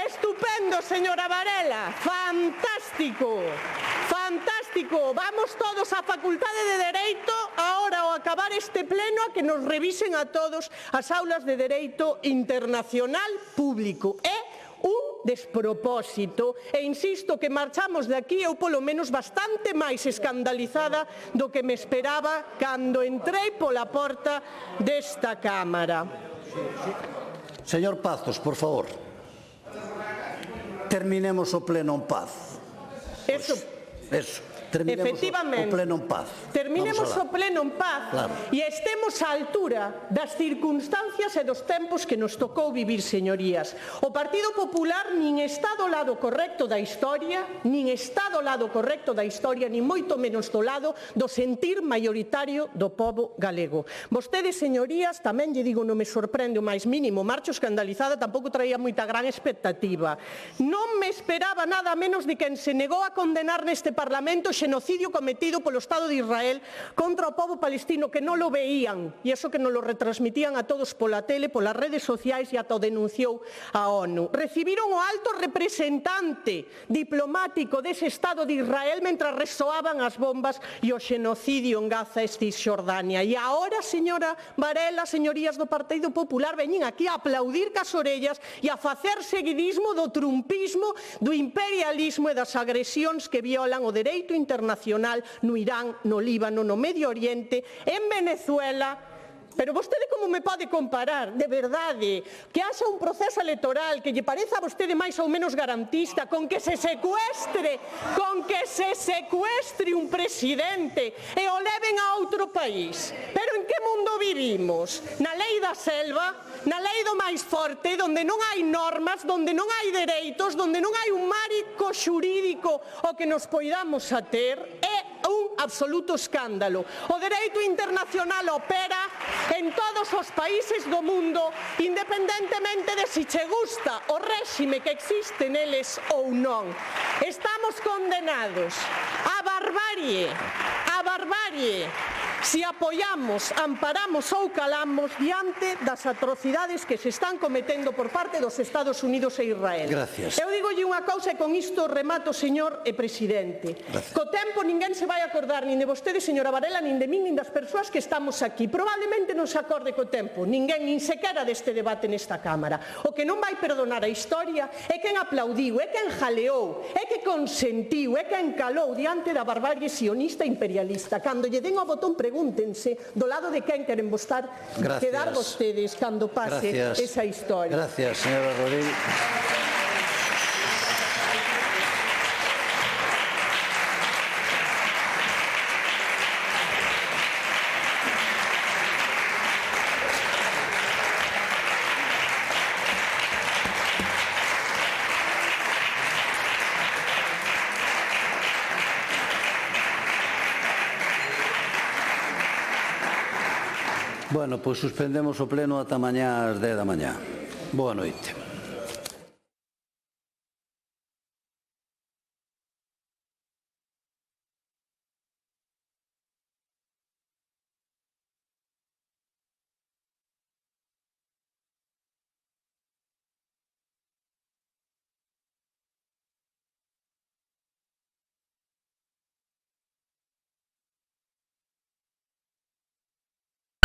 Speaker 19: Estupendo, señora Varela, fantástico, fantástico. Vamos todos á Facultade de Dereito ahora ao acabar este pleno a que nos revisen a todos as aulas de Dereito Internacional Público. É un despropósito e insisto que marchamos de aquí eu polo menos bastante máis escandalizada do que me esperaba cando entrei pola porta desta Cámara.
Speaker 1: Señor Pazos, por favor. Terminemos o pleno en paz.
Speaker 19: Eso.
Speaker 1: Terminemos o pleno en paz.
Speaker 19: Terminemos o pleno en paz e estemos á altura das circunstancias e dos tempos que nos tocou vivir, señorías. O Partido Popular nin está do lado correcto da historia, nin está do lado correcto da historia, nin moito menos do lado do sentir maioritario do pobo galego. Vostedes, señorías, tamén lle digo, non me sorprende o máis mínimo, marcho escandalizada, tampouco traía moita gran expectativa. Non me esperaba nada menos de quen se negou a condenar neste Parlamento xenocidio cometido polo Estado de Israel contra o pobo palestino que non lo veían e eso que non lo retransmitían a todos pola tele, polas redes sociais e ata o denunciou a ONU. Recibiron o alto representante diplomático dese Estado de Israel mentras resoaban as bombas e o xenocidio en Gaza e Cisxordania. E agora, señora Varela, señorías do Partido Popular, veñen aquí a aplaudir cas orellas e a facer seguidismo do trumpismo, do imperialismo e das agresións que violan o dereito internacional no Irán, no Líbano, no Medio Oriente, en Venezuela. Pero vostede como me pode comparar, de verdade, que haxa un proceso electoral que lle pareza a vostede máis ou menos garantista, con que se secuestre un presidente e o leven a outro país. Pero en que mundo vivimos? Na lei da selva, na lei do máis forte, donde non hai normas, donde non hai dereitos, donde non hai un marco xurídico o que nos poidamos a ter, é un absoluto escándalo. O dereito internacional opera en todos os países do mundo, independentemente de si che gusta o réxime que existe neles ou non. Estamos condenados á barbarie, si apoiamos, amparamos ou calamos diante das atrocidades que se están cometendo por parte dos Estados Unidos e Israel.
Speaker 1: Gracias.
Speaker 19: Eu digolle unha cousa e con isto remato, señor presidente.
Speaker 1: Gracias.
Speaker 19: Co tempo ninguén se vai acordar nin de vostede, señora Varela, nin de min, nin das persoas que estamos aquí. Probablemente non se acorde co tempo, ninguén, nin sequera deste debate nesta Cámara. O que non vai perdonar a historia é quen aplaudiu, é quen jaleou, é que consentiu, é quen calou diante da barbarie sionista imperialista. Cando lle den ao botón, pregúntense do lado de quen queren quedar vostedes cando pase esa historia.
Speaker 1: Gracias, señora Rodríguez. Bueno, pois suspendemos o pleno ata mañá ás 10 da mañá. Boa noite.